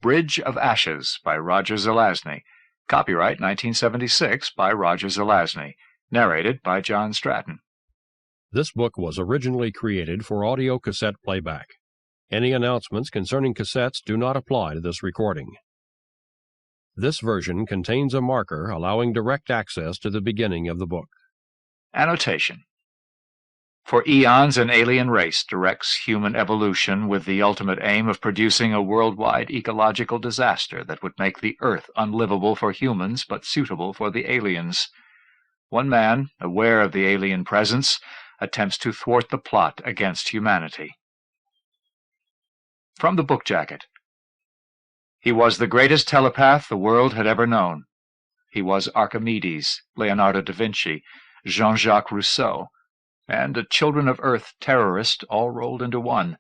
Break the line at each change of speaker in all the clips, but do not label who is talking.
Bridge of Ashes by Roger Zelazny. Copyright 1976 by Roger Zelazny. Narrated by John Stratton.
This book was originally created for audio cassette playback. Any announcements concerning cassettes do not apply to this recording. This version contains a marker allowing direct access to the beginning of the book.
Annotation. For eons, an alien race directs human evolution with the ultimate aim of producing a worldwide ecological disaster that would make the Earth unlivable for humans but suitable for the aliens. One man, aware of the alien presence, attempts to thwart the plot against humanity. From the book jacket. He was the greatest telepath the world had ever known. He was Archimedes, Leonardo da Vinci, Jean-Jacques Rousseau, and a Children of Earth terrorist all rolled into one.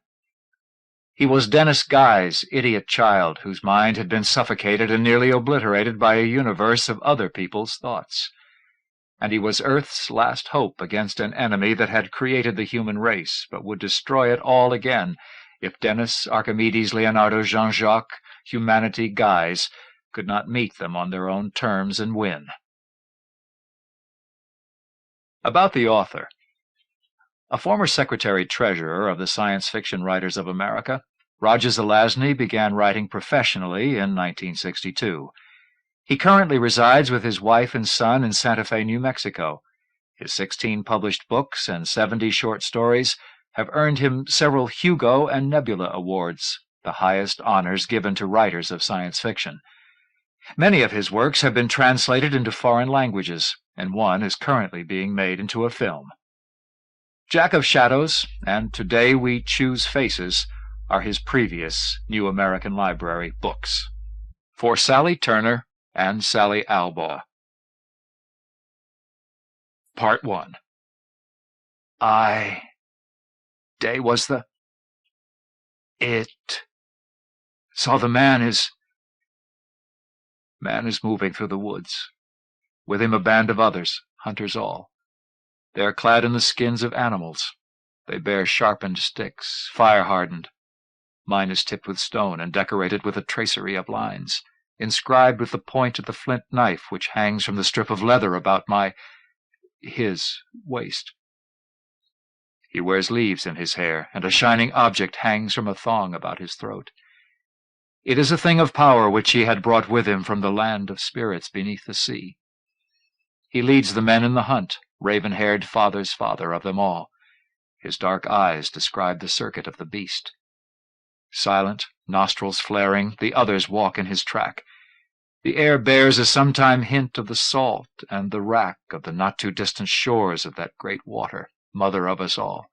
He was Dennis Guy's idiot child, whose mind had been suffocated and nearly obliterated by a universe of other people's thoughts. And he was Earth's last hope against an enemy that had created the human race, but would destroy it all again if Dennis, Archimedes, Leonardo, Jean-Jacques, humanity, Guys could not meet them on their own terms and win. About the author. A former secretary-treasurer of the Science Fiction Writers of America, Roger Zelazny began writing professionally in 1962. He currently resides with his wife and son in Santa Fe, New Mexico. His 16 published books and 70 short stories have earned him several Hugo and Nebula Awards, the highest honors given to writers of science fiction. Many of his works have been translated into foreign languages, and one is currently being made into a film. Jack of Shadows and Today We Choose Faces are his previous New American Library books. For Sally Turner and Sally Albaugh. Part 1. Day was the... It... Saw the man is moving through the woods. With him a band of others, hunters all. They are clad in the skins of animals. They bear sharpened sticks, fire-hardened. Mine is tipped with stone and decorated with a tracery of lines, inscribed with the point of the flint knife which hangs from the strip of leather about his waist. He wears leaves in his hair, and a shining object hangs from a thong about his throat. It is a thing of power which he had brought with him from the land of spirits beneath the sea. He leads the men in the hunt, raven-haired father's father of them all. His dark eyes describe the circuit of the beast. Silent, nostrils flaring, the others walk in his track. The air bears a sometime hint of the salt and the wrack of the not-too-distant shores of that great water, mother of us all.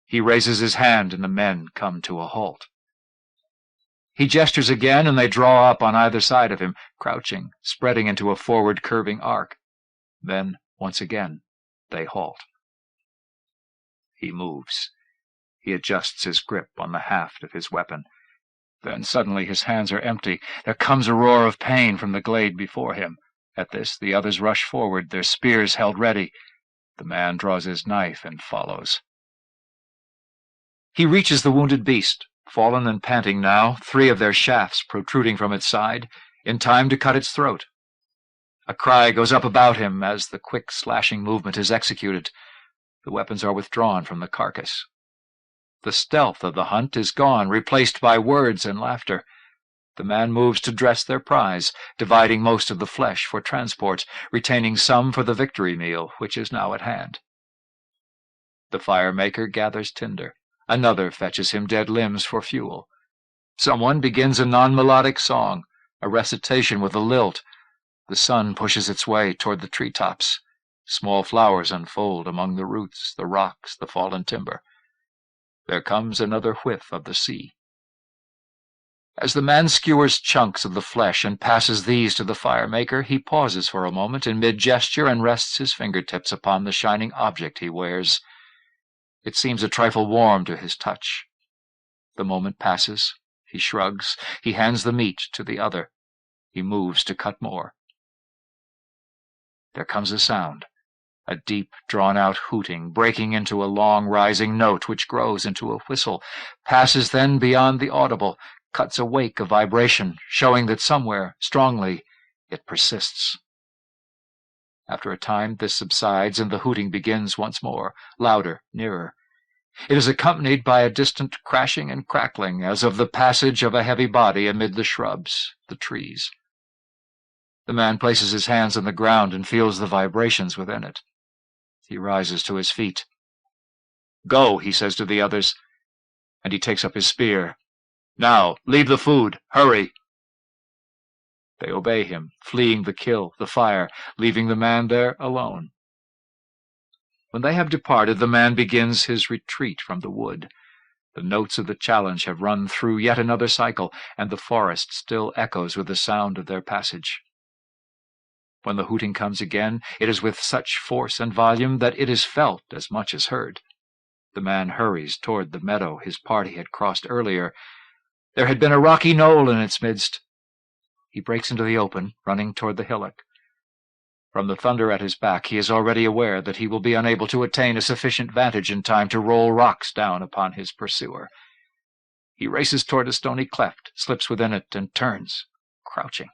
He raises his hand, and the men come to a halt. He gestures again, and they draw up on either side of him, crouching, spreading into a forward curving arc. Then, once again, they halt. He moves. He adjusts his grip on the haft of his weapon. Then suddenly his hands are empty. There comes a roar of pain from the glade before him. At this the others rush forward, their spears held ready. The man draws his knife and follows. He reaches the wounded beast, fallen and panting now, 3 of their shafts protruding from its side, in time to cut its throat. A cry goes up about him as the quick slashing movement is executed. The weapons are withdrawn from the carcass. The stealth of the hunt is gone, replaced by words and laughter. The man moves to dress their prize, dividing most of the flesh for transport, retaining some for the victory meal, which is now at hand. The fire-maker gathers tinder. Another fetches him dead limbs for fuel. Someone begins a non-melodic song, a recitation with a lilt. The sun pushes its way toward the treetops. Small flowers unfold among the roots, the rocks, the fallen timber. There comes another whiff of the sea. As the man skewers chunks of the flesh and passes these to the fire-maker, he pauses for a moment in mid-gesture and rests his fingertips upon the shining object he wears. It seems a trifle warm to his touch. The moment passes. He shrugs. He hands the meat to the other. He moves to cut more. There comes a sound. A deep, drawn-out hooting, breaking into a long, rising note which grows into a whistle, passes then beyond the audible, cuts a wake of vibration, showing that somewhere, strongly, it persists. After a time, this subsides, and the hooting begins once more, louder, nearer. It is accompanied by a distant crashing and crackling, as of the passage of a heavy body amid the shrubs, the trees. The man places his hands on the ground and feels the vibrations within it. He rises to his feet. "Go," he says to the others, and he takes up his spear. "Now, leave the food. Hurry." They obey him, fleeing the kill, the fire, leaving the man there alone. When they have departed, the man begins his retreat from the wood. The notes of the challenge have run through yet another cycle, and the forest still echoes with the sound of their passage. When the hooting comes again, it is with such force and volume that it is felt as much as heard. The man hurries toward the meadow his party had crossed earlier. There had been a rocky knoll in its midst. He breaks into the open, running toward the hillock. From the thunder at his back, he is already aware that he will be unable to attain a sufficient vantage in time to roll rocks down upon his pursuer. He races toward a stony cleft, slips within it, and turns, crouching.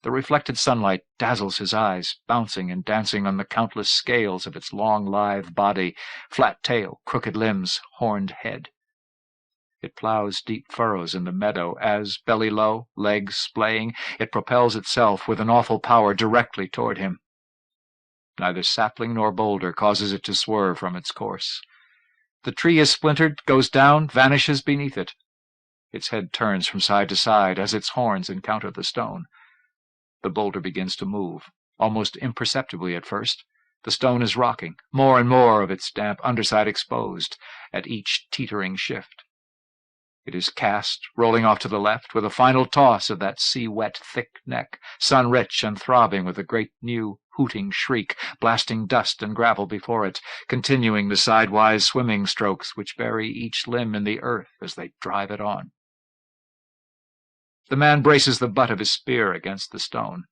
The reflected sunlight dazzles his eyes, bouncing and dancing on the countless scales of its long, lithe body, flat tail, crooked limbs, horned head. It plows deep furrows in the meadow as, belly low, legs splaying, it propels itself with an awful power directly toward him. Neither sapling nor boulder causes it to swerve from its course. The tree is splintered, goes down, vanishes beneath it. Its head turns from side to side as its horns encounter the stone. The boulder begins to move, almost imperceptibly at first. The stone is rocking, more and more of its damp underside exposed, at each teetering shift. It is cast, rolling off to the left, with a final toss of that sea-wet, thick neck, sun-rich and throbbing with a great new hooting shriek, blasting dust and gravel before it, continuing the sidewise swimming strokes which bury each limb in the earth as they drive it on. The man braces the butt of his spear against the stone.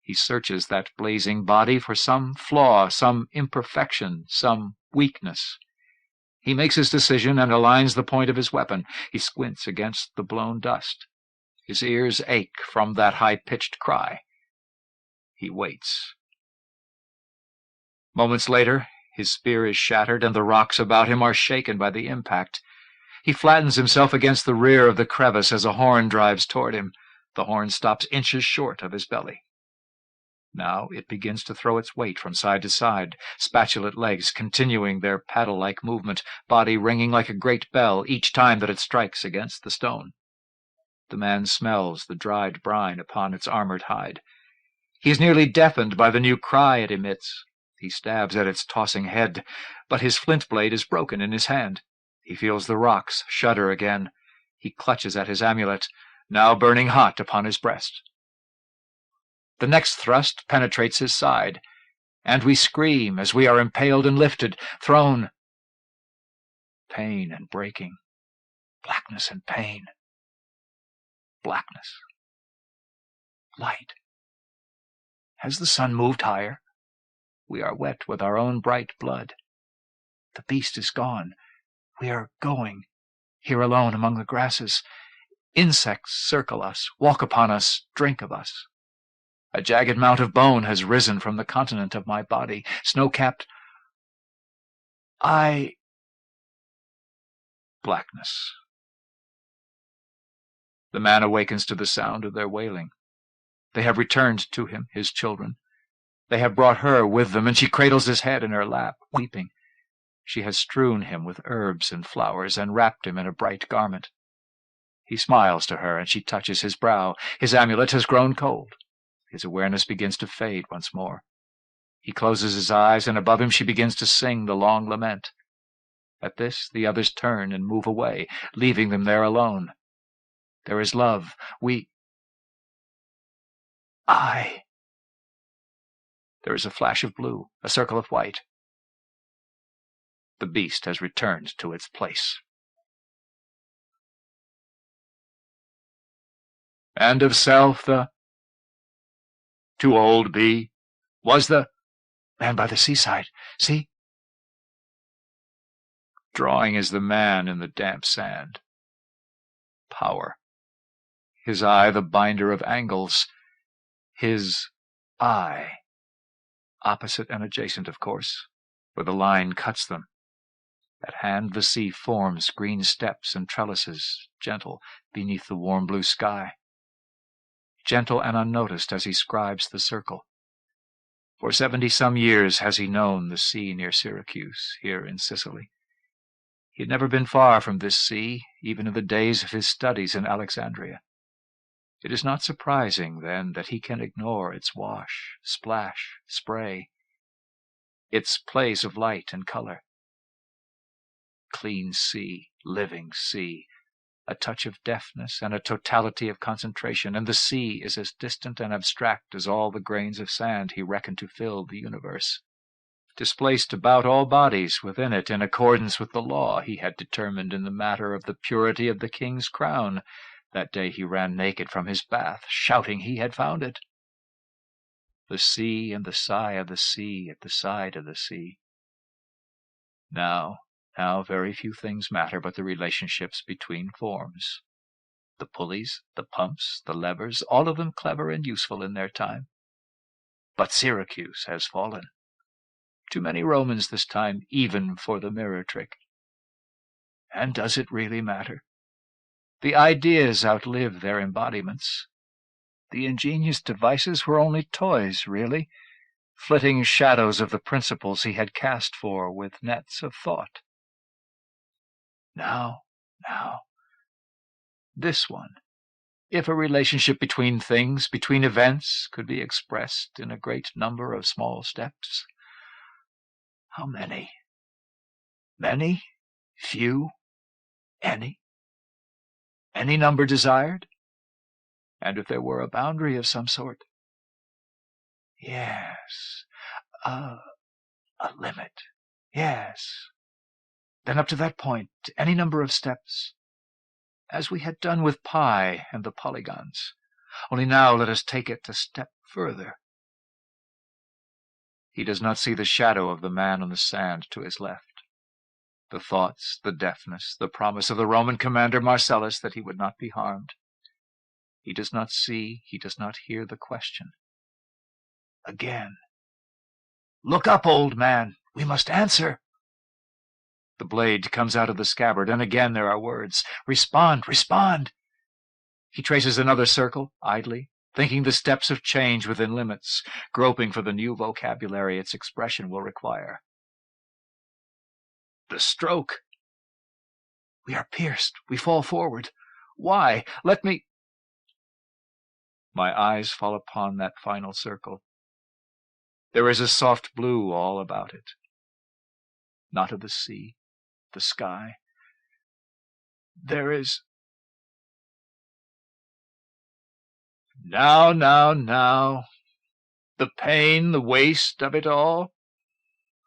He searches that blazing body for some flaw, some imperfection, some weakness. He makes his decision and aligns the point of his weapon. He squints against the blown dust. His ears ache from that high-pitched cry. He waits. Moments later, his spear is shattered, and the rocks about him are shaken by the impact. He flattens himself against the rear of the crevice as a horn drives toward him. The horn stops inches short of his belly. Now it begins to throw its weight from side to side, spatulate legs continuing their paddle-like movement, body ringing like a great bell each time that it strikes against the stone. The man smells the dried brine upon its armored hide. He is nearly deafened by the new cry it emits. He stabs at its tossing head, but his flint blade is broken in his hand. He feels the rocks shudder again. He clutches at his amulet, now burning hot upon his breast. The next thrust penetrates his side, and we scream as we are impaled and lifted, thrown. Pain and breaking, blackness and pain. Blackness. Light. Has the sun moved higher? We are wet with our own bright blood. The beast is gone. We are going, here alone among the grasses. Insects circle us, walk upon us, drink of us. A jagged mount of bone has risen from the continent of my body, snow-capped. Blackness. The man awakens to the sound of their wailing. They have returned to him, his children. They have brought her with them, and she cradles his head in her lap, weeping. She has strewn him with herbs and flowers and wrapped him in a bright garment. He smiles to her, and she touches his brow. His amulet has grown cold. His awareness begins to fade once more. He closes his eyes, and above him she begins to sing the long lament. At this, the others turn and move away, leaving them there alone. There is love. There is a flash of blue, a circle of white. The beast has returned to its place. And of self too old be, was the man by the seaside. See? Drawing is the man in the damp sand. power. His eye the binder of angles. His eye, opposite and adjacent, of course, where the line cuts them. At hand the sea forms green steps and trellises, gentle, beneath the warm blue sky. Gentle and unnoticed as he scribes the circle. For 70-some years has he known the sea near Syracuse, here in Sicily. He had never been far from this sea, even in the days of his studies in Alexandria. It is not surprising, then, that he can ignore its wash, splash, spray, its plays of light and color. Clean sea, living sea, a touch of deftness and a totality of concentration, and the sea is as distant and abstract as all the grains of sand he reckoned to fill the universe. Displaced about all bodies within it in accordance with the law he had determined in the matter of the purity of the king's crown, that day he ran naked from his bath, shouting he had found it. The sea and the sigh of the sea at the side of the sea. Now very few things matter but the relationships between forms. The pulleys, the pumps, the levers, all of them clever and useful in their time. But Syracuse has fallen. Too many Romans this time, even for the mirror trick. And does it really matter? The ideas outlive their embodiments. The ingenious devices were only toys, really, flitting shadows of the principles he had cast for with nets of thought. Now, this one. If a relationship between things, between events, could be expressed in a great number of small steps. How many? Many? Few? Any? Any number desired? And if there were a boundary of some sort? Yes. A limit. Yes. Then up to that point, any number of steps, as we had done with pi and the polygons. Only now let us take it a step further. He does not see the shadow of the man on the sand to his left. The thoughts, the deafness, the promise of the Roman commander Marcellus that he would not be harmed. He does not see, he does not hear the question. Again. Look up, old man. We must answer. The blade comes out of the scabbard, and again there are words. Respond, respond. He traces another circle, idly, thinking the steps of change within limits, groping for the new vocabulary its expression will require. The stroke. We are pierced. We fall forward. Why? Let me... My eyes fall upon that final circle. There is a soft blue all about it. Not of the sea, the sky. There is... Now. The pain, the waste of it all.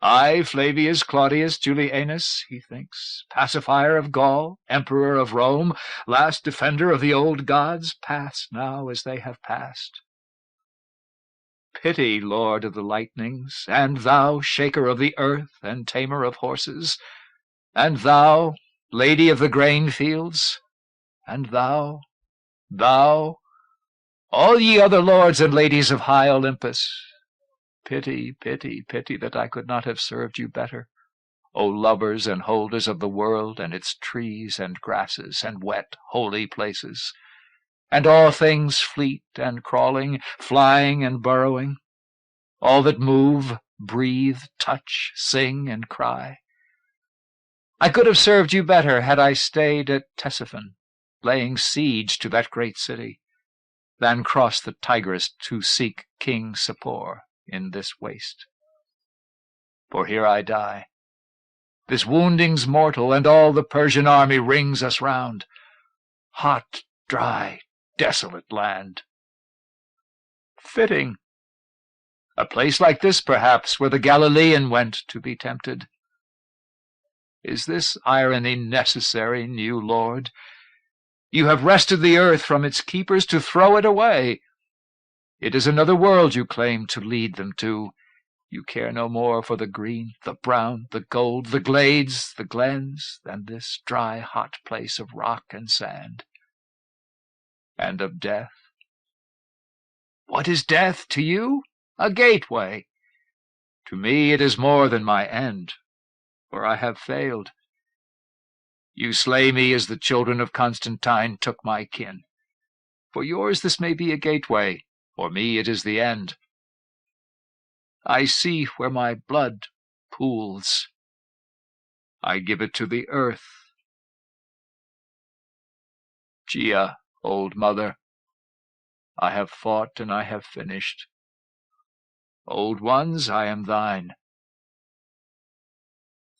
I, Flavius Claudius Julianus, he thinks, pacifier of Gaul, emperor of Rome, last defender of the old gods, pass now as they have passed. Pity, Lord of the lightnings, and thou, shaker of the earth and tamer of horses, and thou, lady of the grain fields, and thou, all ye other lords and ladies of high Olympus, pity that I could not have served you better, O lovers and holders of the world and its trees and grasses and wet, holy places, and all things fleet and crawling, flying and burrowing, all that move, breathe, touch, sing, and cry. I could have served you better had I stayed at Ctesiphon, laying siege to that great city, than cross the Tigris to seek King Sapor in this waste. For here I die. This wounding's mortal, and all the Persian army rings us round. Hot, dry, desolate land. Fitting. A place like this, perhaps, where the Galilean went to be tempted. Is this irony necessary, new Lord? You have wrested the earth from its keepers to throw it away. It is another world you claim to lead them to. You care no more for the green, the brown, the gold, the glades, the glens, than this dry, hot place of rock and sand. and of death. What is death to you? A gateway. To me it is more than my end, for I have failed. You slay me as the children of Constantine took my kin. For yours this may be a gateway, for me it is the end. I see where my blood pools. I give it to the earth. Gia, old mother, I have fought and I have finished. Old ones, I am thine.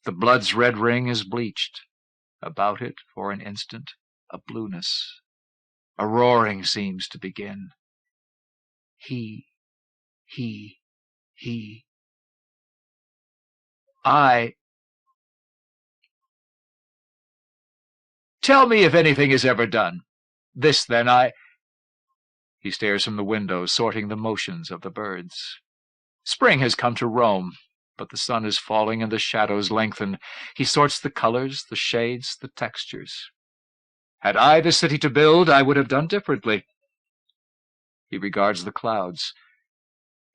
The blood's red ring is bleached. About it, for an instant, a blueness. A roaring seems to begin. He. Tell me if anything is ever done. This, then, He stares from the window, sorting the motions of the birds. Spring has come to Rome, but the sun is falling and the shadows lengthen. He sorts the colors, the shades, the textures. Had I the city to build, I would have done differently. He regards the clouds.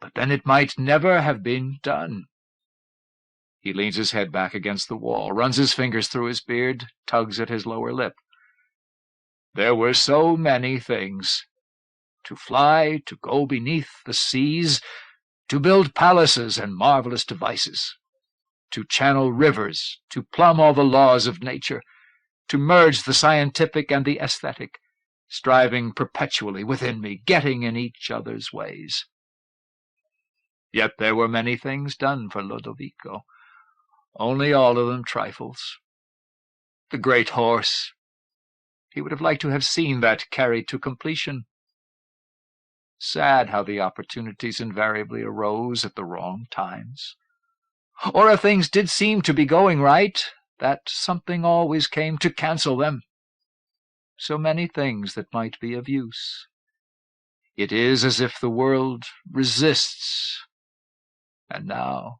But then it might never have been done. He leans his head back against the wall, runs his fingers through his beard, tugs at his lower lip. There were so many things. To fly, to go beneath the seas, to build palaces and marvelous devices, to channel rivers, to plumb all the laws of nature, to merge the scientific and the aesthetic, striving perpetually within me, getting in each other's ways. Yet there were many things done for Lodovico, only all of them trifles. The great horse. He would have liked to have seen that carried to completion. Sad how the opportunities invariably arose at the wrong times. Or if things did seem to be going right, that something always came to cancel them. So many things that might be of use. It is as if the world resists. And now,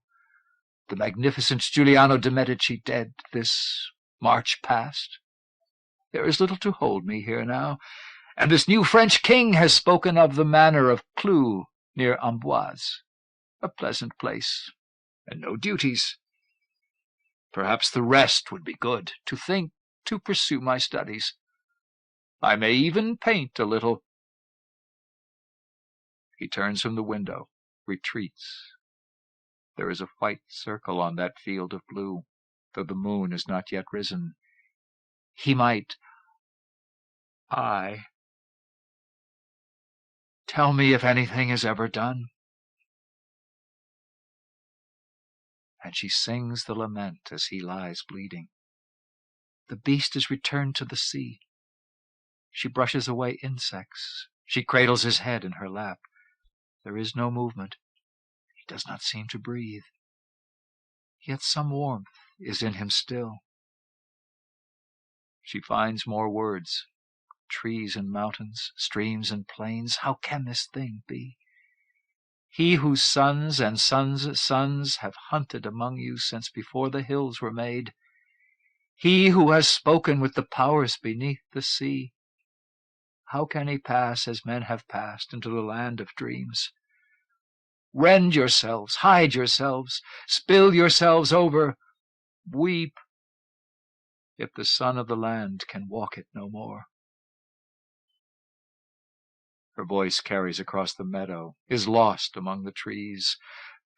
the magnificent Giuliano de' Medici dead, this March past. There is little to hold me here now, and this new French king has spoken of the manor of Clou near Amboise, a pleasant place, and no duties. Perhaps the rest would be good, to think, to pursue my studies. I may even paint a little. He turns from the window, retreats. There is a white circle on that field of blue, though the moon is not yet risen. He might... Tell me if anything is ever done. And she sings the lament as he lies bleeding. The beast is returned to the sea. She brushes away insects. She cradles his head in her lap. There is no movement. He does not seem to breathe. Yet some warmth is in him still. She finds more words. Trees and mountains, streams and plains, how can this thing be? He whose sons and sons' sons have hunted among you since before the hills were made. He who has spoken with the powers beneath the sea. How can he pass as men have passed into the land of dreams? Rend yourselves, hide yourselves, spill yourselves over, weep, if the son of the land can walk it no more. Her voice carries across the meadow, is lost among the trees.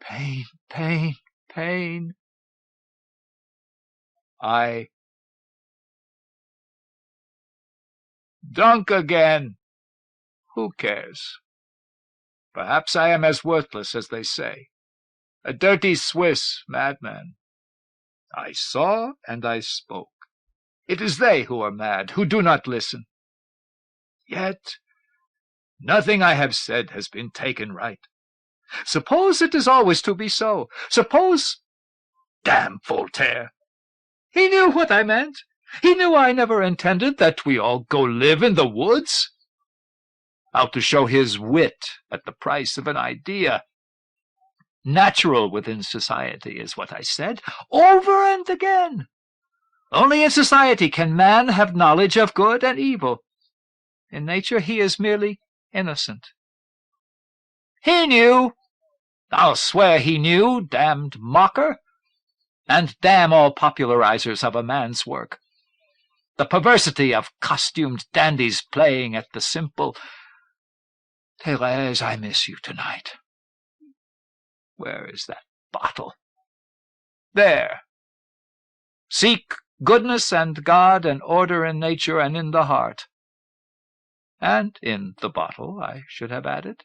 Pain, pain, pain. Drunk again. Who cares? Perhaps I am as worthless as they say. A dirty Swiss madman. I saw and I spoke. It is they who are mad, who do not listen. Yet nothing I have said has been taken right. Suppose it is always to be so. Suppose... Damn Voltaire! He knew what I meant. He knew I never intended that we all go live in the woods. Out to show his wit at the price of an idea. Natural within society is what I said, over and again. Only in society can man have knowledge of good and evil. In nature he is merely innocent. He knew! I'll swear he knew, damned mocker! And damn all popularizers of a man's work. The perversity of costumed dandies playing at the simple. Thérèse, I miss you tonight. Where is that bottle? There. Seek goodness and God and order in nature and in the heart. And in the bottle, I should have added.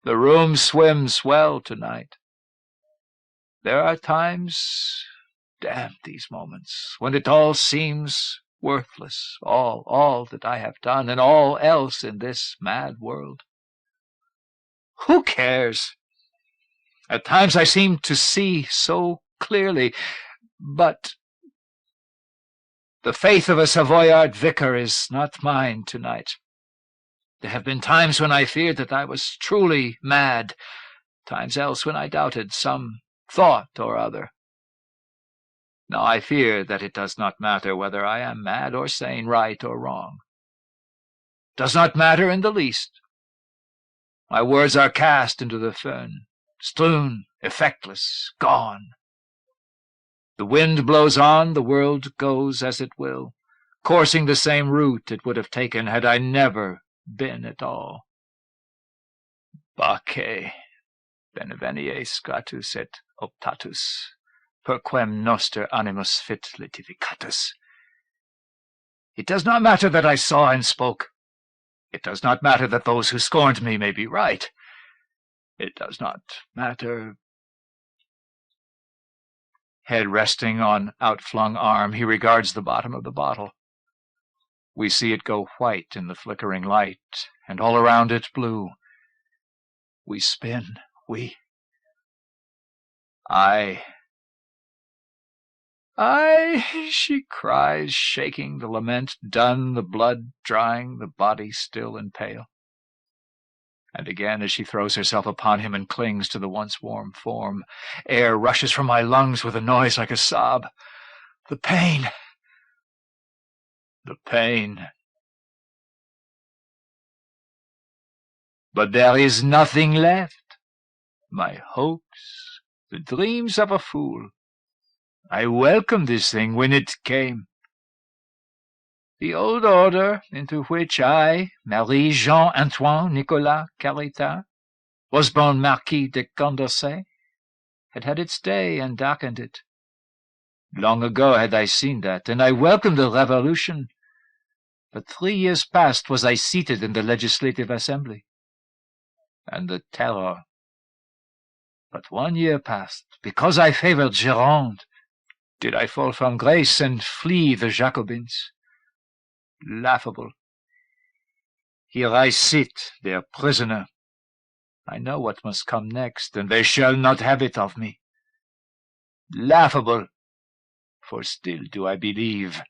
The room swims well tonight. There are times, damn these moments, when it all seems worthless, all that I have done, and all else in this mad world. Who cares? At times I seem to see so clearly, but the faith of a Savoyard vicar is not mine tonight. There have been times when I feared that I was truly mad, times else when I doubted some thought or other. Now I fear that it does not matter whether I am mad or sane, right or wrong. Does not matter in the least. My words are cast into the fern, strewn, effectless, gone. The wind blows on, the world goes as it will, coursing the same route it would have taken had I never been at all. Bacche, benevenies gratus et optatus, perquem noster animus fit litificatus. It does not matter that I saw and spoke. It does not matter that those who scorned me may be right. It does not matter. Head resting on outflung arm, he regards the bottom of the bottle. We see it go white in the flickering light, and all around it blue. We spin, I, she cries, shaking, the lament done, the blood drying, the body still and pale. And again, as she throws herself upon him and clings to the once warm form, air rushes from my lungs with a noise like a sob. The pain! The pain! But there is nothing left. My hopes, the dreams of a fool. I welcomed this thing when it came. The old order into which I, Marie Jean Antoine Nicolas Caritat, was born Marquis de Condorcet, had had its day and darkened it. Long ago had I seen that, and I welcomed the revolution. But 3 years past was I seated in the Legislative Assembly. And the terror. But 1 year passed, because I favored Gironde, did I fall from grace and flee the Jacobins. Laughable. Here I sit, their prisoner. I know what must come next, and they shall not have it of me. Laughable, for still do I believe.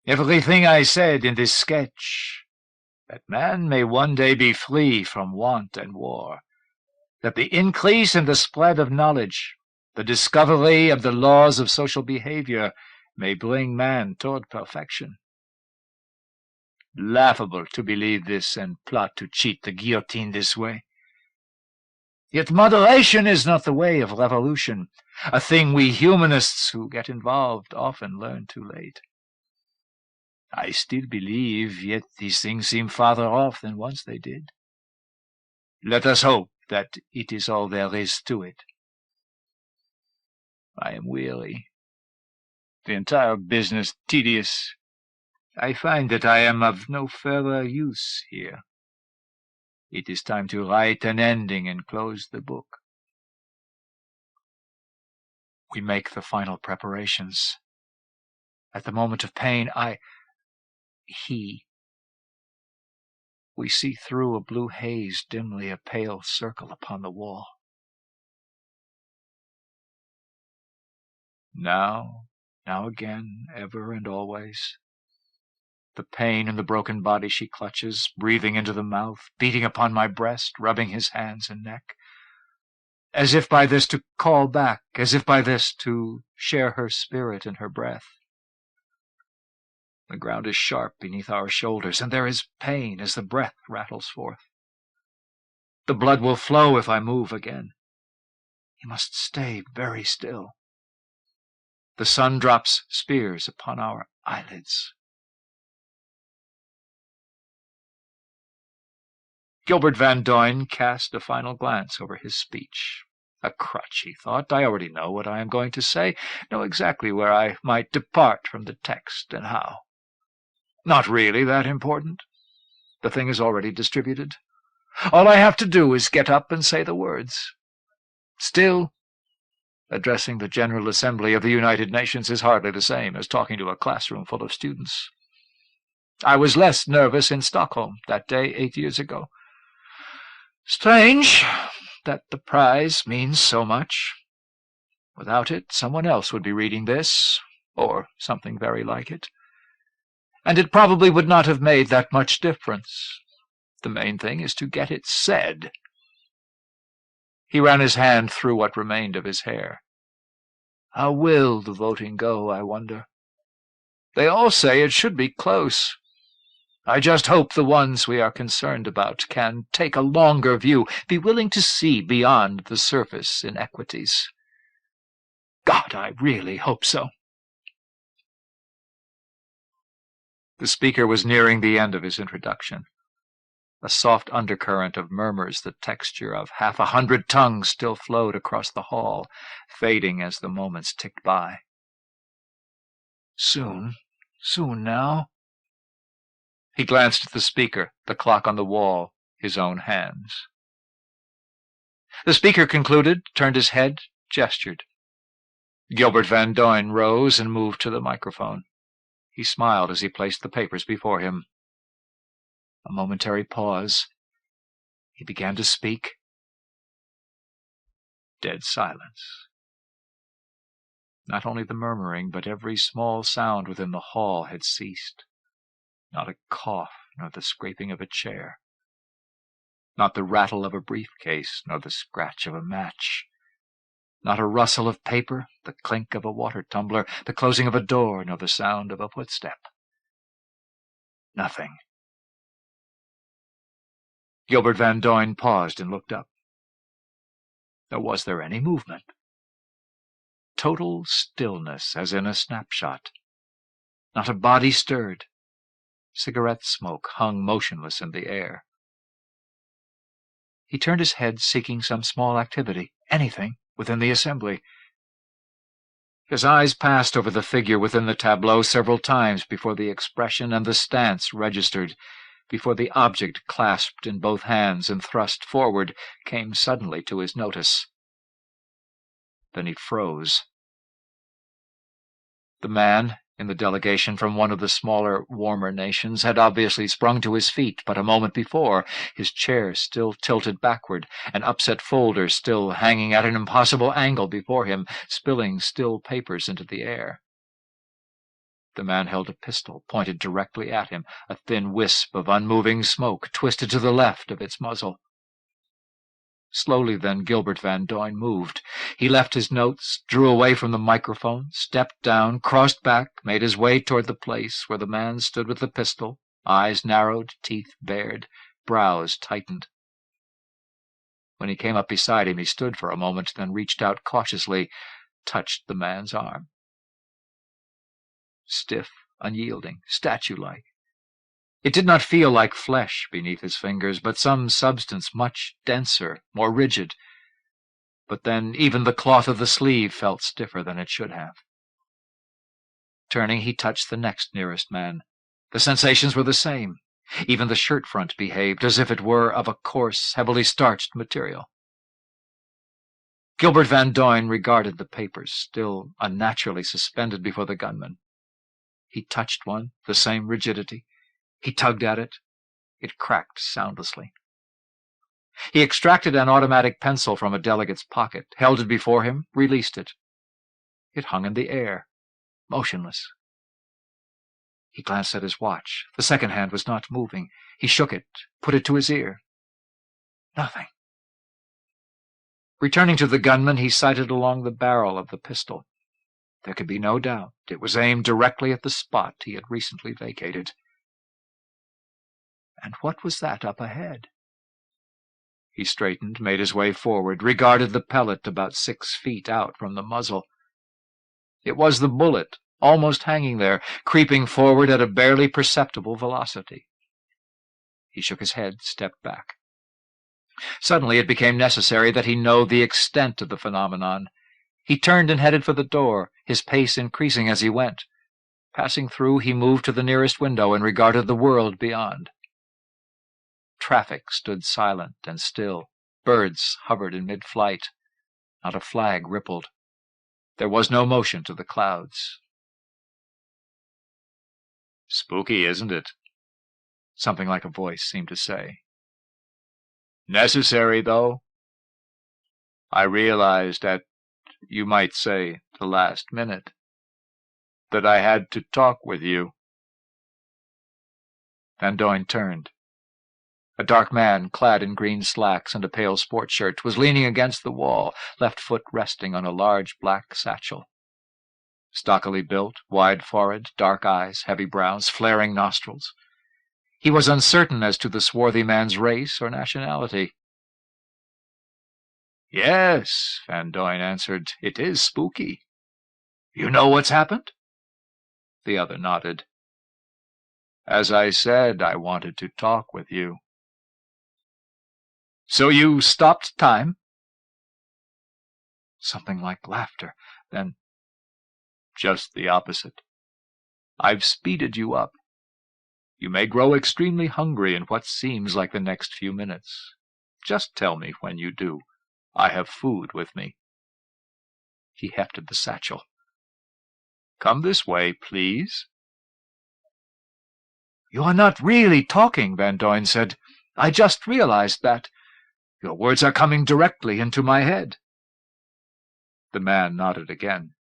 Everything I said in this sketch, that man may one day be free from want and war, that the increase and the spread of knowledge, the discovery of the laws of social behavior, may bring man toward perfection. Laughable to believe this and plot to cheat the guillotine this way. Yet moderation is not the way of revolution, a thing we humanists who get involved often learn too late. I still believe, yet these things seem farther off than once they did. Let us hope that it is all there is to it. I am weary. The entire business tedious. I find that I am of no further use here. It is time to write an ending and close the book. We make the final preparations. At the moment of pain, we see through a blue haze dimly a pale circle upon the wall. Now again, ever and always. The pain in the broken body she clutches, breathing into the mouth, beating upon my breast, rubbing his hands and neck. As if by this to call back, as if by this to share her spirit and her breath. The ground is sharp beneath our shoulders, and there is pain as the breath rattles forth. The blood will flow if I move again. He must stay very still. The sun drops spears upon our eyelids. Gilbert Van Doyne cast a final glance over his speech. A crutch, he thought. I already know what I am going to say, know exactly where I might depart from the text and how. Not really that important. The thing is already distributed. All I have to do is get up and say the words. Still, addressing the General Assembly of the United Nations is hardly the same as talking to a classroom full of students. I was less nervous in Stockholm that day 8 years ago. Strange that the prize means so much. Without it, someone else would be reading this, or something very like it. And it probably would not have made that much difference. The main thing is to get it said. He ran his hand through what remained of his hair. How will the voting go, I wonder? They all say it should be close. I just hope the ones we are concerned about can take a longer view, be willing to see beyond the surface inequities. God, I really hope so. The speaker was nearing the end of his introduction. A soft undercurrent of murmurs, the texture of 100 tongues, still flowed across the hall, fading as the moments ticked by. Soon now. He glanced at the speaker, the clock on the wall, his own hands. The speaker concluded, turned his head, gestured. Gilbert Van Doyne rose and moved to the microphone. He smiled as he placed the papers before him. A momentary pause. He began to speak. Dead silence. Not only the murmuring, but every small sound within the hall had ceased. Not a cough, nor the scraping of a chair. Not the rattle of a briefcase, nor the scratch of a match. Not a rustle of paper, the clink of a water tumbler, the closing of a door, nor the sound of a footstep. Nothing. Gilbert Van Doyne paused and looked up. Nor was there any movement. Total stillness, as in a snapshot. Not a body stirred. Cigarette smoke hung motionless in the air. He turned his head, seeking some small activity, anything, within the assembly. His eyes passed over the figure within the tableau several times before the expression and the stance registered, before the object clasped in both hands and thrust forward came suddenly to his notice. Then he froze. The man, in the delegation from one of the smaller, warmer nations, had obviously sprung to his feet but a moment before, his chair still tilted backward, an upset folder still hanging at an impossible angle before him, spilling still papers into the air. The man held a pistol pointed directly at him, a thin wisp of unmoving smoke twisted to the left of its muzzle. Slowly then Gilbert Van Doyne moved. He left his notes, drew away from the microphone, stepped down, crossed back, made his way toward the place where the man stood with the pistol, eyes narrowed, teeth bared, brows tightened. When he came up beside him, he stood for a moment, then reached out cautiously, touched the man's arm. Stiff, unyielding, statue-like. It did not feel like flesh beneath his fingers, but some substance much denser, more rigid. But then even the cloth of the sleeve felt stiffer than it should have. Turning, he touched the next nearest man. The sensations were the same. Even the shirt front behaved as if it were of a coarse, heavily starched material. Gilbert Van Doyne regarded the papers, still unnaturally suspended before the gunman. He touched one, the same rigidity. He tugged at it. It cracked soundlessly. He extracted an automatic pencil from a delegate's pocket, held it before him, released it. It hung in the air, motionless. He glanced at his watch. The second hand was not moving. He shook it, put it to his ear. Nothing. Returning to the gunman, he sighted along the barrel of the pistol. There could be no doubt it was aimed directly at the spot he had recently vacated. And what was that up ahead? He straightened, made his way forward, regarded the pellet about 6 feet out from the muzzle. It was the bullet, almost hanging there, creeping forward at a barely perceptible velocity. He shook his head, stepped back. Suddenly it became necessary that he know the extent of the phenomenon. He turned and headed for the door, his pace increasing as he went. Passing through, he moved to the nearest window and regarded the world beyond. Traffic stood silent and still. Birds hovered in mid-flight. Not a flag rippled. There was no motion to the clouds. "Spooky, isn't it?" Something like a voice seemed to say. "Necessary, though. I realized at, you might say, the last minute, that I had to talk with you." Van Doyne turned. A dark man, clad in green slacks and a pale sports shirt, was leaning against the wall, left foot resting on a large black satchel. Stockily built, wide forehead, dark eyes, heavy brows, flaring nostrils. He was uncertain as to the swarthy man's race or nationality. "Yes," Van Doyne answered, "it is spooky. You know what's happened?" The other nodded. "As I said, I wanted to talk with you." "So you stopped time?" Something like laughter, then just the opposite. "I've speeded you up. You may grow extremely hungry in what seems like the next few minutes. Just tell me when you do. I have food with me." He hefted the satchel. "Come this way, please." "You are not really talking," Van Doyne said. "I just realized that. Your words are coming directly into my head." The man nodded again.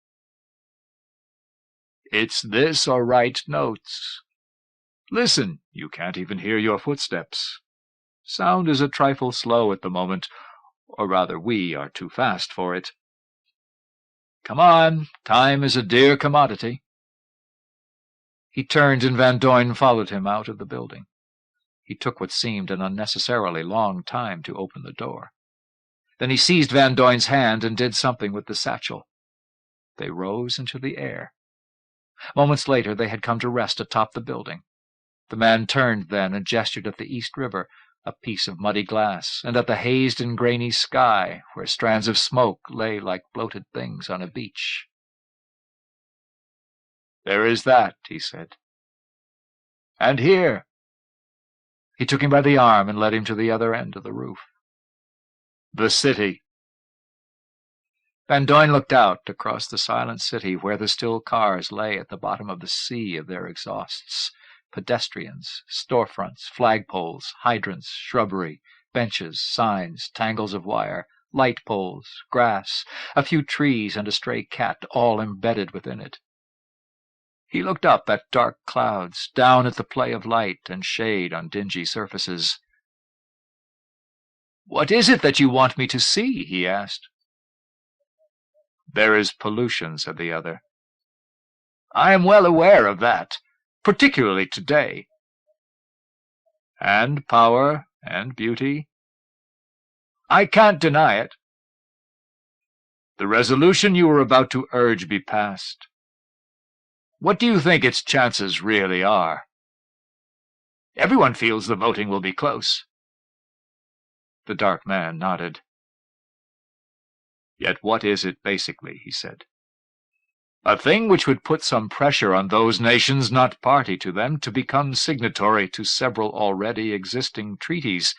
"It's this or write notes. Listen, you can't even hear your footsteps. Sound is a trifle slow at the moment, or rather we are too fast for it. Come on, time is a dear commodity." He turned and Van Doyne followed him out of the building. He took what seemed an unnecessarily long time to open the door. Then he seized Van Doyne's hand and did something with the satchel. They rose into the air. Moments later they had come to rest atop the building. The man turned then and gestured at the East River, a piece of muddy glass, and at the hazed and grainy sky, where strands of smoke lay like bloated things on a beach. "There is that," he said. "And here." He took him by the arm and led him to the other end of the roof. "The city." Van Doyne looked out across the silent city where the still cars lay at the bottom of the sea of their exhausts. Pedestrians, storefronts, flagpoles, hydrants, shrubbery, benches, signs, tangles of wire, light poles, grass, a few trees and a stray cat, all embedded within it. He looked up at dark clouds, down at the play of light and shade on dingy surfaces. "What is it that you want me to see?" he asked. "There is pollution," said the other. "I am well aware of that, particularly today." "And power and beauty." "I can't deny it." "The resolution you were about to urge be passed. What do you think its chances really are?" "Everyone feels the voting will be close." The dark man nodded. "Yet what is it basically?" he said. "A thing which would put some pressure on those nations not party to them to become signatory to several already existing treaties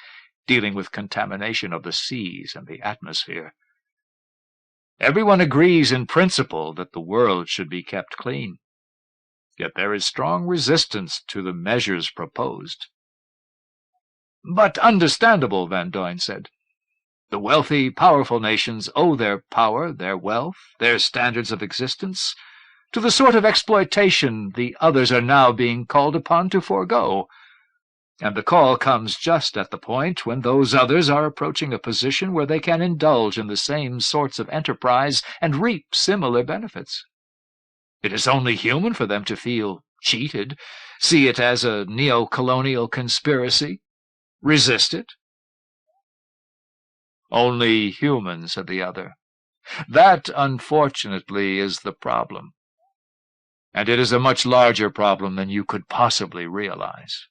dealing with contamination of the seas and the atmosphere. Everyone agrees in principle that the world should be kept clean. Yet there is strong resistance to the measures proposed." "But understandable," Van Doyne said. "The wealthy, powerful nations owe their power, their wealth, their standards of existence, to the sort of exploitation the others are now being called upon to forego. And the call comes just at the point when those others are approaching a position where they can indulge in the same sorts of enterprise and reap similar benefits. It is only human for them to feel cheated, see it as a neo-colonial conspiracy, resist it. Only human, said the other. That, unfortunately, is the problem. And it is a much larger problem than you could possibly realize.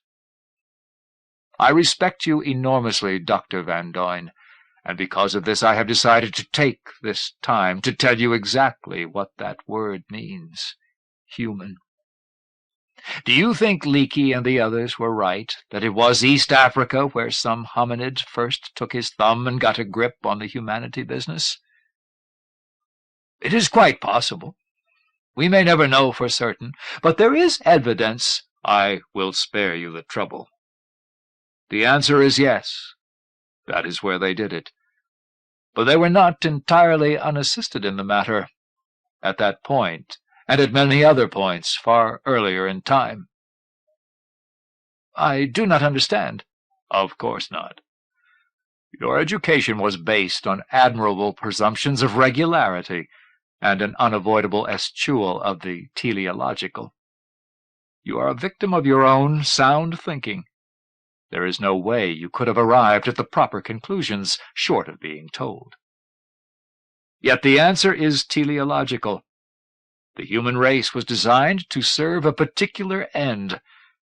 I respect you enormously, Dr. Van Doyne, and because of this I have decided to take this time to tell you exactly what that word means, human. Do you think Leakey and the others were right, that it was East Africa where some hominid first took his thumb and got a grip on the humanity business? It is quite possible. We may never know for certain, but there is evidence. I will spare you the trouble. The answer is yes. That is where they did it. But they were not entirely unassisted in the matter, at that point, and at many other points far earlier in time. I do not understand. Of course not. Your education was based on admirable presumptions of regularity, and an unavoidable eschewal of the teleological. You are a victim of your own sound thinking. There is no way you could have arrived at the proper conclusions, short of being told. Yet the answer is teleological. The human race was designed to serve a particular end,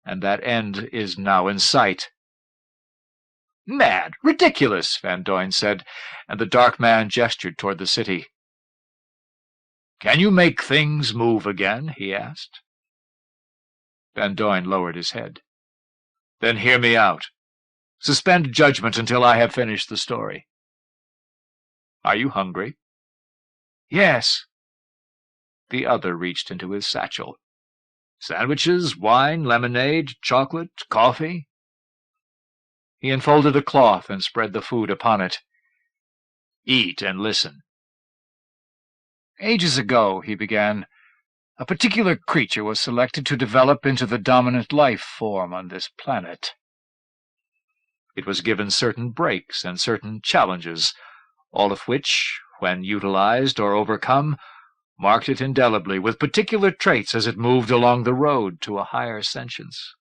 and that end is now in sight. Mad! Ridiculous! Van Doyne said, and the dark man gestured toward the city. Can you make things move again? He asked. Van Doyne lowered his head. Then hear me out. Suspend judgment until I have finished the story. Are you hungry? Yes. The other reached into his satchel. Sandwiches, wine, lemonade, chocolate, coffee? He unfolded a cloth and spread the food upon it. Eat and listen. Ages ago, he began, a particular creature was selected to develop into the dominant life form on this planet. It was given certain breaks and certain challenges, all of which, when utilized or overcome, marked it indelibly with particular traits as it moved along the road to a higher sentience.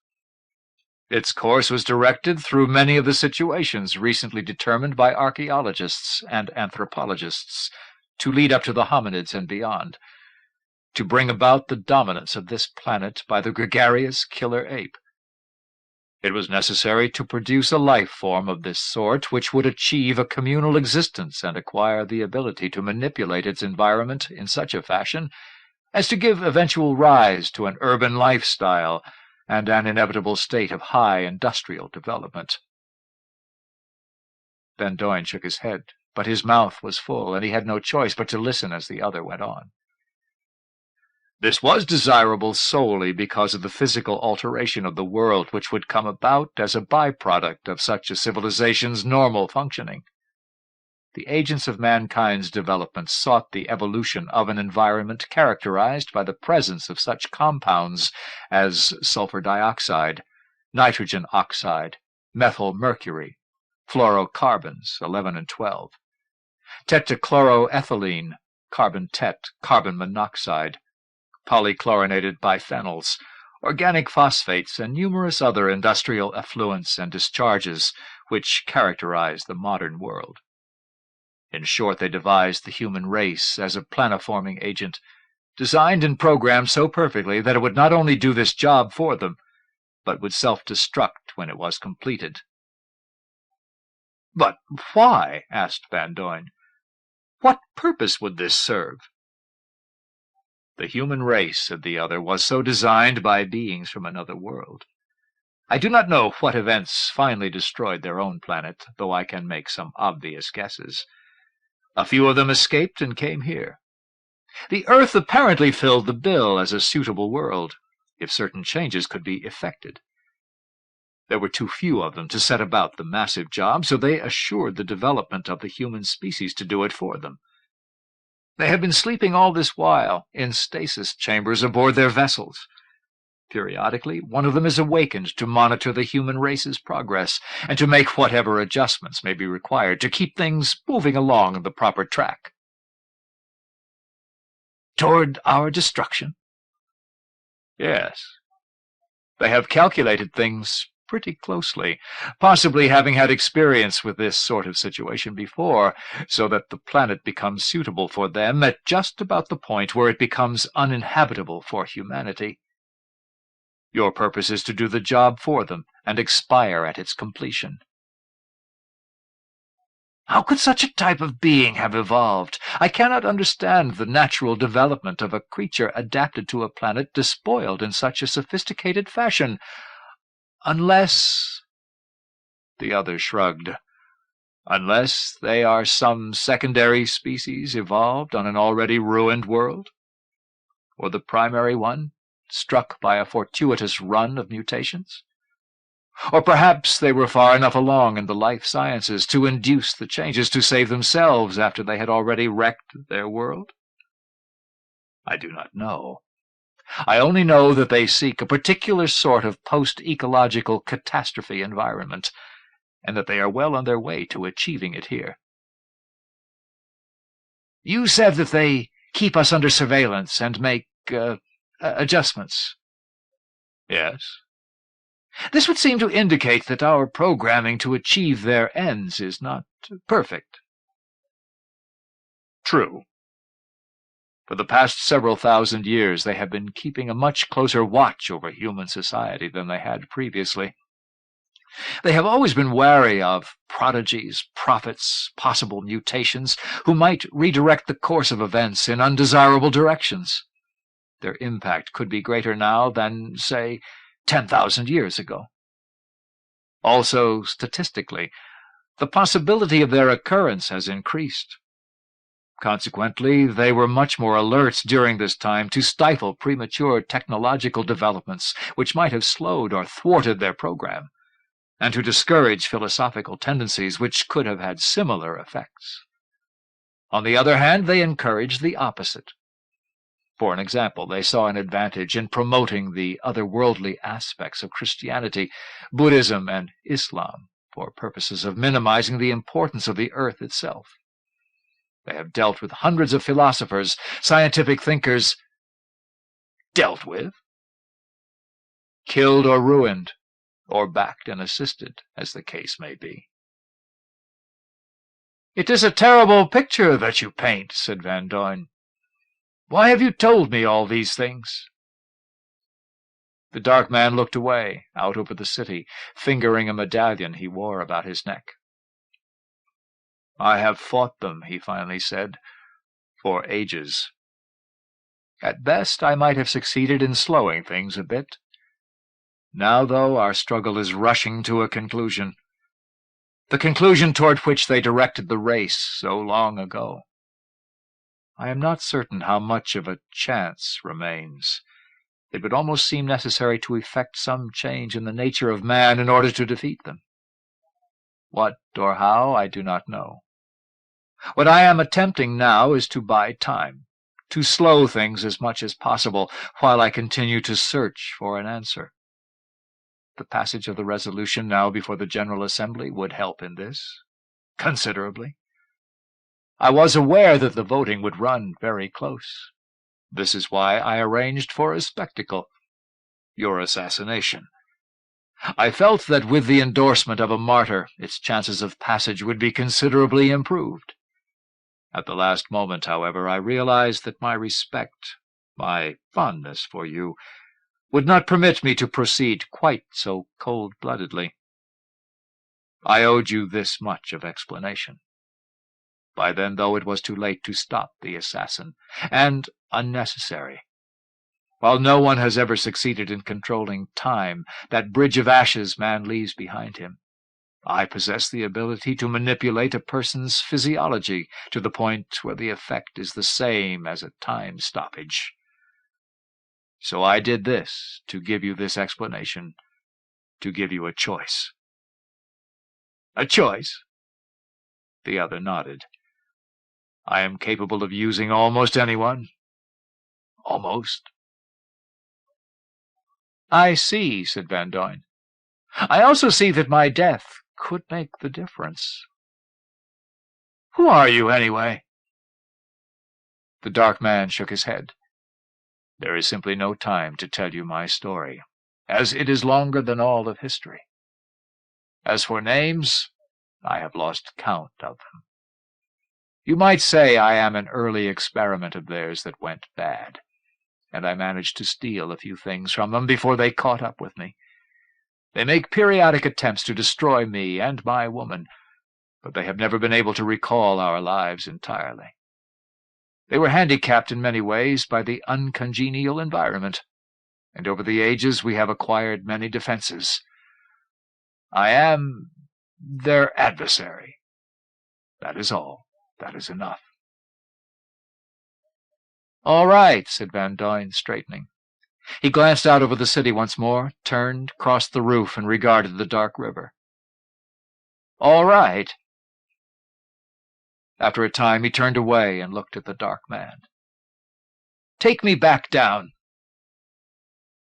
Its course was directed through many of the situations recently determined by archaeologists and anthropologists, to lead up to the hominids and beyond, to bring about the dominance of this planet by the gregarious killer ape. It was necessary to produce a life form of this sort which would achieve a communal existence and acquire the ability to manipulate its environment in such a fashion as to give eventual rise to an urban lifestyle and an inevitable state of high industrial development. Van Doyne shook his head, but his mouth was full, and he had no choice but to listen as the other went on. This was desirable solely because of the physical alteration of the world which would come about as a byproduct of such a civilization's normal functioning. The agents of mankind's development sought the evolution of an environment characterized by the presence of such compounds as sulfur dioxide, nitrogen oxide, methyl mercury, fluorocarbons 11 and 12, tetrachloroethylene, carbon carbon monoxide, polychlorinated biphenyls, organic phosphates, and numerous other industrial effluents and discharges which characterize the modern world. In short, they devised the human race as a planoforming agent, designed and programmed so perfectly that it would not only do this job for them, but would self-destruct when it was completed. But why? Asked Van Doyne. What purpose would this serve? The human race, said the other, was so designed by beings from another world. I do not know what events finally destroyed their own planet, though I can make some obvious guesses. A few of them escaped and came here. The Earth apparently filled the bill as a suitable world, if certain changes could be effected. There were too few of them to set about the massive job, so they assured the development of the human species to do it for them. They have been sleeping all this while in stasis chambers aboard their vessels. Periodically, one of them is awakened to monitor the human race's progress and to make whatever adjustments may be required to keep things moving along the proper track. Toward our destruction? Yes. They have calculated things pretty closely, possibly having had experience with this sort of situation before, so that the planet becomes suitable for them at just about the point where it becomes uninhabitable for humanity. Your purpose is to do the job for them and expire at its completion. How could such a type of being have evolved? I cannot understand the natural development of a creature adapted to a planet despoiled in such a sophisticated fashion, unless— The other shrugged. Unless they are some secondary species evolved on an already ruined world? Or the primary one, struck by a fortuitous run of mutations? Or perhaps they were far enough along in the life sciences to induce the changes to save themselves after they had already wrecked their world? I do not know. I only know that they seek a particular sort of post-ecological catastrophe environment, and that they are well on their way to achieving it here. You said that they keep us under surveillance and make adjustments. Yes. This would seem to indicate that our programming to achieve their ends is not perfect. True. For the past several thousand years, they have been keeping a much closer watch over human society than they had previously. They have always been wary of prodigies, prophets, possible mutations, who might redirect the course of events in undesirable directions. Their impact could be greater now than, say, 10,000 years ago. Also, statistically, the possibility of their occurrence has increased. Consequently, they were much more alert during this time to stifle premature technological developments which might have slowed or thwarted their program, and to discourage philosophical tendencies which could have had similar effects. On the other hand, they encouraged the opposite. For an example, they saw an advantage in promoting the otherworldly aspects of Christianity, Buddhism, and Islam for purposes of minimizing the importance of the earth itself. They have dealt with hundreds of philosophers, scientific thinkers— Dealt with? Killed or ruined, or backed and assisted, as the case may be. "It is a terrible picture that you paint," said Van Doyne. "Why have you told me all these things?" The dark man looked away, out over the city, fingering a medallion he wore about his neck. "I have fought them," he finally said, "for ages. At best, I might have succeeded in slowing things a bit. Now, though, our struggle is rushing to a conclusion. The conclusion toward which they directed the race so long ago. I am not certain how much of a chance remains. It would almost seem necessary to effect some change in the nature of man in order to defeat them. What or how, I do not know. What I am attempting now is to buy time, to slow things as much as possible while I continue to search for an answer. The passage of the resolution now before the General Assembly would help in this, considerably. I was aware that the voting would run very close. This is why I arranged for a spectacle— your assassination. I felt that with the endorsement of a martyr, its chances of passage would be considerably improved. At the last moment, however, I realized that my respect, my fondness for you, would not permit me to proceed quite so cold-bloodedly. I owed you this much of explanation. By then, though, it was too late to stop the assassin, and unnecessary. While no one has ever succeeded in controlling time, that bridge of ashes man leaves behind him, I possess the ability to manipulate a person's physiology to the point where the effect is the same as a time stoppage. So I did this to give you this explanation, to give you a choice." "A choice?" The other nodded. "I am capable of using almost anyone. Almost." "I see," said Van Doyne. "I also see that my death could make the difference. Who are you, anyway?" The dark man shook his head. There is simply no time to tell you my story, as it is longer than all of history. As for names, I have lost count of them. You might say I am an early experiment of theirs that went bad, and I managed to steal a few things from them before they caught up with me. They make periodic attempts to destroy me and my woman, but they have never been able to recall our lives entirely. They were handicapped in many ways by the uncongenial environment, and over the ages we have acquired many defenses. I am their adversary. That is all. That is enough. "All right," said Van Duyne, straightening. He glanced out over the city once more, turned, crossed the roof, and regarded the dark river. "All right." After a time he turned away and looked at the dark man. "Take me back down."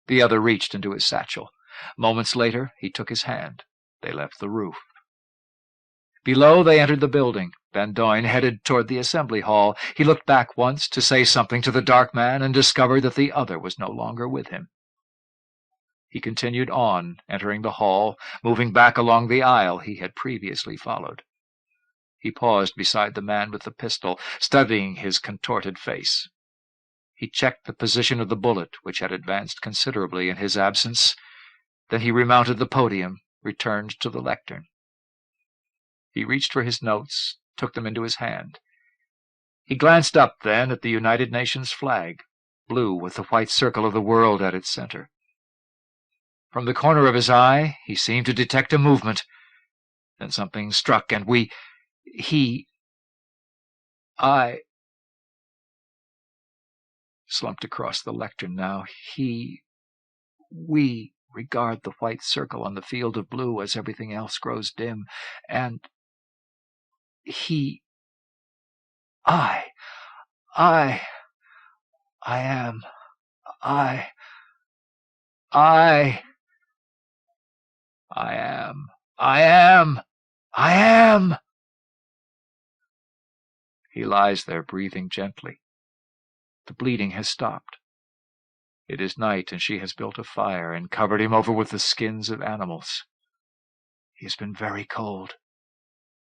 The other reached into his satchel. Moments later he took his hand. They left the roof. Below they entered the building. Van Duyne headed toward the assembly hall. He looked back once to say something to the dark man and discovered that the other was no longer with him. He continued on, entering the hall, moving back along the aisle he had previously followed. He paused beside the man with the pistol, studying his contorted face. He checked the position of the bullet, which had advanced considerably in his absence. Then he remounted the podium, returned to the lectern. He reached for his notes, took them into his hand. He glanced up then at the United Nations flag, blue with the white circle of the world at its center. From the corner of his eye he seemed to detect a movement. Then something struck, and I slumped across the lectern now. We regard the white circle on the field of blue as everything else grows dim, and I am, I am. He lies there breathing gently. The bleeding has stopped. It is night, and she has built a fire and covered him over with the skins of animals. He has been very cold.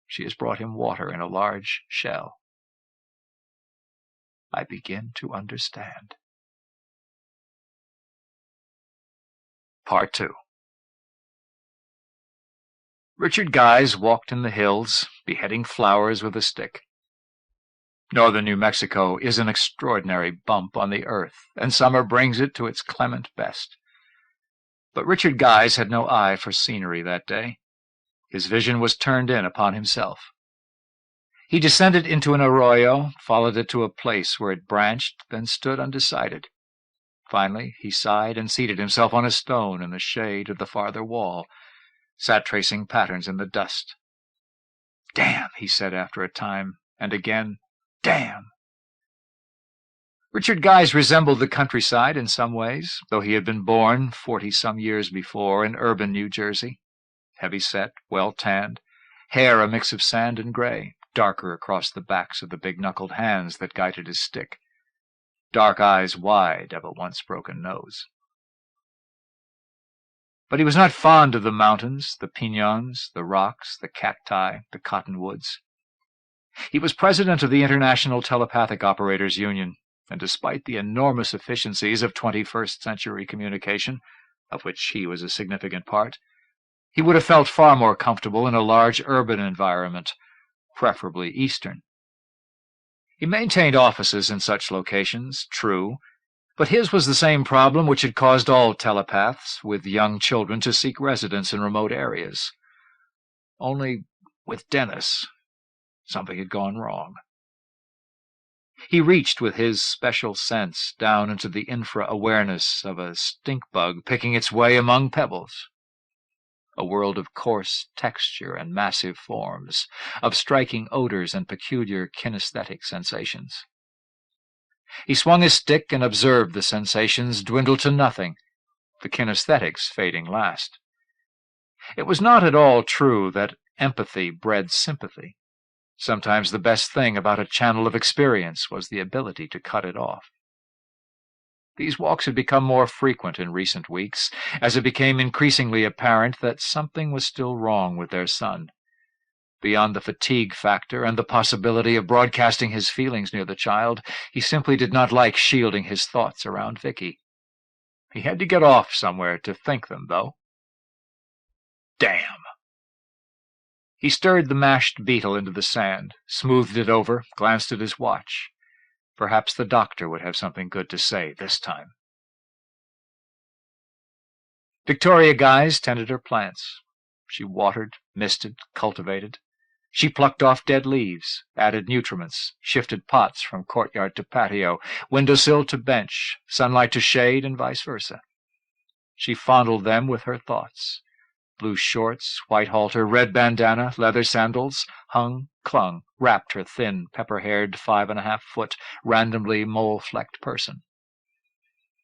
She has brought him water in a large shell. I begin to understand. Part 2. Richard Guyes walked in the hills, beheading flowers with a stick. Northern New Mexico is an extraordinary bump on the earth, and summer brings it to its clement best. But Richard Guyes had no eye for scenery that day. His vision was turned in upon himself. He descended into an arroyo, followed it to a place where it branched, then stood undecided. Finally he sighed and seated himself on a stone in the shade of the farther wall, sat tracing patterns in the dust. "Damn," he said after a time, and again, "Damn." Richard Guyes resembled the countryside in some ways, though he had been born 40-some years before in urban New Jersey. Heavy-set, well-tanned, hair a mix of sand and gray, darker across the backs of the big-knuckled hands that guided his stick, dark eyes wide of a once-broken nose. But he was not fond of the mountains, the piñons, the rocks, the cacti, the cottonwoods. He was president of the International Telepathic Operators Union, and despite the enormous efficiencies of 21st-century communication, of which he was a significant part, he would have felt far more comfortable in a large urban environment, preferably Eastern. He maintained offices in such locations, true, but his was the same problem which had caused all telepaths with young children to seek residence in remote areas. Only, with Dennis, something had gone wrong. He reached with his special sense down into the infra-awareness of a stink bug picking its way among pebbles. A world of coarse texture and massive forms, of striking odors and peculiar kinesthetic sensations. He swung his stick and observed the sensations dwindle to nothing, the kinesthetics fading last. It was not at all true that empathy bred sympathy. Sometimes the best thing about a channel of experience was the ability to cut it off. These walks had become more frequent in recent weeks, as it became increasingly apparent that something was still wrong with their son. Beyond the fatigue factor and the possibility of broadcasting his feelings near the child, he simply did not like shielding his thoughts around Vicky. He had to get off somewhere to think them, though. Damn! He stirred the mashed beetle into the sand, smoothed it over, glanced at his watch. Perhaps the doctor would have something good to say this time. Victoria Guise tended her plants. She watered, misted, cultivated. She plucked off dead leaves, added nutriments, shifted pots from courtyard to patio, windowsill to bench, sunlight to shade, and vice versa. She fondled them with her thoughts. Blue shorts, white halter, red bandana, leather sandals, hung, clung, wrapped her thin, pepper-haired, 5.5-foot, randomly mole-flecked person.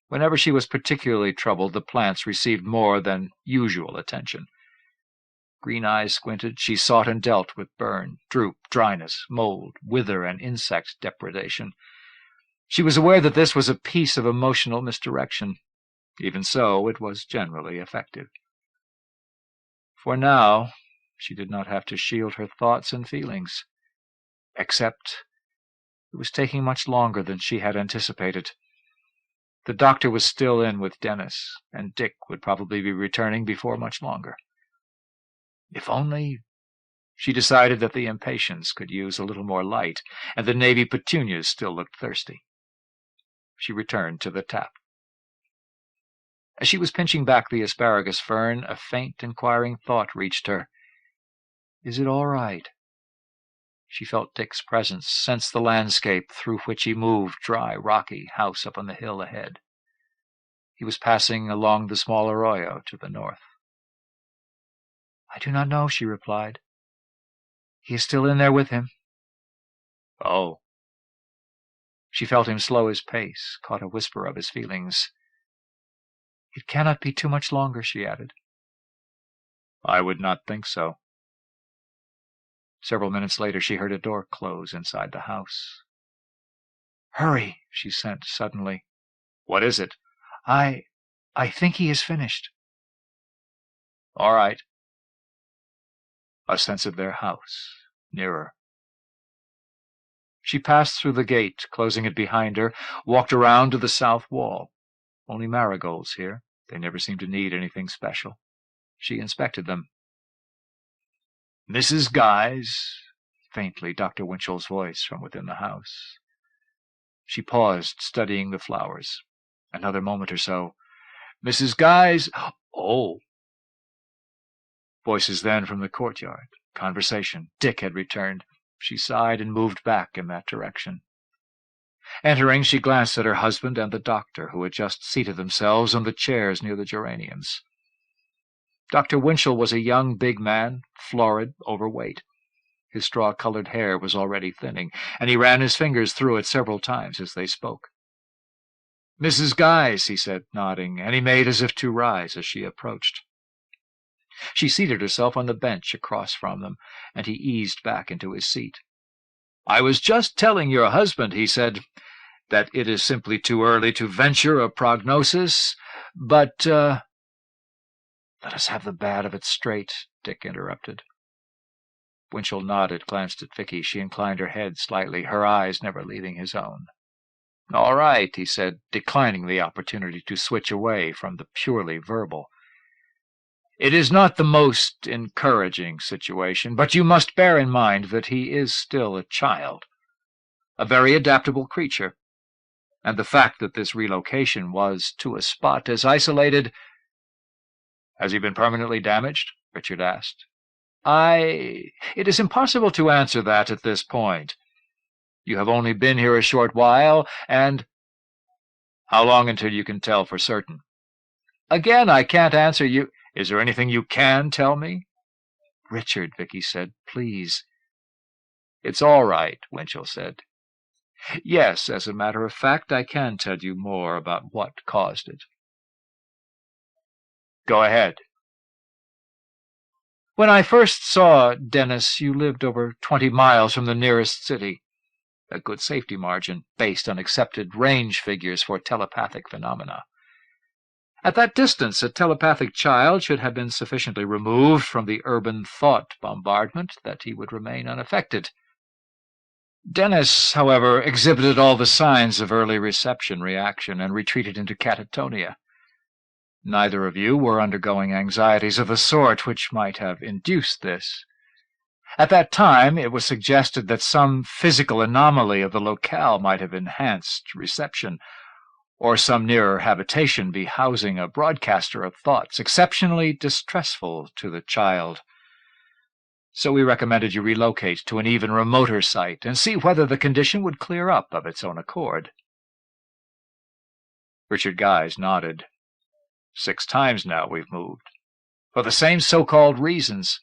Whenever she was particularly troubled, the plants received more than usual attention. Green eyes squinted, she sought and dealt with burn, droop, dryness, mold, wither, and insect depredation. She was aware that this was a piece of emotional misdirection. Even so, it was generally effective. For now, she did not have to shield her thoughts and feelings. Except it was taking much longer than she had anticipated. The doctor was still in with Dennis, and Dick would probably be returning before much longer. If only... She decided that the impatiens could use a little more light, and the navy petunias still looked thirsty. She returned to the tap. As she was pinching back the asparagus fern, a faint, inquiring thought reached her. Is it all right? She felt Dick's presence, sensed the landscape through which he moved, dry, rocky, house up on the hill ahead. He was passing along the small arroyo to the north. I do not know, she replied. He is still in there with him. Oh. She felt him slow his pace, caught a whisper of his feelings. It cannot be too much longer, she added. I would not think so. Several minutes later she heard a door close inside the house. Hurry, she sent suddenly. What is it? I think he is finished. All right. A sense of their house, nearer. She passed through the gate, closing it behind her, walked around to the south wall. Only marigolds here. They never seemed to need anything special. She inspected them. Mrs. Guise, faintly, Dr. Winchell's voice from within the house. She paused, studying the flowers. Another moment or so. Mrs. Guise, oh. Voices then from the courtyard. Conversation. Dick had returned. She sighed and moved back in that direction. Entering, she glanced at her husband and the doctor, who had just seated themselves on the chairs near the geraniums. Dr. Winchell was a young, big man, florid, overweight. His straw-colored hair was already thinning, and he ran his fingers through it several times as they spoke. Mrs. Guise, he said, nodding, and he made as if to rise as she approached. She seated herself on the bench across from them, and he eased back into his seat. I was just telling your husband, he said, that it is simply too early to venture a prognosis, but, Let us have the bad of it straight, Dick interrupted. Winchell nodded, glanced at Vicky. She inclined her head slightly, her eyes never leaving his own. All right, he said, declining the opportunity to switch away from the purely verbal. It is not the most encouraging situation, but you must bear in mind that he is still a child, a very adaptable creature, and the fact that this relocation was to a spot as isolated— Has he been permanently damaged? Richard asked. It is impossible to answer that at this point. You have only been here a short while, and— How long until you can tell for certain? Again, I can't answer you. Is there anything you can tell me? Richard, Vicky said, please. It's all right, Winchell said. Yes, as a matter of fact, I can tell you more about what caused it. Go ahead. When I first saw Dennis, you lived over 20 miles from the nearest city. a good safety margin based on accepted range figures for telepathic phenomena. At that distance, a telepathic child should have been sufficiently removed from the urban thought bombardment that he would remain unaffected. Dennis, however, exhibited all the signs of early reception reaction and retreated into catatonia. Neither of you were undergoing anxieties of the sort which might have induced this. At that time, it was suggested that some physical anomaly of the locale might have enhanced reception, or some nearer habitation be housing a broadcaster of thoughts exceptionally distressful to the child. So we recommended you relocate to an even remoter site and see whether the condition would clear up of its own accord. Richard Guys nodded. 6 times now we've moved, for the same so-called reasons.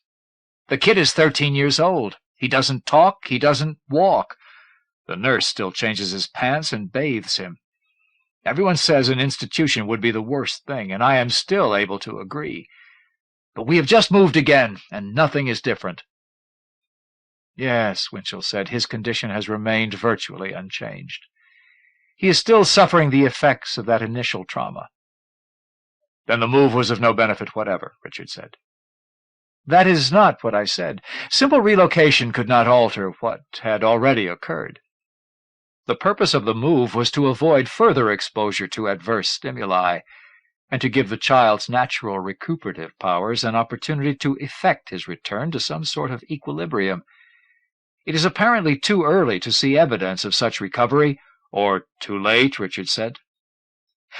The kid is 13 years old. He doesn't talk, he doesn't walk. The nurse still changes his pants and bathes him. Everyone says an institution would be the worst thing, and I am still able to agree. But we have just moved again, and nothing is different. Yes, Winchell said, his condition has remained virtually unchanged. He is still suffering the effects of that initial trauma. Then the move was of no benefit whatever, Richard said. That is not what I said. Simple relocation could not alter what had already occurred. The purpose of the move was to avoid further exposure to adverse stimuli, and to give the child's natural recuperative powers an opportunity to effect his return to some sort of equilibrium. It is apparently too early to see evidence of such recovery, or too late, Richard said.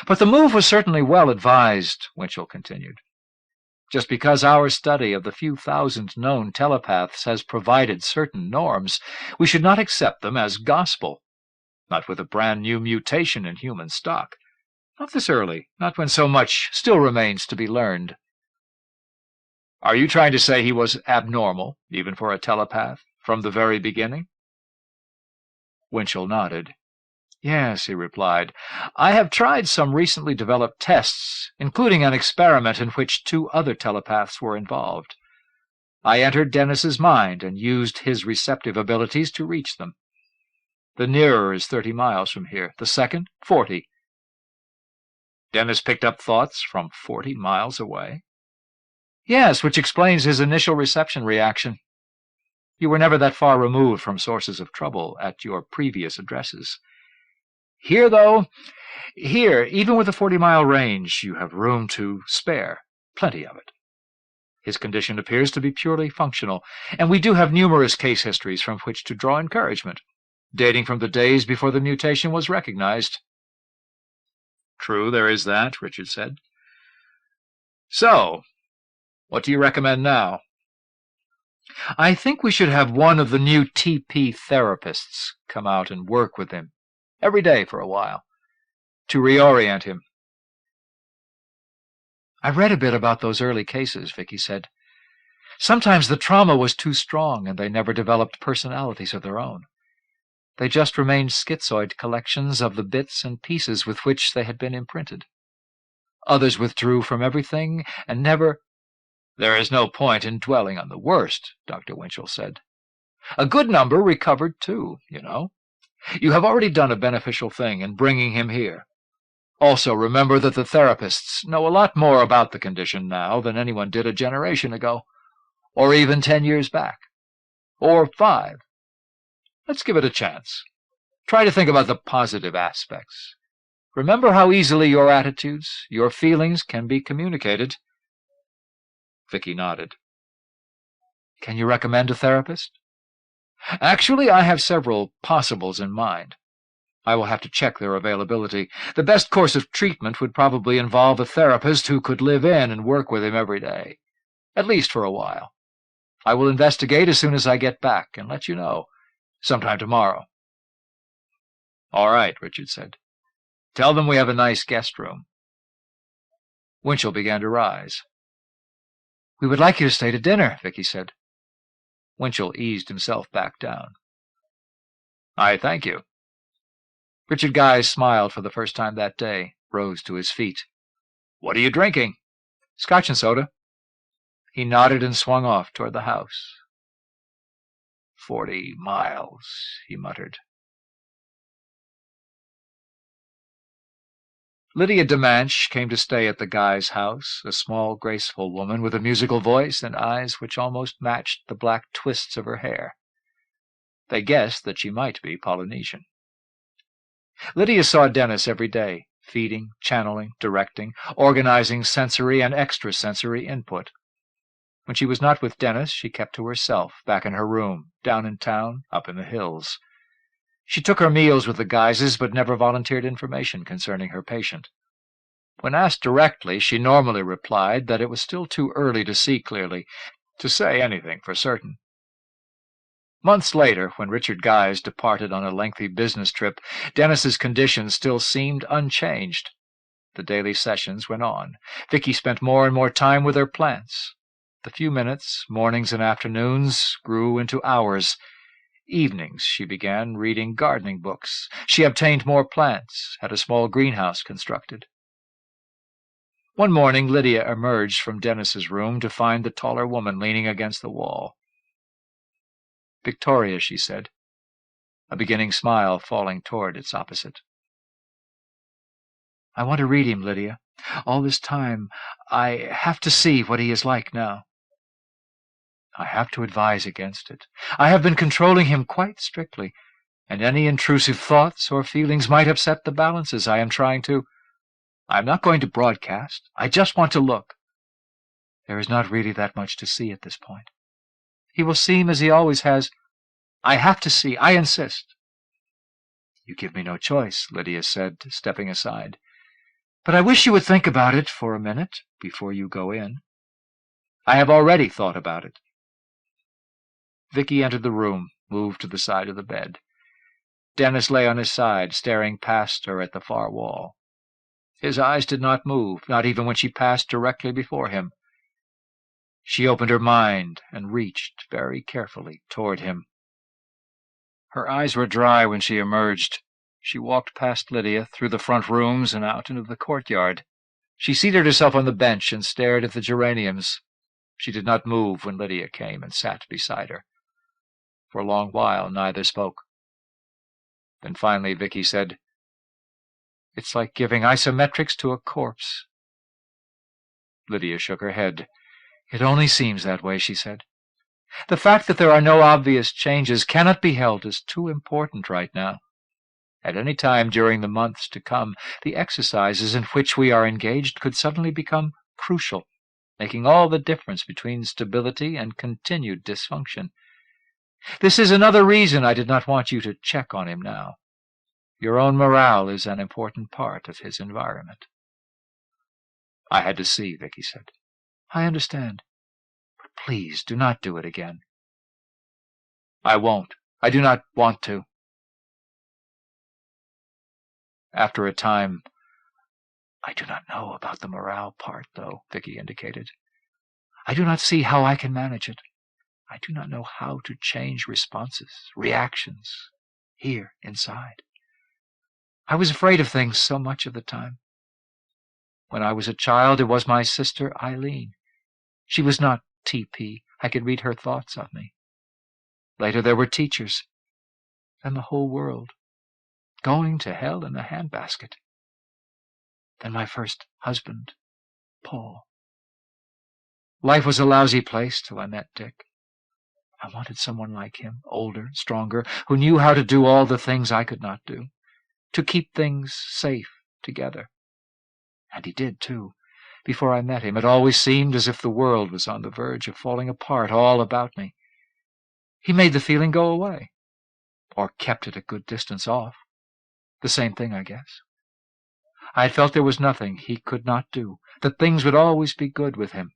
But the move was certainly well advised, Winchell continued. Just because our study of the few thousand known telepaths has provided certain norms, we should not accept them as gospel. Not with a brand-new mutation in human stock. Not this early, not when so much still remains to be learned. Are you trying to say he was abnormal, even for a telepath, from the very beginning? Winchell nodded. Yes, he replied. I have tried some recently developed tests, including an experiment in which 2 other telepaths were involved. I entered Dennis's mind and used his receptive abilities to reach them. The nearer is 30 miles from here, the second 40. Dennis picked up thoughts from 40 miles away? Yes, which explains his initial reception reaction. You were never that far removed from sources of trouble at your previous addresses. Here, though, even with a 40-mile range, you have room to spare, plenty of it. His condition appears to be purely functional, and we do have numerous case histories from which to draw encouragement, dating from the days before the mutation was recognized. True, there is that, Richard said. So, what do you recommend now? I think we should have one of the new TP therapists come out and work with him, every day for a while, to reorient him. I read a bit about those early cases, Vicky said. Sometimes the trauma was too strong and they never developed personalities of their own. They just remained schizoid collections of the bits and pieces with which they had been imprinted. Others withdrew from everything and never— There is no point in dwelling on the worst, Dr. Winchell said. A good number recovered too, you know. You have already done a beneficial thing in bringing him here. Also, remember that the therapists know a lot more about the condition now than anyone did a generation ago, or even 10 years back, or 5. Let's give it a chance. Try to think about the positive aspects. Remember how easily your attitudes, your feelings can be communicated. Vicky nodded. Can you recommend a therapist? Actually, I have several possibles in mind. I will have to check their availability. The best course of treatment would probably involve a therapist who could live in and work with him every day, at least for a while. I will investigate as soon as I get back and let you know, sometime tomorrow. All right, Richard said. Tell them we have a nice guest room. Winchell began to rise. We would like you to stay to dinner, Vicky said. Winchell eased himself back down. I thank you. Richard Guys smiled for the first time that day, rose to his feet. What are you drinking? Scotch and soda. He nodded and swung off toward the house. 40 miles, he muttered. Lydia DeManche came to stay at the Guy's house, a small, graceful woman with a musical voice and eyes which almost matched the black twists of her hair. They guessed that she might be Polynesian. Lydia saw Dennis every day, feeding, channeling, directing, organizing sensory and extrasensory input. When she was not with Dennis, she kept to herself, back in her room, down in town, up in the hills. She took her meals with the Guyses, but never volunteered information concerning her patient. When asked directly, she normally replied that it was still too early to see clearly, to say anything for certain. Months later, when Richard Guy's departed on a lengthy business trip, Dennis's condition still seemed unchanged. The daily sessions went on. Vicky spent more and more time with her plants. The few minutes, mornings and afternoons, grew into hours. Evenings she began reading gardening books. She obtained more plants, had a small greenhouse constructed. One morning Lydia emerged from Dennis's room to find the taller woman leaning against the wall. "Victoria," she said, a beginning smile falling toward its opposite. "I want to read him, Lydia. All this time I have to see what he is like now. I have to advise against it. I have been controlling him quite strictly, and any intrusive thoughts or feelings might upset the balances I am trying to. I am not going to broadcast. I just want to look. There is not really that much to see at this point. He will seem as he always has. I have to see. I insist." "You give me no choice," Lydia said, stepping aside. "But I wish you would think about it for a minute before you go in." "I have already thought about it." Vicky entered the room, moved to the side of the bed. Dennis lay on his side, staring past her at the far wall. His eyes did not move, not even when she passed directly before him. She opened her mind and reached very carefully toward him. Her eyes were dry when she emerged. She walked past Lydia, through the front rooms and out into the courtyard. She seated herself on the bench and stared at the geraniums. She did not move when Lydia came and sat beside her. For a long while neither spoke. Then finally Vicky said, "It's like giving isometrics to a corpse." Lydia shook her head. "It only seems that way," she said. "The fact that there are no obvious changes cannot be held as too important right now. At any time during the months to come, the exercises in which we are engaged could suddenly become crucial, making all the difference between stability and continued dysfunction. This is another reason I did not want you to check on him now. Your own morale is an important part of his environment." "I had to see," Vicky said. "I understand. But please do not do it again." "I won't. I do not want to." After a time, "I do not know about the morale part, though," Vicky indicated. "I do not see how I can manage it. I do not know how to change responses, reactions, here, inside. I was afraid of things so much of the time. When I was a child, it was my sister Eileen. She was not TP. I could read her thoughts of me. Later there were teachers. Then the whole world. Going to hell in a handbasket. Then my first husband, Paul. Life was a lousy place till I met Dick. I wanted someone like him, older, stronger, who knew how to do all the things I could not do, to keep things safe together. And he did, too. Before I met him, it always seemed as if the world was on the verge of falling apart all about me. He made the feeling go away, or kept it a good distance off. The same thing, I guess. I had felt there was nothing he could not do, that things would always be good with him.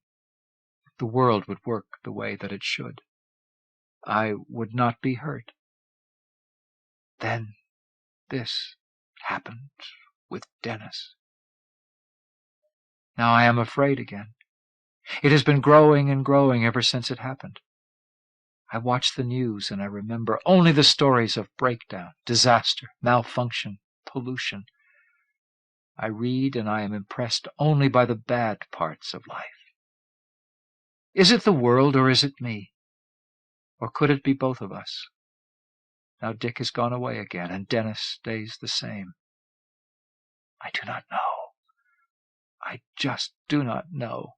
The world would work the way that it should. I would not be hurt. Then this happened with Dennis. Now I am afraid again. It has been growing and growing ever since it happened. I watch the news and I remember only the stories of breakdown, disaster, malfunction, pollution. I read and I am impressed only by the bad parts of life. Is it the world or is it me? Or could it be both of us? Now Dick has gone away again, and Dennis stays the same. I do not know. I just do not know."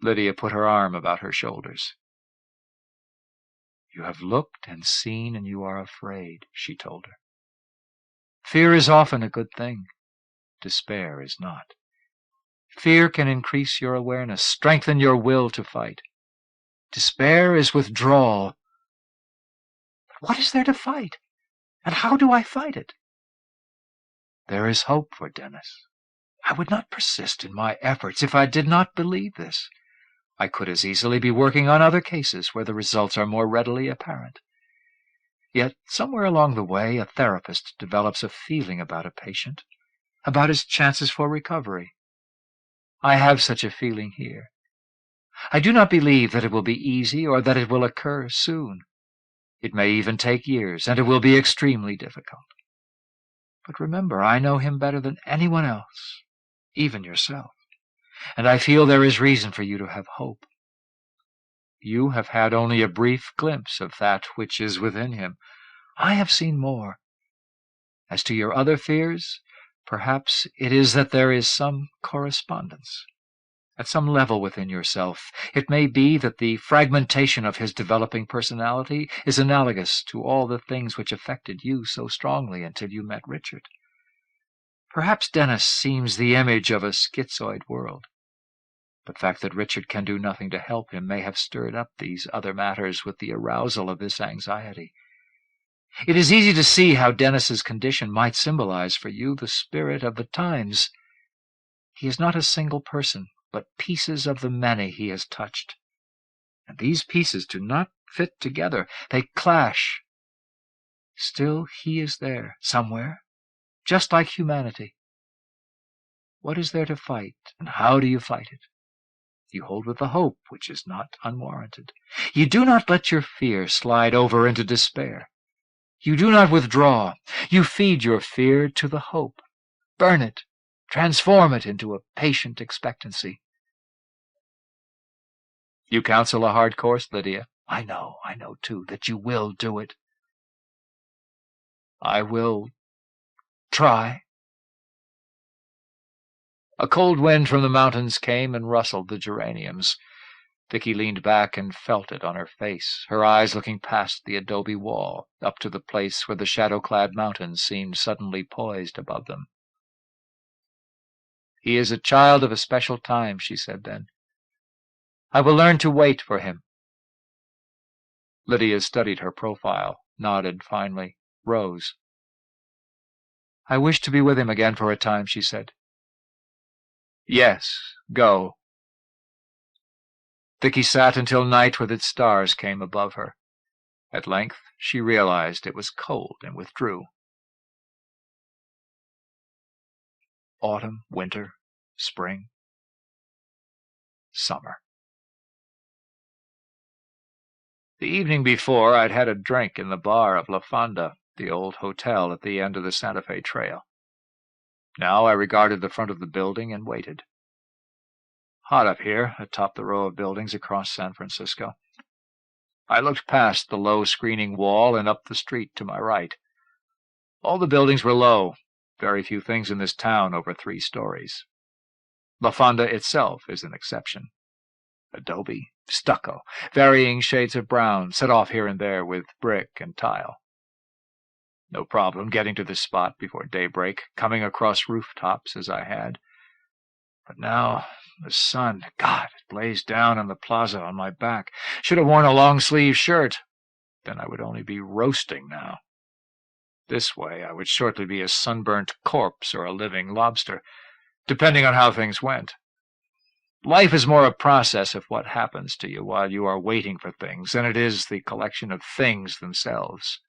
Lydia put her arm about her shoulders. "You have looked and seen, and you are afraid," she told her. "Fear is often a good thing. Despair is not. Fear can increase your awareness, strengthen your will to fight. Despair is withdrawal. But what is there to fight? And how do I fight it? There is hope for Dennis. I would not persist in my efforts if I did not believe this. I could as easily be working on other cases where the results are more readily apparent. Yet somewhere along the way, a therapist develops a feeling about a patient, about his chances for recovery. I have such a feeling here. I do not believe that it will be easy or that it will occur soon. It may even take years, and it will be extremely difficult. But remember, I know him better than anyone else, even yourself, and I feel there is reason for you to have hope. You have had only a brief glimpse of that which is within him. I have seen more. As to your other fears, perhaps it is that there is some correspondence. At some level within yourself, it may be that the fragmentation of his developing personality is analogous to all the things which affected you so strongly until you met Richard. Perhaps Dennis seems the image of a schizoid world. The fact that Richard can do nothing to help him may have stirred up these other matters with the arousal of this anxiety. It is easy to see how Dennis's condition might symbolize for you the spirit of the times. He is not a single person, but pieces of the many he has touched. And these pieces do not fit together. They clash. Still, he is there, somewhere, just like humanity. What is there to fight, and how do you fight it? You hold with the hope which is not unwarranted. You do not let your fear slide over into despair. You do not withdraw. You feed your fear to the hope. Burn it. Transform it into a patient expectancy. You counsel a hard course, Lydia. I know, too, that you will do it. I will try. A cold wind from the mountains came and rustled the geraniums. Vicky leaned back and felt it on her face, her eyes looking past the adobe wall, up to the place where the shadow-clad mountains seemed suddenly poised above them. "He is a child of a special time," she said then. "I will learn to wait for him." Lydia studied her profile, nodded finally, rose. "I wish to be with him again for a time," she said. "Yes, go." Vicky sat until night with its stars came above her. At length she realized it was cold and withdrew. Autumn, winter, spring, summer. The evening before, I'd had a drink in the bar of La Fonda, the old hotel at the end of the Santa Fe Trail. Now I regarded the front of the building and waited. Hot up here, atop the row of buildings across San Francisco. I looked past the low screening wall and up the street to my right. All the buildings were low, very few things in this town over 3 stories. La Fonda itself is an exception. Adobe, stucco, varying shades of brown, set off here and there with brick and tile. No problem getting to this spot before daybreak, coming across rooftops as I had. But now the sun, God, it blazed down on the plaza on my back. Should have worn a long-sleeved shirt. Then I would only be roasting now. This way I would shortly be a sunburnt corpse or a living lobster, depending on how things went. Life is more a process of what happens to you while you are waiting for things than it is the collection of things themselves.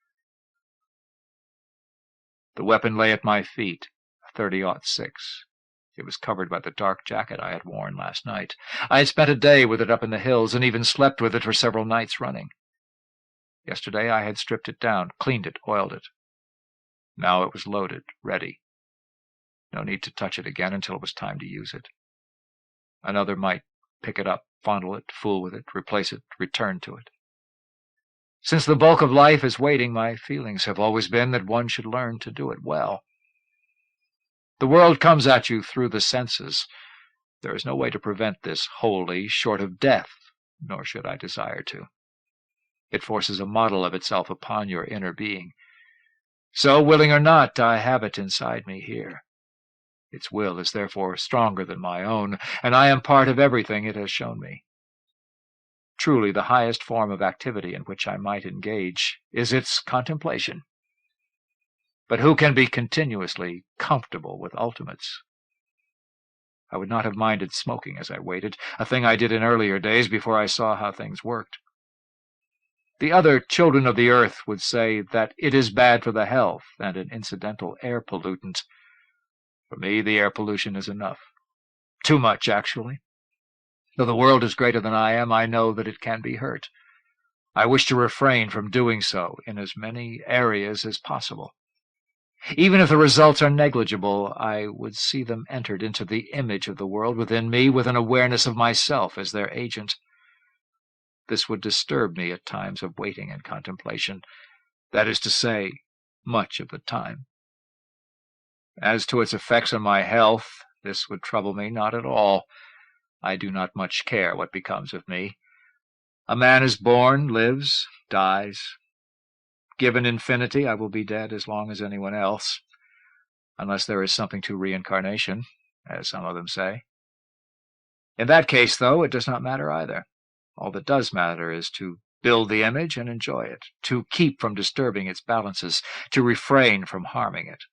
The weapon lay at my feet, a .30-06. It was covered by the dark jacket I had worn last night. I had spent a day with it up in the hills and even slept with it for several nights running. Yesterday I had stripped it down, cleaned it, oiled it. Now it was loaded, ready. No need to touch it again until it was time to use it. Another might pick it up, fondle it, fool with it, replace it, return to it. Since the bulk of life is waiting, my feelings have always been that one should learn to do it well. The world comes at you through the senses. There is no way to prevent this wholly, short of death, nor should I desire to. It forces a model of itself upon your inner being. So, willing or not, I have it inside me here. Its will is therefore stronger than my own, and I am part of everything it has shown me. Truly, the highest form of activity in which I might engage is its contemplation. But who can be continuously comfortable with ultimates? I would not have minded smoking as I waited, a thing I did in earlier days before I saw how things worked. The other children of the earth would say that it is bad for the health and an incidental air pollutant. For me, the air pollution is enough. Too much, actually. Though the world is greater than I am, I know that it can be hurt. I wish to refrain from doing so in as many areas as possible. Even if the results are negligible, I would see them entered into the image of the world within me with an awareness of myself as their agent. This would disturb me at times of waiting and contemplation, that is to say, much of the time. As to its effects on my health, this would trouble me not at all. I do not much care what becomes of me. A man is born, lives, dies. Given infinity, I will be dead as long as anyone else, unless there is something to reincarnation, as some of them say. In that case, though, it does not matter either. All that does matter is to build the image and enjoy it, to keep from disturbing its balances, to refrain from harming it.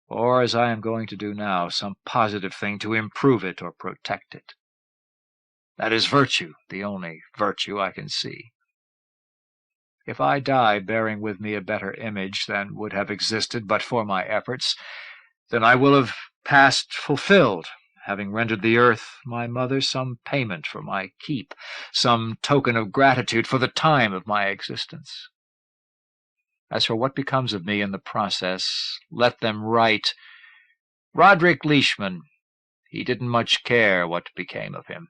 Or, as I am going to do now, some positive thing to improve it or protect it. That is virtue, the only virtue I can see. If I die bearing with me a better image than would have existed but for my efforts, then I will have passed fulfilled, having rendered the earth, my mother, some payment for my keep, some token of gratitude for the time of my existence. As for what becomes of me in the process, let them write, Roderick Leishman, he didn't much care what became of him.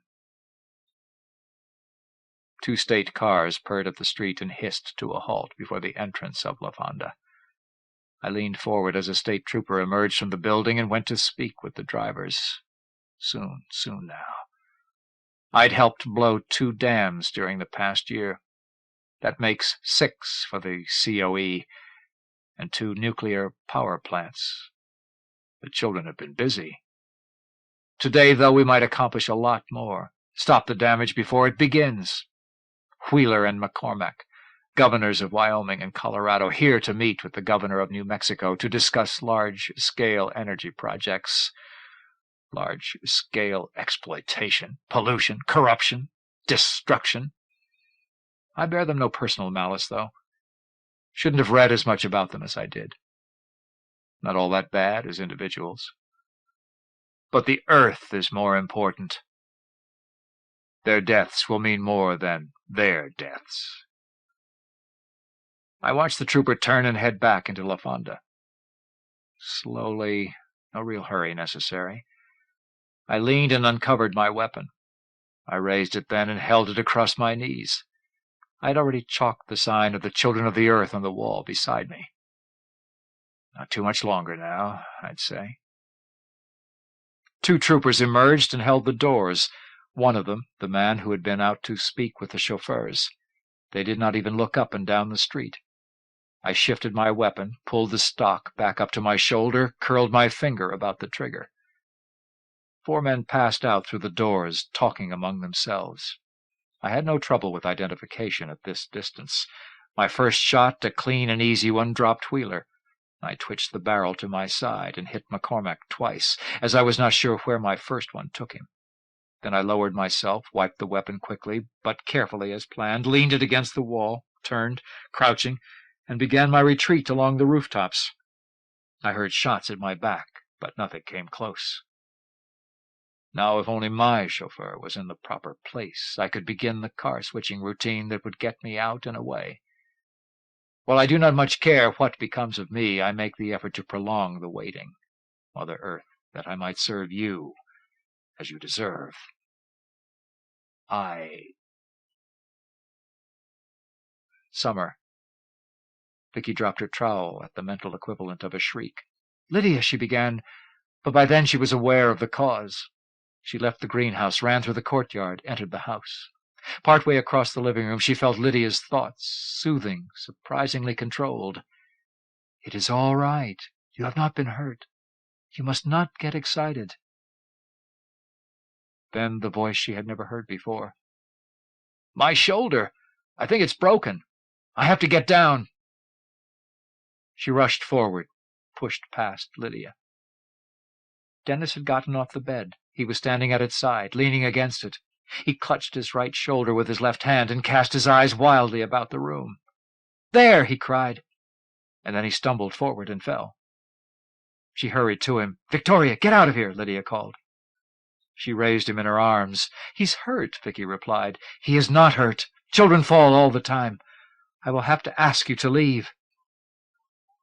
2 state cars purred up the street and hissed to a halt before the entrance of La Fonda. I leaned forward as a state trooper emerged from the building and went to speak with the drivers. Soon now. I'd helped blow 2 dams during the past year. That makes 6 for the COE and 2 nuclear power plants. The children have been busy. Today, though, we might accomplish a lot more. Stop the damage before it begins. Wheeler and McCormack, governors of Wyoming and Colorado, here to meet with the governor of New Mexico to discuss large-scale energy projects. Large-scale exploitation, pollution, corruption, destruction. I bear them no personal malice, though. Shouldn't have read as much about them as I did. Not all that bad as individuals. But the earth is more important. Their deaths will mean more than their deaths. I watched the trooper turn and head back into La Fonda. Slowly, no real hurry necessary. I leaned and uncovered my weapon. I raised it then and held it across my knees. I had already chalked the sign of the Children of the Earth on the wall beside me. Not too much longer now, I'd say. 2 troopers emerged and held the doors. One of them, the man who had been out to speak with the chauffeurs. They did not even look up and down the street. I shifted my weapon, pulled the stock back up to my shoulder, curled my finger about the trigger. 4 men passed out through the doors, talking among themselves. I had no trouble with identification at this distance. My first shot, a clean and easy one, dropped Wheeler. I twitched the barrel to my side and hit McCormack twice, as I was not sure where my first one took him. Then I lowered myself, wiped the weapon quickly, but carefully as planned, leaned it against the wall, turned, crouching, and began my retreat along the rooftops. I heard shots at my back, but nothing came close. Now, if only my chauffeur was in the proper place, I could begin the car-switching routine that would get me out and away. While I do not much care what becomes of me, I make the effort to prolong the waiting, Mother Earth, that I might serve you as you deserve. Summer. Vicky dropped her trowel at the mental equivalent of a shriek. "Lydia," she began, but by then she was aware of the cause. She left the greenhouse, ran through the courtyard, entered the house. Partway across the living room, she felt Lydia's thoughts, soothing, surprisingly controlled. "It is all right. You have not been hurt. You must not get excited." Then the voice she had never heard before. "My shoulder! I think it's broken. I have to get down." She rushed forward, pushed past Lydia. Dennis had gotten off the bed. He was standing at its side, leaning against it. He clutched his right shoulder with his left hand and cast his eyes wildly about the room. "There!" he cried, and then he stumbled forward and fell. She hurried to him. "Victoria, get out of here!" Lydia called. She raised him in her arms. "He's hurt," Vicky replied. "He is not hurt. Children fall all the time. I will have to ask you to leave."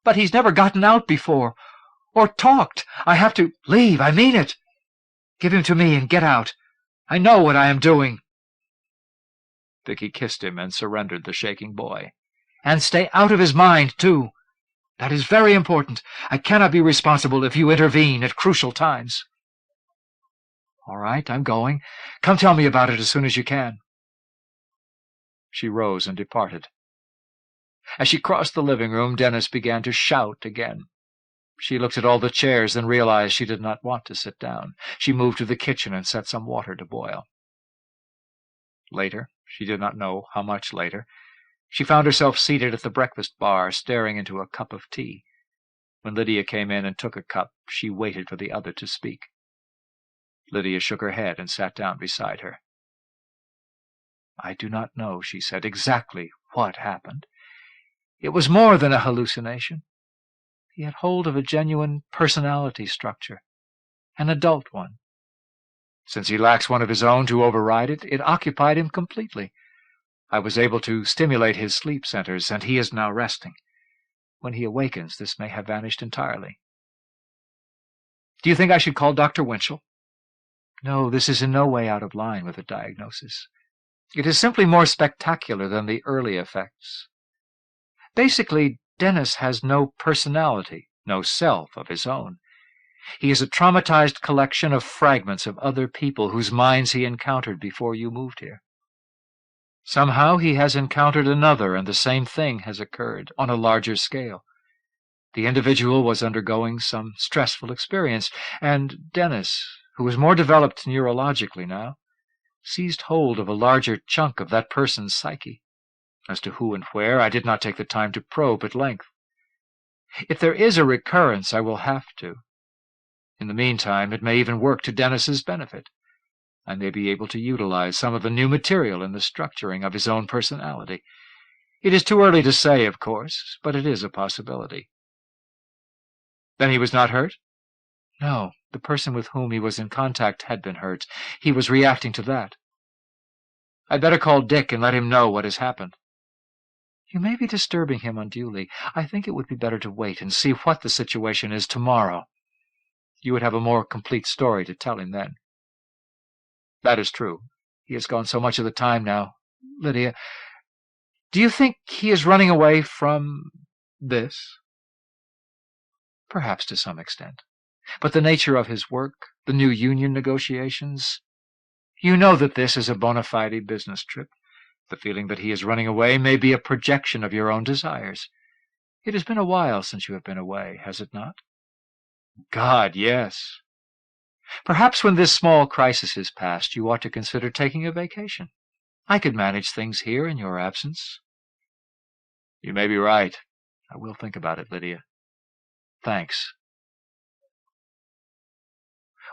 "But he's never gotten out before, or talked. I have to leave. I mean it. Give him to me and get out. I know what I am doing." Vicky kissed him and surrendered the shaking boy. "And stay out of his mind, too. That is very important. I cannot be responsible if you intervene at crucial times." "All right, I'm going. Come tell me about it as soon as you can." She rose and departed. As she crossed the living room, Dennis began to shout again. She looked at all the chairs and realized she did not want to sit down. She moved to the kitchen and set some water to boil. Later, she did not know how much later, she found herself seated at the breakfast bar, staring into a cup of tea. When Lydia came in and took a cup, she waited for the other to speak. Lydia shook her head and sat down beside her. "I do not know," she said, "exactly what happened. It was more than a hallucination. He had hold of a genuine personality structure, an adult one. Since he lacks one of his own to override it, it occupied him completely. I was able to stimulate his sleep centers, and he is now resting. When he awakens, this may have vanished entirely." "Do you think I should call Dr. Winchell?" "No, this is in no way out of line with the diagnosis. It is simply more spectacular than the early effects. Basically, Dennis has no personality, no self of his own. He is a traumatized collection of fragments of other people whose minds he encountered before you moved here. Somehow he has encountered another, and the same thing has occurred, on a larger scale. The individual was undergoing some stressful experience, and Dennis, who is more developed neurologically now, seized hold of a larger chunk of that person's psyche. As to who and where, I did not take the time to probe at length. If there is a recurrence, I will have to. In the meantime, it may even work to Dennis's benefit. I may be able to utilize some of the new material in the structuring of his own personality. It is too early to say, of course, but it is a possibility." "Then he was not hurt?" "No, the person with whom he was in contact had been hurt. He was reacting to that." "I'd better call Dick and let him know what has happened." "You may be disturbing him unduly. I think it would be better to wait and see what the situation is tomorrow. You would have a more complete story to tell him then." "That is true. He has gone so much of the time now. Lydia, do you think he is running away from this?" "Perhaps to some extent. But the nature of his work, the new union negotiations, you know that this is a bona fide business trip. The feeling that he is running away may be a projection of your own desires. It has been a while since you have been away, has it not?" "God, yes." "Perhaps when this small crisis is past, you ought to consider taking a vacation. I could manage things here in your absence." "You may be right. I will think about it, Lydia. Thanks."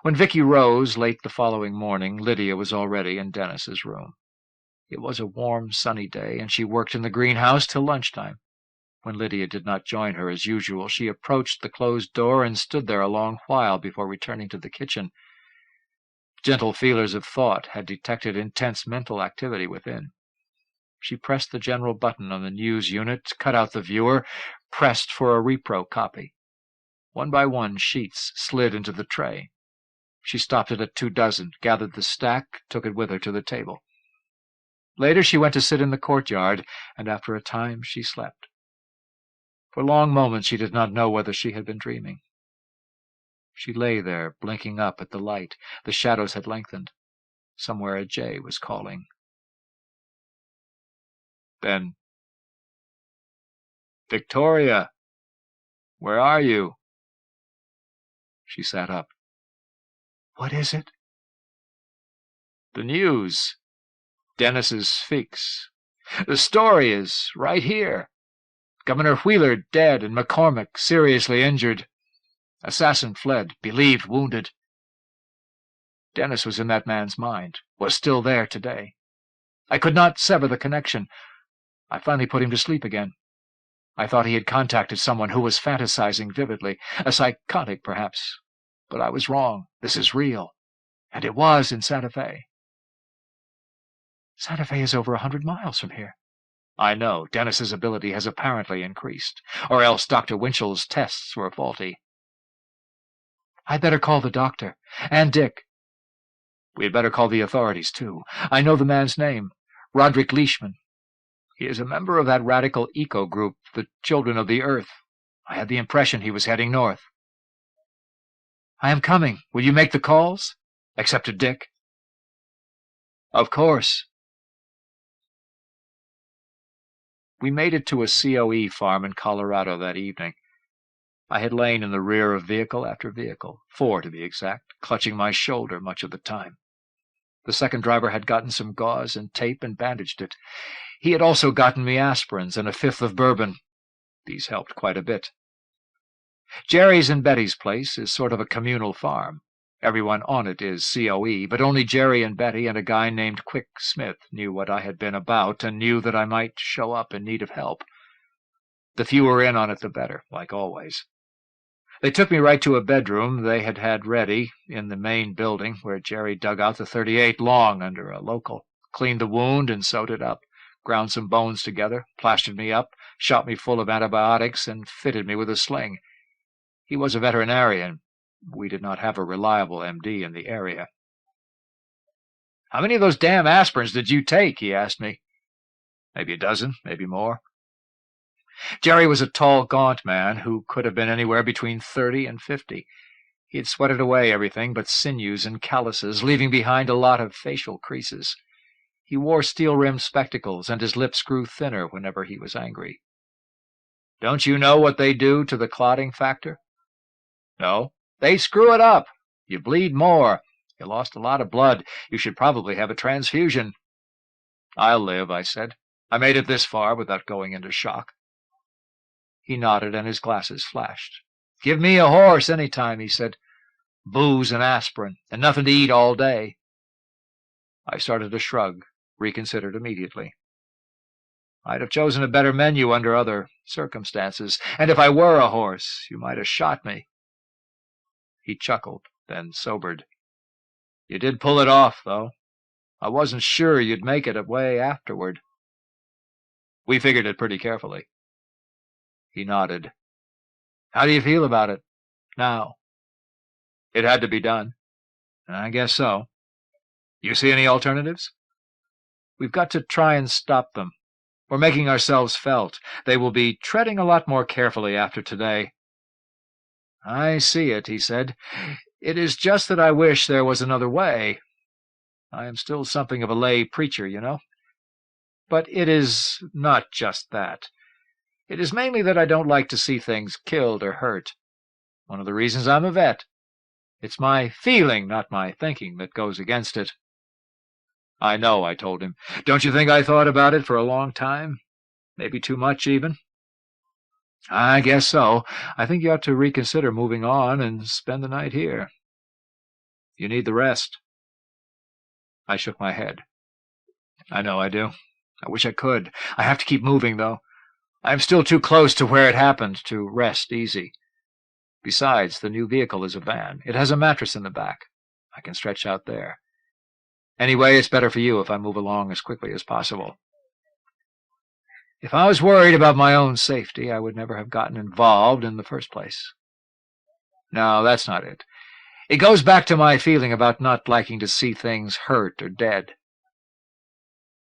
When Vicky rose late the following morning, Lydia was already in Dennis's room. It was a warm, sunny day, and she worked in the greenhouse till lunchtime. When Lydia did not join her as usual, she approached the closed door and stood there a long while before returning to the kitchen. Gentle feelers of thought had detected intense mental activity within. She pressed the general button on the news unit, cut out the viewer, pressed for a repro copy. One by one, sheets slid into the tray. She stopped it at 24, gathered the stack, took it with her to the table. Later she went to sit in the courtyard, and after a time she slept. For long moments she did not know whether she had been dreaming. She lay there, blinking up at the light. The shadows had lengthened. Somewhere a jay was calling. Then, "Victoria, where are you?" She sat up. "What is it?" "The news. Dennis's fix. The story is right here. Governor Wheeler dead and McCormick seriously injured. Assassin fled, believed wounded. Dennis was in that man's mind, was still there today. I could not sever the connection. I finally put him to sleep again. I thought he had contacted someone who was fantasizing vividly, a psychotic perhaps. But I was wrong. This is real. And it was in Santa Fe." "Santa Fe is over 100 miles from here." "I know. Dennis's ability has apparently increased. Or else Dr. Winchell's tests were faulty." "I'd better call the doctor. And Dick." "We had better call the authorities, too. I know the man's name. Roderick Leishman. He is a member of that radical eco group, the Children of the Earth. I had the impression he was heading north." "I am coming. Will you make the calls?" "Except to Dick?" "Of course." We made it to a COE farm in Colorado that evening. I had lain in the rear of vehicle after vehicle, 4 to be exact, clutching my shoulder much of the time. The second driver had gotten some gauze and tape and bandaged it. He had also gotten me aspirins and a 5th of bourbon. These helped quite a bit. Jerry's and Betty's place is sort of a communal farm. Everyone on it is COE, but only Jerry and Betty and a guy named Quick Smith knew what I had been about and knew that I might show up in need of help. The fewer in on it, the better, like always. They took me right to a bedroom they had had ready in the main building, where Jerry dug out the .38 long under a local, cleaned the wound and sewed it up, ground some bones together, plastered me up, shot me full of antibiotics, and fitted me with a sling. He was a veterinarian. We did not have a reliable MD in the area. "How many of those damn aspirins did you take?" he asked me. "Maybe a dozen, maybe more." Jerry was a tall, gaunt man who could have been anywhere between 30 and 50. He had sweated away everything but sinews and calluses, leaving behind a lot of facial creases. He wore steel-rimmed spectacles, and his lips grew thinner whenever he was angry. "Don't you know what they do to the clotting factor?" "No." "They screw it up. You bleed more. You lost a lot of blood. You should probably have a transfusion." "I'll live," I said. "I made it this far without going into shock." He nodded, and his glasses flashed. "Give me a horse any time," he said. "Booze and aspirin, and nothing to eat all day." I started to shrug, reconsidered immediately. "I'd have chosen a better menu under other circumstances, and if I were a horse, you might have shot me." He chuckled, then sobered. "You did pull it off, though. I wasn't sure you'd make it away afterward. We figured it pretty carefully." He nodded. "How do you feel about it, now?" "It had to be done." "I guess so." "You see any alternatives?" "We've got to try and stop them. We're making ourselves felt. They will be treading a lot more carefully after today." "I see it," he said. "It is just that I wish there was another way. I am still something of a lay preacher, you know. But it is not just that. It is mainly that I don't like to see things killed or hurt. One of the reasons I'm a vet. It's my feeling, not my thinking, that goes against it." "I know," I told him. "Don't you think I thought about it for a long time? Maybe too much, even?" "I guess so. I think you ought to reconsider moving on and spend the night here. You need the rest." I shook my head. "I know I do. I wish I could. I have to keep moving, though. I am still too close to where it happened to rest easy. Besides, the new vehicle is a van. It has a mattress in the back. I can stretch out there. Anyway, it's better for you if I move along as quickly as possible. If I was worried about my own safety, I would never have gotten involved in the first place. No, that's not it. It goes back to my feeling about not liking to see things hurt or dead.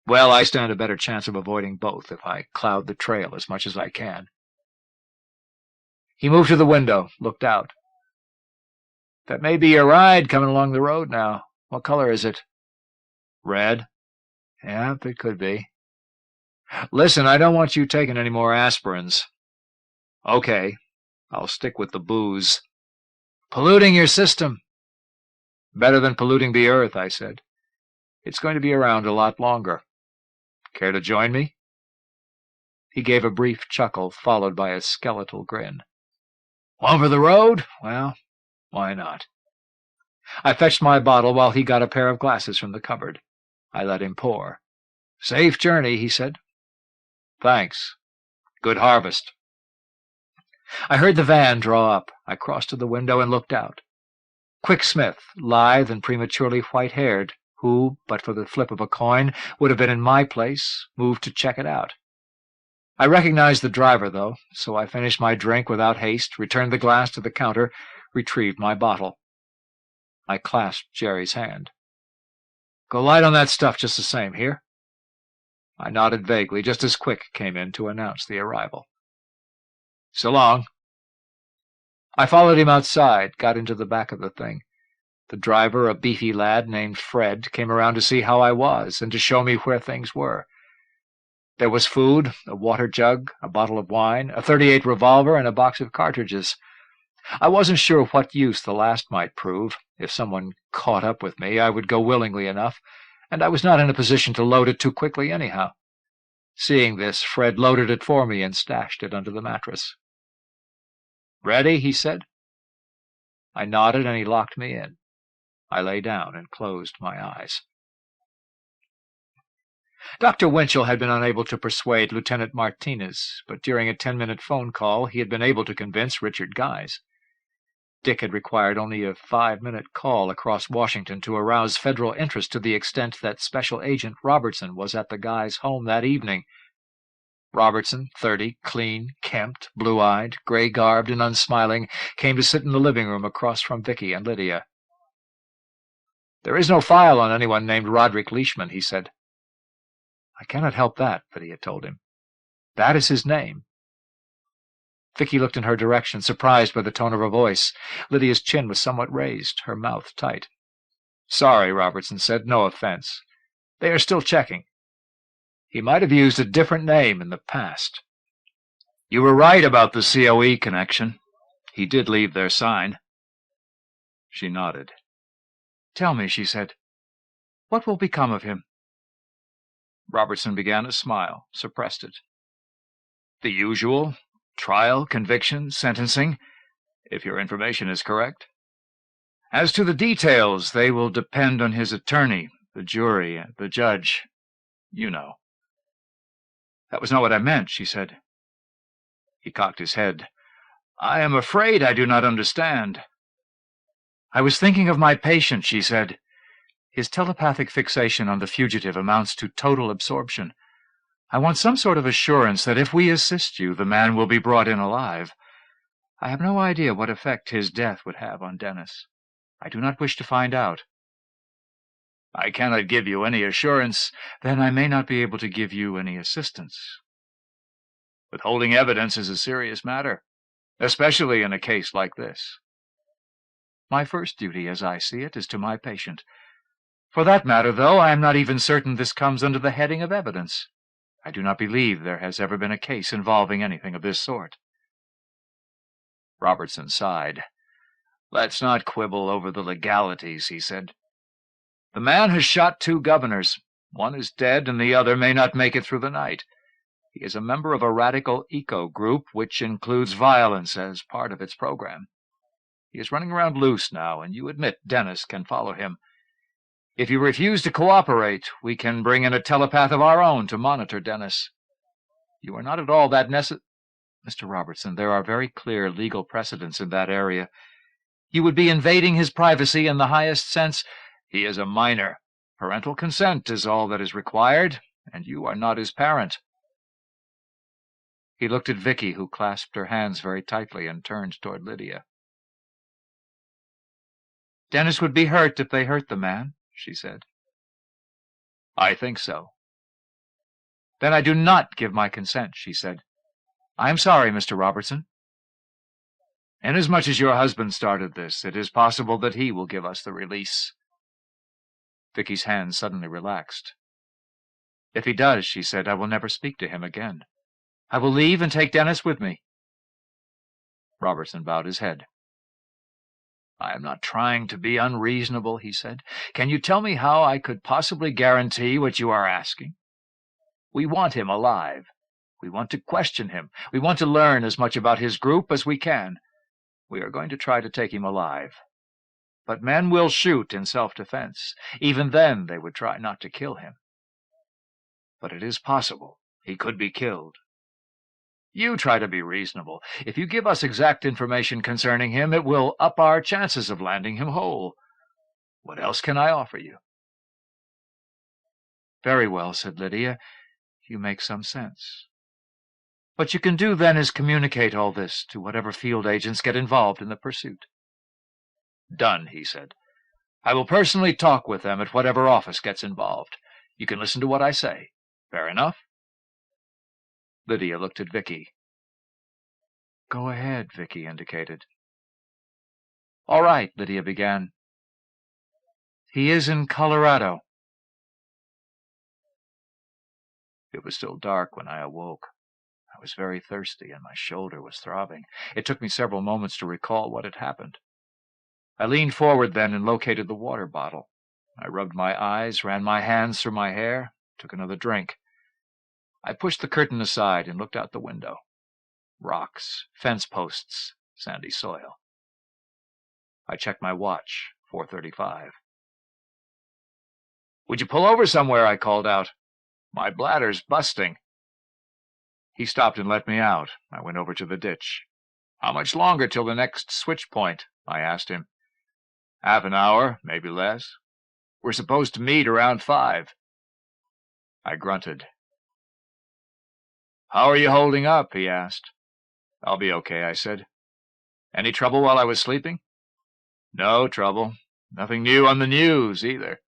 Well, I stand a better chance of avoiding both if I cloud the trail as much as I can." He moved to the window, looked out. That may be your ride coming along the road now. What color is it? Red. Yeah, it could be. Listen, I don't want you taking any more aspirins. Okay, I'll stick with the booze. Polluting your system. Better than polluting the earth, I said. It's going to be around a lot longer. Care to join me? He gave a brief chuckle, followed by a skeletal grin. Over the road? Well, why not? I fetched my bottle while he got a pair of glasses from the cupboard. I let him pour. Safe journey, he said. Thanks. Good harvest. I heard the van draw up. I crossed to the window and looked out. Quick Smith, lithe and prematurely white-haired, who, but for the flip of a coin, would have been in my place, moved to check it out. I recognized the driver, though, so I finished my drink without haste, returned the glass to the counter, retrieved my bottle. I clasped Jerry's hand. Go light on that stuff just the same, hear? I nodded vaguely, just as Quick came in to announce the arrival. So long. I followed him outside, got into the back of the thing. The driver, a beefy lad named Fred, came around to see how I was and to show me where things were. There was food, a water jug, a bottle of wine, a .38 revolver, and a box of cartridges. I wasn't sure what use the last might prove. If someone caught up with me, I would go willingly enough, and I was not in a position to load it too quickly anyhow. Seeing this, Fred loaded it for me and stashed it under the mattress. Ready? He said. I nodded, and he locked me in. I lay down and closed my eyes. Dr. Winchell had been unable to persuade Lieutenant Martinez, but during a 10-minute phone call he had been able to convince Richard Guise. Dick had required only a 5-minute call across Washington to arouse federal interest to the extent that Special Agent Robertson was at the Guise home that evening. Robertson, 30, clean, kempt, blue-eyed, gray-garbed, and unsmiling, came to sit in the living room across from Vicky and Lydia. There is no file on anyone named Roderick Leishman, he said. I cannot help that, Lydia told him. That is his name. Vicky looked in her direction, surprised by the tone of her voice. Lydia's chin was somewhat raised, her mouth tight. Sorry, Robertson said. No offense. They are still checking. He might have used a different name in the past. You were right about the COE connection. He did leave their sign. She nodded. Tell me, she said, what will become of him? Robertson began to smile, suppressed it. The usual. Trial, conviction, sentencing, if your information is correct. As to the details, they will depend on his attorney, the jury, the judge. You know. That was not what I meant, she said. He cocked his head. I am afraid I do not understand. I was thinking of my patient, she said. His telepathic fixation on the fugitive amounts to total absorption. I want some sort of assurance that if we assist you, the man will be brought in alive. I have no idea what effect his death would have on Dennis. I do not wish to find out. I cannot give you any assurance. Then I may not be able to give you any assistance. Withholding evidence is a serious matter, especially in a case like this. My first duty, as I see it, is to my patient. For that matter, though, I am not even certain this comes under the heading of evidence. I do not believe there has ever been a case involving anything of this sort. Robertson sighed. Let's not quibble over the legalities, he said. The man has shot 2 governors. One is dead, and the other may not make it through the night. He is a member of a radical eco group, which includes violence as part of its program. He is running around loose now, and you admit Dennis can follow him. If you refuse to cooperate, we can bring in a telepath of our own to monitor Dennis. You are not at all that Mr. Robertson, there are very clear legal precedents in that area. You would be invading his privacy in the highest sense. He is a minor. Parental consent is all that is required, and you are not his parent. He looked at Vicky, who clasped her hands very tightly and turned toward Lydia. Dennis would be hurt if they hurt the man, she said. I think so. Then I do not give my consent, she said. I am sorry, Mr. Robertson. Inasmuch as your husband started this, it is possible that he will give us the release." Vicky's hand suddenly relaxed. "If he does," she said, "I will never speak to him again. I will leave and take Dennis with me." Robertson bowed his head. "I am not trying to be unreasonable," he said. "Can you tell me how I could possibly guarantee what you are asking? We want him alive. We want to question him. We want to learn as much about his group as we can. We are going to try to take him alive. But men will shoot in self-defense. Even then they would try not to kill him. But it is possible. He could be killed. You try to be reasonable. If you give us exact information concerning him, it will up our chances of landing him whole. What else can I offer you?" "Very well," said Lydia. "You make some sense. What you can do then is communicate all this to whatever field agents get involved in the pursuit." "Done," he said. "I will personally talk with them at whatever office gets involved. You can listen to what I say. Fair enough?" Lydia looked at Vicky. "Go ahead," Vicky indicated. "All right," Lydia began. "He is in Colorado." It was still dark when I awoke. I was very thirsty, and my shoulder was throbbing. It took me several moments to recall what had happened. I leaned forward then and located the water bottle. I rubbed my eyes, ran my hands through my hair, took another drink. I pushed the curtain aside and looked out the window. Rocks, fence posts, sandy soil. I checked my watch, 4:35. "Would you pull over somewhere?" I called out. "My bladder's busting." He stopped and let me out. I went over to the ditch. "How much longer till the next switch point?" I asked him. "Half an hour, maybe less. We're supposed to meet around 5. I grunted. "How are you holding up?" he asked. "I'll be okay," I said. "Any trouble while I was sleeping?" "No trouble. Nothing new on the news, either."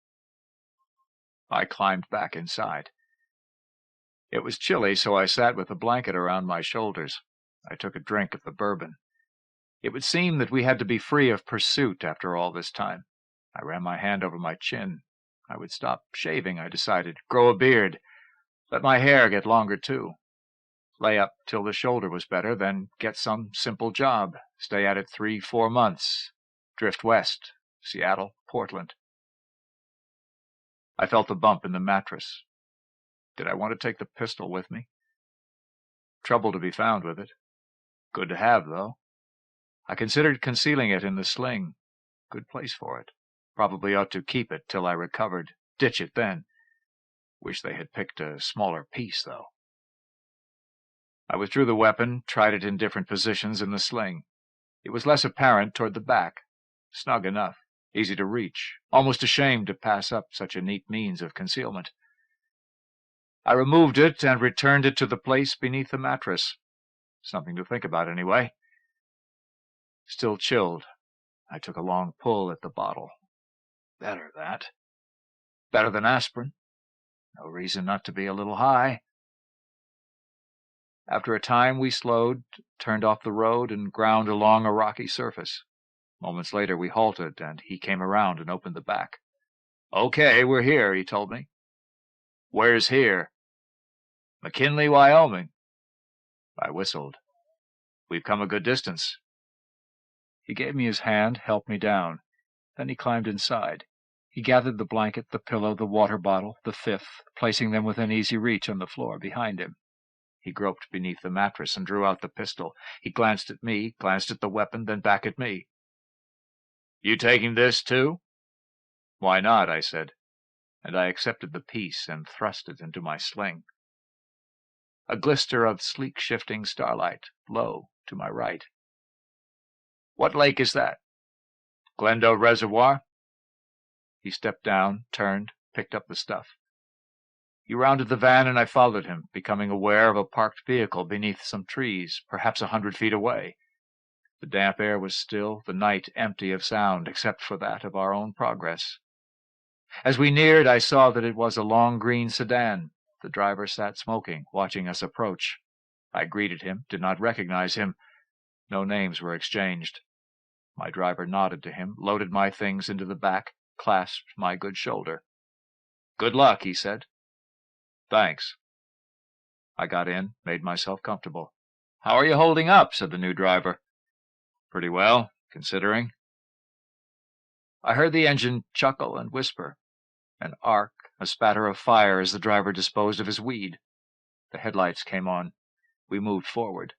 I climbed back inside. It was chilly, so I sat with a blanket around my shoulders. I took a drink of the bourbon. It would seem that we had to be free of pursuit after all this time. I ran my hand over my chin. I would stop shaving, I decided, grow a beard, let my hair get longer too. Lay up till the shoulder was better, then get some simple job, stay at it 3-4 months, drift west, Seattle, Portland. I felt the bump in the mattress. Did I want to take the pistol with me? Trouble to be found with it. Good to have, though. I considered concealing it in the sling. Good place for it. Probably ought to keep it till I recovered. Ditch it then. Wish they had picked a smaller piece, though. I withdrew the weapon, tried it in different positions in the sling. It was less apparent toward the back. Snug enough, easy to reach, almost ashamed to pass up such a neat means of concealment. I removed it and returned it to the place beneath the mattress. Something to think about, anyway. Still chilled, I took a long pull at the bottle. Better, that. Better than aspirin. No reason not to be a little high. After a time we slowed, turned off the road, and ground along a rocky surface. Moments later we halted, and he came around and opened the back. "Okay, we're here," he told me. "Where's here?" "McKinley, Wyoming." I whistled. "We've come a good distance." He gave me his hand, helped me down. Then he climbed inside. He gathered the blanket, the pillow, the water bottle, the fifth, placing them within easy reach on the floor behind him. He groped beneath the mattress and drew out the pistol. He glanced at me, glanced at the weapon, then back at me. "You taking this, too?" "Why not?" I said, and I accepted the piece and thrust it into my sling. A glister of sleek shifting starlight, low, to my right. "What lake is that?" "Glendale Reservoir." He stepped down, turned, picked up the stuff. He rounded the van, and I followed him, becoming aware of a parked vehicle beneath some trees, perhaps 100 feet away. The damp air was still, the night empty of sound, except for that of our own progress. As we neared, I saw that it was a long green sedan. The driver sat smoking, watching us approach. I greeted him, did not recognize him. No names were exchanged. My driver nodded to him, loaded my things into the back, clasped my good shoulder. "Good luck," he said. "Thanks." I got in, made myself comfortable. "How are you holding up?" said the new driver. "Pretty well, considering." I heard the engine chuckle and whisper, an arc, a spatter of fire as the driver disposed of his weed. The headlights came on. We moved forward.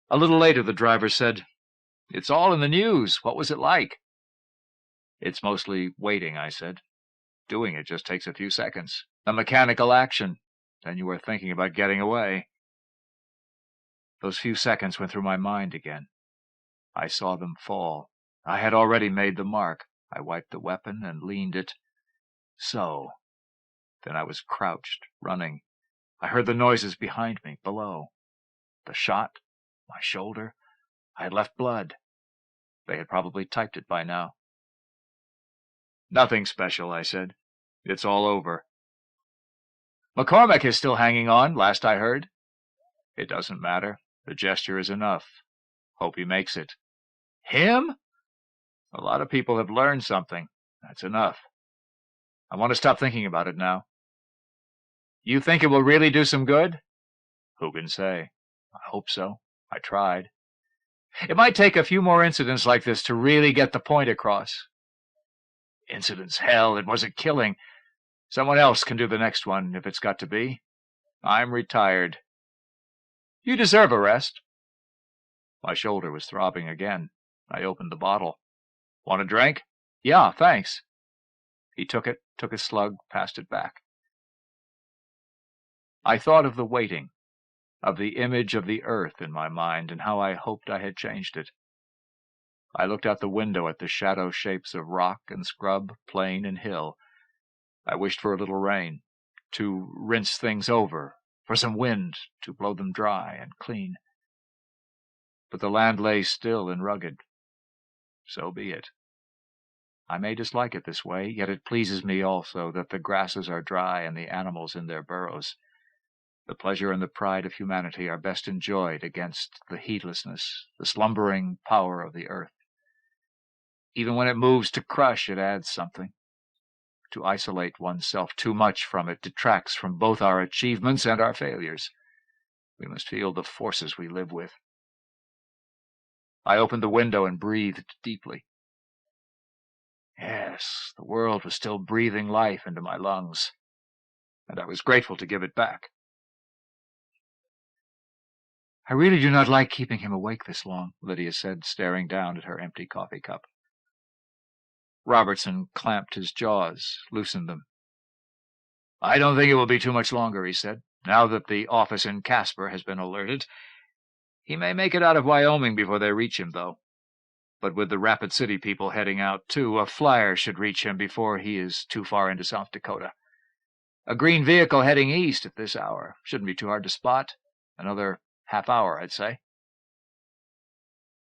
A little later the driver said, "It's all in the news. What was it like?" "It's mostly waiting," I said. "Doing it just takes a few seconds. A mechanical action. Then you are thinking about getting away." Those few seconds went through my mind again. I saw them fall. I had already made the mark. I wiped the weapon and leaned it. So. Then I was crouched, running. I heard the noises behind me, below. The shot, my shoulder. I had left blood. They had probably typed it by now. "Nothing special," I said. "It's all over." "McCormick is still hanging on, last I heard." "It doesn't matter. The gesture is enough. Hope he makes it." "Him?" "A lot of people have learned something. That's enough. I want to stop thinking about it now." "You think it will really do some good?" "Who can say? I hope so. I tried." "It might take a few more incidents like this to really get the point across." "Incidents, hell, it wasn't killing. Someone else can do the next one, if it's got to be. I'm retired." "You deserve a rest." My shoulder was throbbing again. I opened the bottle. "Want a drink?" "Yeah, thanks." He took it, took a slug, passed it back. I thought of the waiting, of the image of the earth in my mind, and how I hoped I had changed it. I looked out the window at the shadow shapes of rock and scrub, plain and hill. I wished for a little rain, to rinse things over, for some wind to blow them dry and clean. But the land lay still and rugged. So be it. I may dislike it this way, yet it pleases me also that the grasses are dry and the animals in their burrows. The pleasure and the pride of humanity are best enjoyed against the heedlessness, the slumbering power of the earth. Even when it moves to crush, it adds something. To isolate oneself too much from it detracts from both our achievements and our failures. We must feel the forces we live with. I opened the window and breathed deeply. Yes, the world was still breathing life into my lungs, and I was grateful to give it back. "I really do not like keeping him awake this long," Lydia said, staring down at her empty coffee cup. Robertson clamped his jaws, loosened them. "I don't think it will be too much longer," he said, "now that the office in Casper has been alerted. He may make it out of Wyoming before they reach him, though. But with the Rapid City people heading out, too, a flyer should reach him before he is too far into South Dakota. A green vehicle heading east at this hour. Shouldn't be too hard to spot. Another half-hour, I'd say."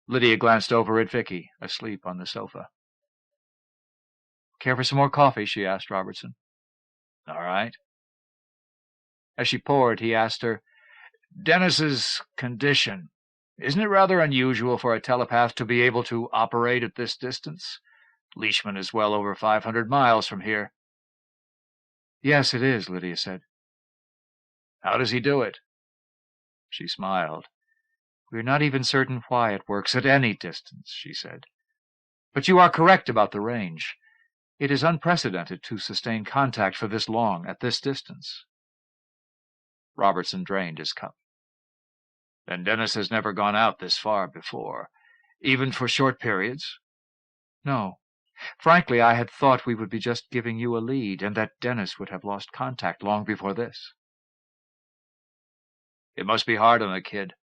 Lydia glanced over at Vicky, asleep on the sofa. "Care for some more coffee?" she asked Robertson. "All right." As she poured, he asked her, "Dennis's condition. Isn't it rather unusual for a telepath to be able to operate at this distance? Leishman is well over 500 miles from here." "Yes, it is," Lydia said. "How does he do it?" She smiled. "We're not even certain why it works at any distance," she said. "But you are correct about the range. It is unprecedented to sustain contact for this long, at this distance." Robertson drained his cup. "Then Dennis has never gone out this far before, even for short periods?" "No. Frankly, I had thought we would be just giving you a lead, and that Dennis would have lost contact long before this." "It must be hard on the kid.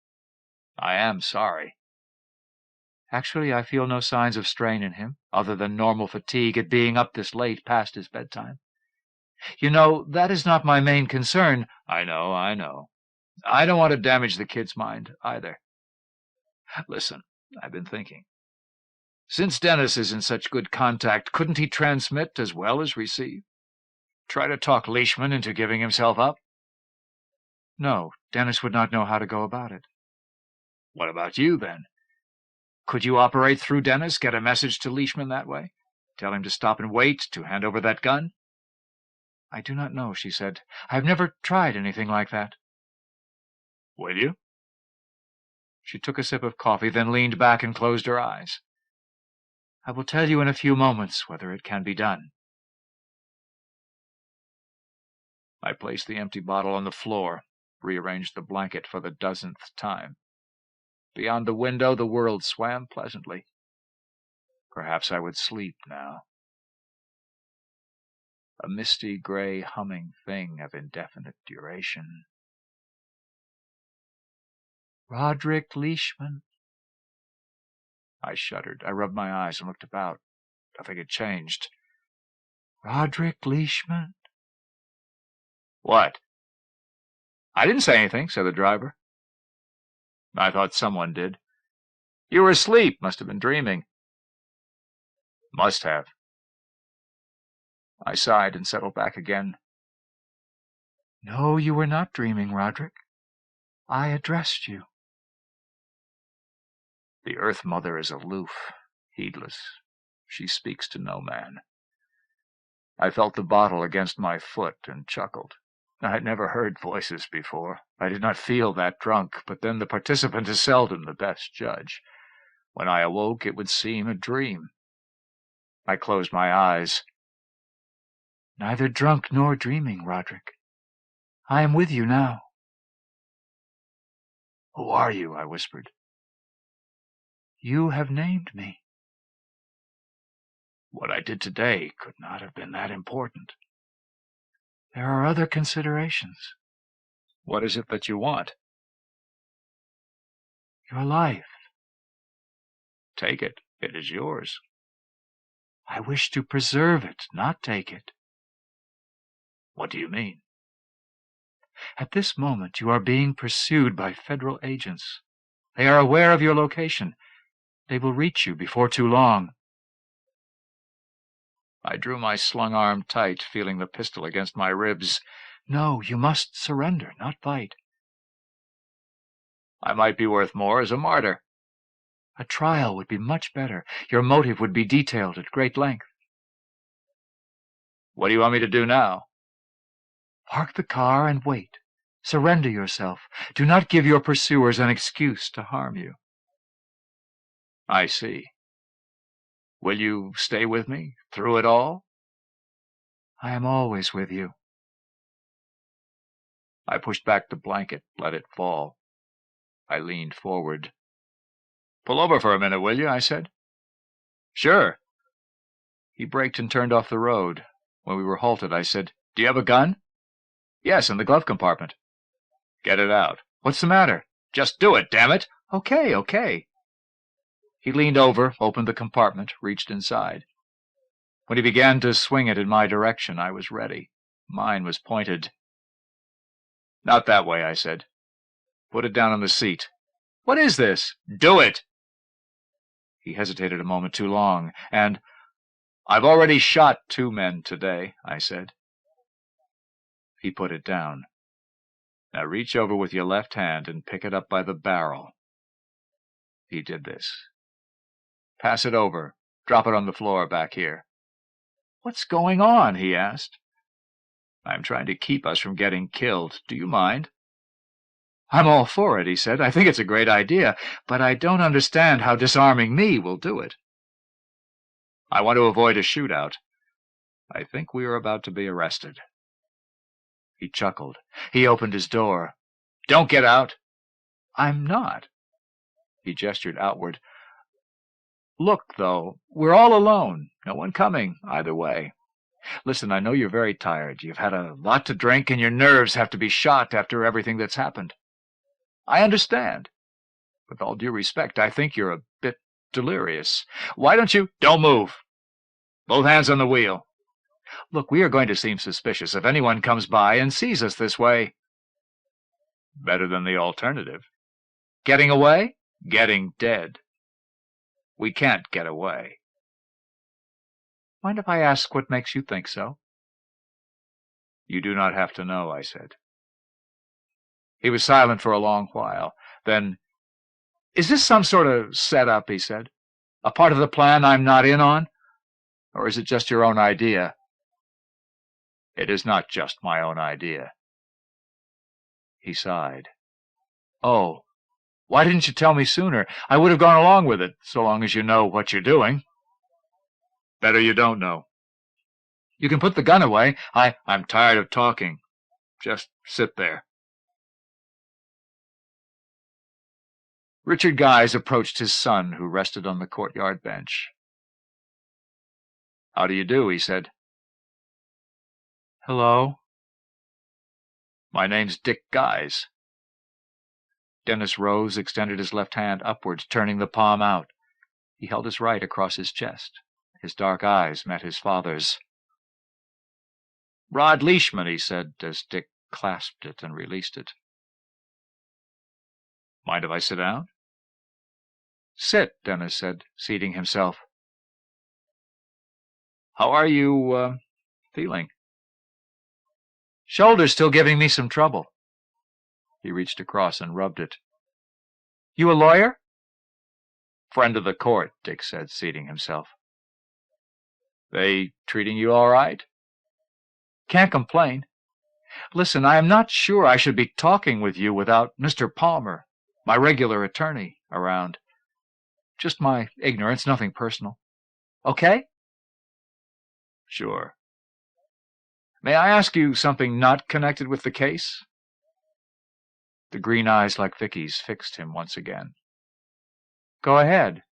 I am sorry." "Actually, I feel no signs of strain in him, other than normal fatigue at being up this late past his bedtime. You know, that is not my main concern." I know. I don't want to damage the kid's mind, either. Listen, I've been thinking. Since Dennis is in such good contact, couldn't he transmit as well as receive? Try to talk Leishman into giving himself up?" "No, Dennis would not know how to go about it." What about you, then? Could you operate through Dennis, get a message to Leishman that way? Tell him to stop and wait, to hand over that gun? I do not know, she said. I have never tried anything like that. Will you? She took a sip of coffee, then leaned back and closed her eyes. I will tell you in a few moments whether it can be done. I placed the empty bottle on the floor, rearranged the blanket for the dozenth time. Beyond the window, the world swam pleasantly. Perhaps I would sleep now. A misty gray humming thing of indefinite duration. Roderick Leishman. I shuddered. I rubbed my eyes and looked about. Nothing had changed. Roderick Leishman. What? I didn't say anything, said the driver. I thought someone did. You were asleep. Must have been dreaming. Must have. I sighed and settled back again. No, you were not dreaming, Roderick. I addressed you. The Earth Mother is aloof, heedless. She speaks to no man. I felt the bottle against my foot and chuckled. I had never heard voices before. I did not feel that drunk, but then the participant is seldom the best judge. When I awoke, it would seem a dream. I closed my eyes. Neither drunk nor dreaming, Roderick. I am with you now. Who are you? I whispered. You have named me. What I did today could not have been that important. There are other considerations. What is it that you want? Your life. Take it. It is yours. I wish to preserve it, not take it. What do you mean? At this moment, you are being pursued by federal agents. They are aware of your location. They will reach you before too long. I drew my slung arm tight, feeling the pistol against my ribs. No, you must surrender, not fight. I might be worth more as a martyr. A trial would be much better. Your motive would be detailed at great length. What do you want me to do now? Park the car and wait. Surrender yourself. Do not give your pursuers an excuse to harm you. I see. Will you stay with me through it all? I am always with you. I pushed back the blanket, let it fall. I leaned forward. Pull over for a minute, will you? I said. Sure. He braked and turned off the road. When we were halted, I said, Do you have a gun? Yes, in the glove compartment. Get it out. What's the matter? Just do it, damn it. Okay. He leaned over, opened the compartment, reached inside. When he began to swing it in my direction, I was ready. Mine was pointed. Not that way, I said. Put it down on the seat. What is this? Do it! He hesitated a moment too long, and, I've already shot 2 men today, I said. He put it down. Now reach over with your left hand and pick it up by the barrel. He did this. Pass it over. Drop it on the floor back here. What's going on? He asked. I'm trying to keep us from getting killed. Do you mind? I'm all for it, he said. I think it's a great idea, but I don't understand how disarming me will do it. I want to avoid a shootout. I think we are about to be arrested. He chuckled. He opened his door. Don't get out. I'm not. He gestured outward. Look, though, we're all alone. No one coming, either way. Listen, I know you're very tired. You've had a lot to drink, and your nerves have to be shot after everything that's happened. I understand. With all due respect, I think you're a bit delirious. Why don't you— Don't move. Both hands on the wheel. Look, we are going to seem suspicious if anyone comes by and sees us this way. Better than the alternative. Getting away? Getting dead. We can't get away. Mind if I ask what makes you think so? You do not have to know, I said. He was silent for a long while. Then, Is this some sort of setup, he said. A part of the plan I'm not in on? Or is it just your own idea? It is not just my own idea. He sighed. Oh, why didn't you tell me sooner? I would have gone along with it, so long as you know what you're doing. Better you don't know. You can put the gun away. I'm tired of talking. Just sit there. Richard Guise approached his son, who rested on the courtyard bench. How do you do, he said. Hello. My name's Dick Guise. Dennis rose, extended his left hand upwards, turning the palm out. He held his right across his chest. His dark eyes met his father's. Rod Leishman, he said, as Dick clasped it and released it. Mind if I sit down? Sit, Dennis said, seating himself. How are you, feeling? Shoulder's still giving me some trouble. He reached across and rubbed it. You a lawyer? Friend of the court, Dick said, seating himself. They treating you all right? Can't complain. Listen, I am not sure I should be talking with you without Mr. Palmer, my regular attorney, around. Just my ignorance, nothing personal. Okay? Sure. May I ask you something not connected with the case? The green eyes, like Vicky's, fixed him once again. Go ahead.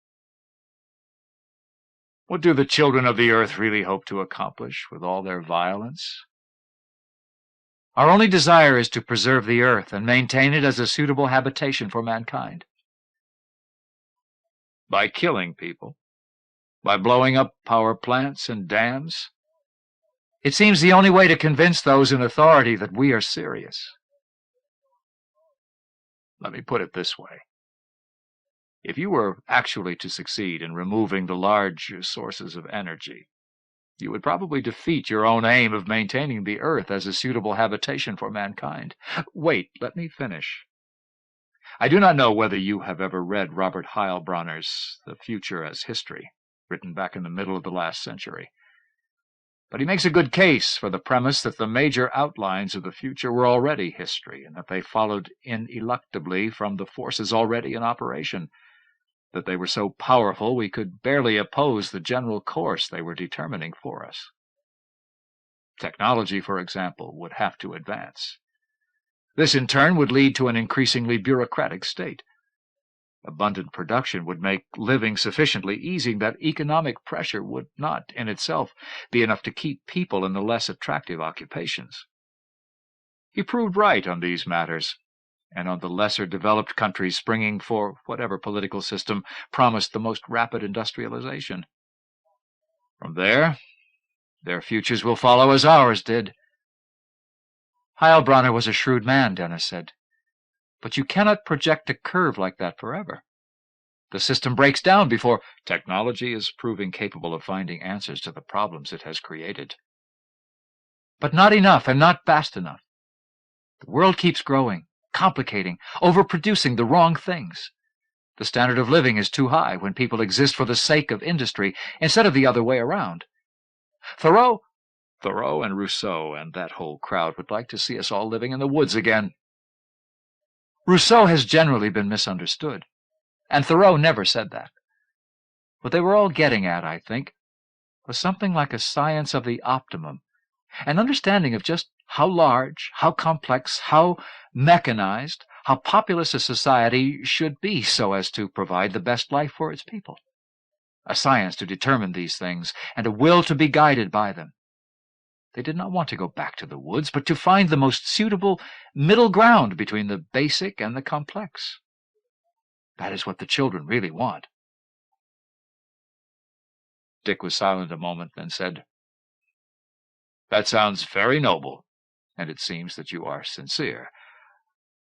What do the children of the earth really hope to accomplish with all their violence? Our only desire is to preserve the earth and maintain it as a suitable habitation for mankind. By killing people? By blowing up power plants and dams? It seems the only way to convince those in authority that we are serious. Let me put it this way. If you were actually to succeed in removing the large sources of energy, you would probably defeat your own aim of maintaining the earth as a suitable habitation for mankind. Wait, let me finish. I do not know whether you have ever read Robert Heilbronner's The Future as History, written back in the middle of the last century. But he makes a good case for the premise that the major outlines of the future were already history, and that they followed ineluctably from the forces already in operation, that they were so powerful we could barely oppose the general course they were determining for us. Technology, for example, would have to advance. This, in turn, would lead to an increasingly bureaucratic state. Abundant production would make living sufficiently easy that economic pressure would not, in itself, be enough to keep people in the less attractive occupations. He proved right on these matters, and on the lesser developed countries springing for whatever political system promised the most rapid industrialization. From there, their futures will follow as ours did. Heilbronner was a shrewd man, Dennis said. But you cannot project a curve like that forever. The system breaks down before technology is proving capable of finding answers to the problems it has created. But not enough, and not fast enough. The world keeps growing, complicating, overproducing the wrong things. The standard of living is too high when people exist for the sake of industry instead of the other way around. Thoreau and Rousseau and that whole crowd would like to see us all living in the woods again. Rousseau has generally been misunderstood, and Thoreau never said that. What they were all getting at, I think, was something like a science of the optimum, an understanding of just how large, how complex, how mechanized, how populous a society should be so as to provide the best life for its people. A science to determine these things, and a will to be guided by them. They did not want to go back to the woods, but to find the most suitable middle ground between the basic and the complex. That is what the children really want. Dick was silent a moment, then said, That sounds very noble, and it seems that you are sincere.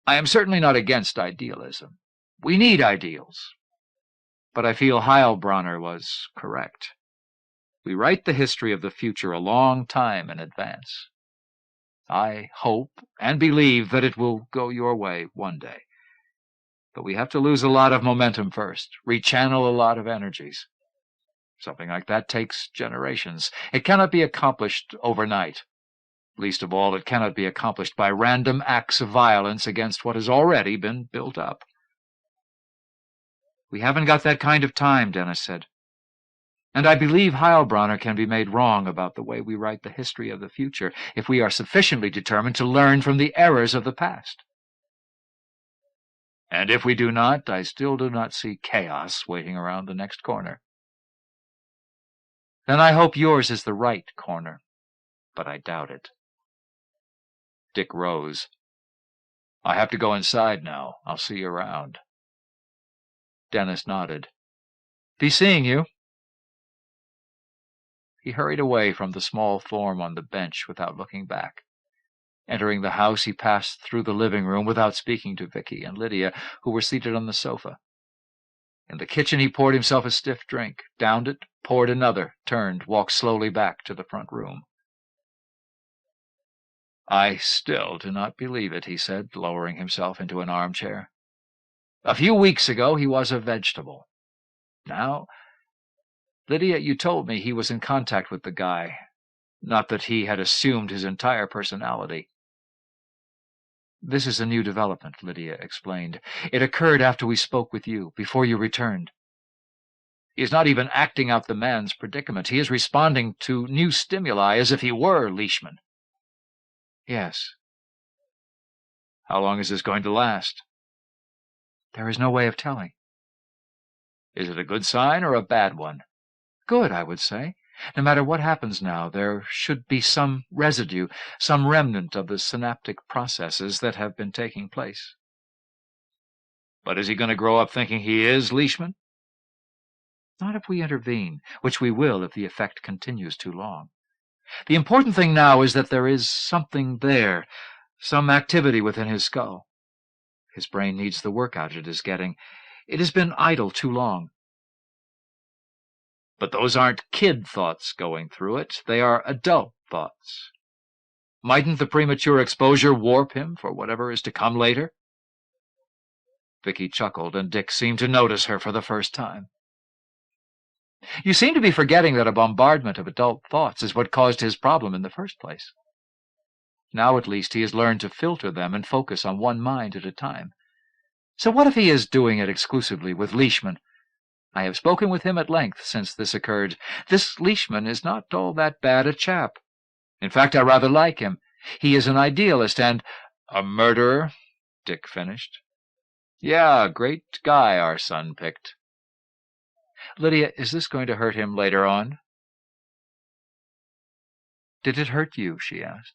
I am certainly not against idealism. We need ideals. But I feel Heilbronner was correct. We write the history of the future a long time in advance. I hope and believe that it will go your way one day. But we have to lose a lot of momentum first, rechannel a lot of energies. Something like that takes generations. It cannot be accomplished overnight. Least of all, it cannot be accomplished by random acts of violence against what has already been built up. We haven't got that kind of time, Dennis said. And I believe Heilbronner can be made wrong about the way we write the history of the future if we are sufficiently determined to learn from the errors of the past. And if we do not, I still do not see chaos waiting around the next corner. Then I hope yours is the right corner, but I doubt it. Dick rose. I have to go inside now. I'll see you around. Dennis nodded. Be seeing you. He hurried away from the small form on the bench without looking back. Entering the house, he passed through the living room without speaking to Vicky and Lydia, who were seated on the sofa. In the kitchen, he poured himself a stiff drink, downed it, poured another, turned, walked slowly back to the front room. I still do not believe it, he said, lowering himself into an armchair. A few weeks ago, he was a vegetable. Now, Lydia, you told me he was in contact with the guy, not that he had assumed his entire personality. This is a new development, Lydia explained. It occurred after we spoke with you, before you returned. He is not even acting out the man's predicament. He is responding to new stimuli as if he were Leishman. Yes. How long is this going to last? There is no way of telling. Is it a good sign or a bad one? Good, I would say. No matter what happens now, there should be some residue, some remnant of the synaptic processes that have been taking place. But is he going to grow up thinking he is Leishman? Not if we intervene, which we will if the effect continues too long. The important thing now is that there is something there, some activity within his skull. His brain needs the workout it is getting. It has been idle too long. But those aren't kid thoughts going through it. They are adult thoughts. Mightn't the premature exposure warp him for whatever is to come later? Vicky chuckled, and Dick seemed to notice her for the first time. You seem to be forgetting that a bombardment of adult thoughts is what caused his problem in the first place. Now at least he has learned to filter them and focus on one mind at a time. So what if he is doing it exclusively with Leishman? I have spoken with him at length since this occurred. This Leishman is not all that bad a chap. In fact, I rather like him. He is an idealist and— A murderer, Dick finished. Yeah, great guy our son picked. Lydia, is this going to hurt him later on? Did it hurt you, she asked.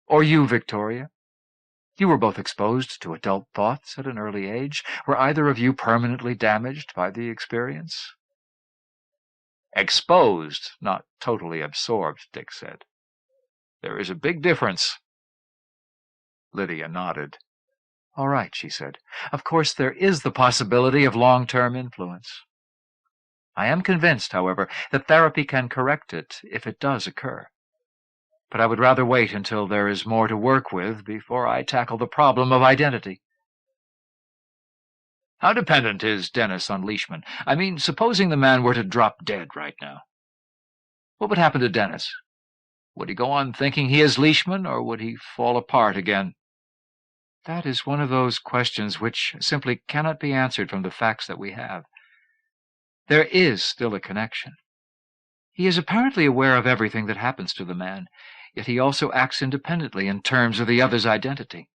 Or you, Victoria? You were both exposed to adult thoughts at an early age. Were either of you permanently damaged by the experience? Exposed, not totally absorbed, Dick said. There is a big difference. Lydia nodded. All right, she said. Of course, there is the possibility of long-term influence. I am convinced, however, that therapy can correct it if it does occur. But I would rather wait until there is more to work with before I tackle the problem of identity. How dependent is Dennis on Leishman? I mean, supposing the man were to drop dead right now. What would happen to Dennis? Would he go on thinking he is Leishman, or would he fall apart again? That is one of those questions which simply cannot be answered from the facts that we have. There is still a connection. He is apparently aware of everything that happens to the man, yet he also acts independently in terms of the other's identity.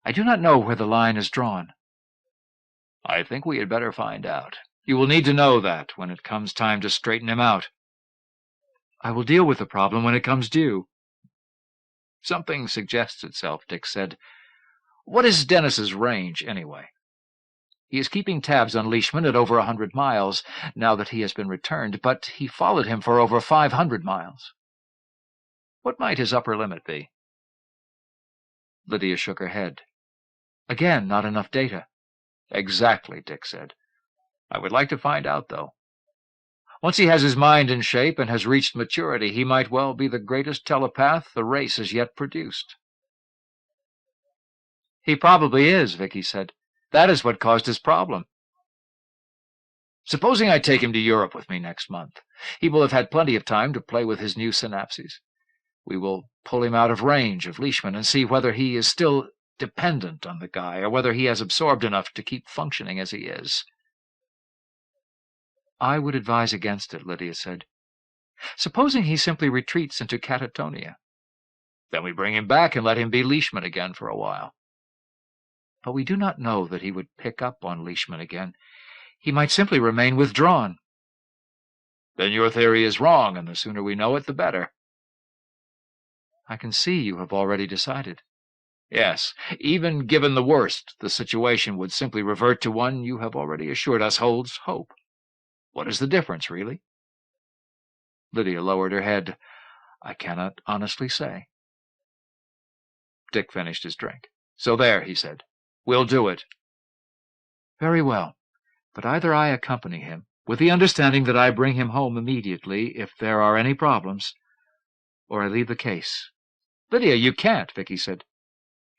I do not know where the line is drawn. I think we had better find out. You will need to know that when it comes time to straighten him out. I will deal with the problem when it comes due. Something suggests itself, Dick said. What is Dennis's range, anyway? He is keeping tabs on Leishman at over 100 miles, now that he has been returned, but he followed him for over 500 miles. What might his upper limit be? Lydia shook her head. Again, not enough data. Exactly, Dick said. I would like to find out, though. Once he has his mind in shape and has reached maturity, he might well be the greatest telepath the race has yet produced. He probably is, Vicky said. That is what caused his problem. Supposing I take him to Europe with me next month. He will have had plenty of time to play with his new synapses. We will pull him out of range of Leishman and see whether he is still dependent on the guy, or whether he has absorbed enough to keep functioning as he is. I would advise against it, Lydia said. Supposing he simply retreats into catatonia. Then we bring him back and let him be Leishman again for a while. But we do not know that he would pick up on Leishman again. He might simply remain withdrawn. Then your theory is wrong, and the sooner we know it, the better. I can see you have already decided. Yes, even given the worst, the situation would simply revert to one you have already assured us holds hope. What is the difference, really? Lydia lowered her head. I cannot honestly say. Dick finished his drink. So there, he said. We'll do it. Very well, but either I accompany him, with the understanding that I bring him home immediately if there are any problems, or I leave the case. Lydia, you can't, Vicky said.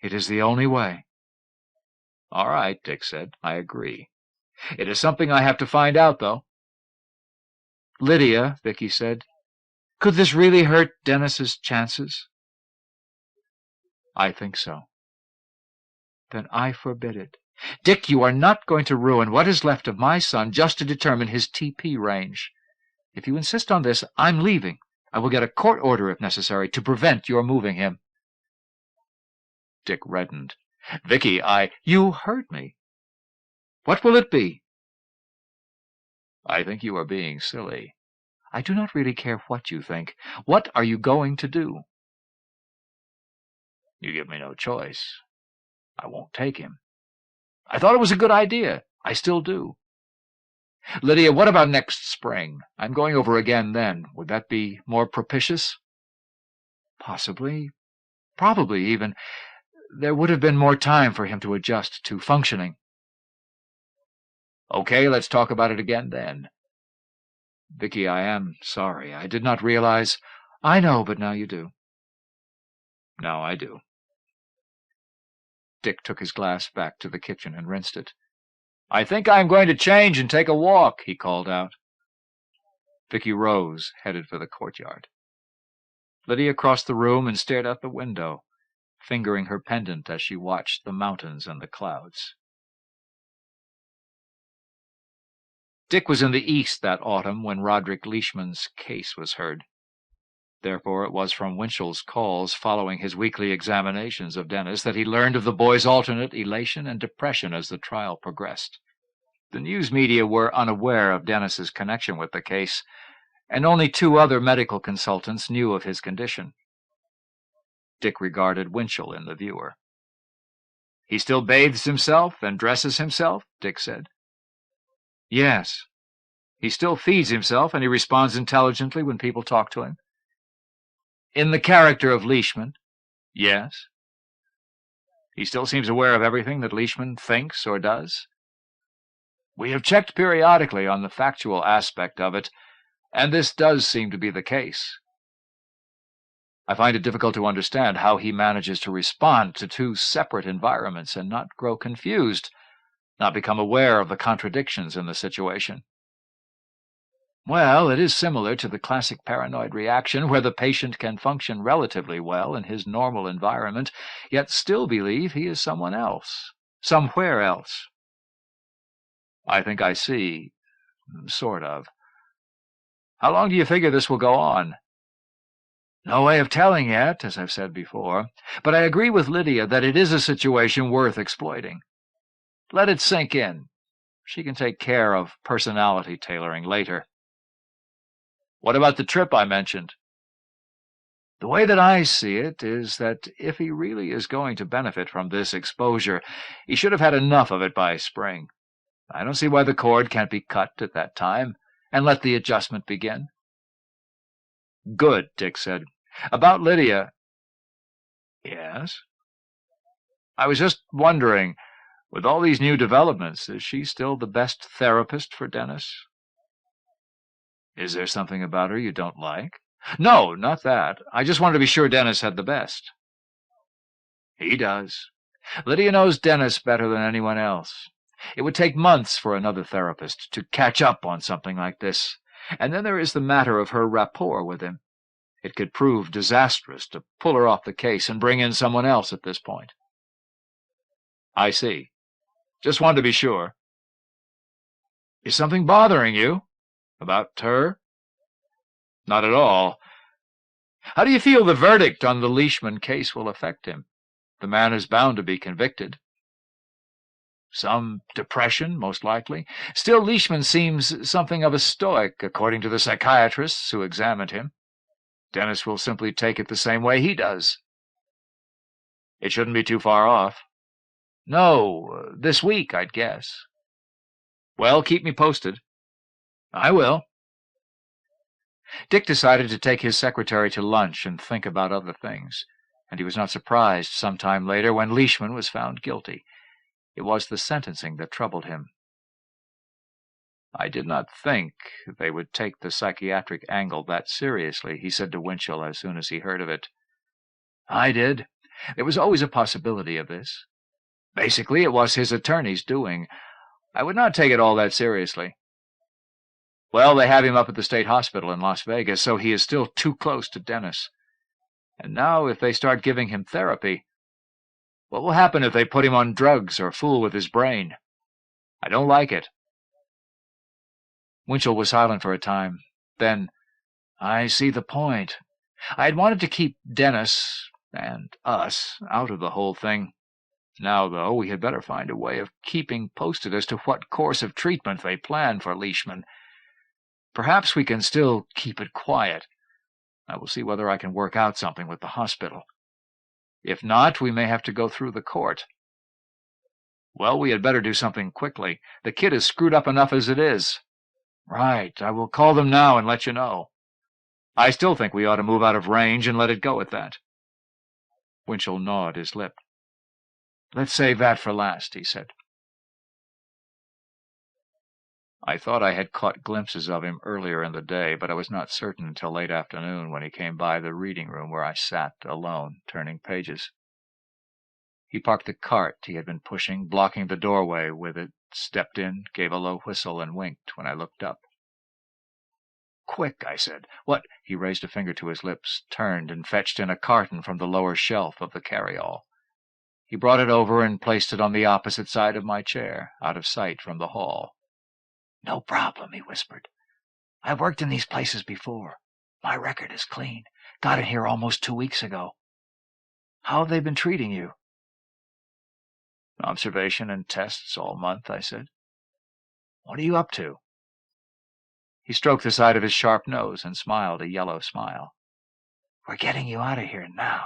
It is the only way. All right, Dick said. I agree. It is something I have to find out, though. Lydia, Vicky said, could this really hurt Dennis's chances? I think so. Then I forbid it. Dick, you are not going to ruin what is left of my son just to determine his TP range. If you insist on this, I'm leaving. I will get a court order if necessary to prevent your moving him. Dick reddened. Vicky, You heard me. What will it be? I think you are being silly. I do not really care what you think. What are you going to do? You give me no choice. I won't take him. I thought it was a good idea. I still do. Lydia, what about next spring? I'm going over again then. Would that be more propitious? Possibly. Probably, even. There would have been more time for him to adjust to functioning. Okay, let's talk about it again then. Vicky, I am sorry. I did not realize. I know, but now you do. Now I do. Dick took his glass back to the kitchen and rinsed it. I think I'm going to change and take a walk, he called out. Vicky rose, headed for the courtyard. Lydia crossed the room and stared out the window, fingering her pendant as she watched the mountains and the clouds. Dick was in the east that autumn when Roderick Leishman's case was heard. Therefore it was from Winchell's calls following his weekly examinations of Dennis that he learned of the boy's alternate elation and depression as the trial progressed. The news media were unaware of Dennis's connection with the case, and only 2 other medical consultants knew of his condition. Dick regarded Winchell in the viewer. He still bathes himself and dresses himself, Dick said. Yes. He still feeds himself, and he responds intelligently when people talk to him. In the character of Leishman, yes. He still seems aware of everything that Leishman thinks or does. We have checked periodically on the factual aspect of it, and this does seem to be the case. I find it difficult to understand how he manages to respond to 2 separate environments and not grow confused, not become aware of the contradictions in the situation. Well, it is similar to the classic paranoid reaction where the patient can function relatively well in his normal environment, yet still believe he is someone else, somewhere else. I think I see, sort of. How long do you figure this will go on? No way of telling yet, as I've said before, but I agree with Lydia that it is a situation worth exploiting. Let it sink in. She can take care of personality tailoring later. What about the trip I mentioned? The way that I see it is that if he really is going to benefit from this exposure, he should have had enough of it by spring. I don't see why the cord can't be cut at that time, and let the adjustment begin. Good, Dick said. About Lydia. Yes? I was just wondering, with all these new developments, is she still the best therapist for Dennis? Is there something about her you don't like? No, not that. I just wanted to be sure Dennis had the best. He does. Lydia knows Dennis better than anyone else. It would take months for another therapist to catch up on something like this. And then there is the matter of her rapport with him. It could prove disastrous to pull her off the case and bring in someone else at this point. I see. Just wanted to be sure. Is something bothering you? About her? Not at all. How do you feel the verdict on the Leishman case will affect him? The man is bound to be convicted. Some depression, most likely. Still, Leishman seems something of a stoic, according to the psychiatrists who examined him. Dennis will simply take it the same way he does. It shouldn't be too far off. No, this week, I'd guess. Well, keep me posted. I will. Dick decided to take his secretary to lunch and think about other things, and he was not surprised some time later when Leishman was found guilty. It was the sentencing that troubled him. I did not think they would take the psychiatric angle that seriously, he said to Winchell as soon as he heard of it. I did. There was always a possibility of this. Basically, it was his attorney's doing. I would not take it all that seriously. Well, they have him up at the state hospital in Las Vegas, so he is still too close to Dennis. And now, if they start giving him therapy, what will happen if they put him on drugs or fool with his brain? I don't like it. Winchell was silent for a time. Then, I see the point. I had wanted to keep Dennis and us out of the whole thing. Now, though, we had better find a way of keeping posted as to what course of treatment they plan for Leishman. Perhaps we can still keep it quiet. I will see whether I can work out something with the hospital. If not, we may have to go through the court. Well, we had better do something quickly. The kid is screwed up enough as it is. Right, I will call them now and let you know. I still think we ought to move out of range and let it go at that. Winchell gnawed his lip. Let's save that for last, he said. I thought I had caught glimpses of him earlier in the day, but I was not certain until late afternoon when he came by the reading room where I sat alone, turning pages. He parked the cart he had been pushing, blocking the doorway with it, stepped in, gave a low whistle, and winked when I looked up. Quick, I said. What? He raised a finger to his lips, turned, and fetched in a carton from the lower shelf of the carryall. He brought it over and placed it on the opposite side of my chair, out of sight from the hall. No problem, he whispered. I've worked in these places before. My record is clean. Got in here almost 2 weeks ago. How have they been treating you? Observation and tests all month, I said. What are you up to? He stroked the side of his sharp nose and smiled a yellow smile. We're getting you out of here now.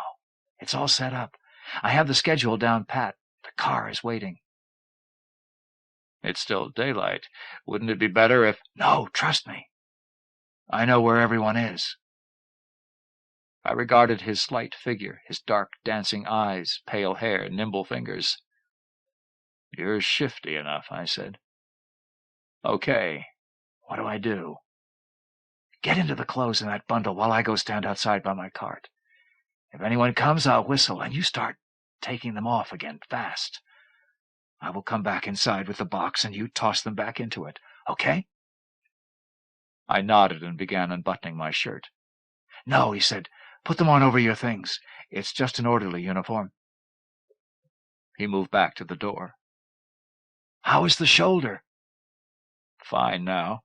It's all set up. I have the schedule down pat. The car is waiting. It's still daylight. Wouldn't it be better if— No, trust me. I know where everyone is. I regarded his slight figure, his dark, dancing eyes, pale hair, nimble fingers. You're shifty enough, I said. Okay. What do I do? Get into the clothes in that bundle while I go stand outside by my cart. If anyone comes, I'll whistle, and you start taking them off again fast. I will come back inside with the box, and you toss them back into it. Okay? I nodded and began unbuttoning my shirt. No, he said. Put them on over your things. It's just an orderly uniform. He moved back to the door. How is the shoulder? Fine now.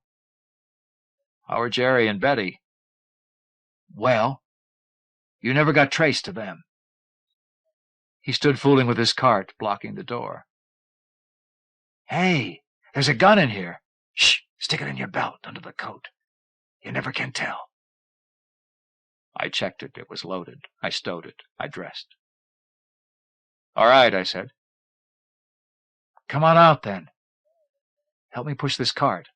How are Jerry and Betty? Well, you never got traced to them. He stood fooling with his cart, blocking the door. Hey, there's a gun in here. Shh, stick it in your belt under the coat. You never can tell. I checked it. It was loaded. I stowed it. I dressed. All right, I said. Come on out, then. Help me push this cart.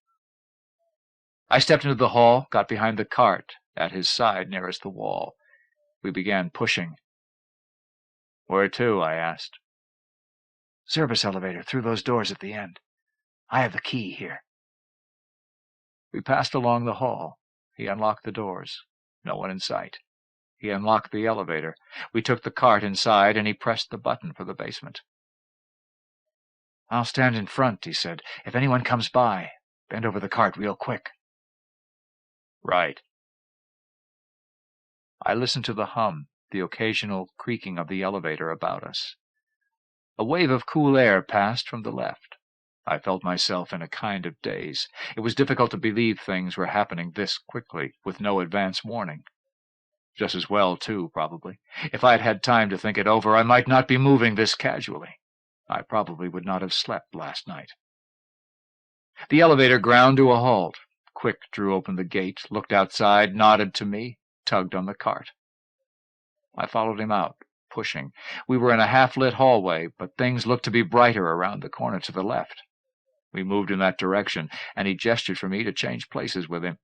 I stepped into the hall, got behind the cart, at his side nearest the wall. We began pushing. Where to? I asked. Service elevator, through those doors at the end. I have the key here. We passed along the hall. He unlocked the doors. No one in sight. He unlocked the elevator. We took the cart inside, and he pressed the button for the basement. "I'll stand in front," he said. "If anyone comes by, bend over the cart real quick." "Right." I listened to the hum, the occasional creaking of the elevator about us. A wave of cool air passed from the left. I felt myself in a kind of daze. It was difficult to believe things were happening this quickly, with no advance warning. Just as well, too, probably. If I had had time to think it over, I might not be moving this casually. I probably would not have slept last night. The elevator ground to a halt. Quick drew open the gate, looked outside, nodded to me, tugged on the cart. I followed him out, pushing. We were in a half-lit hallway, but things looked to be brighter around the corner to the left. We moved in that direction, and he gestured for me to change places with him.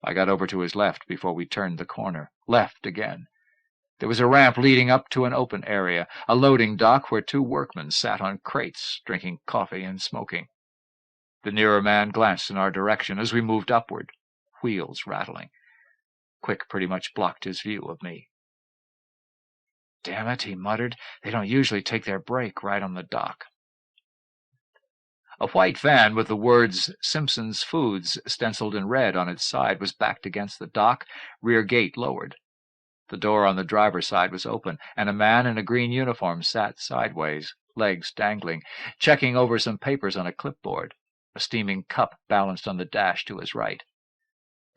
I got over to his left before we turned the corner. Left again. There was a ramp leading up to an open area, a loading dock where 2 workmen sat on crates, drinking coffee and smoking. The nearer man glanced in our direction as we moved upward, wheels rattling. Quick pretty much blocked his view of me. "Damn it," he muttered. "They don't usually take their break right on the dock." A white van with the words Simpson's Foods stenciled in red on its side was backed against the dock, rear gate lowered. The door on the driver's side was open, and a man in a green uniform sat sideways, legs dangling, checking over some papers on a clipboard, a steaming cup balanced on the dash to his right.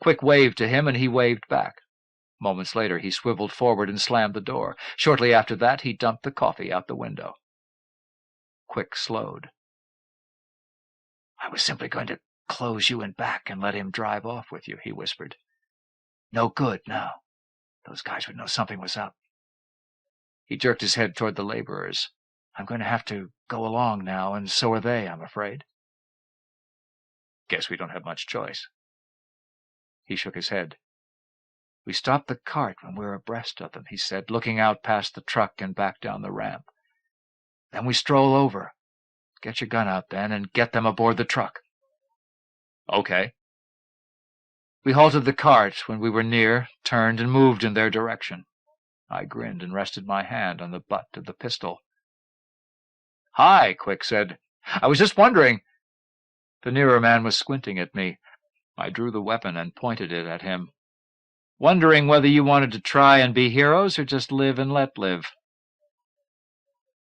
Quick waved to him, and he waved back. Moments later, he swiveled forward and slammed the door. Shortly after that, he dumped the coffee out the window. Quick slowed. "I was simply going to close you in back and let him drive off with you," he whispered. "No good now. Those guys would know something was up." He jerked his head toward the laborers. "I'm going to have to go along now, and so are they, I'm afraid." "Guess we don't have much choice." He shook his head. "We stopped the cart when we were abreast of them," he said, looking out past the truck and back down the ramp. "Then we stroll over. Get your gun out then, and get them aboard the truck." "Okay." We halted the cart when we were near, turned, and moved in their direction. I grinned and rested my hand on the butt of the pistol. "Hi," Quick said. "I was just wondering—" The nearer man was squinting at me. I drew the weapon and pointed it at him. "Wondering whether you wanted to try and be heroes or just live and let live."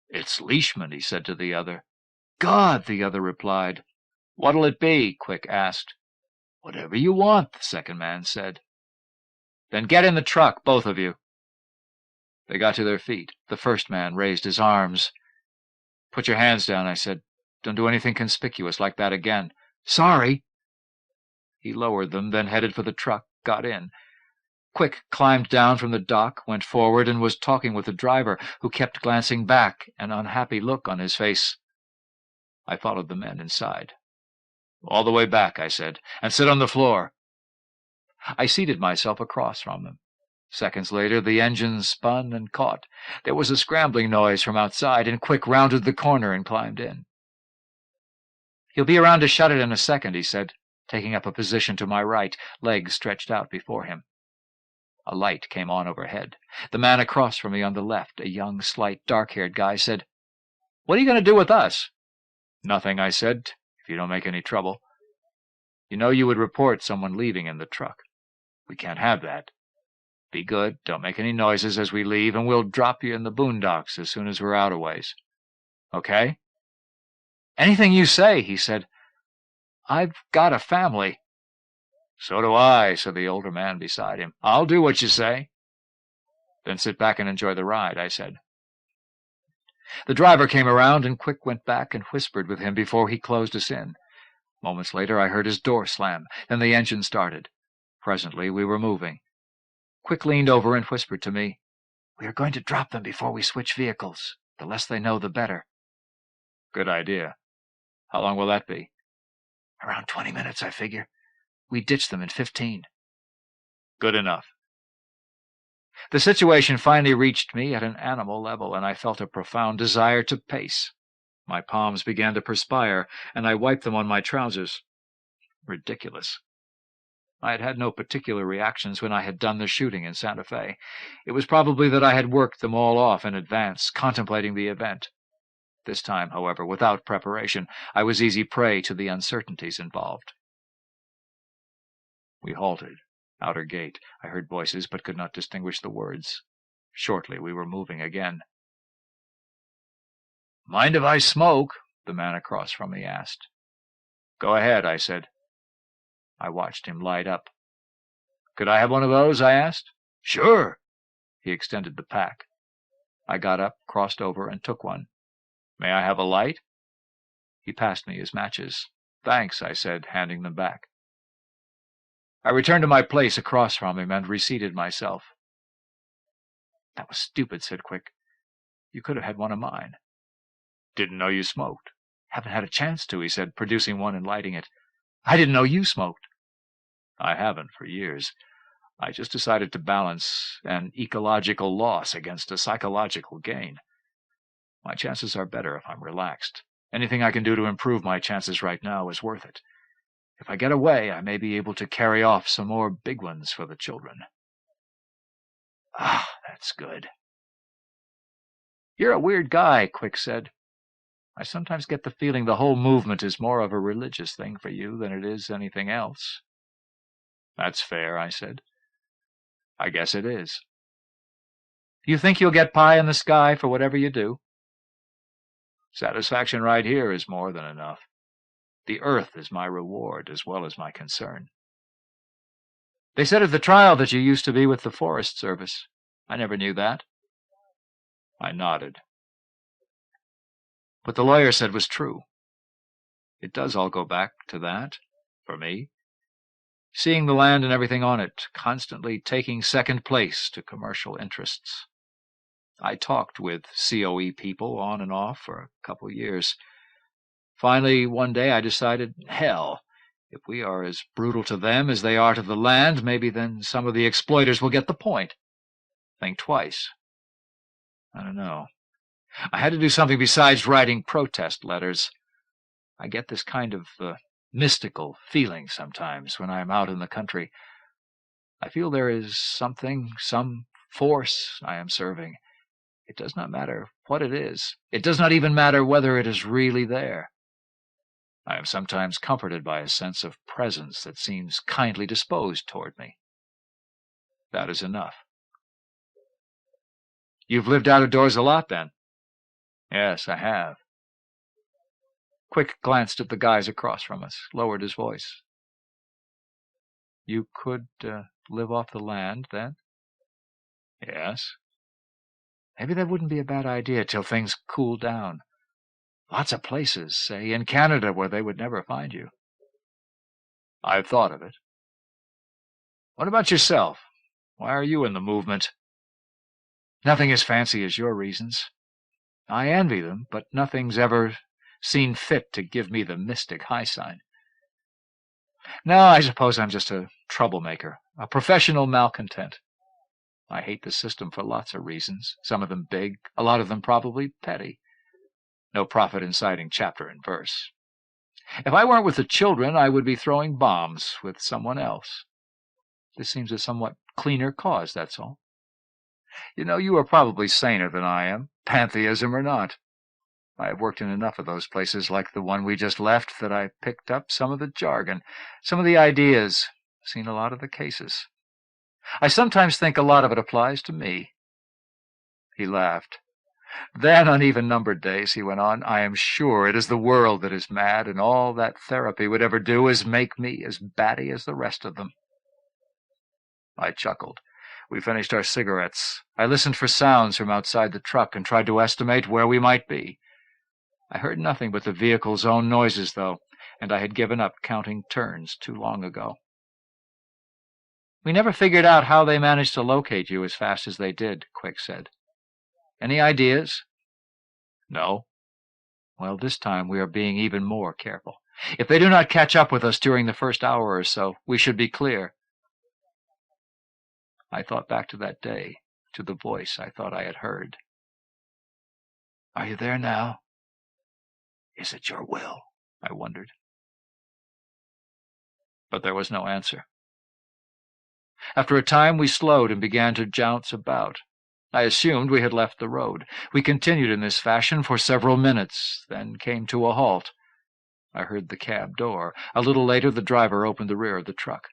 "It's Leishman," he said to the other. "God," the other replied. "What'll it be?" Quick asked. "Whatever you want," the second man said. "Then get in the truck, both of you." They got to their feet. The first man raised his arms. "Put your hands down," I said. "Don't do anything conspicuous like that again." "Sorry." He lowered them, then headed for the truck, got in. Quick climbed down from the dock, went forward, and was talking with the driver, who kept glancing back, an unhappy look on his face. I followed the men inside. "All the way back," I said, "and sit on the floor." I seated myself across from them. Seconds later, the engine spun and caught. There was a scrambling noise from outside, and Quick rounded the corner and climbed in. "He'll be around to shut it in a second," he said, taking up a position to my right, legs stretched out before him. A light came on overhead. The man across from me on the left, a young, slight, dark-haired guy, said, "What are you going to do with us?" "Nothing," I said, "if you don't make any trouble. You know you would report someone leaving in the truck. We can't have that. Be good, don't make any noises as we leave, and we'll drop you in the boondocks as soon as we're out a ways. Okay?" "Anything you say," he said. "I've got a family." "So do I," said the older man beside him. "I'll do what you say." "Then sit back and enjoy the ride," I said. The driver came around, and Quick went back and whispered with him before he closed us in. Moments later, I heard his door slam. Then the engine started. Presently, we were moving. Quick leaned over and whispered to me, "We are going to drop them before we switch vehicles. The less they know, the better." "Good idea. How long will that be?" "Around 20 minutes, I figure. We ditch them in 15. "Good enough." The situation finally reached me at an animal level, and I felt a profound desire to pace. My palms began to perspire, and I wiped them on my trousers. Ridiculous. I had had no particular reactions when I had done the shooting in Santa Fe. It was probably that I had worked them all off in advance, contemplating the event. This time, however, without preparation, I was easy prey to the uncertainties involved. We halted. Outer gate. I heard voices, but could not distinguish the words. Shortly we were moving again. "Mind if I smoke?" the man across from me asked. "Go ahead," I said. I watched him light up. "Could I have one of those?" I asked. "Sure." He extended the pack. I got up, crossed over, and took one. "May I have a light?" He passed me his matches. "Thanks," I said, handing them back. I returned to my place across from him and reseated myself. "That was stupid," said Quick. "You could have had one of mine." "Didn't know you smoked." "Haven't had a chance to," he said, producing one and lighting it. "I didn't know you smoked." "I haven't for years. I just decided to balance an ecological loss against a psychological gain. My chances are better if I'm relaxed. Anything I can do to improve my chances right now is worth it. If I get away, I may be able to carry off some more big ones for the children." "Ah, that's good." "You're a weird guy," Quick said. "I sometimes get the feeling the whole movement is more of a religious thing for you than it is anything else." "That's fair," I said. "I guess it is." "You think you'll get pie in the sky for whatever you do?" "Satisfaction right here is more than enough. The earth is my reward as well as my concern." "They said at the trial that you used to be with the Forest Service. I never knew that." I nodded. What the lawyer said was true. It does all go back to that, for me. Seeing the land and everything on it, constantly taking second place to commercial interests. I talked with COE people on and off for a couple years. Finally, one day I decided, hell, if we are as brutal to them as they are to the land, maybe then some of the exploiters will get the point. Think twice. I don't know. I had to do something besides writing protest letters. I get this kind of mystical feeling sometimes when I am out in the country. I feel there is something, some force I am serving. It does not matter what it is. It does not even matter whether it is really there. I am sometimes comforted by a sense of presence that seems kindly disposed toward me. That is enough. You've lived out of doors a lot, then? Yes, I have. Quick glanced at the guys across from us, lowered his voice. You could live off the land, then? Yes. Maybe that wouldn't be a bad idea till things cool down. Lots of places, say, in Canada where they would never find you. I've thought of it. What about yourself? Why are you in the movement? Nothing as fancy as your reasons. I envy them, but nothing's ever seen fit to give me the mystic high sign. No, I suppose I'm just a troublemaker, a professional malcontent. I hate the system for lots of reasons, some of them big, a lot of them probably petty. No profit in citing chapter and verse. If I weren't with the children, I would be throwing bombs with someone else. This seems a somewhat cleaner cause, that's all. You know, you are probably saner than I am, pantheism or not. I have worked in enough of those places like the one we just left that I picked up some of the jargon, some of the ideas, seen a lot of the cases. I sometimes think a lot of it applies to me. He laughed. Then, on even-numbered days, he went on, I am sure it is the world that is mad, and all that therapy would ever do is make me as batty as the rest of them. I chuckled. We finished our cigarettes. I listened for sounds from outside the truck and tried to estimate where we might be. I heard nothing but the vehicle's own noises, though, and I had given up counting turns too long ago. We never figured out how they managed to locate you as fast as they did, Quick said. Any ideas? No. Well, this time we are being even more careful. If they do not catch up with us during the first hour or so, we should be clear. I thought back to that day, to the voice I thought I had heard. Are you there now? Is it your will? I wondered. But there was no answer. After a time we slowed and began to jounce about. I assumed we had left the road. We continued in this fashion for several minutes, then came to a halt. I heard the cab door. A little later the driver opened the rear of the truck.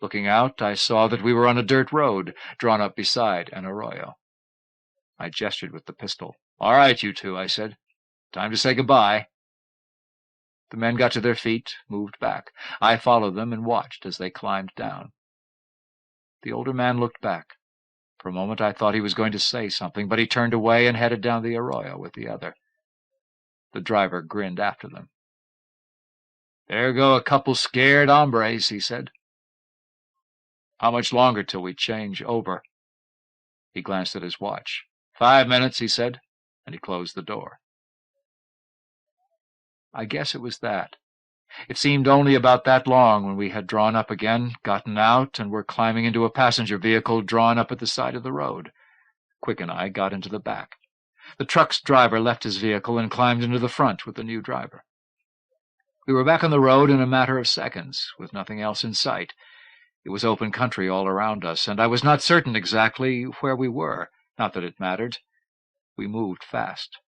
Looking out, I saw that we were on a dirt road, drawn up beside an arroyo. I gestured with the pistol. "All right, you two," I said. "Time to say goodbye." The men got to their feet, moved back. I followed them and watched as they climbed down. The older man looked back. For a moment I thought he was going to say something, but he turned away and headed down the arroyo with the other. The driver grinned after them. "There go a couple scared hombres," he said. "How much longer till we change over?" He glanced at his watch. 5 minutes, he said, and he closed the door. I guess it was that. It seemed only about that long when we had drawn up again, gotten out, and were climbing into a passenger vehicle drawn up at the side of the road. Quick and I got into the back. The truck's driver left his vehicle and climbed into the front with the new driver. We were back on the road in a matter of seconds, with nothing else in sight. It was open country all around us, and I was not certain exactly where we were. Not that it mattered. We moved fast.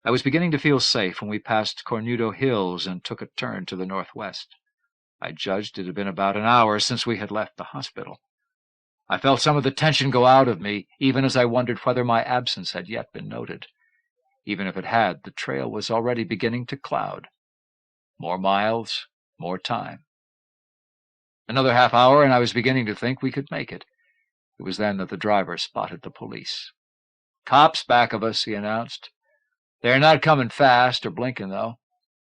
I was beginning to feel safe when we passed Cornudo Hills and took a turn to the northwest. I judged it had been about an hour since we had left the hospital. I felt some of the tension go out of me, even as I wondered whether my absence had yet been noted. Even if it had, the trail was already beginning to cloud. More miles, more time. Another half hour, and I was beginning to think we could make it. It was then that the driver spotted the police. "Cops back of us," he announced. "They're not coming fast or blinking, though.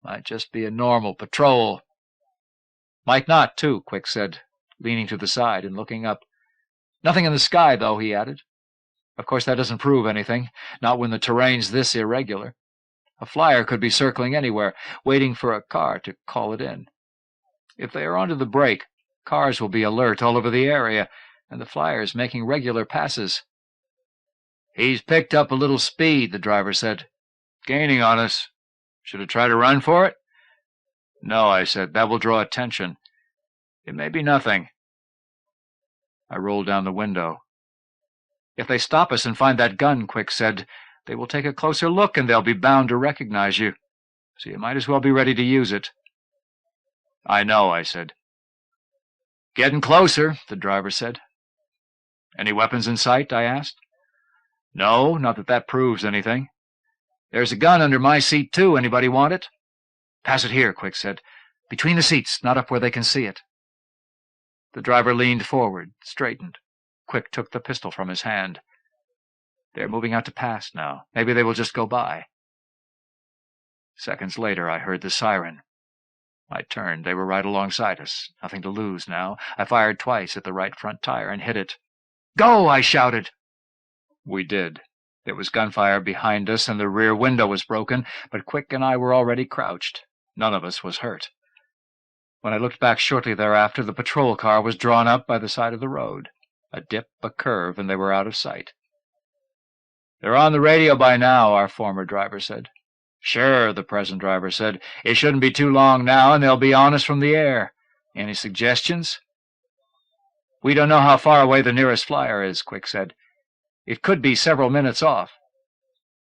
Might just be a normal patrol." "Might not, too," Quick said, leaning to the side and looking up. "Nothing in the sky, though," he added. "Of course, that doesn't prove anything, not when the terrain's this irregular. A flyer could be circling anywhere, waiting for a car to call it in. If they are onto the break, cars will be alert all over the area, and the flyer's making regular passes." "He's picked up a little speed," the driver said. "Gaining on us. Should have tried to run for it?" "No," I said. "That will draw attention. It may be nothing." I rolled down the window. "If they stop us and find that gun," Quick said, "they will take a closer look and they'll be bound to recognize you. So you might as well be ready to use it." "I know," I said. "Getting closer," the driver said. "Any weapons in sight?" I asked. "No, not that that proves anything. There's a gun under my seat, too. Anybody want it?" "Pass it here," Quick said. "Between the seats, not up where they can see it." The driver leaned forward, straightened. Quick took the pistol from his hand. "They're moving out to pass now. Maybe they will just go by." Seconds later, I heard the siren. I turned. They were right alongside us. Nothing to lose now. I fired twice at the right front tire and hit it. "Go!" I shouted. We did. There was gunfire behind us, and the rear window was broken, but Quick and I were already crouched. None of us was hurt. When I looked back shortly thereafter, the patrol car was drawn up by the side of the road. A dip, a curve, and they were out of sight. "They're on the radio by now," our former driver said. "Sure," the present driver said. "It shouldn't be too long now, and they'll be on us from the air. Any suggestions?" "We don't know how far away the nearest flyer is," Quick said. "It could be several minutes off."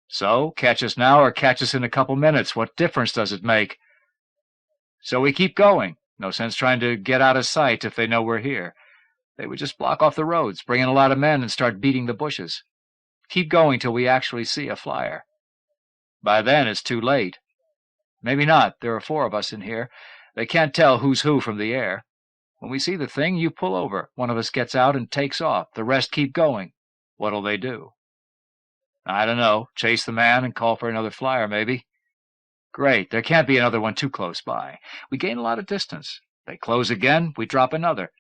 "So, catch us now or catch us in a couple minutes. What difference does it make?" "So we keep going. No sense trying to get out of sight if they know we're here. They would just block off the roads, bring in a lot of men, and start beating the bushes. Keep going till we actually see a flyer. By then it's too late. Maybe not. There are 4 of us in here. They can't tell who's who from the air. When we see the thing, you pull over. One of us gets out and takes off. The rest keep going. What'll they do?" "I don't know. Chase the man and call for another flyer, maybe." "Great. There can't be another one too close by. We gain a lot of distance. They close again, we drop another.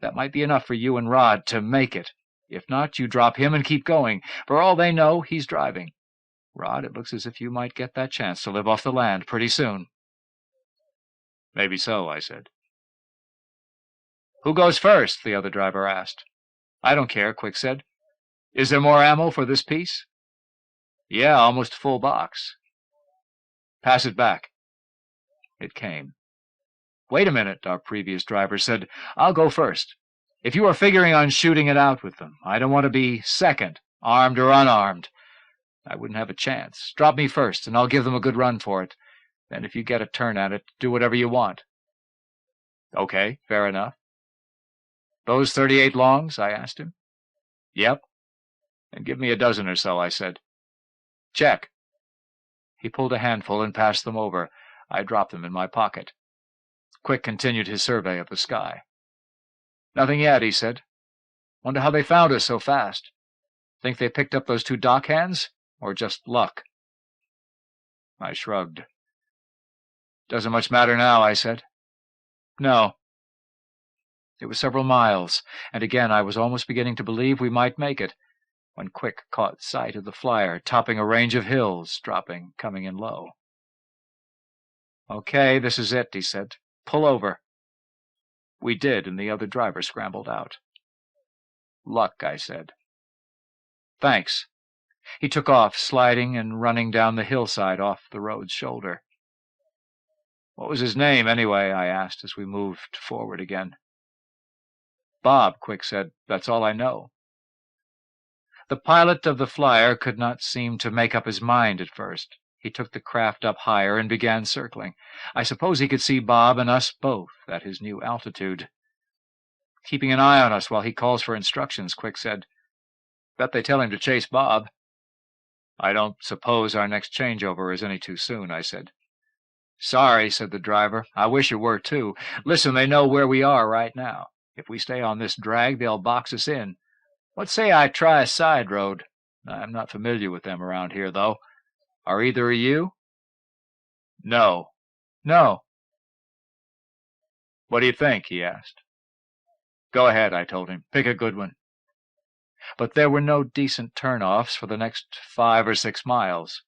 That might be enough for you and Rod to make it. If not, you drop him and keep going. For all they know, he's driving. Rod, it looks as if you might get that chance to live off the land pretty soon." "Maybe so," I said. "Who goes first?" the other driver asked. "I don't care," Quick said. "Is there more ammo for this piece?" "Yeah, almost a full box." "Pass it back." It came. "Wait a minute," our previous driver said. "I'll go first." If you are figuring on shooting it out with them, I don't want to be second, armed or unarmed. I wouldn't have a chance. Drop me first, and I'll give them a good run for it. Then if you get a turn at it, do whatever you want." "Okay, fair enough." "Those 38 longs?" I asked him. "Yep." "And give me a dozen or so," I said. "Check." He pulled a handful and passed them over. I dropped them in my pocket. Quick continued his survey of the sky. "Nothing yet," he said. "Wonder how they found us so fast. Think they picked up those 2 dock hands, or just luck?" I shrugged. "Doesn't much matter now," I said. "No." It was several miles, and again I was almost beginning to believe we might make it, when Quick caught sight of the flyer topping a range of hills, dropping, coming in low. "Okay, this is it," he said. "Pull over." We did, and the other driver scrambled out. "Luck," I said. "Thanks." He took off, sliding and running down the hillside off the road's shoulder. "What was his name, anyway?" I asked as we moved forward again. "Bob," Quick said. "That's all I know." The pilot of the flyer could not seem to make up his mind at first. He took the craft up higher and began circling. I suppose he could see Bob and us both at his new altitude. "Keeping an eye on us while he calls for instructions," Quick said. "Bet they tell him to chase Bob." "I don't suppose our next changeover is any too soon," I said. "Sorry," said the driver. "I wish it were, too. Listen, they know where we are right now. If we stay on this drag, they'll box us in. Let's say I try a side road. I'm not familiar with them around here, though. Are either of you?" "No." "No." "What do you think?" he asked. "Go ahead," I told him. "Pick a good one." But there were no decent turn-offs for the next 5 or 6 miles.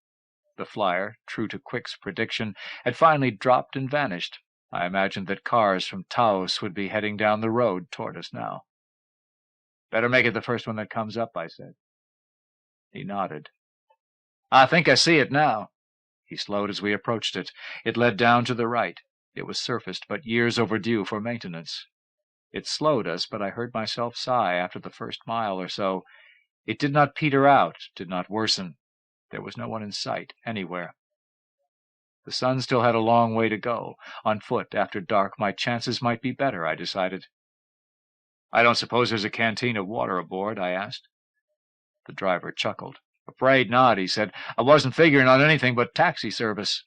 The flyer, true to Quick's prediction, had finally dropped and vanished. I imagined that cars from Taos would be heading down the road toward us now. "Better make it the first one that comes up," I said. He nodded. "I think I see it now." He slowed as we approached it. It led down to the right. It was surfaced, but years overdue for maintenance. It slowed us, but I heard myself sigh after the first mile or so. It did not peter out, did not worsen. There was no one in sight, anywhere. The sun still had a long way to go. On foot, after dark, my chances might be better, I decided. "I don't suppose there's a canteen of water aboard?" I asked. The driver chuckled. "Afraid not," he said. "I wasn't figuring on anything but taxi service."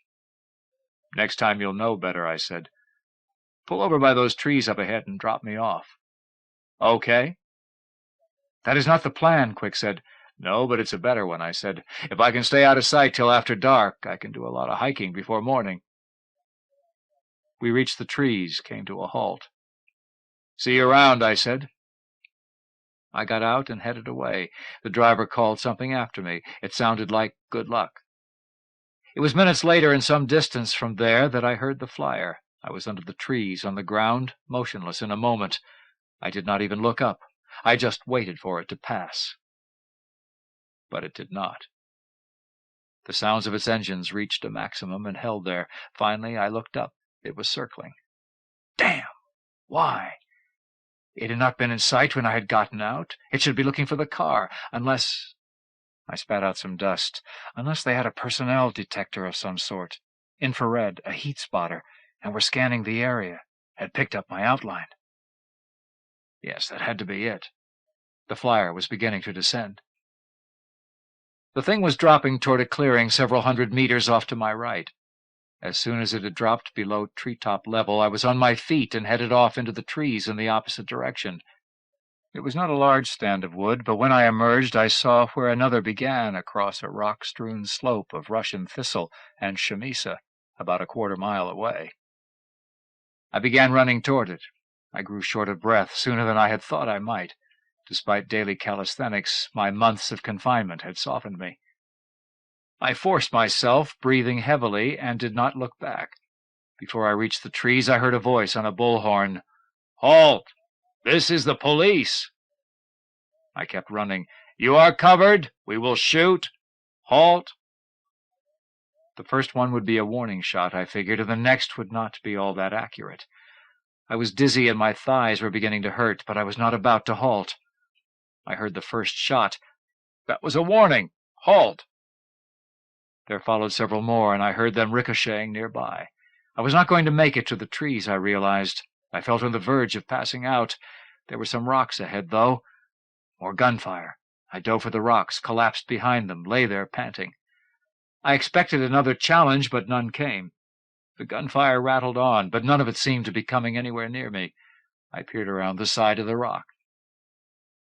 "Next time you'll know better," I said. "Pull over by those trees up ahead and drop me off." "Okay." "That is not the plan," Quick said. "No, but it's a better one," I said. "If I can stay out of sight till after dark, I can do a lot of hiking before morning." We reached the trees, came to a halt. "See you around," I said. I got out and headed away. The driver called something after me. It sounded like good luck. It was minutes later and some distance from there that I heard the flyer. I was under the trees, on the ground, motionless in a moment. I did not even look up. I just waited for it to pass. But it did not. The sounds of its engines reached a maximum and held there. Finally, I looked up. It was circling. Damn! Why? It had not been in sight when I had gotten out. It should be looking for the car, unless— I spat out some dust. Unless they had a personnel detector of some sort. Infrared, a heat spotter, and were scanning the area. Had picked up my outline. Yes, that had to be it. The flyer was beginning to descend. The thing was dropping toward a clearing several hundred meters off to my right. As soon as it had dropped below treetop level, I was on my feet and headed off into the trees in the opposite direction. It was not a large stand of wood, but when I emerged, I saw where another began across a rock-strewn slope of Russian thistle and chamisa, about a quarter mile away. I began running toward it. I grew short of breath sooner than I had thought I might. Despite daily calisthenics, my months of confinement had softened me. I forced myself, breathing heavily, and did not look back. Before I reached the trees, I heard a voice on a bullhorn. "Halt! This is the police!" I kept running. "You are covered! We will shoot! Halt!" The first one would be a warning shot, I figured, and the next would not be all that accurate. I was dizzy and my thighs were beginning to hurt, but I was not about to halt. I heard the first shot. That was a warning. Halt! There followed several more, and I heard them ricocheting nearby. I was not going to make it to the trees, I realized. I felt on the verge of passing out. There were some rocks ahead, though. More gunfire. I dove for the rocks, collapsed behind them, lay there panting. I expected another challenge, but none came. The gunfire rattled on, but none of it seemed to be coming anywhere near me. I peered around the side of the rock.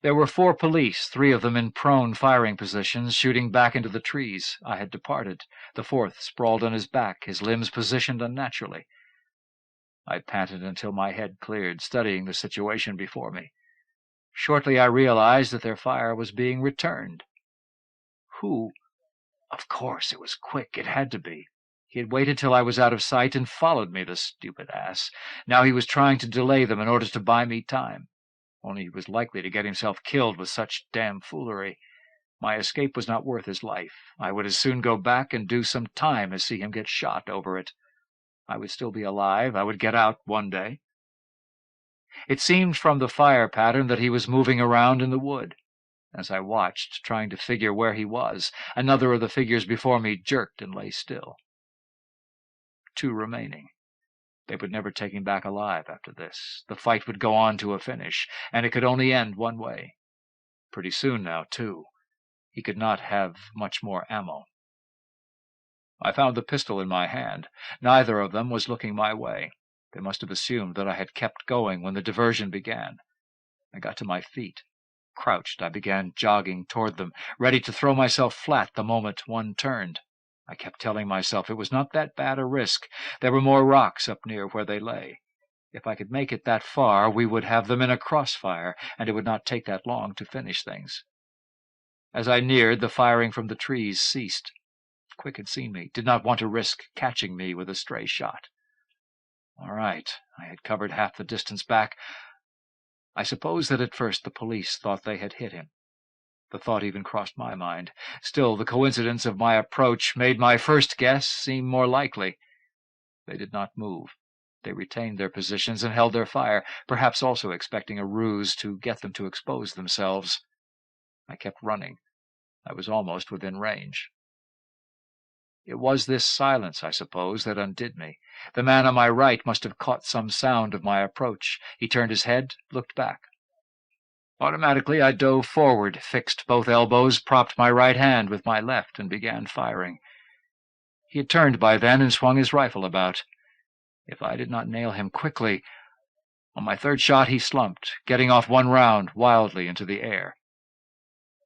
There were 4 police, 3 of them in prone firing positions, shooting back into the trees. I had departed. The 4th sprawled on his back, his limbs positioned unnaturally. I panted until my head cleared, studying the situation before me. Shortly I realized that their fire was being returned. Who? Of course, it was quick. It had to be. He had waited till I was out of sight and followed me, the stupid ass. Now he was trying to delay them in order to buy me time. Only he was likely to get himself killed with such damn foolery. My escape was not worth his life. I would as soon go back and do some time as see him get shot over it. I would still be alive. I would get out one day. It seemed from the fire pattern that he was moving around in the wood. As I watched, trying to figure where he was, another of the figures before me jerked and lay still. 2 remaining. They would never take him back alive after this. The fight would go on to a finish, and it could only end one way. Pretty soon now, too. He could not have much more ammo. I found the pistol in my hand. Neither of them was looking my way. They must have assumed that I had kept going when the diversion began. I got to my feet. Crouched, I began jogging toward them, ready to throw myself flat the moment one turned. I kept telling myself it was not that bad a risk. There were more rocks up near where they lay. If I could make it that far, we would have them in a crossfire, and it would not take that long to finish things. As I neared, the firing from the trees ceased. Quick had seen me, did not want to risk catching me with a stray shot. All right, I had covered half the distance back. I suppose that at first the police thought they had hit him. The thought even crossed my mind. Still, the coincidence of my approach made my first guess seem more likely. They did not move. They retained their positions and held their fire, perhaps also expecting a ruse to get them to expose themselves. I kept running. I was almost within range. It was this silence, I suppose, that undid me. The man on my right must have caught some sound of my approach. He turned his head, looked back. Automatically I dove forward, fixed both elbows, propped my right hand with my left, and began firing. He had turned by then and swung his rifle about. If I did not nail him quickly— On my 3rd shot he slumped, getting off one round wildly into the air.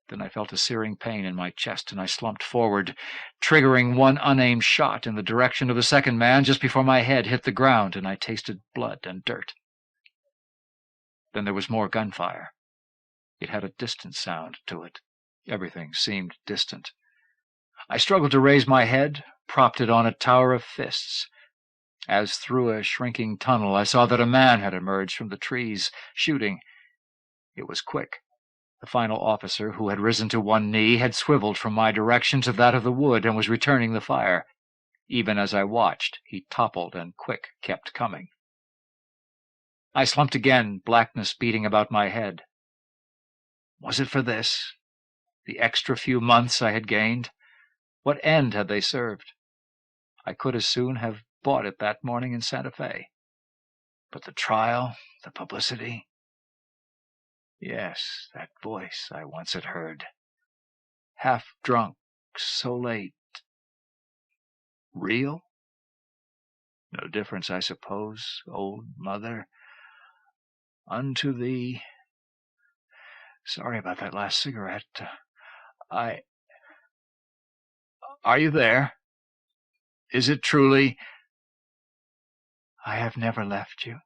Then I felt a searing pain in my chest, and I slumped forward, triggering one unaimed shot in the direction of the second man just before my head hit the ground, and I tasted blood and dirt. Then there was more gunfire. It had a distant sound to it. Everything seemed distant. I struggled to raise my head, propped it on a tower of fists. As through a shrinking tunnel, I saw that a man had emerged from the trees, shooting. It was quick. The final officer, who had risen to one knee, had swiveled from my direction to that of the wood and was returning the fire. Even as I watched, he toppled, and Quick kept coming. I slumped again, blackness beating about my head. Was it for this? The extra few months I had gained? What end had they served? I could as soon have bought it that morning in Santa Fe. But the trial, the publicity— Yes, that voice I once had heard. Half drunk, so late. Real? No difference, I suppose, old mother. Unto thee— Sorry about that last cigarette. Are you there? Is it truly— I have never left you.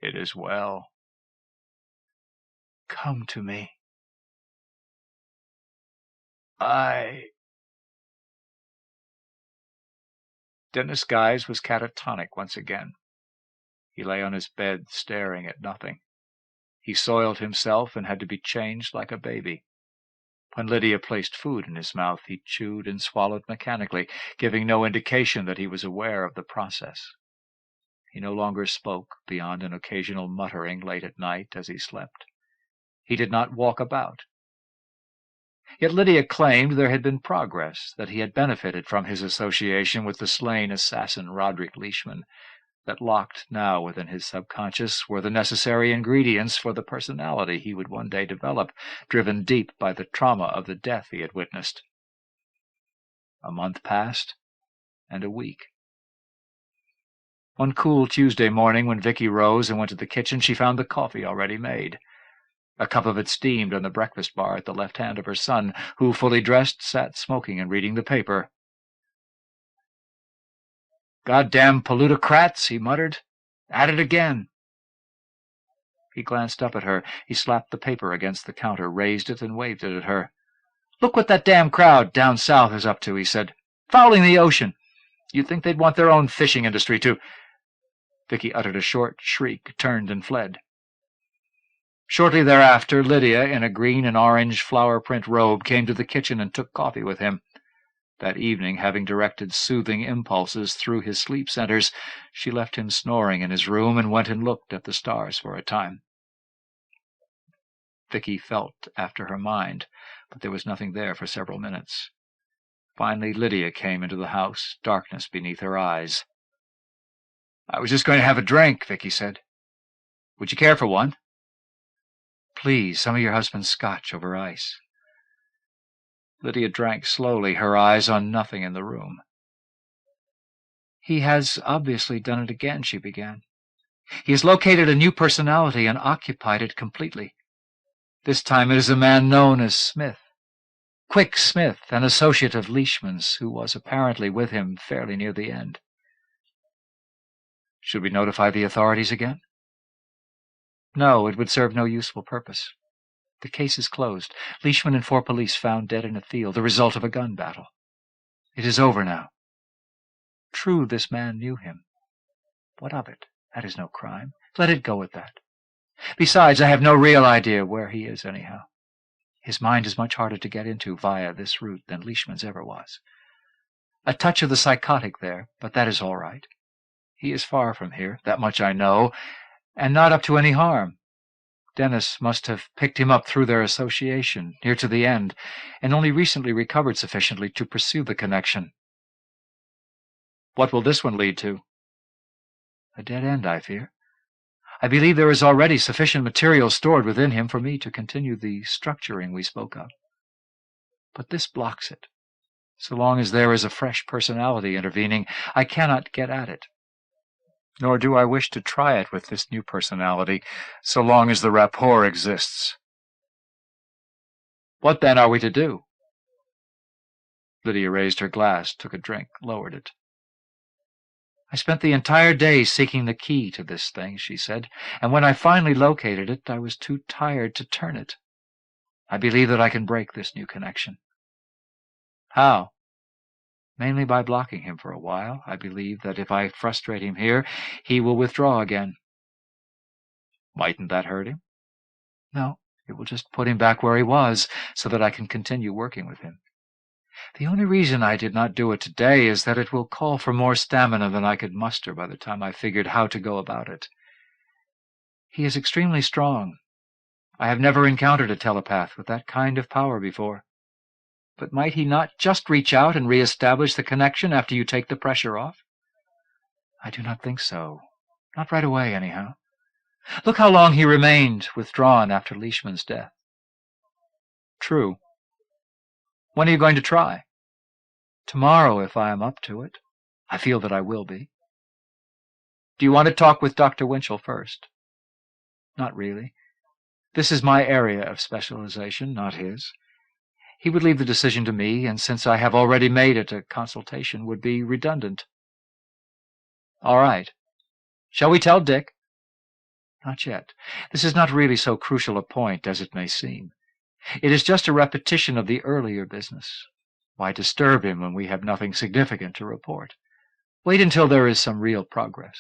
It is well. Come to me. Dennis Guise was catatonic once again. He lay on his bed, staring at nothing. He soiled himself and had to be changed like a baby. When Lydia placed food in his mouth, he chewed and swallowed mechanically, giving no indication that he was aware of the process. He no longer spoke beyond an occasional muttering late at night as he slept. He did not walk about. Yet Lydia claimed there had been progress, that he had benefited from his association with the slain assassin Roderick Leishman, that locked now within his subconscious were the necessary ingredients for the personality he would one day develop, driven deep by the trauma of the death he had witnessed. A month passed, and a week. One cool Tuesday morning, when Vicky rose and went to the kitchen, she found the coffee already made. A cup of it steamed on the breakfast bar at the left hand of her son, who, fully dressed, sat smoking and reading the paper. "Goddamn plutocrats," he muttered. "At it again." He glanced up at her. He slapped the paper against the counter, raised it, and waved it at her. "Look what that damn crowd down south is up to," he said. "Fouling the ocean. You'd think they'd want their own fishing industry to—" Vicky uttered a short shriek, turned, and fled. Shortly thereafter, Lydia, in a green and orange flower-print robe, came to the kitchen and took coffee with him. That evening, having directed soothing impulses through his sleep centers, she left him snoring in his room and went and looked at the stars for a time. Vicky felt after her mind, but there was nothing there for several minutes. Finally, Lydia came into the house, darkness beneath her eyes. "I was just going to have a drink," Vicky said. "Would you care for one?" "Please, some of your husband's scotch over ice." Lydia drank slowly, her eyes on nothing in the room. "He has obviously done it again," she began. "He has located a new personality and occupied it completely. This time it is a man known as Smith. Quick Smith, an associate of Leishman's, who was apparently with him fairly near the end." "Should we notify the authorities again?" "No, it would serve no useful purpose. The case is closed. Leishman and 4 police found dead in a field, the result of a gun battle. It is over now. True, this man knew him. What of it? That is no crime. Let it go at that. Besides, I have no real idea where he is anyhow. His mind is much harder to get into via this route than Leishman's ever was. A touch of the psychotic there, but that is all right. He is far from here, that much I know, and not up to any harm. Dennis must have picked him up through their association, near to the end, and only recently recovered sufficiently to pursue the connection. What will this one lead to?" "A dead end, I fear. I believe there is already sufficient material stored within him for me to continue the structuring we spoke of. But this blocks it. So long as there is a fresh personality intervening, I cannot get at it. Nor do I wish to try it with this new personality, so long as the rapport exists." "What, then, are we to do?" Lydia raised her glass, took a drink, lowered it. "I spent the entire day seeking the key to this thing," she said, "and when I finally located it, I was too tired to turn it. I believe that I can break this new connection." "How?" "Mainly by blocking him for a while. I believe that if I frustrate him here, he will withdraw again." "Mightn't that hurt him?" "No, it will just put him back where he was, so that I can continue working with him. The only reason I did not do it today is that it will call for more stamina than I could muster by the time I figured how to go about it. He is extremely strong. I have never encountered a telepath with that kind of power before. But might he not just reach out and re-establish the connection after you take the pressure off?" "I do not think so. Not right away, anyhow. Look how long he remained withdrawn after Leishman's death." "True. When are you going to try?" "Tomorrow, if I am up to it. I feel that I will be." "Do you want to talk with Dr. Winchell first?" "Not really. This is my area of specialization, not his. He would leave the decision to me, and since I have already made it, a consultation would be redundant." "All right. Shall we tell Dick?" "Not yet. This is not really so crucial a point as it may seem. It is just a repetition of the earlier business. Why disturb him when we have nothing significant to report? Wait until there is some real progress."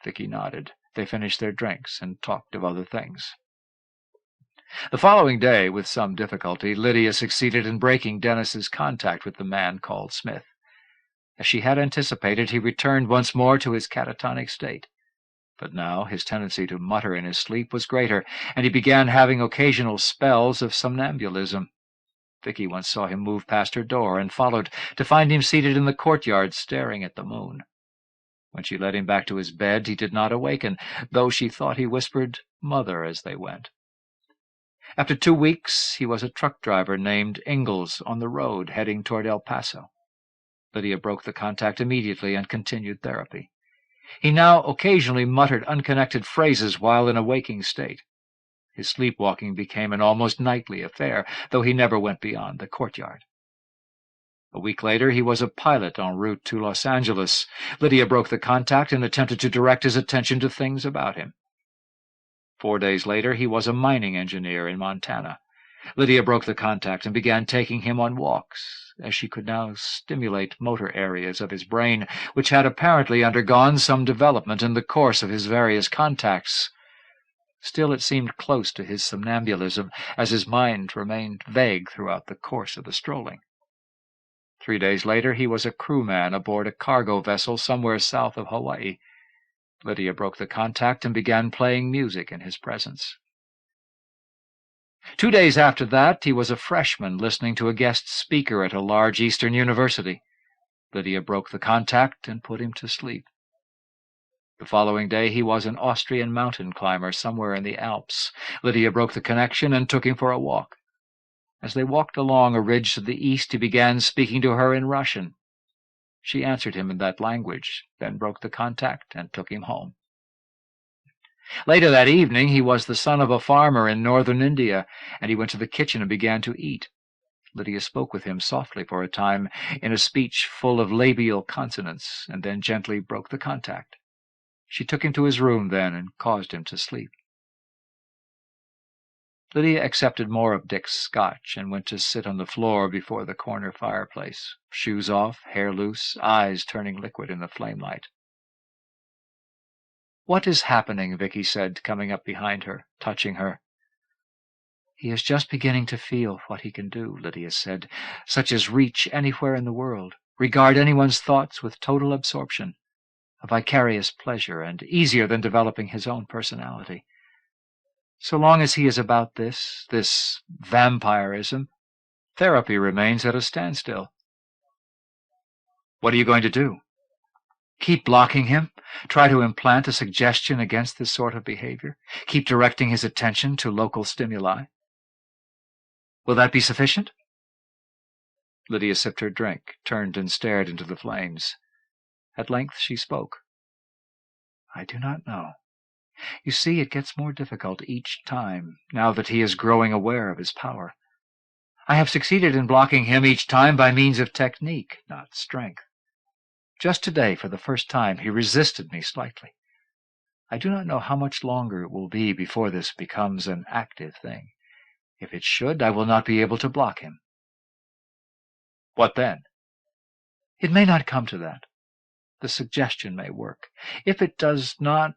Vicky nodded. They finished their drinks and talked of other things. The following day, with some difficulty, Lydia succeeded in breaking Dennis's contact with the man called Smith. As she had anticipated, he returned once more to his catatonic state. But now his tendency to mutter in his sleep was greater, and he began having occasional spells of somnambulism. Vicky once saw him move past her door and followed, to find him seated in the courtyard staring at the moon. When she led him back to his bed, he did not awaken, though she thought he whispered "Mother" as they went. After 2 weeks, he was a truck driver named Ingalls on the road heading toward El Paso. Lydia broke the contact immediately and continued therapy. He now occasionally muttered unconnected phrases while in a waking state. His sleepwalking became an almost nightly affair, though he never went beyond the courtyard. A week later, he was a pilot en route to Los Angeles. Lydia broke the contact and attempted to direct his attention to things about him. 4 days later, he was a mining engineer in Montana. Lydia broke the contact and began taking him on walks, as she could now stimulate motor areas of his brain, which had apparently undergone some development in the course of his various contacts. Still, it seemed close to his somnambulism, as his mind remained vague throughout the course of the strolling. 3 days later, he was a crewman aboard a cargo vessel somewhere south of Hawaii. Lydia broke the contact and began playing music in his presence. 2 days after that, he was a freshman listening to a guest speaker at a large Eastern university. Lydia broke the contact and put him to sleep. The following day, he was an Austrian mountain climber somewhere in the Alps. Lydia broke the connection and took him for a walk. As they walked along a ridge to the east, he began speaking to her in Russian. She answered him in that language, then broke the contact and took him home. Later that evening, he was the son of a farmer in northern India, and he went to the kitchen and began to eat. Lydia spoke with him softly for a time, in a speech full of labial consonants, and then gently broke the contact. She took him to his room then and caused him to sleep. Lydia accepted more of Dick's scotch and went to sit on the floor before the corner fireplace, shoes off, hair loose, eyes turning liquid in the flamelight. "What is happening?" Vicky said, coming up behind her, touching her. "He is just beginning to feel what he can do," Lydia said, "such as reach anywhere in the world, regard anyone's thoughts with total absorption, a vicarious pleasure, and easier than developing his own personality. So long as he is about this vampirism, therapy remains at a standstill." "What are you going to do?" "Keep blocking him, try to implant a suggestion against this sort of behavior, keep directing his attention to local stimuli." "Will that be sufficient?" Lydia sipped her drink, turned and stared into the flames. At length she spoke. "I do not know. You see, it gets more difficult each time, now that he is growing aware of his power. I have succeeded in blocking him each time by means of technique, not strength. Just today, for the first time, he resisted me slightly. I do not know how much longer it will be before this becomes an active thing. If it should, I will not be able to block him." "What then?" "It may not come to that. The suggestion may work. If it does not,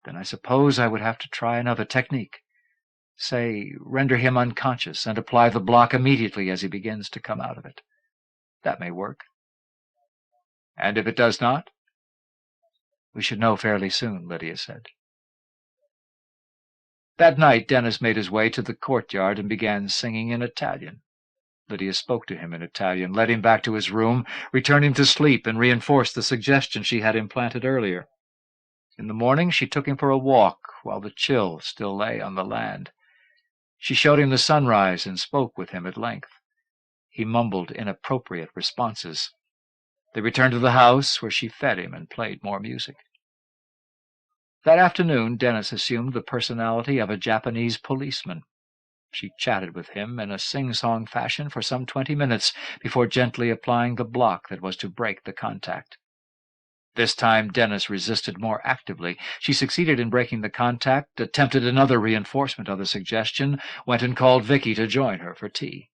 then I suppose I would have to try another technique. Say, render him unconscious and apply the block immediately as he begins to come out of it. That may work." "And if it does not?" "We should know fairly soon," Lydia said. That night, Dennis made his way to the courtyard and began singing in Italian. Lydia spoke to him in Italian, led him back to his room, returned him to sleep, and reinforced the suggestion she had implanted earlier. In the morning, she took him for a walk while the chill still lay on the land. She showed him the sunrise and spoke with him at length. He mumbled inappropriate responses. They returned to the house, where she fed him and played more music. That afternoon, Dennis assumed the personality of a Japanese policeman. She chatted with him in a sing-song fashion for some 20 minutes before gently applying the block that was to break the contact. This time Dennis resisted more actively. She succeeded in breaking the contact, attempted another reinforcement of the suggestion, went and called Vicky to join her for tea.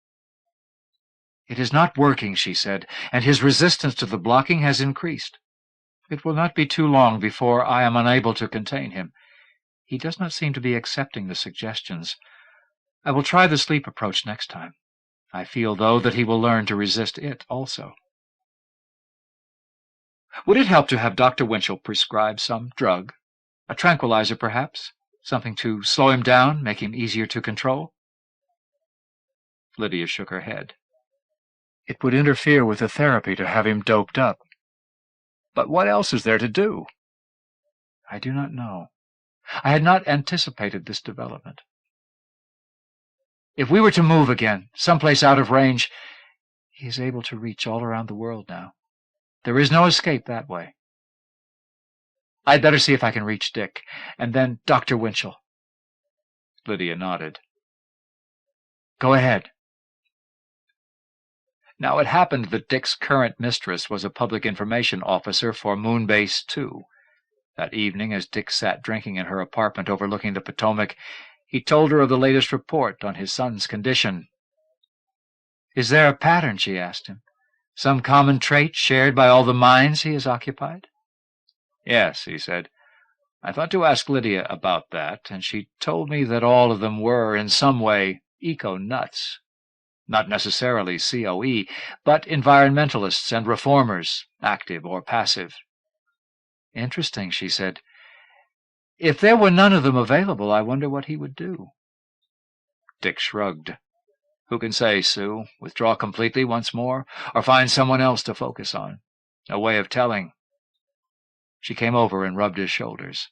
"It is not working," she said, "and his resistance to the blocking has increased. It will not be too long before I am unable to contain him. He does not seem to be accepting the suggestions. I will try the sleep approach next time. I feel, though, that he will learn to resist it also." Would it help to have Dr. Winchell prescribe some drug? A tranquilizer, perhaps? Something to slow him down, make him easier to control? Lydia shook her head. It would interfere with the therapy to have him doped up. But what else is there to do? I do not know. I had not anticipated this development. If we were to move again, someplace out of range, he is able to reach all around the world now. There is no escape that way. I'd better see if I can reach Dick, and then Dr. Winchell. Lydia nodded. Go ahead. Now it happened that Dick's current mistress was a public information officer for Moonbase 2. That evening, as Dick sat drinking in her apartment overlooking the Potomac, he told her of the latest report on his son's condition. Is there a pattern, she asked him, some common trait shared by all the minds he has occupied? Yes, he said. I thought to ask Lydia about that, and she told me that all of them were, in some way, eco-nuts. Not necessarily COE, but environmentalists and reformers, active or passive. Interesting, she said. If there were none of them available, I wonder what he would do. Dick shrugged. Who can say, Sue? Withdraw completely once more, or find someone else to focus on? No way of telling. She came over and rubbed his shoulders.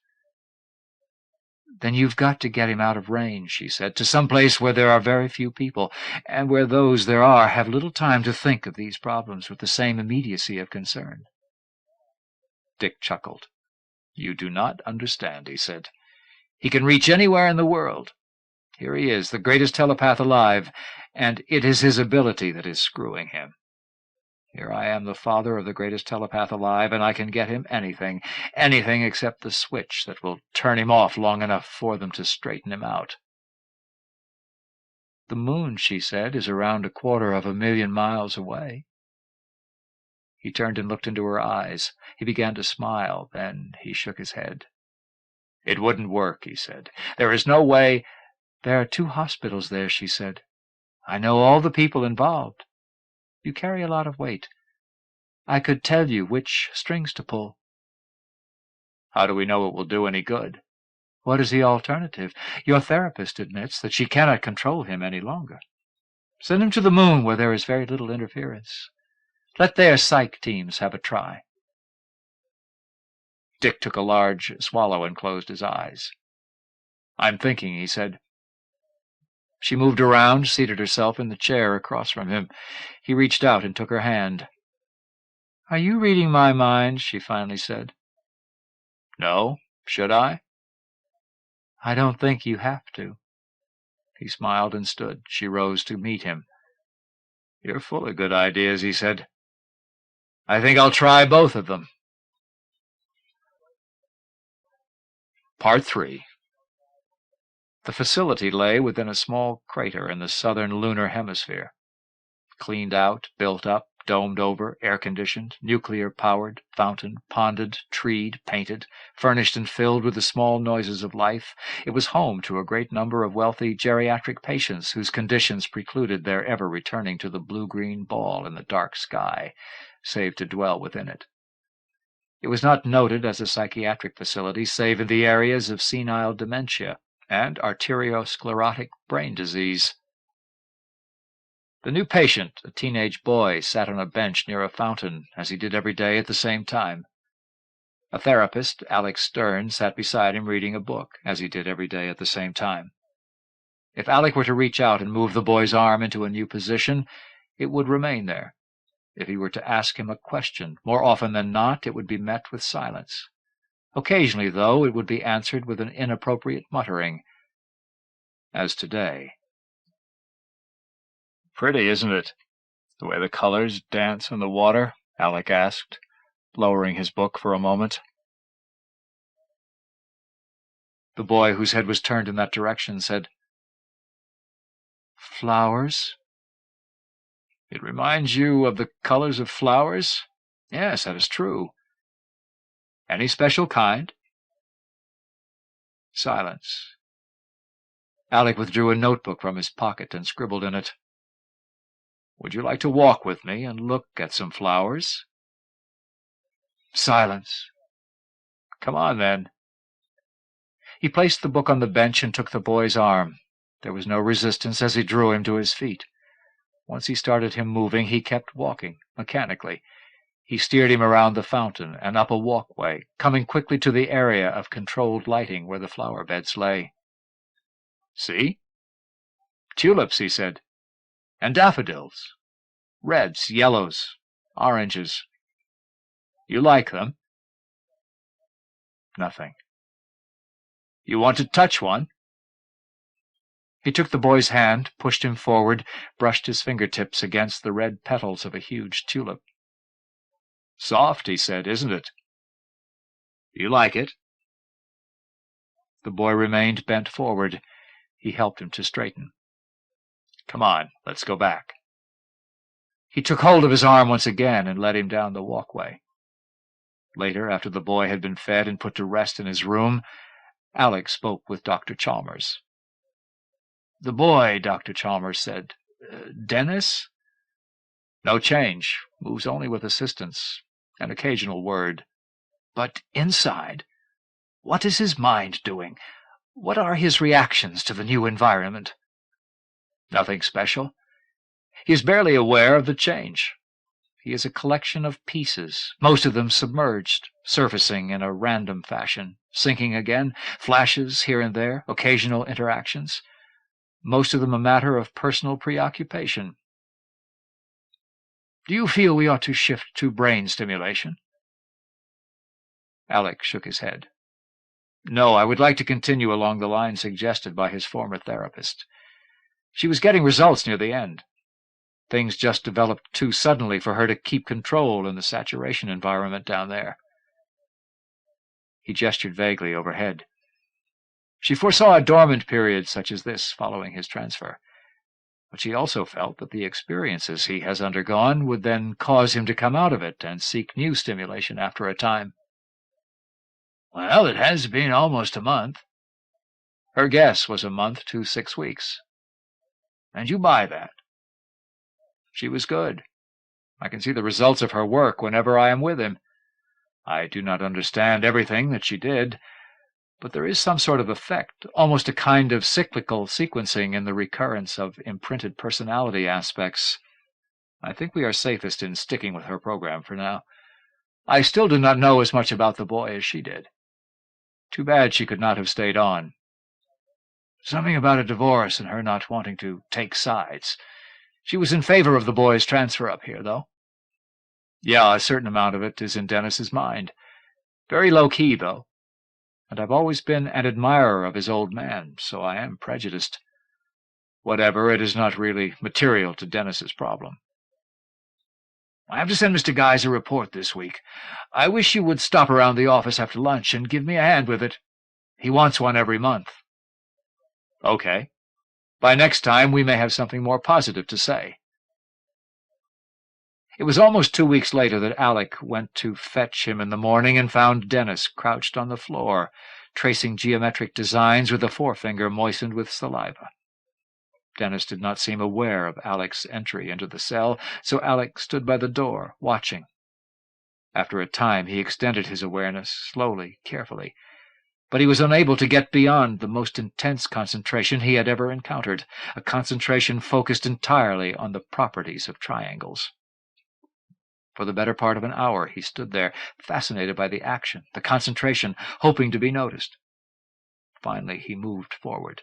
Then you've got to get him out of range, she said, to some place where there are very few people, and where those there are have little time to think of these problems with the same immediacy of concern. Dick chuckled. You do not understand, he said. He can reach anywhere in the world. Here he is, the greatest telepath alive, and it is his ability that is screwing him. Here I am, the father of the greatest telepath alive, and I can get him anything except the switch that will turn him off long enough for them to straighten him out. The moon, she said, is around 250,000 miles away. He turned and looked into her eyes. He began to smile, then he shook his head. It wouldn't work, he said. There is no way. There are 2 hospitals there, she said. I know all the people involved. You carry a lot of weight. I could tell you which strings to pull. How do we know it will do any good? What is the alternative? Your therapist admits that she cannot control him any longer. Send him to the moon where there is very little interference. Let their psych teams have a try. Dick took a large swallow and closed his eyes. I'm thinking, he said. She moved around, seated herself in the chair across from him. He reached out and took her hand. Are you reading my mind? She finally said. No, should I? I don't think you have to. He smiled and stood. She rose to meet him. You're full of good ideas, he said. I think I'll try both of them. Part 3. The facility lay within a small crater in the southern lunar hemisphere. Cleaned out, built up, domed over, air-conditioned, nuclear-powered, fountain, ponded, treed, painted, furnished and filled with the small noises of life, it was home to a great number of wealthy geriatric patients whose conditions precluded their ever returning to the blue-green ball in the dark sky, save to dwell within it. It was not noted as a psychiatric facility save in the areas of senile dementia and arteriosclerotic brain disease. The new patient, a teenage boy, sat on a bench near a fountain, as he did every day at the same time. A therapist, Alex Stern, sat beside him reading a book, as he did every day at the same time. If Alec were to reach out and move the boy's arm into a new position, it would remain there. If he were to ask him a question, more often than not, it would be met with silence. Occasionally, though, it would be answered with an inappropriate muttering, as today. Pretty, isn't it, the way the colors dance in the water? Alec asked, lowering his book for a moment. The boy, whose head was turned in that direction, said, Flowers? It reminds you of the colors of flowers? Yes, that is true. Any special kind? Silence. Alec withdrew a notebook from his pocket and scribbled in it, Would you like to walk with me and look at some flowers? Silence. Come on, then. He placed the book on the bench and took the boy's arm. There was no resistance as he drew him to his feet. Once he started him moving, he kept walking, mechanically. He steered him around the fountain and up a walkway, coming quickly to the area of controlled lighting where the flower beds lay. See? Tulips, he said. And daffodils. Reds, yellows, oranges. You like them? Nothing. You want to touch one? He took the boy's hand, pushed him forward, brushed his fingertips against the red petals of a huge tulip. Soft, he said, isn't it? You like it? The boy remained bent forward. He helped him to straighten. Come on, let's go back. He took hold of his arm once again and led him down the walkway. Later, after the boy had been fed and put to rest in his room, Alec spoke with Dr. Chalmers. The boy, Dr. Chalmers said. Dennis? No change. Moves only with assistance. An occasional word. But inside, what is his mind doing? What are his reactions to the new environment? Nothing special. He is barely aware of the change. He is a collection of pieces, most of them submerged, surfacing in a random fashion, sinking again, flashes here and there, occasional interactions, most of them a matter of personal preoccupation. Do you feel we ought to shift to brain stimulation? Alec shook his head. No, I would like to continue along the line suggested by his former therapist. She was getting results near the end. Things just developed too suddenly for her to keep control in the saturation environment down there. He gestured vaguely overhead. She foresaw a dormant period such as this following his transfer, but she also felt that the experiences he has undergone would then cause him to come out of it and seek new stimulation after a time. Well, it has been almost a month. Her guess was a month to 6 weeks. And you buy that? She was good. I can see the results of her work whenever I am with him. I do not understand everything that she did, but there is some sort of effect, almost a kind of cyclical sequencing in the recurrence of imprinted personality aspects. I think we are safest in sticking with her program for now. I still do not know as much about the boy as she did. Too bad she could not have stayed on. Something about a divorce and her not wanting to take sides. She was in favor of the boy's transfer up here, though. Yeah, a certain amount of it is in Dennis's mind. Very low-key, though. And I've always been an admirer of his old man, so I am prejudiced. Whatever, it is not really material to Dennis's problem. I have to send Mr. Guys a report this week. I wish you would stop around the office after lunch and give me a hand with it. He wants one every month. Okay. By next time, we may have something more positive to say. It was almost 2 weeks later that Alec went to fetch him in the morning and found Dennis crouched on the floor, tracing geometric designs with a forefinger moistened with saliva. Dennis did not seem aware of Alec's entry into the cell, so Alec stood by the door, watching. After a time, he extended his awareness, slowly, carefully, but he was unable to get beyond the most intense concentration he had ever encountered, a concentration focused entirely on the properties of triangles. For the better part of an hour he stood there, fascinated by the action, the concentration, hoping to be noticed. Finally he moved forward.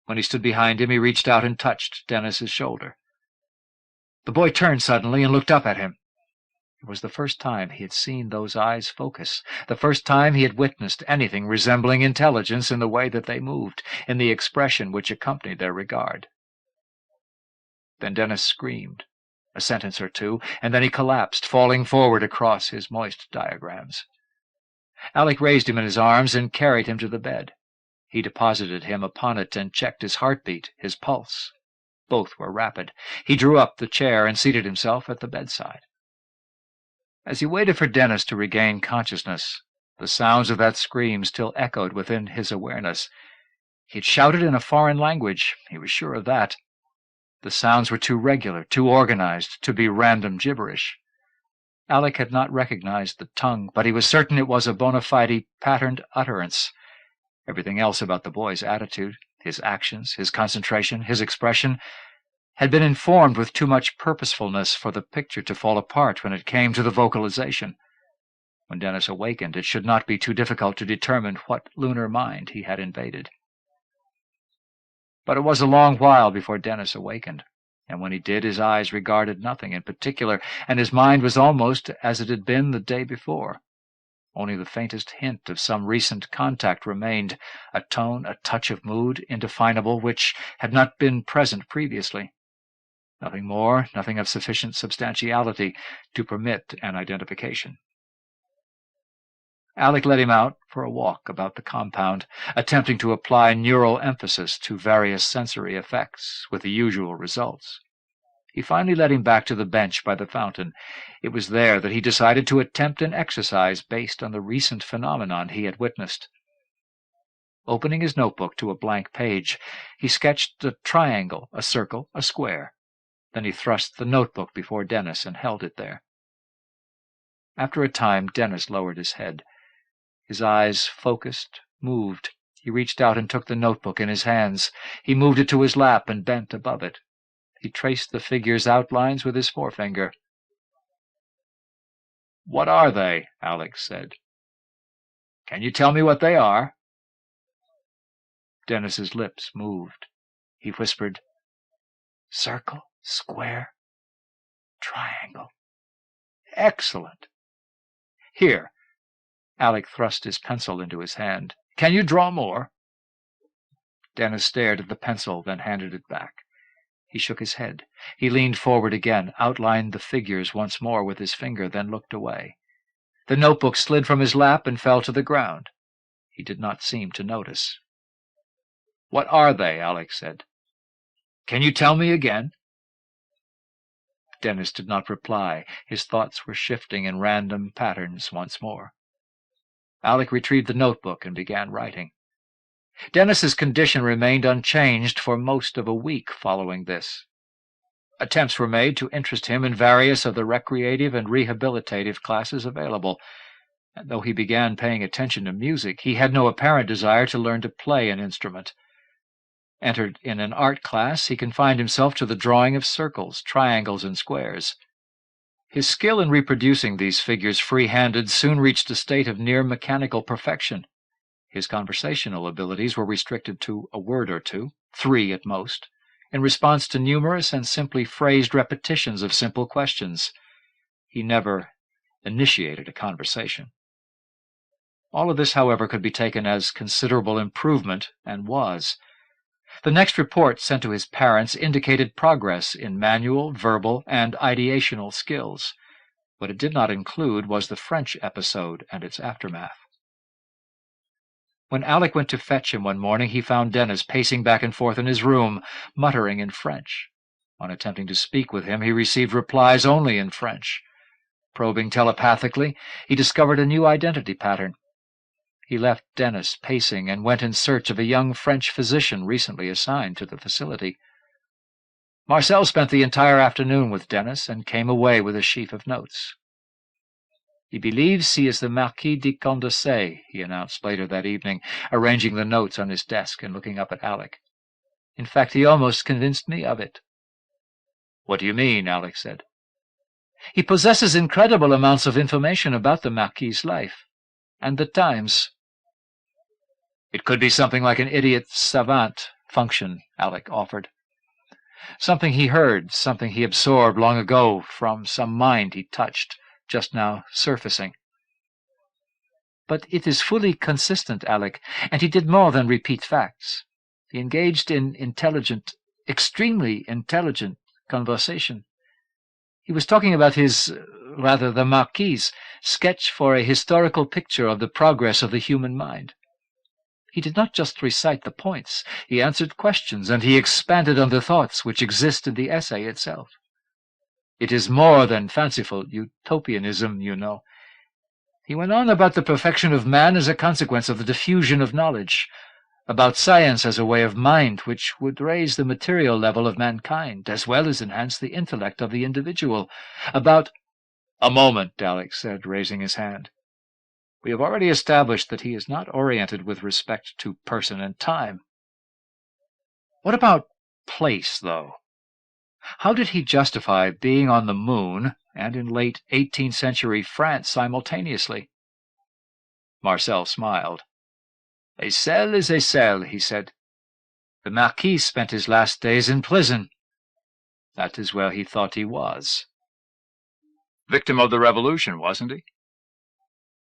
When he stood behind him, he reached out and touched Dennis's shoulder. The boy turned suddenly and looked up at him. It was the first time he had seen those eyes focus, the first time he had witnessed anything resembling intelligence in the way that they moved, in the expression which accompanied their regard. Then Dennis screamed, a sentence or two, and then he collapsed, falling forward across his moist diagrams. Alec raised him in his arms and carried him to the bed. He deposited him upon it and checked his heartbeat, his pulse. Both were rapid. He drew up the chair and seated himself at the bedside. As he waited for Dennis to regain consciousness, the sounds of that scream still echoed within his awareness. He had shouted in a foreign language, he was sure of that. The sounds were too regular, too organized, to be random gibberish. Alec had not recognized the tongue, but he was certain it was a bona fide patterned utterance. Everything else about the boy's attitude, his actions, his concentration, his expression, had been informed with too much purposefulness for the picture to fall apart when it came to the vocalization. When Dennis awakened, it should not be too difficult to determine what lunar mind he had invaded. But it was a long while before Dennis awakened, and when he did, his eyes regarded nothing in particular, and his mind was almost as it had been the day before. Only the faintest hint of some recent contact remained, a tone, a touch of mood, indefinable, which had not been present previously. Nothing more, nothing of sufficient substantiality to permit an identification. Alec led him out for a walk about the compound, attempting to apply neural emphasis to various sensory effects, with the usual results. He finally led him back to the bench by the fountain. It was there that he decided to attempt an exercise based on the recent phenomenon he had witnessed. Opening his notebook to a blank page, he sketched a triangle, a circle, a square. Then he thrust the notebook before Dennis and held it there. After a time, Dennis lowered his head. His eyes focused, moved. He reached out and took the notebook in his hands. He moved it to his lap and bent above it. He traced the figure's outlines with his forefinger. "What are they?" Alec said. "Can you tell me what they are?" Dennis's lips moved. He whispered, "Circle, square, triangle." "Excellent. Here." Alec thrust his pencil into his hand. "Can you draw more?" Dennis stared at the pencil, then handed it back. He shook his head. He leaned forward again, outlined the figures once more with his finger, then looked away. The notebook slid from his lap and fell to the ground. He did not seem to notice. "What are they?" Alec said. "Can you tell me again?" Dennis did not reply. His thoughts were shifting in random patterns once more. Alec retrieved the notebook and began writing. Dennis's condition remained unchanged for most of a week following this. Attempts were made to interest him in various of the recreative and rehabilitative classes available, and though he began paying attention to music, he had no apparent desire to learn to play an instrument. Entered in an art class, he confined himself to the drawing of circles, triangles, and squares. His skill in reproducing these figures free-handed soon reached a state of near mechanical perfection. His conversational abilities were restricted to a word or two, 3 at most, in response to numerous and simply phrased repetitions of simple questions. He never initiated a conversation. All of this, however, could be taken as considerable improvement, and was. The next report sent to his parents indicated progress in manual, verbal, and ideational skills. What it did not include was the French episode and its aftermath. When Alec went to fetch him one morning, he found Dennis pacing back and forth in his room, muttering in French. On attempting to speak with him, he received replies only in French. Probing telepathically, he discovered a new identity pattern. He left Dennis pacing and went in search of a young French physician recently assigned to the facility. Marcel spent the entire afternoon with Dennis and came away with a sheaf of notes. "He believes he is the Marquis de Condorcet," he announced later that evening, arranging the notes on his desk and looking up at Alec. "In fact, he almost convinced me of it." "What do you mean?" Alec said. "He possesses incredible amounts of information about the Marquis's life and the times." "It could be something like an idiot savant function," Alec offered. "Something he heard, something he absorbed long ago from some mind he touched, just now surfacing." "But it is fully consistent, Alec, and he did more than repeat facts. He engaged in intelligent, extremely intelligent conversation. He was talking about the Marquis's sketch for a historical picture of the progress of the human mind. He did not just recite the points. He answered questions, and he expanded on the thoughts which exist in the essay itself. It is more than fanciful utopianism, you know. He went on about the perfection of man as a consequence of the diffusion of knowledge, about science as a way of mind which would raise the material level of mankind, as well as enhance the intellect of the individual, about—" "A moment," Alex said, raising his hand. "We have already established that he is not oriented with respect to person and time. What about place, though? How did he justify being on the moon and in late 18th century France simultaneously?" Marcel smiled. "A cell is a cell," he said. "The Marquis spent his last days in prison. That is where he thought he was." "Victim of the revolution, wasn't he?"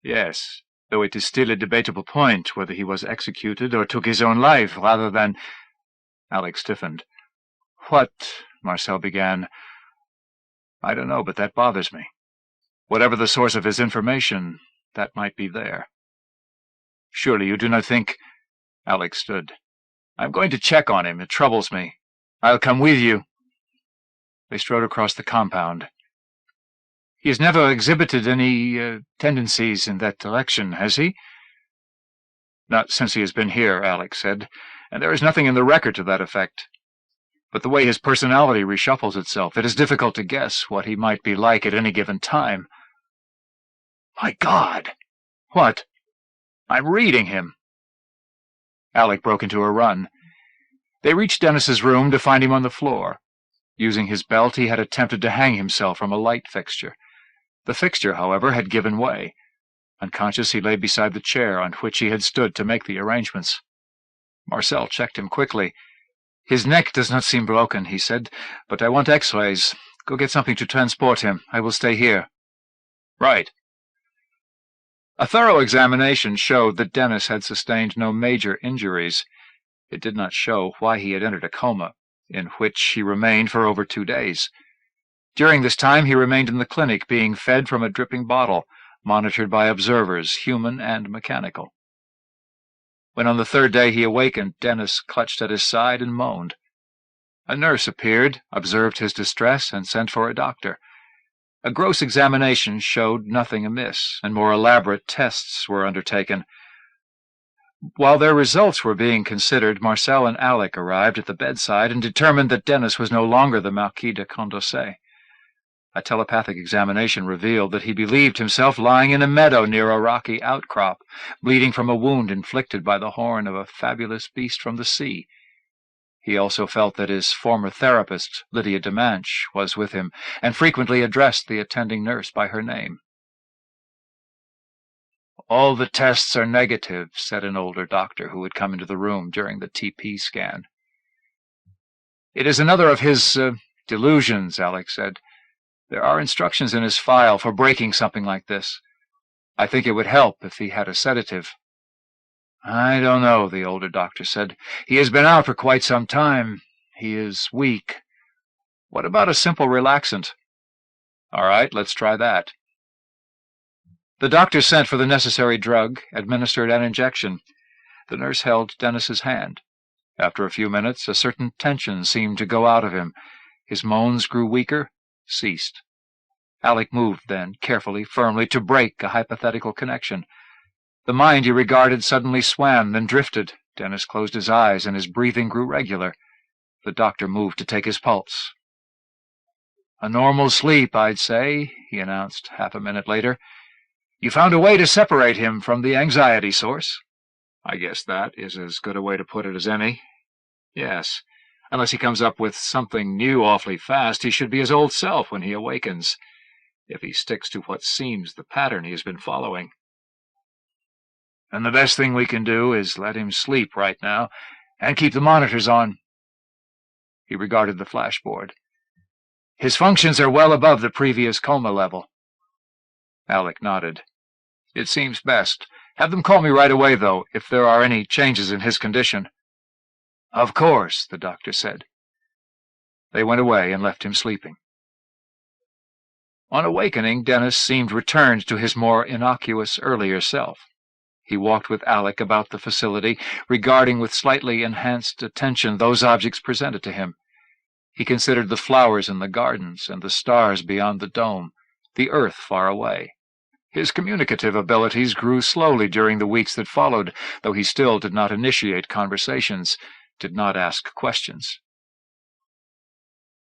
"Yes, though it is still a debatable point whether he was executed or took his own life rather than—" Alex stiffened. "What?" Marcel began. "I don't know, but that bothers me. Whatever the source of his information, that might be there." "Surely you do not think—" Alex stood. "I'm going to check on him. It troubles me. I'll come with you." They strode across the compound. "He has never exhibited any tendencies in that direction, has he?" "Not since he has been here," Alex said, "and there is nothing in the record to that effect. But the way his personality reshuffles itself, it is difficult to guess what he might be like at any given time." "My God!" "What?" "I'm reading him." Alec broke into a run. They reached Dennis's room to find him on the floor. Using his belt, he had attempted to hang himself from a light fixture. The fixture, however, had given way. Unconscious, he lay beside the chair on which he had stood to make the arrangements. Marcel checked him quickly. "His neck does not seem broken," he said, "but I want X-rays. Go get something to transport him. I will stay here." "Right." A thorough examination showed that Dennis had sustained no major injuries. It did not show why he had entered a coma, in which he remained for over 2 days. During this time he remained in the clinic, being fed from a dripping bottle, monitored by observers, human and mechanical. When on the 3rd day he awakened, Dennis clutched at his side and moaned. A nurse appeared, observed his distress, and sent for a doctor. A gross examination showed nothing amiss, and more elaborate tests were undertaken. While their results were being considered, Marcel and Alec arrived at the bedside and determined that Dennis was no longer the Marquis de Condorcet. A telepathic examination revealed that he believed himself lying in a meadow near a rocky outcrop, bleeding from a wound inflicted by the horn of a fabulous beast from the sea. He also felt that his former therapist, Lydia Demanche, was with him, and frequently addressed the attending nurse by her name. "All the tests are negative," said an older doctor who had come into the room during the TP scan. "It is another of his delusions," Alex said. "There are instructions in his file for breaking something like this. I think it would help if he had a sedative." "I don't know," the older doctor said. "He has been out for quite some time. He is weak. What about a simple relaxant?" "All right, let's try that." The doctor sent for the necessary drug, administered an injection. The nurse held Dennis's hand. After a few minutes, a certain tension seemed to go out of him. His moans grew weaker, ceased. Alec moved then, carefully, firmly, to break a hypothetical connection. The mind he regarded suddenly swam, then drifted. Dennis closed his eyes, and his breathing grew regular. The doctor moved to take his pulse. "A normal sleep, I'd say," he announced half a minute later. "You found a way to separate him from the anxiety source?" "I guess that is as good a way to put it as any. Yes. Unless he comes up with something new awfully fast, he should be his old self when he awakens, if he sticks to what seems the pattern he has been following. And the best thing we can do is let him sleep right now, and keep the monitors on." He regarded the flashboard. "His functions are well above the previous coma level." Alec nodded. "It seems best. Have them call me right away, though, if there are any changes in his condition." "Of course," the doctor said. They went away and left him sleeping. On awakening, Dennis seemed returned to his more innocuous earlier self. He walked with Alec about the facility, regarding with slightly enhanced attention those objects presented to him. He considered the flowers in the gardens and the stars beyond the dome, the earth far away. His communicative abilities grew slowly during the weeks that followed, though he still did not initiate conversations, did not ask questions.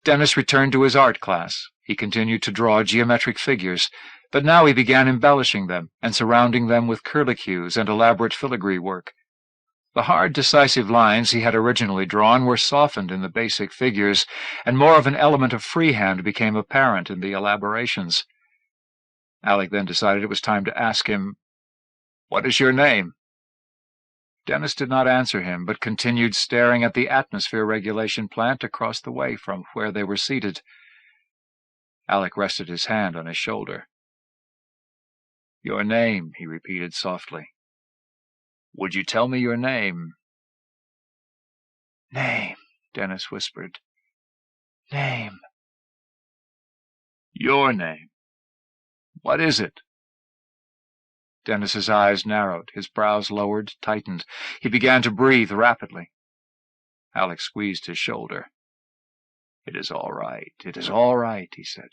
Dennis returned to his art class. He continued to draw geometric figures, but now he began embellishing them and surrounding them with curlicues and elaborate filigree work. The hard, decisive lines he had originally drawn were softened in the basic figures, and more of an element of freehand became apparent in the elaborations. Alec then decided it was time to ask him, "What is your name?" Dennis did not answer him, but continued staring at the atmosphere regulation plant across the way from where they were seated. Alec rested his hand on his shoulder. "Your name," he repeated softly. "Would you tell me your name?" "Name," Dennis whispered. "Name." "Your name. What is it?" Dennis's eyes narrowed, his brows lowered, tightened. He began to breathe rapidly. Alec squeezed his shoulder. "It is all right, it is all right," he said.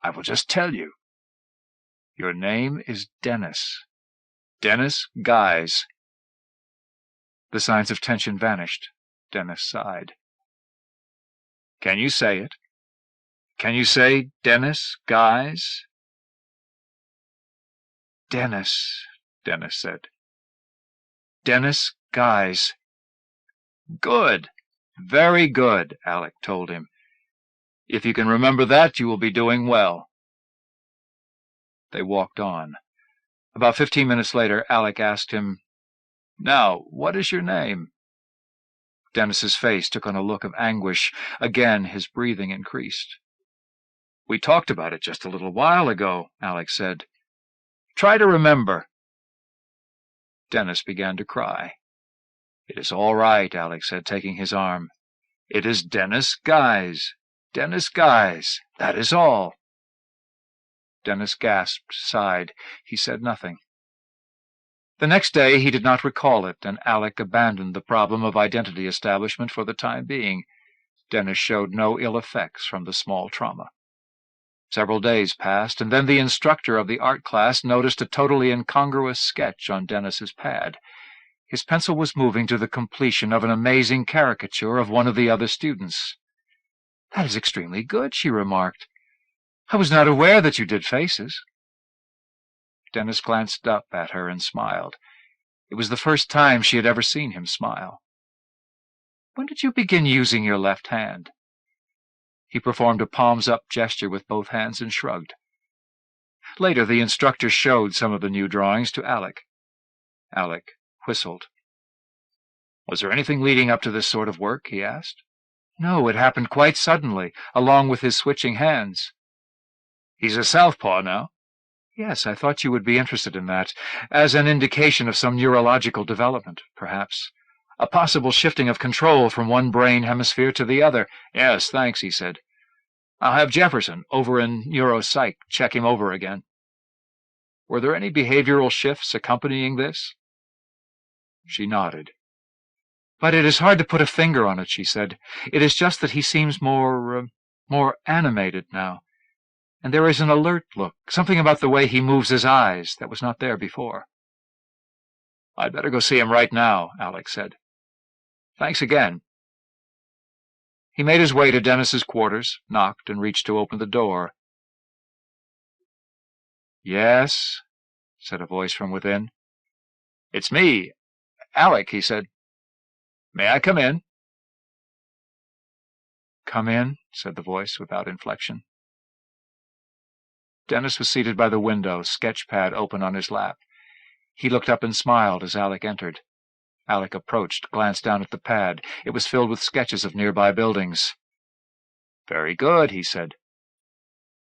"I will just tell you. Your name is Dennis. Dennis Guise." The signs of tension vanished. Dennis sighed. "Can you say it? Can you say Dennis Guise?" "Dennis," Dennis said. "Dennis Guise." "Good. Very good," Alec told him. "If you can remember that, you will be doing well." They walked on. About 15 minutes later, Alec asked him, "Now, what is your name?" Dennis's face took on a look of anguish. Again his breathing increased. "We talked about it just a little while ago," Alec said. "Try to remember." Dennis began to cry. "It is all right," Alec said, taking his arm. "It is Dennis Guise. Dennis Guise. That is all." Dennis gasped, sighed. He said nothing. The next day he did not recall it, and Alec abandoned the problem of identity establishment for the time being. Dennis showed no ill effects from the small trauma. Several days passed, and then the instructor of the art class noticed a totally incongruous sketch on Dennis's pad. His pencil was moving to the completion of an amazing caricature of one of the other students. "That is extremely good," she remarked. "I was not aware that you did faces." Dennis glanced up at her and smiled. It was the first time she had ever seen him smile. "When did you begin using your left hand?" He performed a palms-up gesture with both hands and shrugged. Later, the instructor showed some of the new drawings to Alec. Alec whistled. "Was there anything leading up to this sort of work?" he asked. "No, it happened quite suddenly, along with his switching hands." "He's a southpaw now?" "Yes, I thought you would be interested in that, as an indication of some neurological development, perhaps. A possible shifting of control from one brain hemisphere to the other." "Yes, thanks," he said. "I'll have Jefferson, over in neuropsych, check him over again." "Were there any behavioral shifts accompanying this?" She nodded. "But it is hard to put a finger on it," she said. "It is just that he seems more animated now. And there is an alert look, something about the way he moves his eyes that was not there before." "I'd better go see him right now," Alec said. "Thanks again." He made his way to Dennis's quarters, knocked, and reached to open the door. "Yes," said a voice from within. "It's me, Alec," he said. "May I come in?" "Come in," said the voice without inflection. Dennis was seated by the window, sketch-pad open on his lap. He looked up and smiled as Alec entered. Alec approached, glanced down at the pad. It was filled with sketches of nearby buildings. "Very good," he said.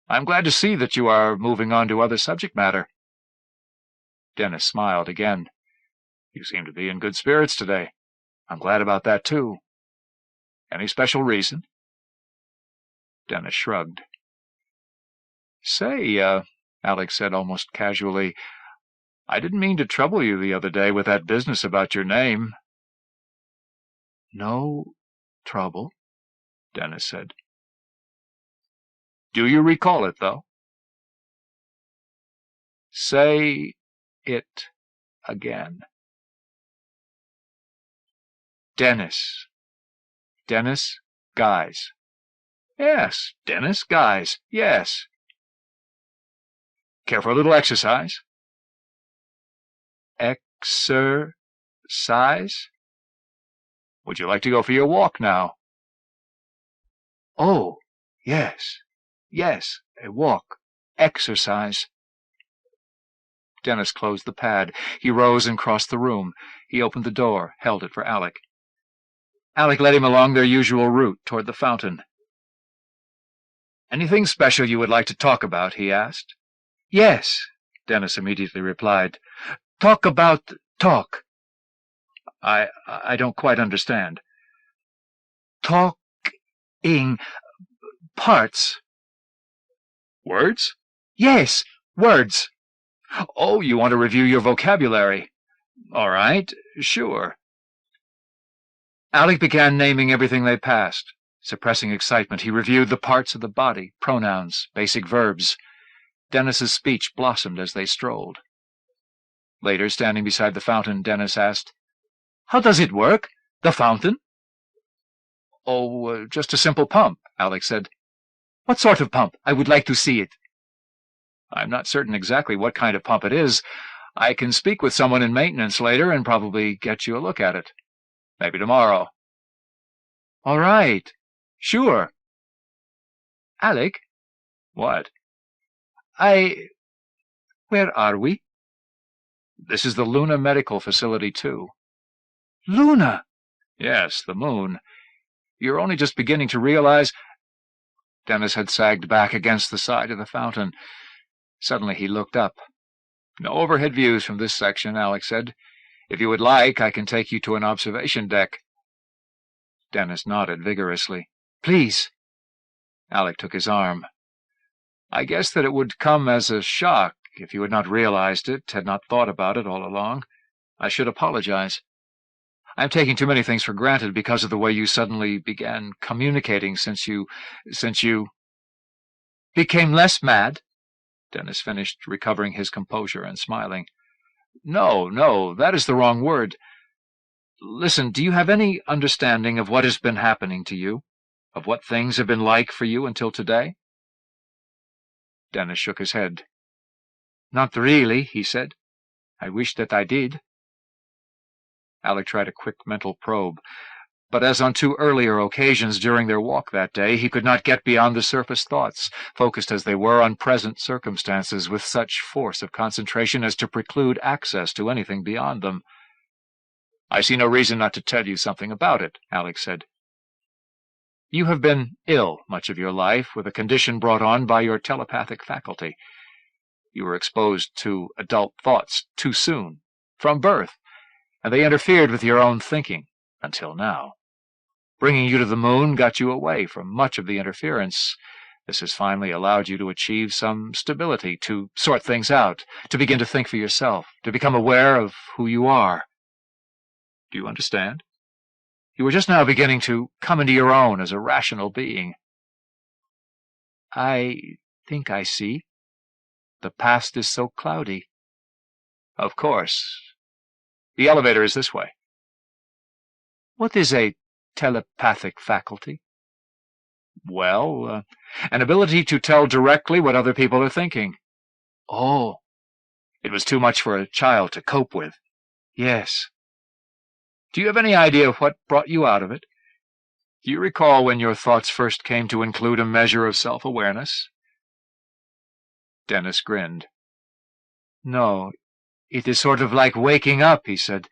"I'm glad to see that you are moving on to other subject matter." Dennis smiled again. "You seem to be in good spirits today. I'm glad about that, too. Any special reason?" Dennis shrugged. "Say," Alec said almost casually, "I didn't mean to trouble you the other day with that business about your name." "No trouble," Dennis said. "Do you recall it, though?" "Say it again." "Dennis. Dennis Guise." Yes, Dennis, guys, yes. Care for a little exercise? Exercise? Would you like to go for your walk now? Oh, yes, yes, a walk, exercise. Dennis closed the pad. He rose and crossed the room. He opened the door, held it for Alec. Alec led him along their usual route toward the fountain. "Anything special you would like to talk about?" he asked. "Yes," Dennis immediately replied. "Talk about talk." I don't quite understand." "Talking parts." "Words?" "Yes, words." "Oh, you want to review your vocabulary. All right, sure." Alec began naming everything they passed. Suppressing excitement, he reviewed the parts of the body, pronouns, basic verbs. Dennis's speech blossomed as they strolled. Later, standing beside the fountain, Dennis asked, "How does it work? The fountain?" "Oh, just a simple pump," Alec said. "What sort of pump? I would like to see it." "I'm not certain exactly what kind of pump it is. I can speak with someone in maintenance later and probably get you a look at it. Maybe tomorrow." "All right. Sure." "Alec?" "What?" Where are we?" "This is the Luna Medical Facility, too." "Luna?" "Yes, the moon. You're only just beginning to realize—" Dennis had sagged back against the side of the fountain. Suddenly he looked up. "No overhead views from this section," Alec said. "If you would like, I can take you to an observation deck." Dennis nodded vigorously. "Please." Alec took his arm. "I guess that it would come as a shock if you had not realized it, had not thought about it all along. I should apologize. I'm taking too many things for granted because of the way you suddenly began communicating since you became less mad," Dennis finished, recovering his composure and smiling. No, that is the wrong word. Listen, do you have any understanding of what has been happening to you? Of what things have been like for you until today?" Dennis shook his head. "Not really," he said. "I wish that I did." Alec tried a quick mental probe, but as on two earlier occasions during their walk that day, he could not get beyond the surface thoughts, focused as they were on present circumstances with such force of concentration as to preclude access to anything beyond them. "I see no reason not to tell you something about it," Alec said. "You have been ill much of your life with a condition brought on by your telepathic faculty. You were exposed to adult thoughts too soon, from birth, and they interfered with your own thinking, until now. Bringing you to the moon got you away from much of the interference. This has finally allowed you to achieve some stability, to sort things out, to begin to think for yourself, to become aware of who you are. Do you understand? You are just now beginning to come into your own as a rational being." "I think I see. The past is so cloudy." "Of course. The elevator is this way." "What is a telepathic faculty?" "Well, an ability to tell directly what other people are thinking." "Oh." "It was too much for a child to cope with." "Yes." "Do you have any idea what brought you out of it? Do you recall when your thoughts first came to include a measure of self-awareness?" Dennis grinned. "No, it is sort of like waking up," he said.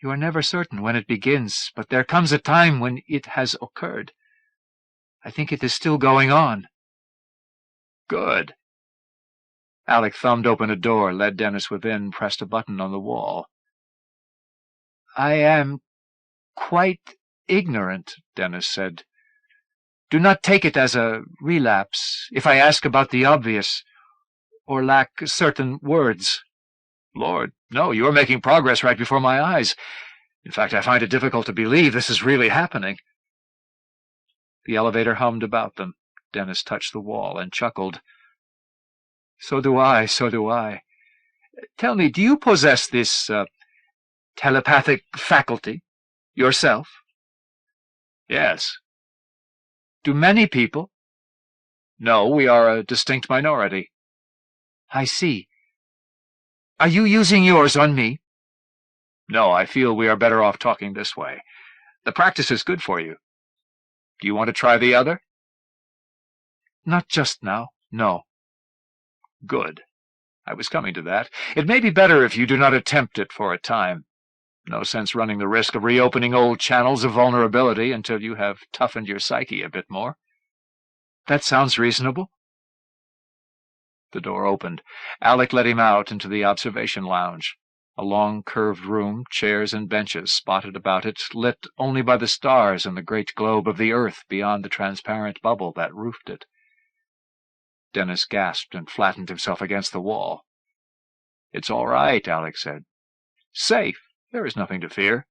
"You are never certain when it begins, but there comes a time when it has occurred. I think it is still going on." "Good." Alec thumbed open a door, led Dennis within, pressed a button on the wall. "I am quite ignorant," Dennis said. "Do not take it as a relapse if I ask about the obvious, or lack certain words." "Lord, no, you are making progress right before my eyes. In fact, I find it difficult to believe this is really happening." The elevator hummed about them. Dennis touched the wall and chuckled. So do I. Tell me, do you possess this, telepathic faculty yourself?" "Yes." Do many people? No, we are a distinct minority. I see. Are you using yours on me? No, I feel we are better off talking this way. The practice is good for you. Do you want to try the other? Not just now, no. Good. I was coming to that. It may be better if you do not attempt it for a time. No sense running the risk of reopening old channels of vulnerability until you have toughened your psyche a bit more. That sounds reasonable. The door opened. Alec led him out into the observation lounge. A long, curved room, chairs and benches spotted about it, lit only by the stars and the great globe of the earth beyond the transparent bubble that roofed it. Dennis gasped and flattened himself against the wall. "It's all right," Alec said. "Safe. There is nothing to fear."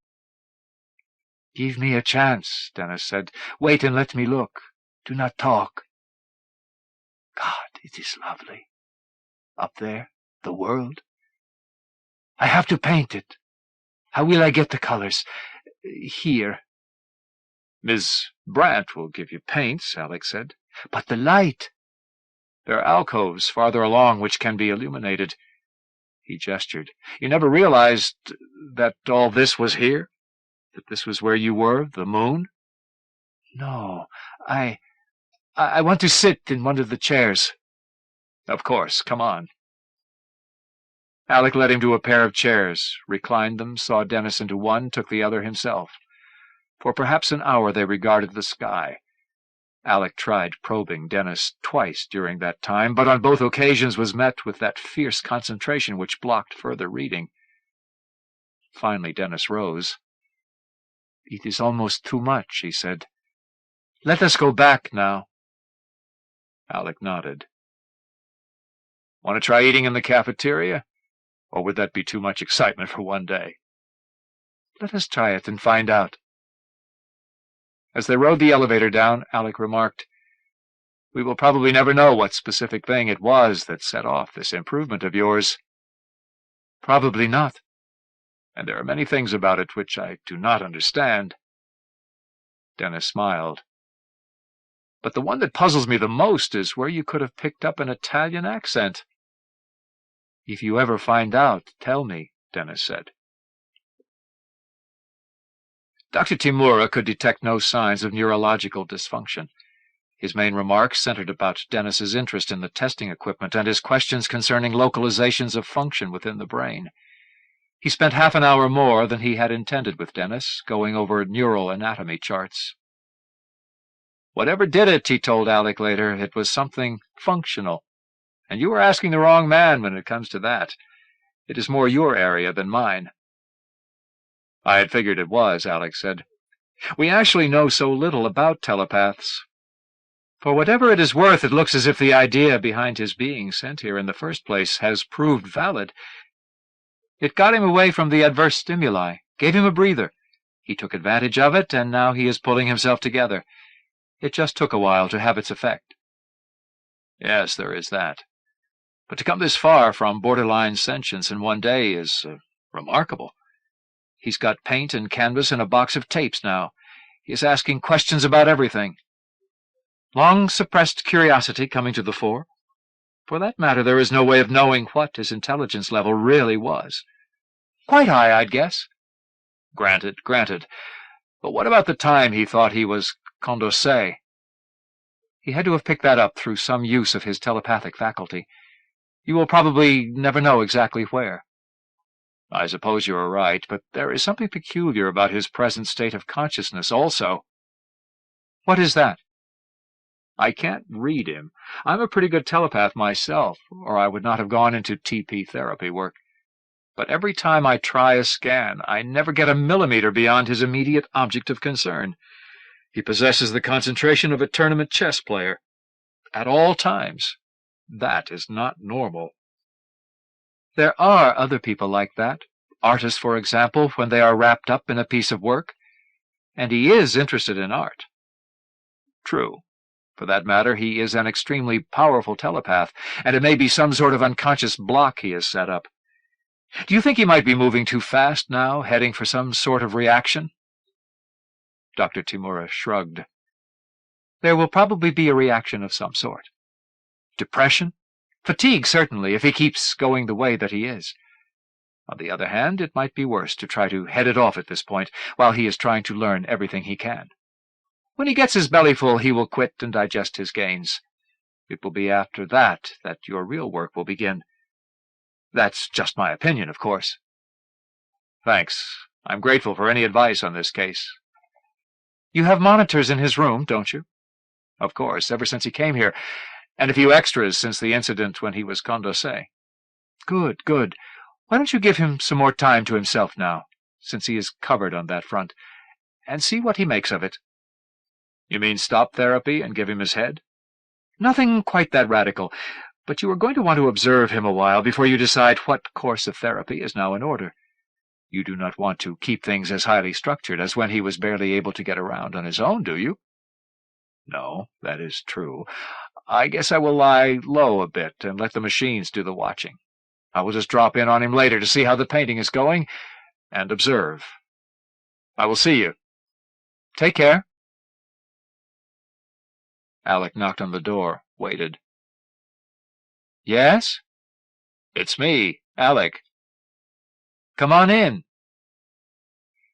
"Give me a chance," Dennis said. "Wait and let me look. Do not talk." God, it is lovely. Up there, the world. I have to paint it. How will I get the colors? Here. "Miss Brant will give you paints," Alec said. "But the light." "There are alcoves farther along which can be illuminated." He gestured. "You never realized that all this was here? That this was where you were, the moon?" "No, I want to sit in one of the chairs." "Of course. Come on." Alec led him to a pair of chairs, reclined them, saw Dennis into one, took the other himself. For perhaps an hour they regarded the sky. Alec tried probing Dennis twice during that time, but on both occasions was met with that fierce concentration which blocked further reading. Finally Dennis rose. "It is almost too much," he said. "Let us go back now." Alec nodded. "Want to try eating in the cafeteria? Or would that be too much excitement for one day?" "Let us try it and find out." As they rode the elevator down, Alec remarked, "We will probably never know what specific thing it was that set off this improvement of yours." "Probably not." "And there are many things about it which I do not understand." Dennis smiled. "But the one that puzzles me the most is where you could have picked up an Italian accent." "If you ever find out, tell me," Dennis said. Dr. Timura could detect no signs of neurological dysfunction. His main remarks centered about Dennis's interest in the testing equipment and his questions concerning localizations of function within the brain. He spent half an hour more than he had intended with Dennis, going over neural anatomy charts. "Whatever did it," he told Alec later, "it was something functional. And you are asking the wrong man when it comes to that. It is more your area than mine." "I had figured it was," Alec said. "We actually know so little about telepaths. For whatever it is worth, it looks as if the idea behind his being sent here in the first place has proved valid. It got him away from the adverse stimuli, gave him a breather. He took advantage of it, and now he is pulling himself together. It just took a while to have its effect." "Yes, there is that. But to come this far from borderline sentience in one day is remarkable. He's got paint and canvas and a box of tapes now. He is asking questions about everything. Long-suppressed curiosity coming to the fore. For that matter, there is no way of knowing what his intelligence level really was. Quite high, I'd guess." "Granted, granted. But what about the time he thought he was Condorcet?" "He had to have picked that up through some use of his telepathic faculty. You will probably never know exactly where." "I suppose you are right, but there is something peculiar about his present state of consciousness also." "What is that?" "I can't read him. I'm a pretty good telepath myself, or I would not have gone into TP therapy work. But every time I try a scan, I never get a millimeter beyond his immediate object of concern. He possesses the concentration of a tournament chess player. At all times. That is not normal." "There are other people like that. Artists, for example, when they are wrapped up in a piece of work. And he is interested in art." "True. For that matter, he is an extremely powerful telepath, and it may be some sort of unconscious block he has set up. Do you think he might be moving too fast now, heading for some sort of reaction?" Dr. Timura shrugged. There will probably be a reaction of some sort. Depression? Fatigue, certainly, if he keeps going the way that he is. On the other hand, it might be worse to try to head it off at this point, while he is trying to learn everything he can. When he gets his belly full, he will quit and digest his gains. It will be after that that your real work will begin. That's just my opinion, of course. Thanks. I'm grateful for any advice on this case. You have monitors in his room, don't you? Of course, ever since he came here, and a few extras since the incident when he was Condorcet. Good, good. Why don't you give him some more time to himself now, since he is covered on that front, and see what he makes of it? You mean stop therapy and give him his head? Nothing quite that radical, but you are going to want to observe him a while before you decide what course of therapy is now in order. You do not want to keep things as highly structured as when he was barely able to get around on his own, do you? No, that is true. I guess I will lie low a bit and let the machines do the watching. I will just drop in on him later to see how the painting is going and observe. I will see you. Take care. Alec knocked on the door, waited. Yes? It's me, Alec. Come on in.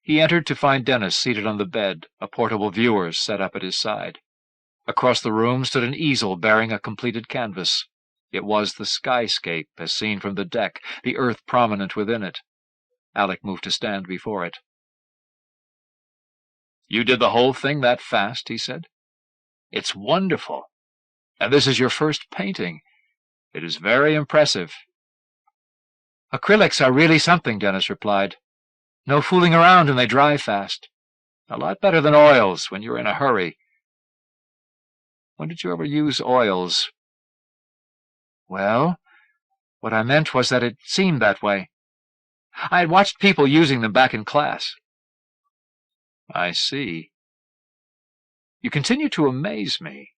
He entered to find Dennis seated on the bed, a portable viewer set up at his side. Across the room stood an easel bearing a completed canvas. It was the skyscape, as seen from the deck, the earth prominent within it. Alec moved to stand before it. You did the whole thing that fast, he said. It's wonderful. And this is your first painting. It is very impressive. Acrylics are really something, Dennis replied. No fooling around and they dry fast. A lot better than oils when you're in a hurry. When did you ever use oils? Well, what I meant was that it seemed that way. I had watched people using them back in class. I see. You continue to amaze me.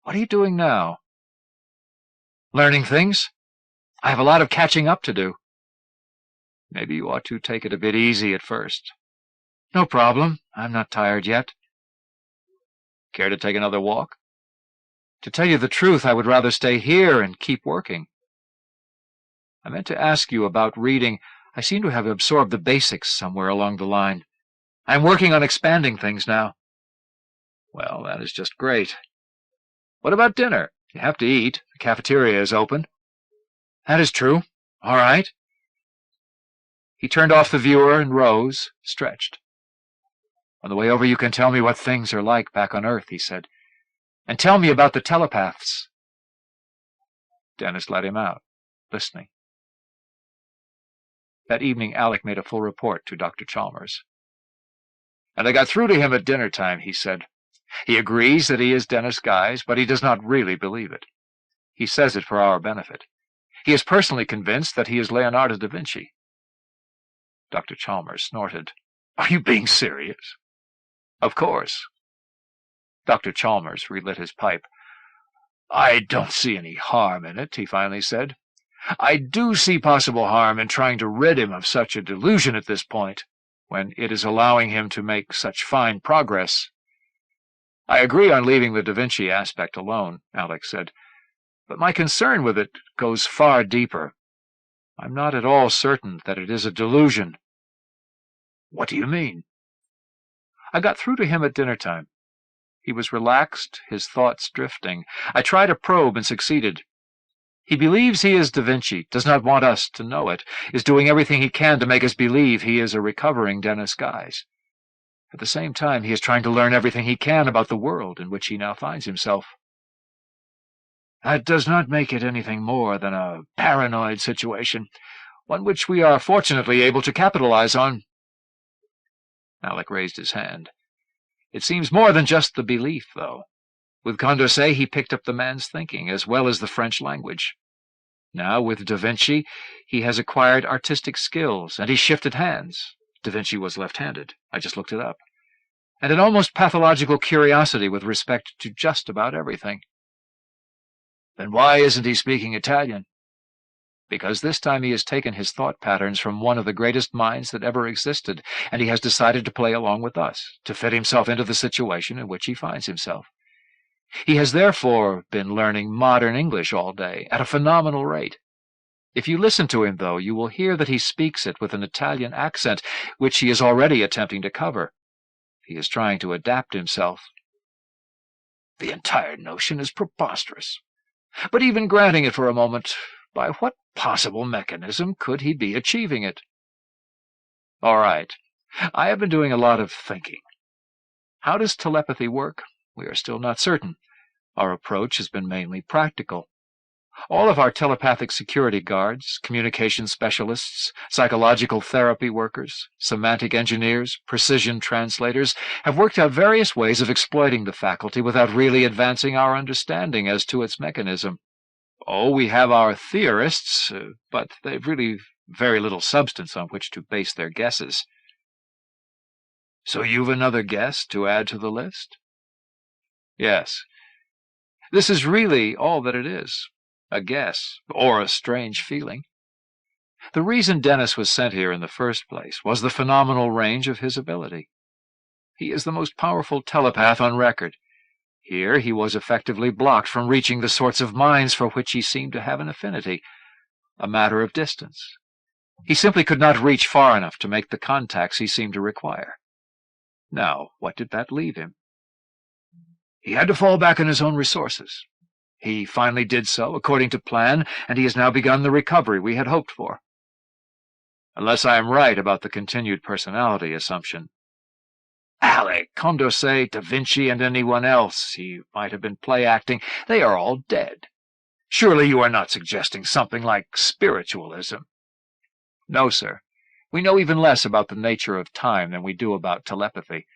What are you doing now? Learning things. I have a lot of catching up to do. Maybe you ought to take it a bit easy at first. No problem. I'm not tired yet. Care to take another walk? To tell you the truth, I would rather stay here and keep working. I meant to ask you about reading. I seem to have absorbed the basics somewhere along the line. I'm working on expanding things now. Well, that is just great. What about dinner? You have to eat. The cafeteria is open. That is true. All right. He turned off the viewer and rose, stretched. On the way over you can tell me what things are like back on Earth, he said. And tell me about the telepaths. Dennis let him out, listening. That evening Alec made a full report to Dr. Chalmers. And I got through to him at dinner time, he said. He agrees that he is Dennis Guise, but he does not really believe it. He says it for our benefit. He is personally convinced that he is Leonardo da Vinci. Dr. Chalmers snorted. Are you being serious? Of course. Dr. Chalmers relit his pipe. I don't see any harm in it, he finally said. I do see possible harm in trying to rid him of such a delusion at this point, when it is allowing him to make such fine progress. I agree on leaving the Da Vinci aspect alone, Alec said, but my concern with it goes far deeper. I'm not at all certain that it is a delusion. What do you mean? I got through to him at dinner time. He was relaxed, his thoughts drifting. I tried to probe and succeeded. He believes he is Da Vinci, does not want us to know it, is doing everything he can to make us believe he is a recovering Dennis Guise. At the same time, he is trying to learn everything he can about the world in which he now finds himself. That does not make it anything more than a paranoid situation, one which we are fortunately able to capitalize on. Alec raised his hand. It seems more than just the belief, though. With Condorcet, he picked up the man's thinking, as well as the French language. Now, with Da Vinci, he has acquired artistic skills, and he shifted hands. Da Vinci was left-handed. I just looked it up. And an almost pathological curiosity with respect to just about everything. Then why isn't he speaking Italian? Because this time he has taken his thought patterns from one of the greatest minds that ever existed, and he has decided to play along with us, to fit himself into the situation in which he finds himself. He has therefore been learning modern English all day, at a phenomenal rate. If you listen to him, though, you will hear that he speaks it with an Italian accent, which he is already attempting to cover. He is trying to adapt himself. The entire notion is preposterous. But even granting it for a moment, by what possible mechanism could he be achieving it? All right. I have been doing a lot of thinking. How does telepathy work? We are still not certain. Our approach has been mainly practical. All of our telepathic security guards, communication specialists, psychological therapy workers, semantic engineers, precision translators have worked out various ways of exploiting the faculty without really advancing our understanding as to its mechanism. Oh, we have our theorists, but they've really very little substance on which to base their guesses. So you've another guess to add to the list? Yes. This is really all that it is. A guess, or a strange feeling. The reason Dennis was sent here in the first place was the phenomenal range of his ability. He is the most powerful telepath on record. Here he was effectively blocked from reaching the sorts of minds for which he seemed to have an affinity, a matter of distance. He simply could not reach far enough to make the contacts he seemed to require. Now, what did that leave him? He had to fall back on his own resources. He finally did so, according to plan, and he has now begun the recovery we had hoped for. Unless I am right about the continued personality assumption. Alec, Condorcet, Da Vinci, and anyone else he might have been play-acting, they are all dead. Surely you are not suggesting something like spiritualism? No, sir. We know even less about the nature of time than we do about telepathy.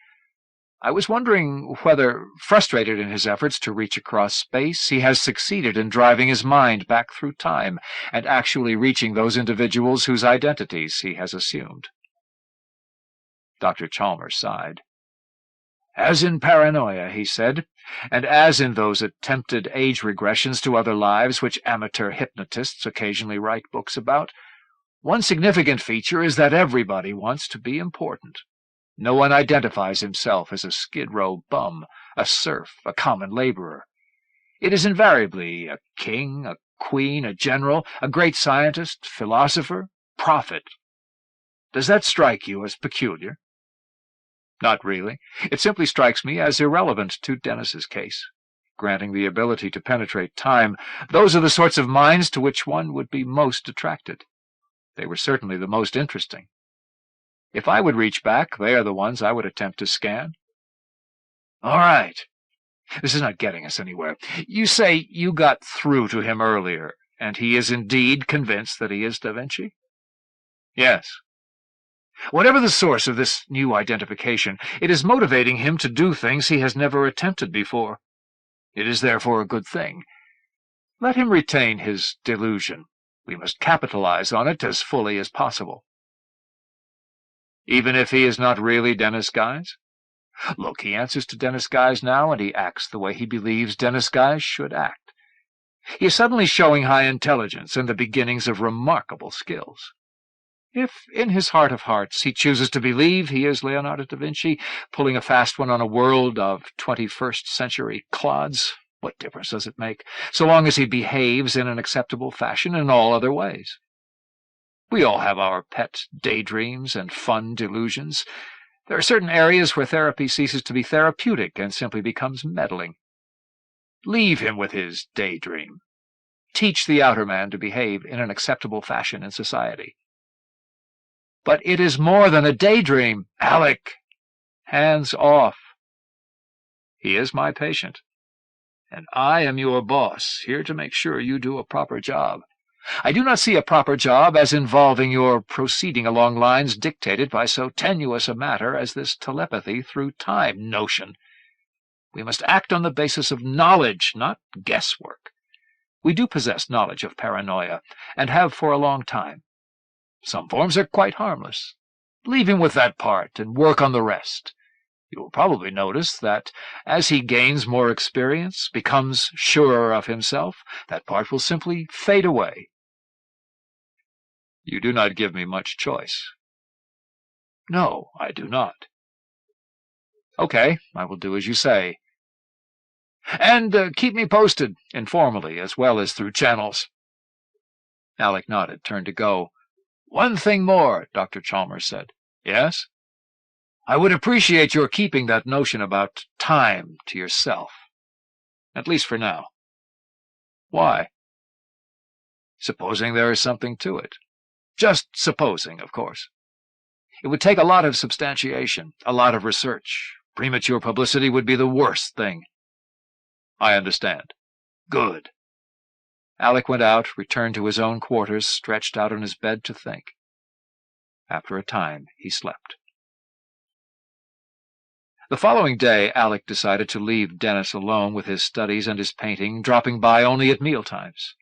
I was wondering whether, frustrated in his efforts to reach across space, he has succeeded in driving his mind back through time and actually reaching those individuals whose identities he has assumed. Dr. Chalmers sighed. As in paranoia, he said, and as in those attempted age regressions to other lives which amateur hypnotists occasionally write books about, one significant feature is that everybody wants to be important. No one identifies himself as a Skid Row bum, a serf, a common laborer. It is invariably a king, a queen, a general, a great scientist, philosopher, prophet. Does that strike you as peculiar? Not really. It simply strikes me as irrelevant to Dennis's case. Granting the ability to penetrate time, those are the sorts of minds to which one would be most attracted. They were certainly the most interesting. If I would reach back, they are the ones I would attempt to scan. All right. This is not getting us anywhere. You say you got through to him earlier, and he is indeed convinced that he is Da Vinci? Yes. Whatever the source of this new identification, it is motivating him to do things he has never attempted before. It is therefore a good thing. Let him retain his delusion. We must capitalize on it as fully as possible. Even if he is not really Dennis Guise? Look, he answers to Dennis Guise now, and he acts the way he believes Dennis Guise should act. He is suddenly showing high intelligence and the beginnings of remarkable skills. If, in his heart of hearts, he chooses to believe he is Leonardo da Vinci, pulling a fast one on a world of 21st century clods, what difference does it make, so long as he behaves in an acceptable fashion in all other ways? We all have our pet daydreams and fun delusions. There are certain areas where therapy ceases to be therapeutic and simply becomes meddling. Leave him with his daydream. Teach the outer man to behave in an acceptable fashion in society. But it is more than a daydream, Alec. Hands off. He is my patient, and I am your boss, here to make sure you do a proper job. I do not see a proper job as involving your proceeding along lines dictated by so tenuous a matter as this telepathy through time notion. We must act on the basis of knowledge, not guesswork. We do possess knowledge of paranoia, and have for a long time. Some forms are quite harmless. Leave him with that part, and work on the rest. You will probably notice that as he gains more experience, becomes surer of himself, that part will simply fade away. You do not give me much choice. No, I do not. Okay, I will do as you say. And keep me posted, informally as well as through channels." Alec nodded, turned to go. "One thing more," Dr. Chalmers said. "Yes?" "I would appreciate your keeping that notion about time to yourself. At least for now." "Why?" "Supposing there is something to it. Just supposing, of course. It would take a lot of substantiation, a lot of research. Premature publicity would be the worst thing." "I understand. Good." Alec went out, returned to his own quarters, stretched out on his bed to think. After a time, he slept. The following day, Alec decided to leave Dennis alone with his studies and his painting, dropping by only at mealtimes.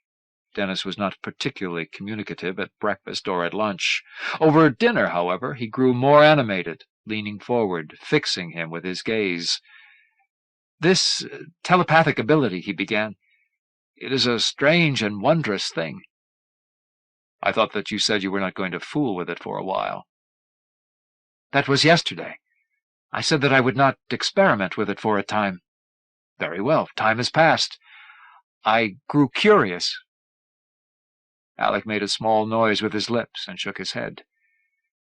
Dennis was not particularly communicative at breakfast or at lunch. Over dinner, however, he grew more animated, leaning forward, fixing him with his gaze. "This telepathic ability," he began, "it is a strange and wondrous thing." "I thought that you said you were not going to fool with it for a while." "That was yesterday. I said that I would not experiment with it for a time. Very well, time has passed. I grew curious." Alec made a small noise with his lips and shook his head.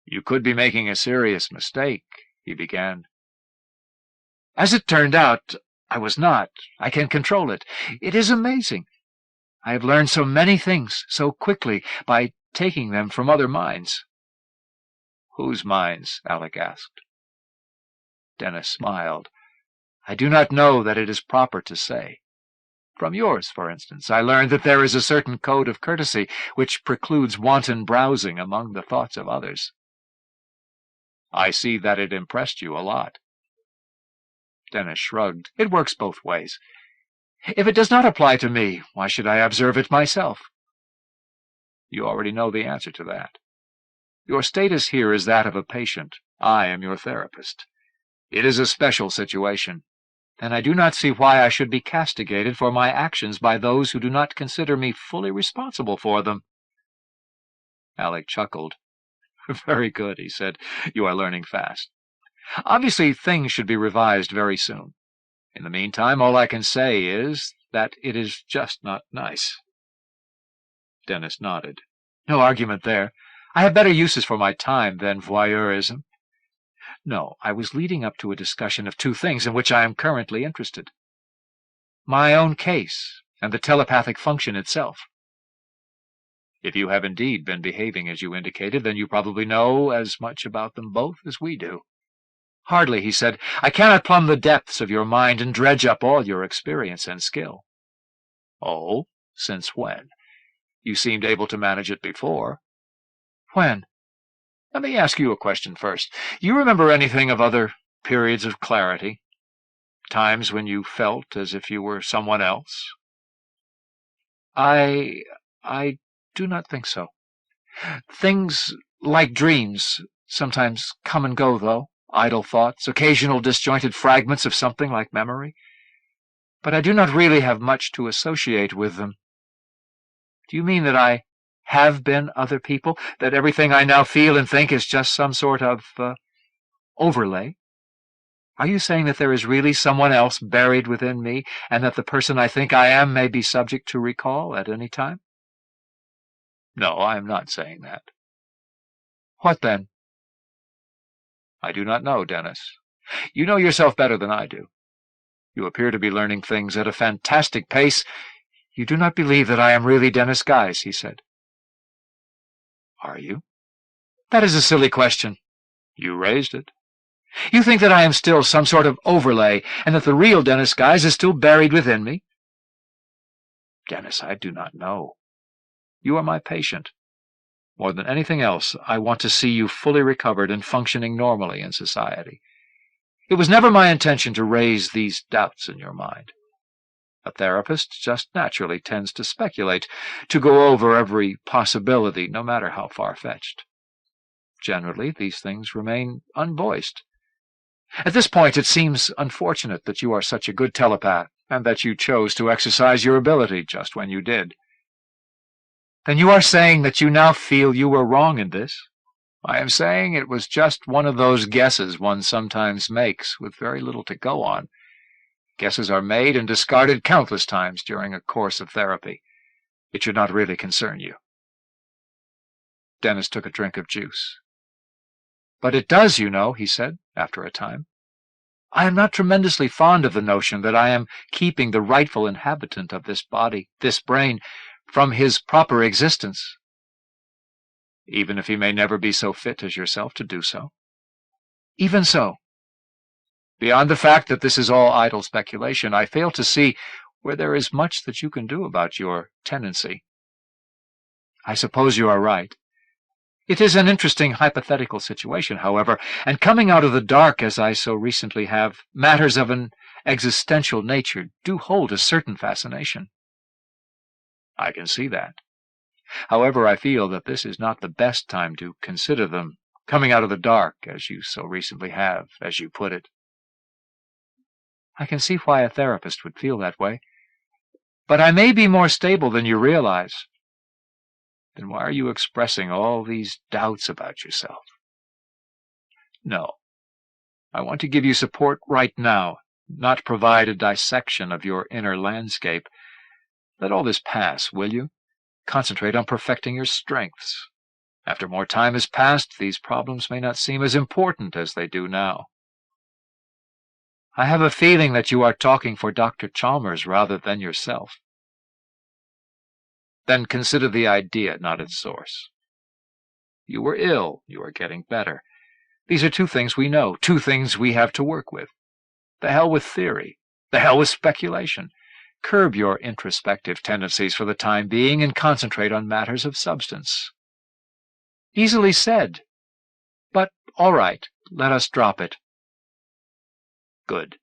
"You could be making a serious mistake," he began. "As it turned out, I was not. I can control it. It is amazing. I have learned so many things so quickly by taking them from other minds." "Whose minds?" Alec asked. Dennis smiled. "I do not know that it is proper to say. From yours, for instance, I learned that there is a certain code of courtesy which precludes wanton browsing among the thoughts of others." "I see that it impressed you a lot." Dennis shrugged. "It works both ways. If it does not apply to me, why should I observe it myself?" "You already know the answer to that. Your status here is that of a patient. I am your therapist. It is a special situation. And I do not see why I should be castigated for my actions by those who do not consider me fully responsible for them." Alec chuckled. "Very good," he said. "You are learning fast. Obviously, things should be revised very soon. In the meantime, all I can say is that it is just not nice." Dennis nodded. "No argument there. I have better uses for my time than voyeurism. No, I was leading up to a discussion of two things in which I am currently interested. My own case, and the telepathic function itself." "If you have indeed been behaving as you indicated, then you probably know as much about them both as we do." "Hardly," he said. "I cannot plumb the depths of your mind and dredge up all your experience and skill." "Oh? Since when? You seemed able to manage it before." "When?" "Let me ask you a question first. You remember anything of other periods of clarity? Times when you felt as if you were someone else?" I do not think so. Things like dreams sometimes come and go, though. Idle thoughts, occasional disjointed fragments of something like memory. But I do not really have much to associate with them." "Do you mean that I have been other people? That everything I now feel and think is just some sort of overlay? Are you saying that there is really someone else buried within me, and that the person I think I am may be subject to recall at any time?" "No, I am not saying that." "What then?" "I do not know, Dennis. You know yourself better than I do. You appear to be learning things at a fantastic pace." "You do not believe that I am really Dennis Guise," he said. "Are you?" "That is a silly question." "You raised it." "You think that I am still some sort of overlay, and that the real Dennis Guise is still buried within me?" "Dennis, I do not know. You are my patient. More than anything else, I want to see you fully recovered and functioning normally in society. It was never my intention to raise these doubts in your mind. A therapist just naturally tends to speculate, to go over every possibility, no matter how far-fetched. Generally, these things remain unvoiced. At this point, it seems unfortunate that you are such a good telepath, and that you chose to exercise your ability just when you did." "Then you are saying that you now feel you were wrong in this?" "I am saying it was just one of those guesses one sometimes makes with very little to go on. Guesses are made and discarded countless times during a course of therapy. It should not really concern you." Dennis took a drink of juice. "But it does, you know," he said, after a time. "I am not tremendously fond of the notion that I am keeping the rightful inhabitant of this body, this brain, from his proper existence." "Even if he may never be so fit as yourself to do so?" "Even so. Beyond the fact that this is all idle speculation, I fail to see where there is much that you can do about your tendency." "I suppose you are right. It is an interesting hypothetical situation, however, and coming out of the dark as I so recently have, matters of an existential nature do hold a certain fascination." "I can see that. However, I feel that this is not the best time to consider them, coming out of the dark as you so recently have, as you put it." "I can see why a therapist would feel that way. But I may be more stable than you realize." "Then why are you expressing all these doubts about yourself?" "No. I want to give you support right now, not provide a dissection of your inner landscape. Let all this pass, will you? Concentrate on perfecting your strengths. After more time has passed, these problems may not seem as important as they do now." "I have a feeling that you are talking for Dr. Chalmers rather than yourself." "Then consider the idea, not its source. You were ill. You are getting better. These are two things we know, two things we have to work with. The hell with theory. The hell with speculation. Curb your introspective tendencies for the time being and concentrate on matters of substance." "Easily said. But all right, let us drop it." "Good.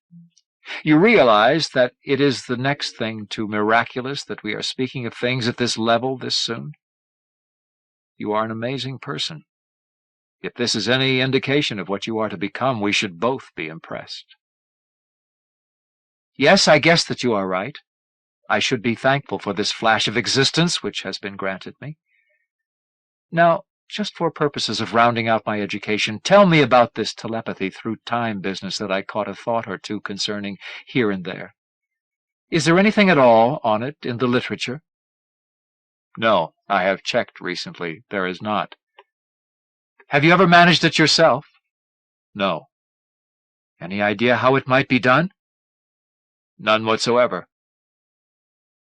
You realize that it is the next thing to miraculous that we are speaking of things at this level this soon? You are an amazing person. If this is any indication of what you are to become, we should both be impressed." "Yes, I guess that you are right. I should be thankful for this flash of existence which has been granted me. Now, just for purposes of rounding out my education, tell me about this telepathy through time business that I caught a thought or two concerning here and there. Is there anything at all on it in the literature?" "No, I have checked recently. There is not." "Have you ever managed it yourself?" "No." "Any idea how it might be done?" "None whatsoever."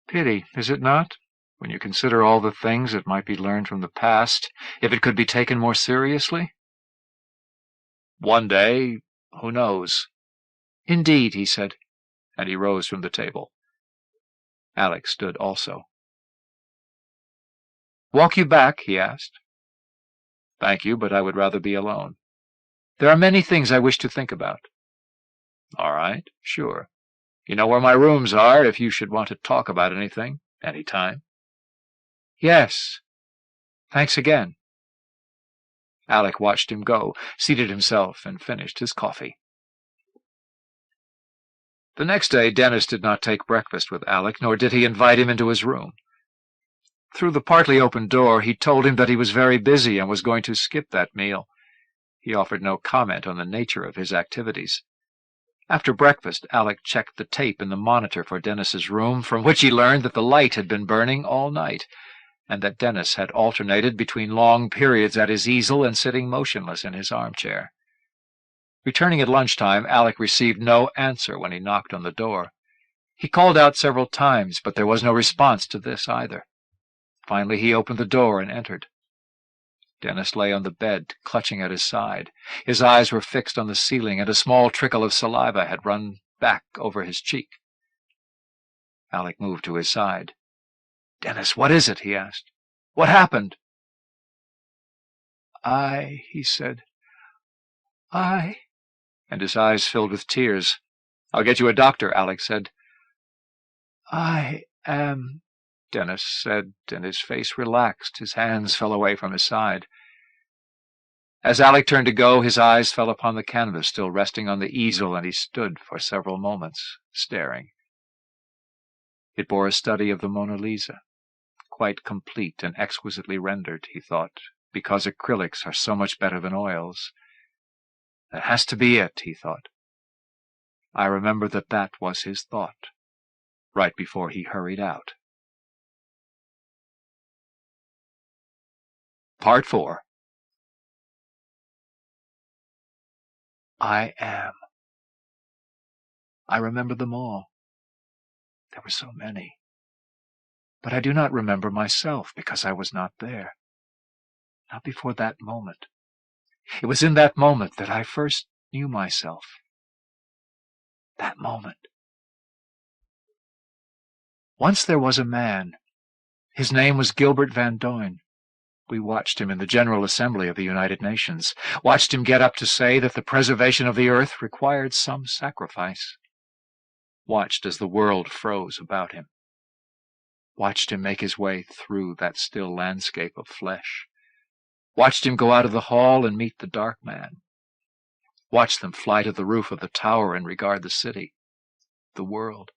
"Pity, is it not, when you consider all the things that might be learned from the past, if it could be taken more seriously?" "One day, who knows?" "Indeed," he said, and he rose from the table. Alec stood also. "Walk you back?" he asked. "Thank you, but I would rather be alone." "There are many things I wish to think about." "All right, sure. You know where my rooms are if you should want to talk about anything, any time." "Yes. Thanks again." Alec watched him go, seated himself, and finished his coffee. The next day Dennis did not take breakfast with Alec, nor did he invite him into his room. Through the partly open door he told him that he was very busy and was going to skip that meal. He offered no comment on the nature of his activities. After breakfast, Alec checked the tape in the monitor for Dennis's room, from which he learned that the light had been burning all night, and that Dennis had alternated between long periods at his easel and sitting motionless in his armchair. Returning at lunchtime, Alec received no answer when he knocked on the door. He called out several times, but there was no response to this either. Finally he opened the door and entered. Dennis lay on the bed, clutching at his side. His eyes were fixed on the ceiling, and a small trickle of saliva had run back over his cheek. Alec moved to his side. "Dennis, what is it?" he asked. "What happened?" He said. And his eyes filled with tears. "I'll get you a doctor," Alec said. "I am," Dennis said, and his face relaxed. His hands fell away from his side. As Alec turned to go, his eyes fell upon the canvas still resting on the easel, and he stood for several moments, staring. It bore a study of the Mona Lisa, quite complete and exquisitely rendered, he thought, because acrylics are so much better than oils. That has to be it, he thought. I remember that that was his thought, right before he hurried out. Part 4. I am. I remember them all. There were so many. But I do not remember myself, because I was not there. Not before that moment. It was in that moment that I first knew myself. That moment. Once there was a man. His name was Gilbert Van Doyne. We watched him in the General Assembly of the United Nations, watched him get up to say that the preservation of the earth required some sacrifice, watched as the world froze about him, watched him make his way through that still landscape of flesh, watched him go out of the hall and meet the dark man, watched them fly to the roof of the tower and regard the city, the world,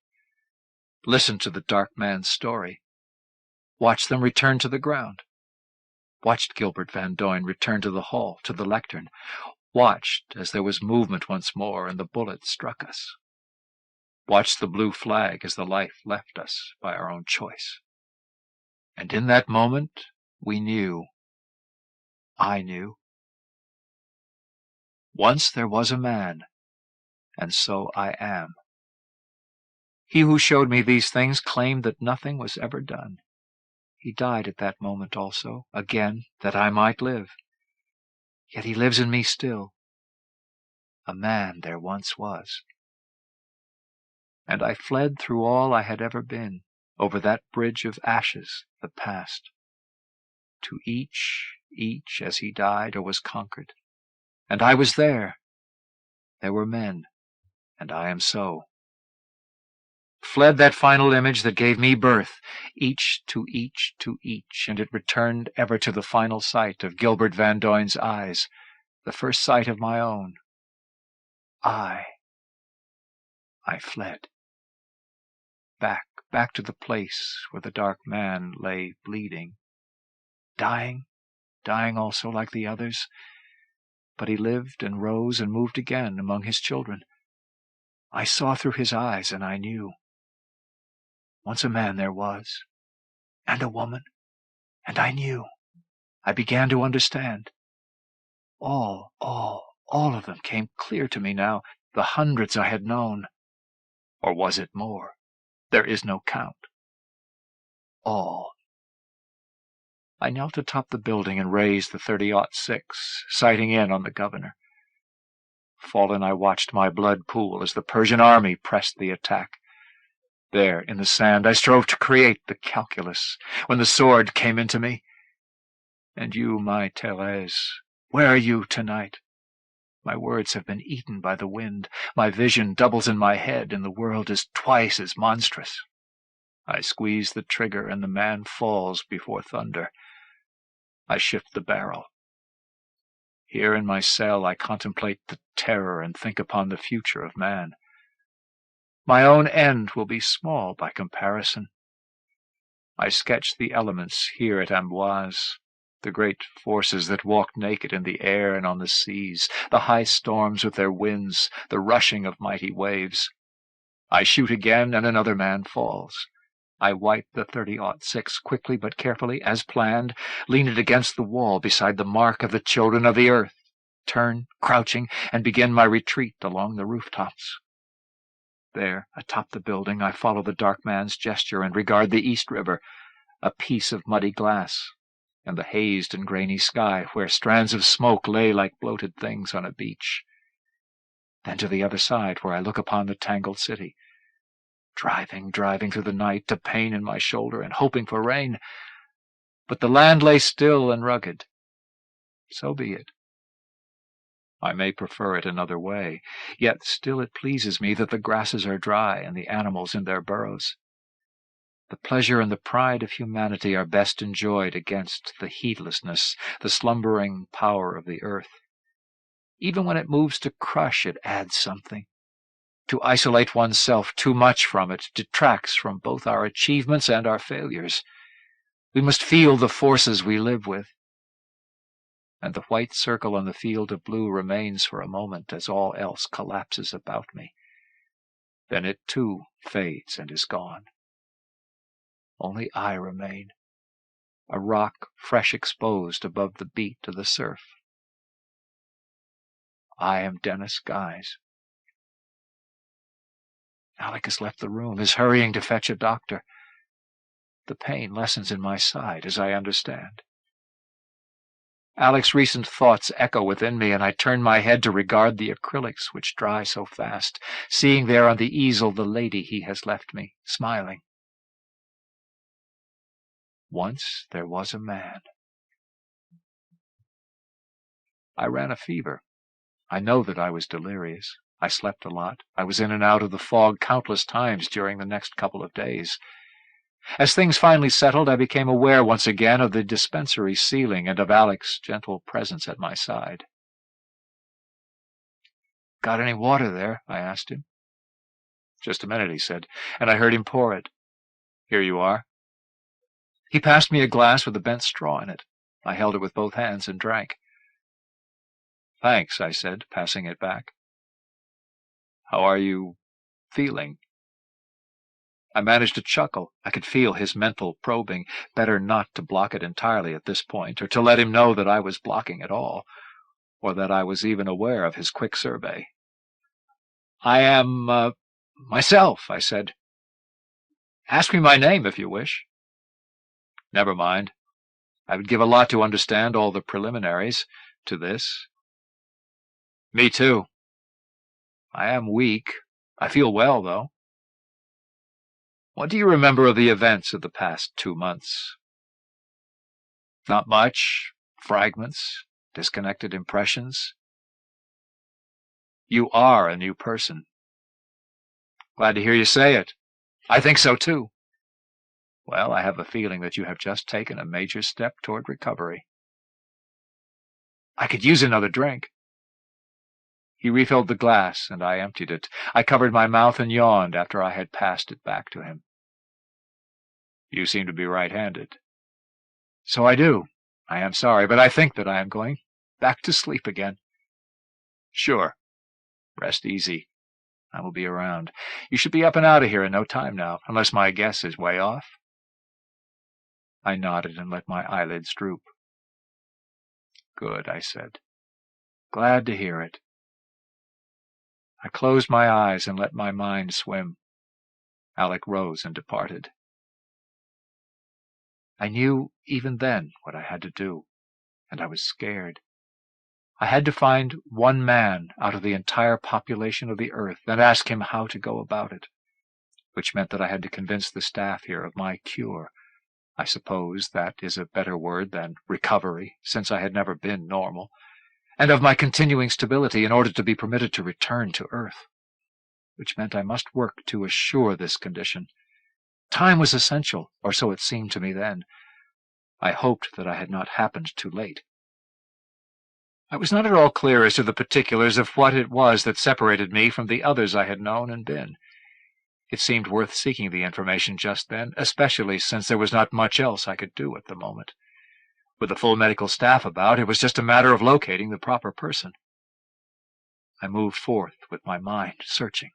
listen to the dark man's story, watched them return to the ground, watched Gilbert Van Doyne return to the hall, to the lectern, watched as there was movement once more and the bullet struck us, watched the blue flag as the life left us by our own choice. And in that moment we knew, I knew. Once there was a man, and so I am. He who showed me these things claimed that nothing was ever done. He died at that moment also, again, that I might live. Yet he lives in me still. A man there once was. And I fled through all I had ever been, over that bridge of ashes, the past. To each as he died or was conquered. And I was there. There were men, and I am so. Fled that final image that gave me birth, each, and it returned ever to the final sight of Gilbert Van Doyne's eyes, the first sight of my own. I fled. Back to the place where the dark man lay bleeding. Dying also like the others, but he lived and rose and moved again among his children. I saw through his eyes, and I knew. Once a man there was, and a woman, and I knew. I began to understand. All of them came clear to me now, the hundreds I had known. Or was it more? There is no count. All. I knelt atop the building and raised the 30-06, sighting in on the governor. Fallen, I watched my blood pool as the Persian army pressed the attack. There, in the sand, I strove to create the calculus, when the sword came into me. And you, my Thérèse, where are you tonight? My words have been eaten by the wind. My vision doubles in my head, and the world is twice as monstrous. I squeeze the trigger, and the man falls before thunder. I shift the barrel. Here in my cell I contemplate the terror and think upon the future of man. My own end will be small by comparison. I sketch the elements here at Amboise, the great forces that walk naked in the air and on the seas, the high storms with their winds, the rushing of mighty waves. I shoot again, and another man falls. I wipe the 30-06 quickly but carefully, as planned, lean it against the wall beside the mark of the children of the earth, turn, crouching, and begin my retreat along the rooftops. There, atop the building, I follow the dark man's gesture and regard the East River, a piece of muddy glass, and the hazed and grainy sky where strands of smoke lay like bloated things on a beach. Then to the other side, where I look upon the tangled city, driving through the night, a pain in my shoulder and hoping for rain. But the land lay still and rugged. So be it. I may prefer it another way, yet still it pleases me that the grasses are dry and the animals in their burrows. The pleasure and the pride of humanity are best enjoyed against the heedlessness, the slumbering power of the earth. Even when it moves to crush, it adds something. To isolate oneself too much from it detracts from both our achievements and our failures. We must feel the forces we live with. And the white circle on the field of blue remains for a moment as all else collapses about me. Then it too fades and is gone. Only I remain, a rock fresh exposed above the beat of the surf. I am Dennis Guise. Alec has left the room, is hurrying to fetch a doctor. The pain lessens in my side, as I understand. Alec's recent thoughts echo within me, and I turn my head to regard the acrylics which dry so fast, seeing there on the easel the lady he has left me, smiling. Once there was a man. I ran a fever. I know that I was delirious. I slept a lot. I was in and out of the fog countless times during the next couple of days. As things finally settled, I became aware once again of the dispensary ceiling and of Alec's gentle presence at my side. "Got any water there?" I asked him. "Just a minute," he said, and I heard him pour it. "Here you are." He passed me a glass with a bent straw in it. I held it with both hands and drank. "Thanks," I said, passing it back. "How are you feeling?" I managed to chuckle. I could feel his mental probing. Better not to block it entirely at this point, or to let him know that I was blocking it all, or that I was even aware of his quick survey. "I am, myself," I said. "Ask me my name if you wish." "Never mind. I would give a lot to understand all the preliminaries to this." "Me too. I am weak. I feel well, though." "What do you remember of the events of the past 2 months?" "Not much. Fragments, disconnected impressions." "You are a new person." "Glad to hear you say it. I think so, too." "Well, I have a feeling that you have just taken a major step toward recovery." "I could use another drink." He refilled the glass, and I emptied it. I covered my mouth and yawned after I had passed it back to him. "You seem to be right-handed." "So I do. I am sorry, but I think that I am going back to sleep again." "Sure. Rest easy. I will be around. You should be up and out of here in no time now, unless my guess is way off." I nodded and let my eyelids droop. "Good," I said. "Glad to hear it." I closed my eyes and let my mind swim. Alec rose and departed. I knew even then what I had to do, and I was scared. I had to find one man out of the entire population of the earth and ask him how to go about it, which meant that I had to convince the staff here of my cure. I suppose that is a better word than recovery, since I had never been normal, and of my continuing stability in order to be permitted to return to Earth, which meant I must work to assure this condition. Time was essential, or so it seemed to me then. I hoped that I had not happened too late. I was not at all clear as to the particulars of what it was that separated me from the others I had known and been. It seemed worth seeking the information just then, especially since there was not much else I could do at the moment. With the full medical staff about, it was just a matter of locating the proper person. I moved forth with my mind searching.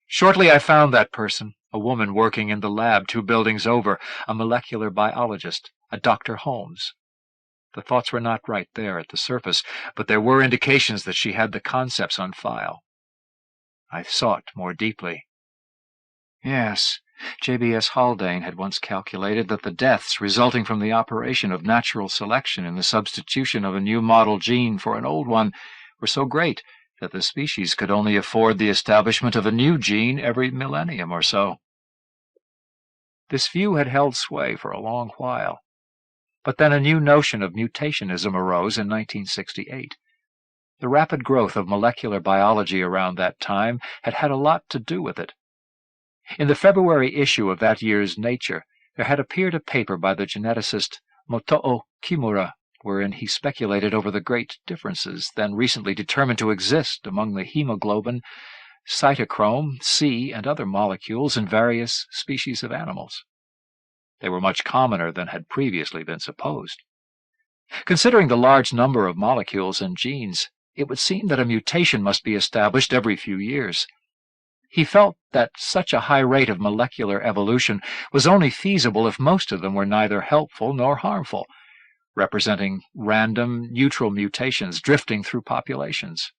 Shortly I found that person, a woman working in the lab 2 buildings over, a molecular biologist, a Dr. Holmes. The thoughts were not right there at the surface, but there were indications that she had the concepts on file. I sought more deeply. Yes, J.B.S. Haldane had once calculated that the deaths resulting from the operation of natural selection in the substitution of a new model gene for an old one were so great that the species could only afford the establishment of a new gene every millennium or so. This view had held sway for a long while, but then a new notion of mutationism arose in 1968. The rapid growth of molecular biology around that time had had a lot to do with it. In the February issue of that year's Nature, there had appeared a paper by the geneticist Motoo Kimura, wherein he speculated over the great differences then recently determined to exist among the hemoglobin, cytochrome, C, and other molecules in various species of animals. They were much commoner than had previously been supposed. Considering the large number of molecules and genes, it would seem that a mutation must be established every few years. He felt that such a high rate of molecular evolution was only feasible if most of them were neither helpful nor harmful, representing random, neutral mutations drifting through populations.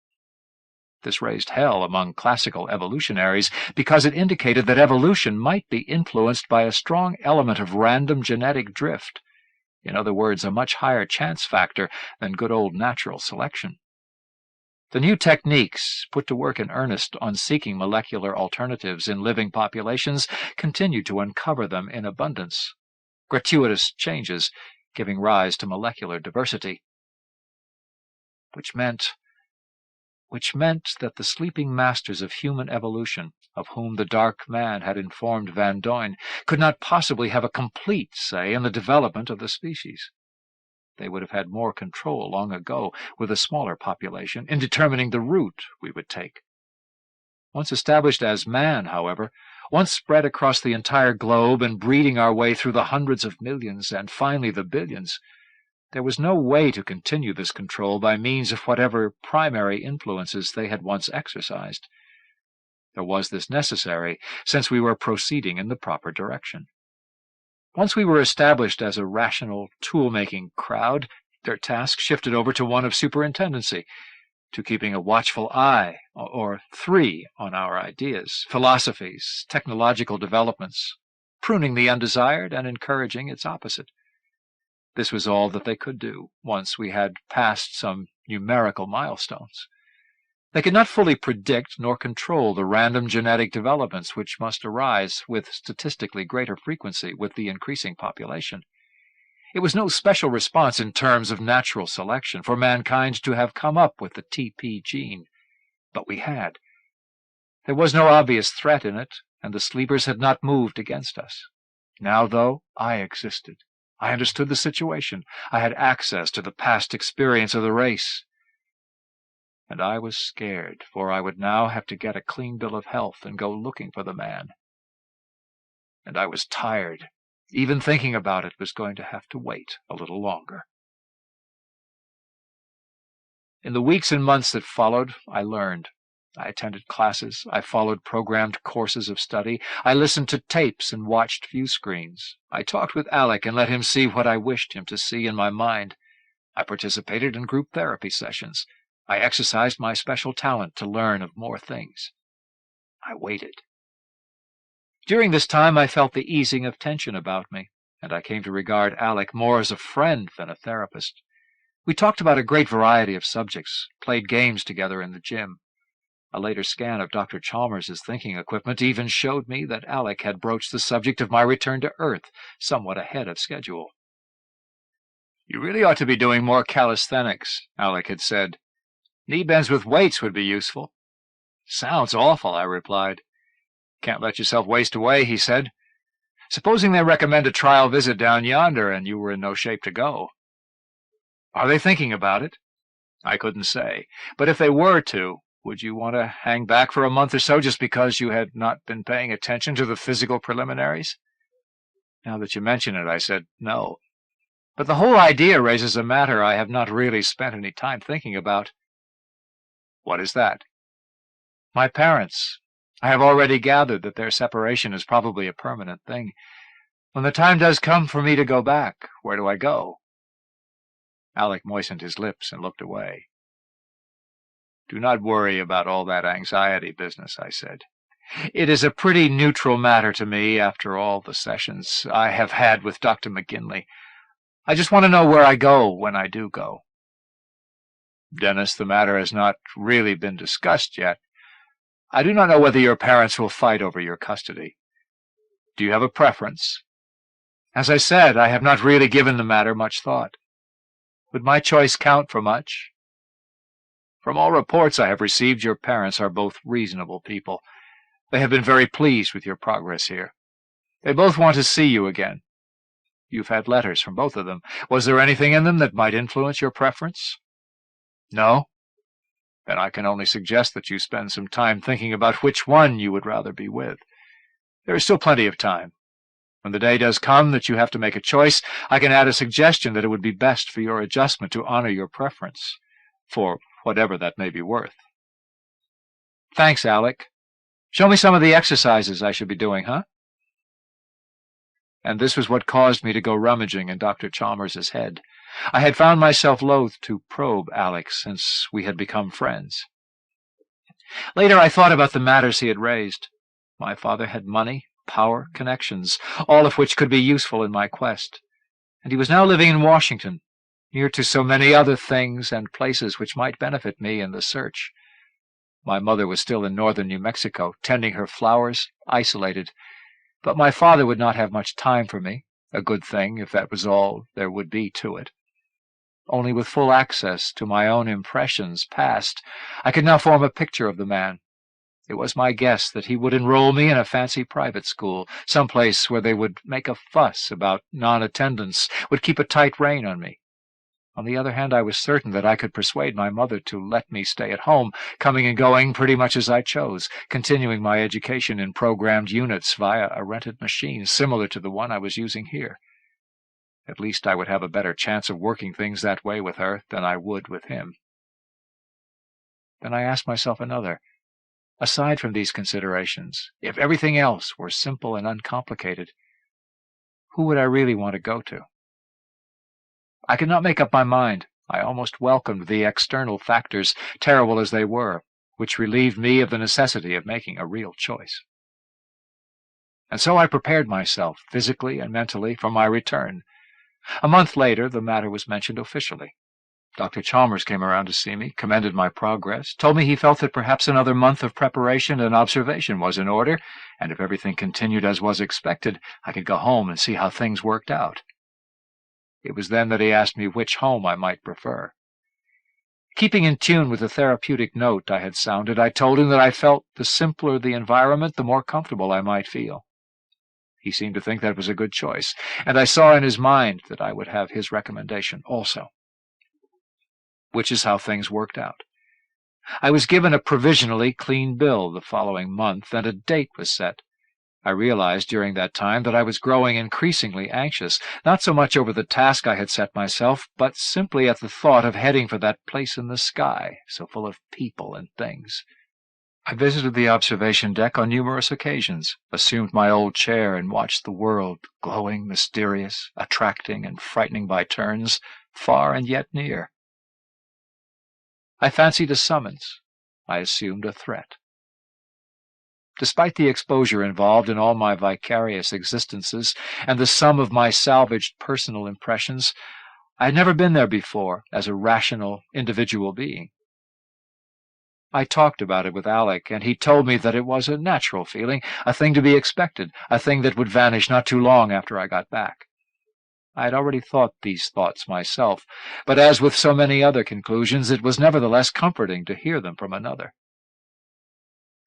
This raised hell among classical evolutionaries because it indicated that evolution might be influenced by a strong element of random genetic drift. In other words, a much higher chance factor than good old natural selection. The new techniques put to work in earnest on seeking molecular alternatives in living populations continued to uncover them in abundance. Gratuitous changes giving rise to molecular diversity. Which meant that the sleeping masters of human evolution, of whom the dark man had informed Van Doyne, could not possibly have a complete say in the development of the species. They would have had more control long ago with a smaller population in determining the route we would take. Once established as man, however, once spread across the entire globe and breeding our way through the hundreds of millions and finally the billions, there was no way to continue this control by means of whatever primary influences they had once exercised. Nor was this necessary, since we were proceeding in the proper direction. Once we were established as a rational, tool-making crowd, their task shifted over to one of superintendency, to keeping a watchful eye, or three, on our ideas, philosophies, technological developments, pruning the undesired and encouraging its opposite. This was all that they could do, once we had passed some numerical milestones. They could not fully predict nor control the random genetic developments which must arise with statistically greater frequency with the increasing population. It was no special response in terms of natural selection for mankind to have come up with the TP gene, but we had. There was no obvious threat in it, and the sleepers had not moved against us. Now, though, I existed. I understood the situation. I had access to the past experience of the race. And I was scared, for I would now have to get a clean bill of health and go looking for the man. And I was tired. Even thinking about it was going to have to wait a little longer. In the weeks and months that followed, I learned. I attended classes. I followed programmed courses of study. I listened to tapes and watched view screens. I talked with Alec and let him see what I wished him to see in my mind. I participated in group therapy sessions. I exercised my special talent to learn of more things. I waited. During this time I felt the easing of tension about me, and I came to regard Alec more as a friend than a therapist. We talked about a great variety of subjects, played games together in the gym. A later scan of Dr. Chalmers's thinking equipment even showed me that Alec had broached the subject of my return to Earth somewhat ahead of schedule. "You really ought to be doing more calisthenics," Alec had said. "Knee bends with weights would be useful." "Sounds awful," I replied. "Can't let yourself waste away," he said. "Supposing they recommend a trial visit down yonder and you were in no shape to go?" "Are they thinking about it?" "I couldn't say. But if they were to, would you want to hang back for a month or so just because you had not been paying attention to the physical preliminaries?" "Now that you mention it," I said, "no. But the whole idea raises a matter I have not really spent any time thinking about." "What is that?" "My parents. I have already gathered that their separation is probably a permanent thing. When the time does come for me to go back, where do I go?" Alec moistened his lips and looked away. "Do not worry about all that anxiety business," I said. "It is a pretty neutral matter to me after all the sessions I have had with Dr. McGinley. I just want to know where I go when I do go." "Dennis, the matter has not really been discussed yet. I do not know whether your parents will fight over your custody. Do you have a preference?" "As I said, I have not really given the matter much thought. Would my choice count for much?" "From all reports I have received, your parents are both reasonable people. They have been very pleased with your progress here. They both want to see you again. You've had letters from both of them. Was there anything in them that might influence your preference?" "No?" "Then I can only suggest that you spend some time thinking about which one you would rather be with. There is still plenty of time. When the day does come that you have to make a choice, I can add a suggestion that it would be best for your adjustment to honor your preference, for whatever that may be worth." "Thanks, Alec." Show me some of the exercises I should be doing, huh? And this was what caused me to go rummaging in Dr. Chalmers's head. I had found myself loath to probe Alex since we had become friends. Later I thought about the matters he had raised. My father had money, power, connections, all of which could be useful in my quest. And he was now living in Washington, near to so many other things and places which might benefit me in the search. My mother was still in northern New Mexico, tending her flowers, isolated. But my father would not have much time for me, a good thing if that was all there would be to it. Only with full access to my own impressions past, I could now form a picture of the man. It was my guess that he would enroll me in a fancy private school, some place where they would make a fuss about non-attendance, would keep a tight rein on me. On the other hand, I was certain that I could persuade my mother to let me stay at home, coming and going pretty much as I chose, continuing my education in programmed units via a rented machine similar to the one I was using here. At least I would have a better chance of working things that way with her than I would with him. Then I asked myself another. Aside from these considerations, if everything else were simple and uncomplicated, who would I really want to go to? I could not make up my mind. I almost welcomed the external factors, terrible as they were, which relieved me of the necessity of making a real choice. And so I prepared myself, physically and mentally, for my return. A month later, the matter was mentioned officially. Dr. Chalmers came around to see me, commended my progress, told me he felt that perhaps another month of preparation and observation was in order, and if everything continued as was expected, I could go home and see how things worked out. It was then that he asked me which home I might prefer. Keeping in tune with the therapeutic note I had sounded, I told him that I felt the simpler the environment, the more comfortable I might feel. He seemed to think that was a good choice, and I saw in his mind that I would have his recommendation also. Which is how things worked out. I was given a provisionally clean bill the following month, and a date was set. I realized during that time that I was growing increasingly anxious, not so much over the task I had set myself, but simply at the thought of heading for that place in the sky, so full of people and things. I visited the observation deck on numerous occasions, assumed my old chair and watched the world, glowing, mysterious, attracting and frightening by turns, far and yet near. I fancied a summons. I assumed a threat. Despite the exposure involved in all my vicarious existences and the sum of my salvaged personal impressions, I had never been there before as a rational, individual being. I talked about it with Alec, and he told me that it was a natural feeling, a thing to be expected, a thing that would vanish not too long after I got back. I had already thought these thoughts myself, but as with so many other conclusions, it was nevertheless comforting to hear them from another.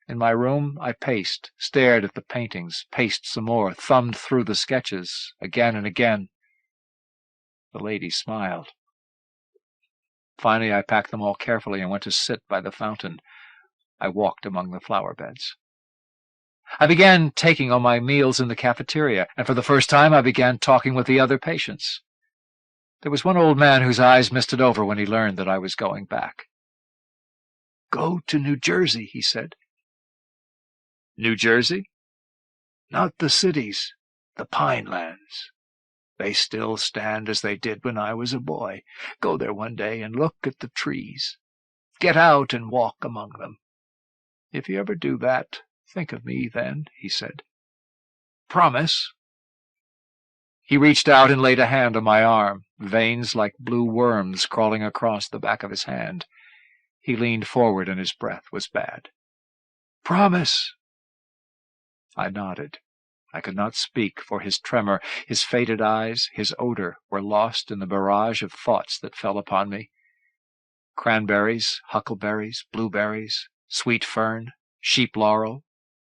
In my room, I paced, stared at the paintings, paced some more, thumbed through the sketches, again and again. The lady smiled. Finally, I packed them all carefully and went to sit by the fountain. I walked among the flower beds. I began taking all my meals in the cafeteria, and for the first time I began talking with the other patients. There was one old man whose eyes misted over when he learned that I was going back. "Go to New Jersey," he said. "New Jersey?" "Not the cities, the pine lands. They still stand as they did when I was a boy. Go there one day and look at the trees. Get out and walk among them. If you ever do that, think of me then," he said. "Promise." He reached out and laid a hand on my arm, veins like blue worms crawling across the back of his hand. He leaned forward and his breath was bad. "Promise." I nodded. I could not speak, for his tremor, his faded eyes, his odor were lost in the barrage of thoughts that fell upon me. Cranberries, huckleberries, blueberries, sweet fern, sheep laurel,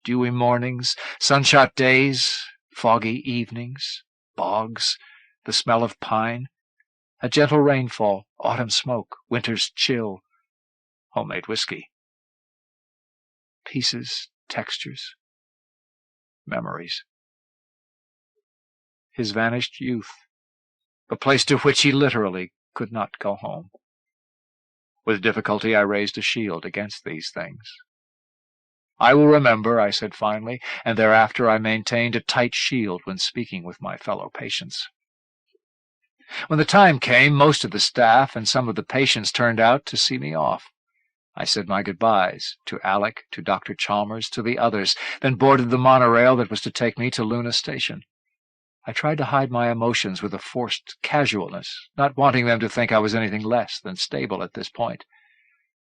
dewy mornings, sunshot days, foggy evenings, bogs, the smell of pine, a gentle rainfall, autumn smoke, winter's chill, homemade whiskey. Pieces, textures, memories. His vanished youth, the place to which he literally could not go home. With difficulty I raised a shield against these things. "I will remember," I said finally, and thereafter I maintained a tight shield when speaking with my fellow patients. When the time came, most of the staff and some of the patients turned out to see me off. I said my goodbyes to Alec, to Dr. Chalmers, to the others, then boarded the monorail that was to take me to Luna Station. I tried to hide my emotions with a forced casualness, not wanting them to think I was anything less than stable at this point.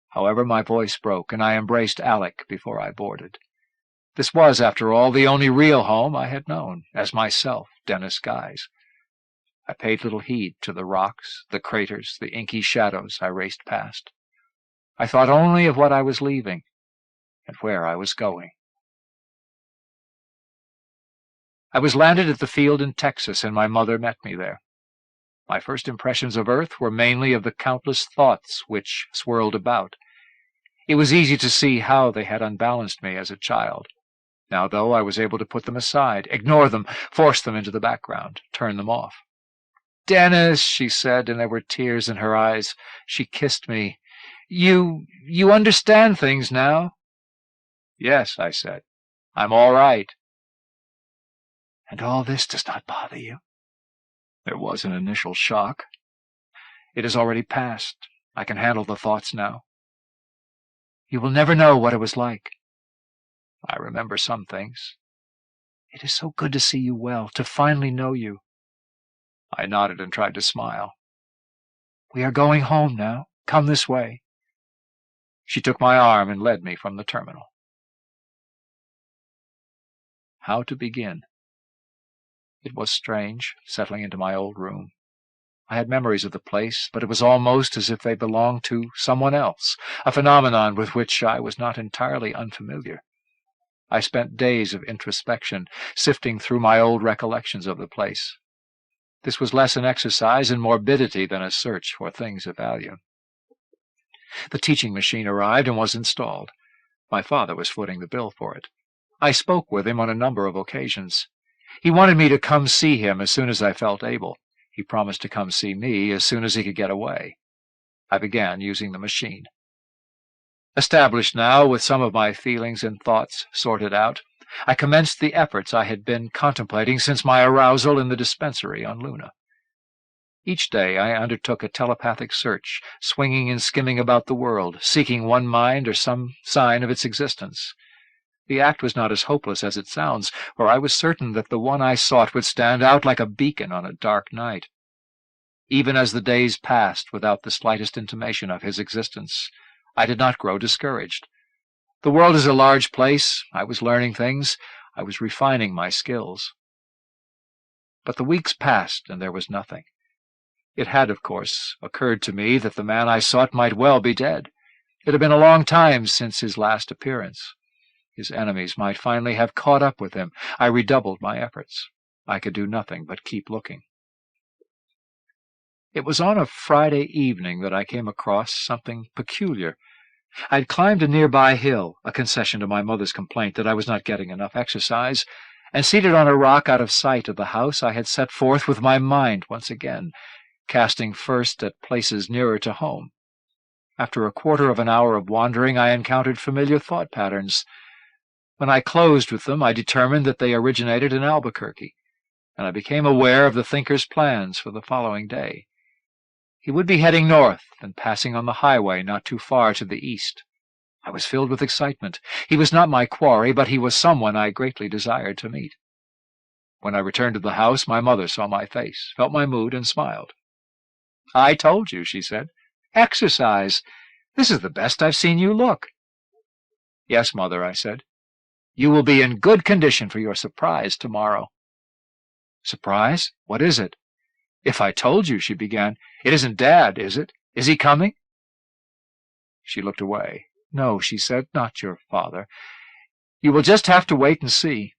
However, my voice broke, and I embraced Alec before I boarded. This was, after all, the only real home I had known, as myself, Dennis Guise. I paid little heed to the rocks, the craters, the inky shadows I raced past. I thought only of what I was leaving and where I was going. I was landed at the field in Texas, and my mother met me there. My first impressions of Earth were mainly of the countless thoughts which swirled about. It was easy to see how they had unbalanced me as a child. Now, though, I was able to put them aside, ignore them, force them into the background, turn them off. "Dennis," she said, and there were tears in her eyes. She kissed me. You understand things now?" "Yes," I said. "I'm all right." "And all this does not bother you?" There was an initial shock. "It has already passed. I can handle the thoughts now." "You will never know what it was like." "I remember some things." "It is so good to see you well, to finally know you." I nodded and tried to smile. "We are going home now. Come this way." She took my arm and led me from the terminal. How to begin? It was strange, settling into my old room. I had memories of the place, but it was almost as if they belonged to someone else, a phenomenon with which I was not entirely unfamiliar. I spent days of introspection, sifting through my old recollections of the place. This was less an exercise in morbidity than a search for things of value. The teaching machine arrived and was installed. My father was footing the bill for it. I spoke with him on a number of occasions. He wanted me to come see him as soon as I felt able. He promised to come see me as soon as he could get away. I began using the machine. Established now, with some of my feelings and thoughts sorted out, I commenced the efforts I had been contemplating since my arousal in the dispensary on Luna. Each day I undertook a telepathic search, swinging and skimming about the world, seeking one mind or some sign of its existence. The act was not as hopeless as it sounds, for I was certain that the one I sought would stand out like a beacon on a dark night. Even as the days passed without the slightest intimation of his existence, I did not grow discouraged. The world is a large place. I was learning things. I was refining my skills. But the weeks passed, and there was nothing. It had, of course, occurred to me that the man I sought might well be dead. It had been a long time since his last appearance. His enemies might finally have caught up with him. I redoubled my efforts. I could do nothing but keep looking. It was on a Friday evening that I came across something peculiar. I had climbed a nearby hill, a concession to my mother's complaint that I was not getting enough exercise, and seated on a rock out of sight of the house, I had set forth with my mind once again, casting first at places nearer to home. After a quarter of an hour of wandering, I encountered familiar thought patterns. When I closed with them, I determined that they originated in Albuquerque, and I became aware of the thinker's plans for the following day. He would be heading north and passing on the highway not too far to the east. I was filled with excitement. He was not my quarry, but he was someone I greatly desired to meet. When I returned to the house, my mother saw my face, felt my mood, and smiled. "I told you," she said. "Exercise. This is the best I've seen you look." "Yes, Mother," I said. "You will be in good condition for your surprise tomorrow." "Surprise? What is it?" "If I told you," she began. "It isn't Dad, is it? Is he coming?" She looked away. "No," she said, "not your father. You will just have to wait and see."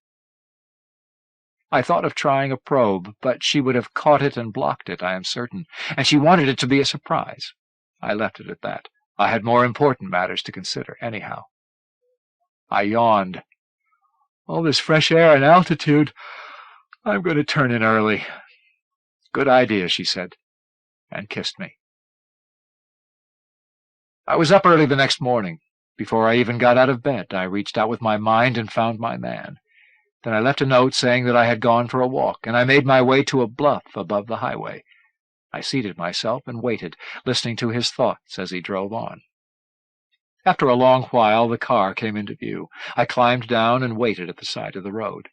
I thought of trying a probe, but she would have caught it and blocked it, I am certain, and she wanted it to be a surprise. I left it at that. I had more important matters to consider, anyhow. I yawned. "All this fresh air and altitude. I'm going to turn in early." "Good idea," she said, and kissed me. I was up early the next morning. Before I even got out of bed, I reached out with my mind and found my man. Then I left a note saying that I had gone for a walk, and I made my way to a bluff above the highway. I seated myself and waited, listening to his thoughts as he drove on. After a long while, the car came into view. I climbed down and waited at the side of the road.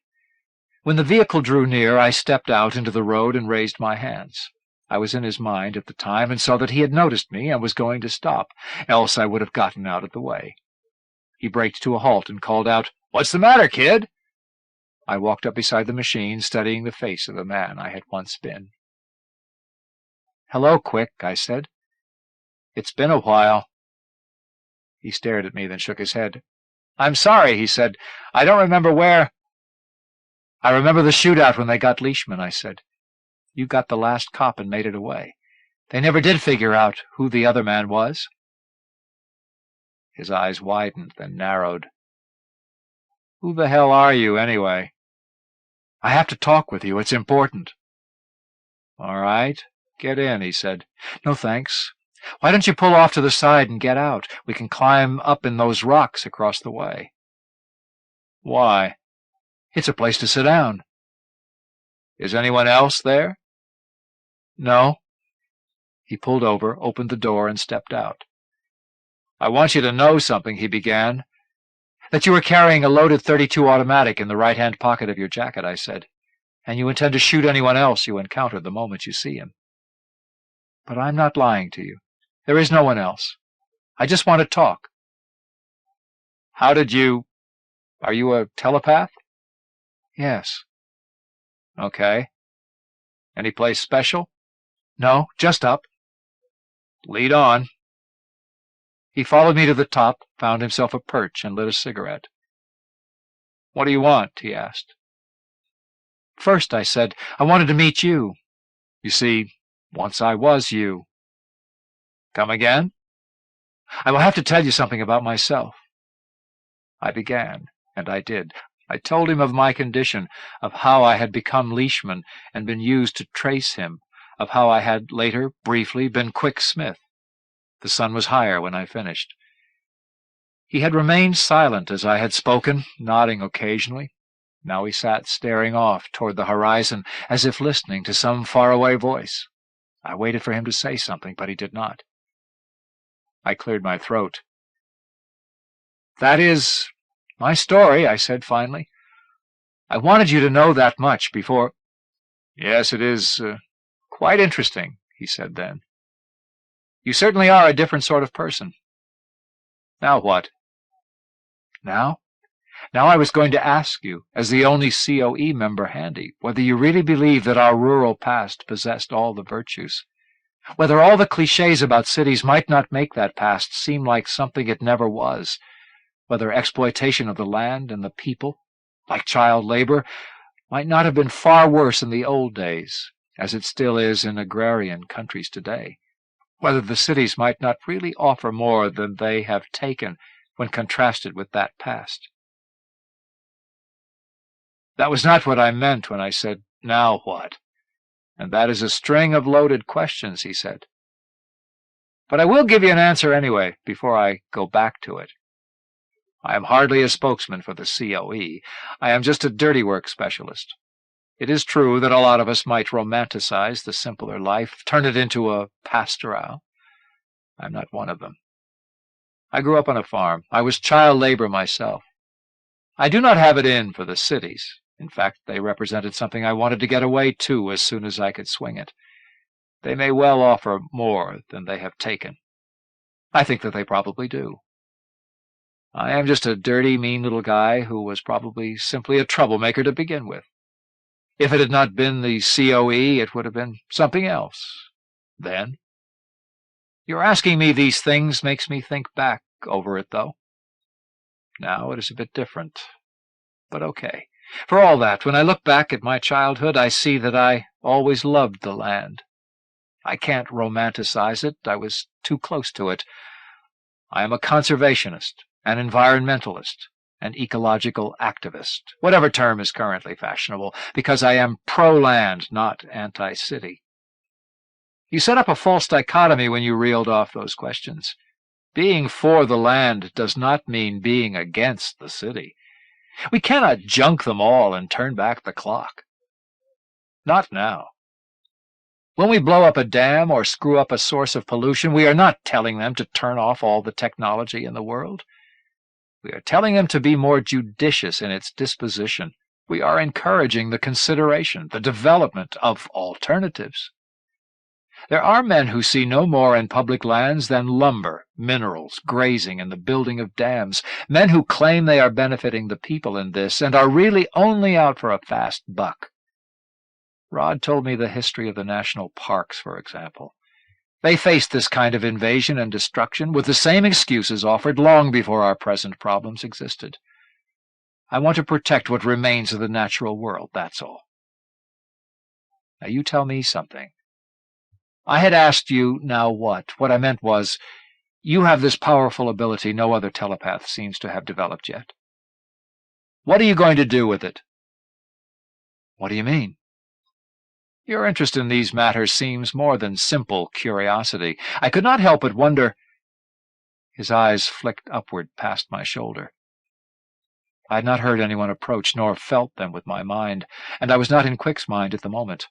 When the vehicle drew near, I stepped out into the road and raised my hands. I was in his mind at the time and saw that he had noticed me and was going to stop, else I would have gotten out of the way. He braked to a halt and called out, "What's the matter, kid?" I walked up beside the machine, studying the face of the man I had once been. "Hello, Quick," I said. "It's been a while." He stared at me, then shook his head. "I'm sorry," he said. "I don't remember where—" "I remember the shootout when they got Leishman," I said. "You got the last cop and made it away. They never did figure out who the other man was." His eyes widened, then narrowed. "Who the hell are you, anyway?" "I have to talk with you. It's important." "All right. Get in," he said. "No, thanks. Why don't you pull off to the side and get out? We can climb up in those rocks across the way." "Why?" "It's a place to sit down." "Is anyone else there?" "No." He pulled over, opened the door, and stepped out. "I want you to know something," he began. "That you were carrying a loaded .32 automatic in the right-hand pocket of your jacket," I said. "And you intend to shoot anyone else you encounter the moment you see him." "But I'm not lying to you. There is no one else. I just want to talk." "How did you— Are you a telepath?" "Yes." "Okay. Any place special?" "No, just up." "Lead on." He followed me to the top, found himself a perch, and lit a cigarette. "What do you want?" he asked. "First," I said, "I wanted to meet you. You see, once I was you." "Come again?" "I will have to tell you something about myself." I began, and I did. I told him of my condition, of how I had become Leishman and been used to trace him, of how I had later, briefly, been Quick Smith. The sun was higher when I finished. He had remained silent as I had spoken, nodding occasionally. Now he sat staring off toward the horizon, as if listening to some faraway voice. I waited for him to say something, but he did not. I cleared my throat. "That is my story," I said finally. "I wanted you to know that much before—" "Yes, it is quite interesting," he said then. "You certainly are a different sort of person." "Now what?" Now I was going to ask you, as the only COE member handy, whether you really believe that our rural past possessed all the virtues, whether all the cliches about cities might not make that past seem like something it never was, whether exploitation of the land and the people, like child labor, might not have been far worse in the old days, as it still is in agrarian countries today, whether the cities might not really offer more than they have taken when contrasted with that past. That was not what I meant when I said, "Now what?" And that is a string of loaded questions, he said. But I will give you an answer anyway, before I go back to it. I am hardly a spokesman for the COE. I am just a dirty work specialist. It is true that a lot of us might romanticize the simpler life, turn it into a pastoral. I'm not one of them. I grew up on a farm. I was child labor myself. I do not have it in for the cities. In fact, they represented something I wanted to get away to as soon as I could swing it. They may well offer more than they have taken. I think that they probably do. I am just a dirty, mean little guy who was probably simply a troublemaker to begin with. If it had not been the COE, it would have been something else. Then. Your asking me these things makes me think back over it, though. Now it is a bit different, but okay. For all that, when I look back at my childhood, I see that I always loved the land. I can't romanticize it. I was too close to it. I am a conservationist, an environmentalist, an ecological activist, whatever term is currently fashionable, because I am pro-land, not anti-city. You set up a false dichotomy when you reeled off those questions. Being for the land does not mean being against the city. We cannot junk them all and turn back the clock. Not now. When we blow up a dam or screw up a source of pollution, we are not telling them to turn off all the technology in the world. We are telling them to be more judicious in its disposition. We are encouraging the consideration, the development of alternatives. There are men who see no more in public lands than lumber, minerals, grazing, and the building of dams, men who claim they are benefiting the people in this and are really only out for a fast buck. Rod told me the history of the national parks, for example. They faced this kind of invasion and destruction with the same excuses offered long before our present problems existed. I want to protect what remains of the natural world, that's all. Now you tell me something. I had asked you, now what? What I meant was, you have this powerful ability no other telepath seems to have developed yet. What are you going to do with it? What do you mean? Your interest in these matters seems more than simple curiosity. I could not help but wonder. His eyes flicked upward past my shoulder. I had not heard anyone approach, nor felt them with my mind, and I was not in Quick's mind at the moment.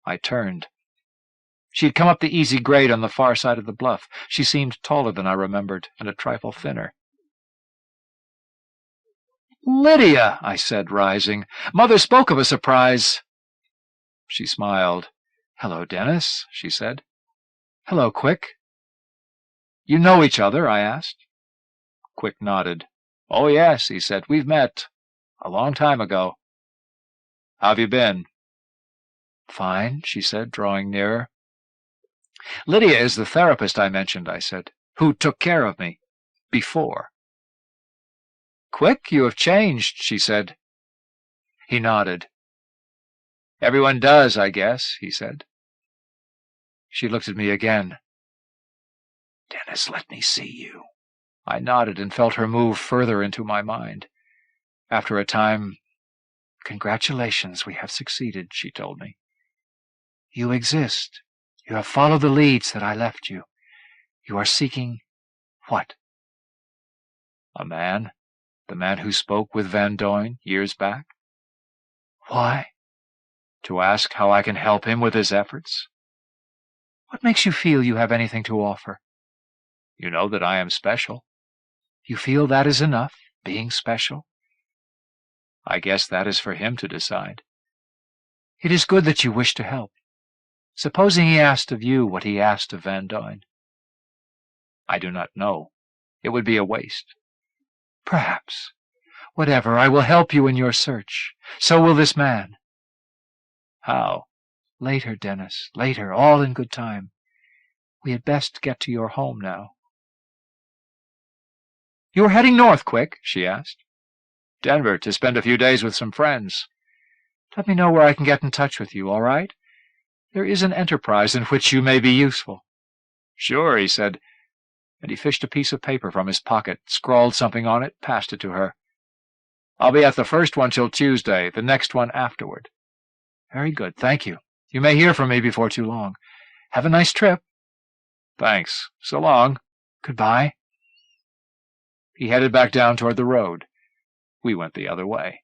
I turned. She had come up the easy grade on the far side of the bluff. She seemed taller than I remembered, and a trifle thinner. "Lydia," I said, rising. "Mother spoke of a surprise." She smiled. "Hello, Dennis," she said. "Hello, Quick." "You know each other?" I asked. Quick nodded. "Oh, yes," he said. "We've met a long time ago." "How have you been?" "Fine," she said, drawing nearer. "Lydia is the therapist I mentioned," I said, "who took care of me before." "Quick, you have changed," she said. He nodded. "Everyone does, I guess," he said. She looked at me again. "Dennis, let me see you." I nodded and felt her move further into my mind. After a time, "Congratulations, we have succeeded," she told me. "You exist. You have followed the leads that I left you. You are seeking what?" "A man. The man who spoke with Van Doyne years back." "Why?" "To ask how I can help him with his efforts." "What makes you feel you have anything to offer?" "You know that I am special." "You feel that is enough, being special?" "I guess that is for him to decide." "It is good that you wish to help. Supposing he asked of you what he asked of Van Doyne?" "I do not know. It would be a waste." "Perhaps. Whatever, I will help you in your search. So will this man." "How?" "Later, Dennis, later, all in good time. We had best get to your home now." "You are heading north, Quick?" she asked. "Denver, to spend a few days with some friends." "Let me know where I can get in touch with you, all right? There is an enterprise in which you may be useful." "Sure," he said, and he fished a piece of paper from his pocket, scrawled something on it, passed it to her. "I'll be at the first one till Tuesday, the next one afterward." "Very good, thank you. You may hear from me before too long. Have a nice trip." "Thanks. So long." "Goodbye." He headed back down toward the road. We went the other way.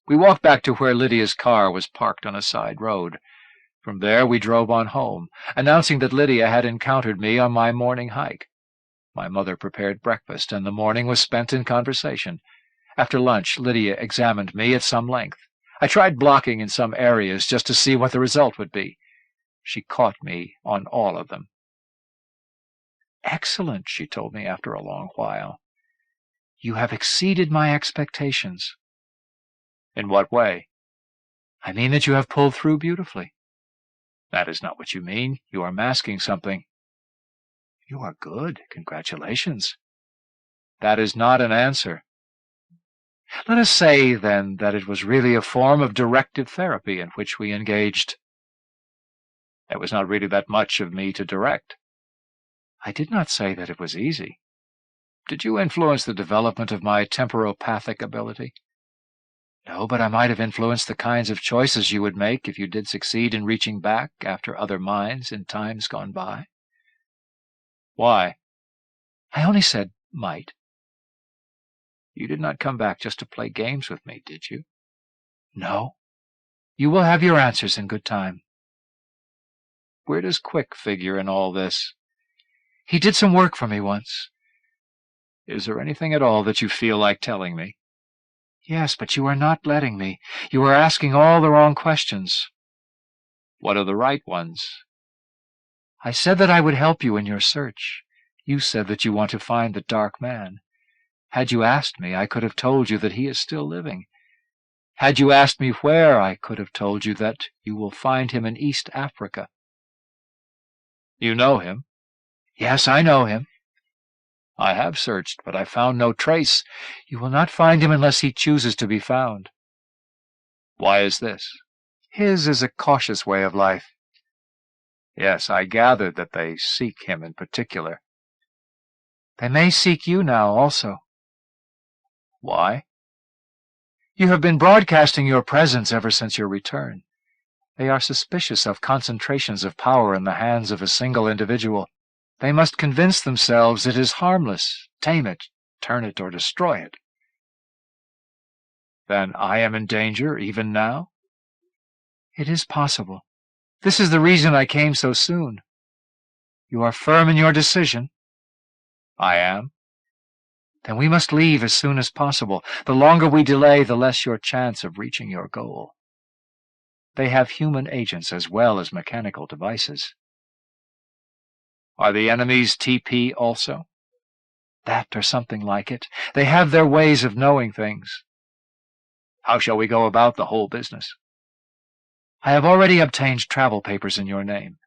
We walked back to where Lydia's car was parked on a side road. From there we drove on home, announcing that Lydia had encountered me on my morning hike. My mother prepared breakfast, and the morning was spent in conversation. After lunch, Lydia examined me at some length. I tried blocking in some areas just to see what the result would be. She caught me on all of them. "Excellent," she told me after a long while. "You have exceeded my expectations." "In what way?" "I mean that you have pulled through beautifully." "That is not what you mean. You are masking something." "You are good. Congratulations." "That is not an answer." "Let us say, then, that it was really a form of directive therapy in which we engaged." "There was not really that much of me to direct." "I did not say that it was easy." "Did you influence the development of my temporopathic ability?" "No, but I might have influenced the kinds of choices you would make if you did succeed in reaching back after other minds in times gone by." Why? I only said might. You did not come back just to play games with me, did you? No. You will have your answers in good time. Where does Quick figure in all this? He did some work for me once. Is there anything at all that you feel like telling me? Yes, but you are not letting me. You are asking all the wrong questions. What are the right ones? I said that I would help you in your search. You said that you want to find the Dark Man. Had you asked me, I could have told you that he is still living. Had you asked me where, I could have told you that you will find him in East Africa. You know him? Yes, I know him. I have searched, but I found no trace. You will not find him unless he chooses to be found. Why is this? His is a cautious way of life. Yes, I gathered that they seek him in particular. They may seek you now also. Why? You have been broadcasting your presence ever since your return. They are suspicious of concentrations of power in the hands of a single individual. They must convince themselves it is harmless, tame it, turn it, or destroy it. Then I am in danger, even now? It is possible. This is the reason I came so soon. You are firm in your decision? I am. Then we must leave as soon as possible. The longer we delay, the less your chance of reaching your goal. They have human agents as well as mechanical devices. Are the enemies TP also? That or something like it. They have their ways of knowing things. How shall we go about the whole business? I have already obtained travel papers in your name.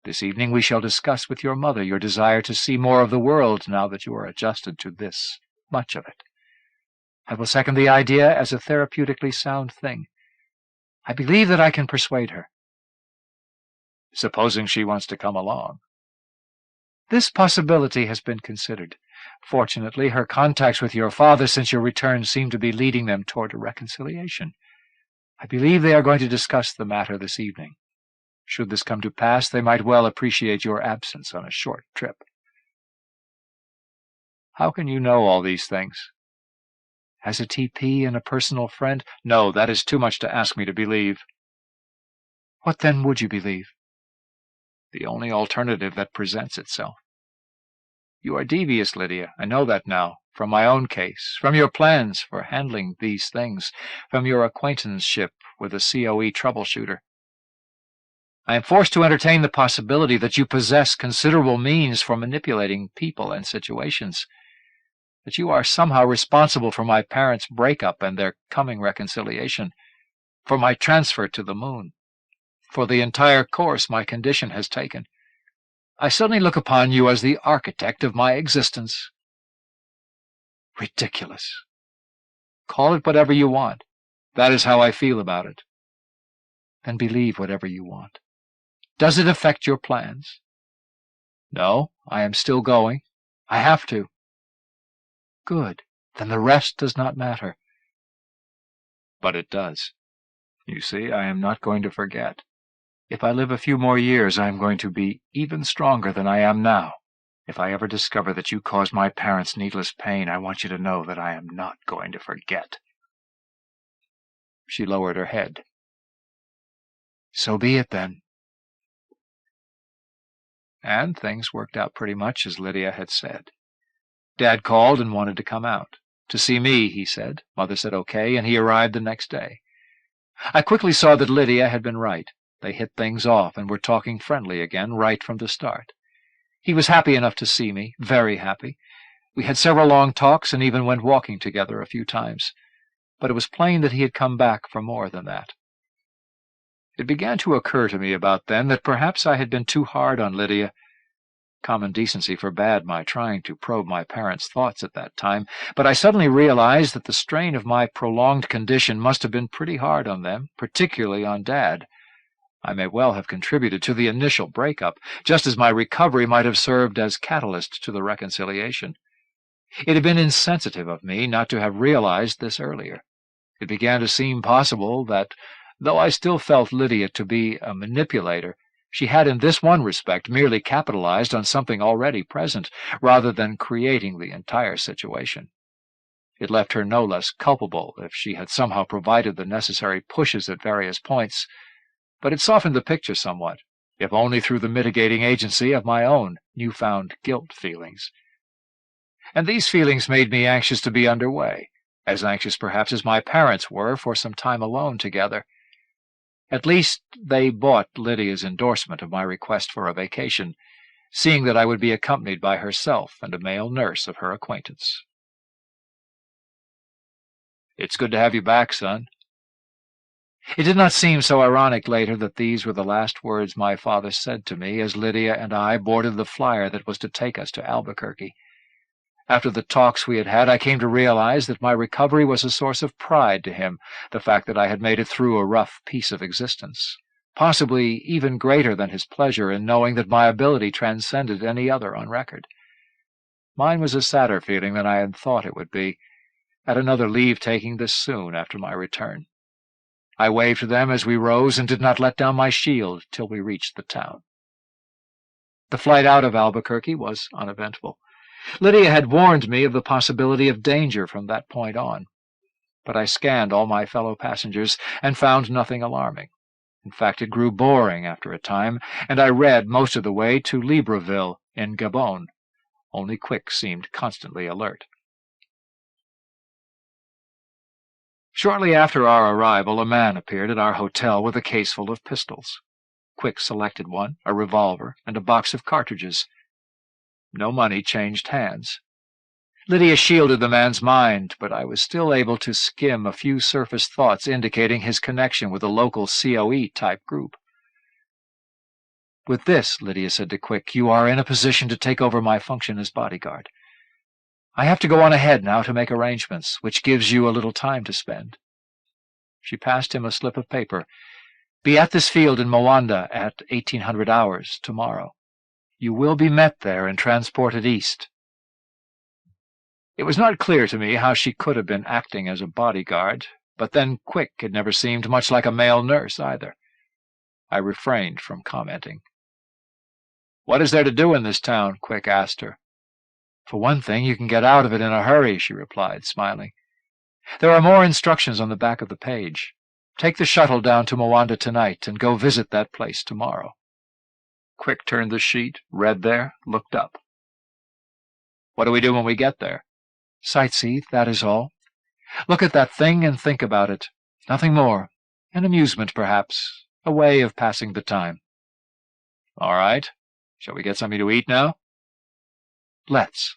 This evening we shall discuss with your mother your desire to see more of the world now that you are adjusted to this much of it. I will second the idea as a therapeutically sound thing. I believe that I can persuade her. Supposing she wants to come along? This possibility has been considered. Fortunately, her contacts with your father since your return seem to be leading them toward a reconciliation. I believe they are going to discuss the matter this evening. Should this come to pass, they might well appreciate your absence on a short trip. How can you know all these things? As a TP and a personal friend? No, that is too much to ask me to believe. What then would you believe? The only alternative that presents itself. You are devious, Lydia. I know that now, from my own case, from your plans for handling these things, from your acquaintanceship with a COE troubleshooter. I am forced to entertain the possibility that you possess considerable means for manipulating people and situations, that you are somehow responsible for my parents' breakup and their coming reconciliation, for my transfer to the moon, for the entire course my condition has taken. I suddenly look upon you as the architect of my existence. Ridiculous. Call it whatever you want. That is how I feel about it. Then believe whatever you want. Does it affect your plans? No, I am still going. I have to. Good. Then the rest does not matter. But it does. You see, I am not going to forget. If I live a few more years, I am going to be even stronger than I am now. If I ever discover that you caused my parents needless pain, I want you to know that I am not going to forget. She lowered her head. So be it, then. And things worked out pretty much as Lydia had said. Dad called and wanted to come out. To see me, he said. Mother said okay, and he arrived the next day. I quickly saw that Lydia had been right. They hit things off and were talking friendly again right from the start. He was happy enough to see me, very happy. We had several long talks and even went walking together a few times. But it was plain that he had come back for more than that. It began to occur to me about then that perhaps I had been too hard on Lydia. Common decency forbade my trying to probe my parents' thoughts at that time, but I suddenly realized that the strain of my prolonged condition must have been pretty hard on them, particularly on Dad. I may well have contributed to the initial breakup, just as my recovery might have served as catalyst to the reconciliation. It had been insensitive of me not to have realized this earlier. It began to seem possible that, though I still felt Lydia to be a manipulator, She had in this one respect merely capitalized on something already present, rather than creating the entire situation. It left her no less culpable if she had somehow provided the necessary pushes at various points, but it softened the picture somewhat, if only through the mitigating agency of my own newfound guilt feelings. And these feelings made me anxious to be under way, as anxious perhaps as my parents were for some time alone together. At least they bought Lydia's endorsement of my request for a vacation, seeing that I would be accompanied by herself and a male nurse of her acquaintance. "It's good to have you back, son." It did not seem so ironic later that these were the last words my father said to me as Lydia and I boarded the flyer that was to take us to Albuquerque. After the talks we had had, I came to realize that my recovery was a source of pride to him, the fact that I had made it through a rough piece of existence, possibly even greater than his pleasure in knowing that my ability transcended any other on record. Mine was a sadder feeling than I had thought it would be, at another leave-taking this soon after my return. I waved to them as we rose and did not let down my shield till we reached the town. The flight out of Albuquerque was uneventful. Lydia had warned me of the possibility of danger from that point on, but I scanned all my fellow passengers and found nothing alarming. In fact, it grew boring after a time, and I read most of the way to Libreville in Gabon. Only Quick seemed constantly alert. Shortly after our arrival, a man appeared at our hotel with a case full of pistols. Quick selected one, a revolver, and a box of cartridges. No money changed hands. Lydia shielded the man's mind, but I was still able to skim a few surface thoughts indicating his connection with a local COE-type group. "With this," Lydia said to Quick, "you are in a position to take over my function as bodyguard. I have to go on ahead now to make arrangements, which gives you a little time to spend." She passed him a slip of paper. "Be at this field in Moanda at 1800 hours tomorrow. You will be met there and transported east." It was not clear to me how she could have been acting as a bodyguard, but then Quick had never seemed much like a male nurse either. I refrained from commenting. "What is there to do in this town?" Quick asked her. "For one thing, you can get out of it in a hurry," she replied, smiling. "There are more instructions on the back of the page. Take the shuttle down to Moanda tonight and go visit that place tomorrow." Quick turned the sheet, read there, looked up. "What do we do when we get there?" "Sightsee, that is all. Look at that thing and think about it. Nothing more. An amusement, perhaps. A way of passing the time." "All right. Shall we get something to eat now?" "Let's."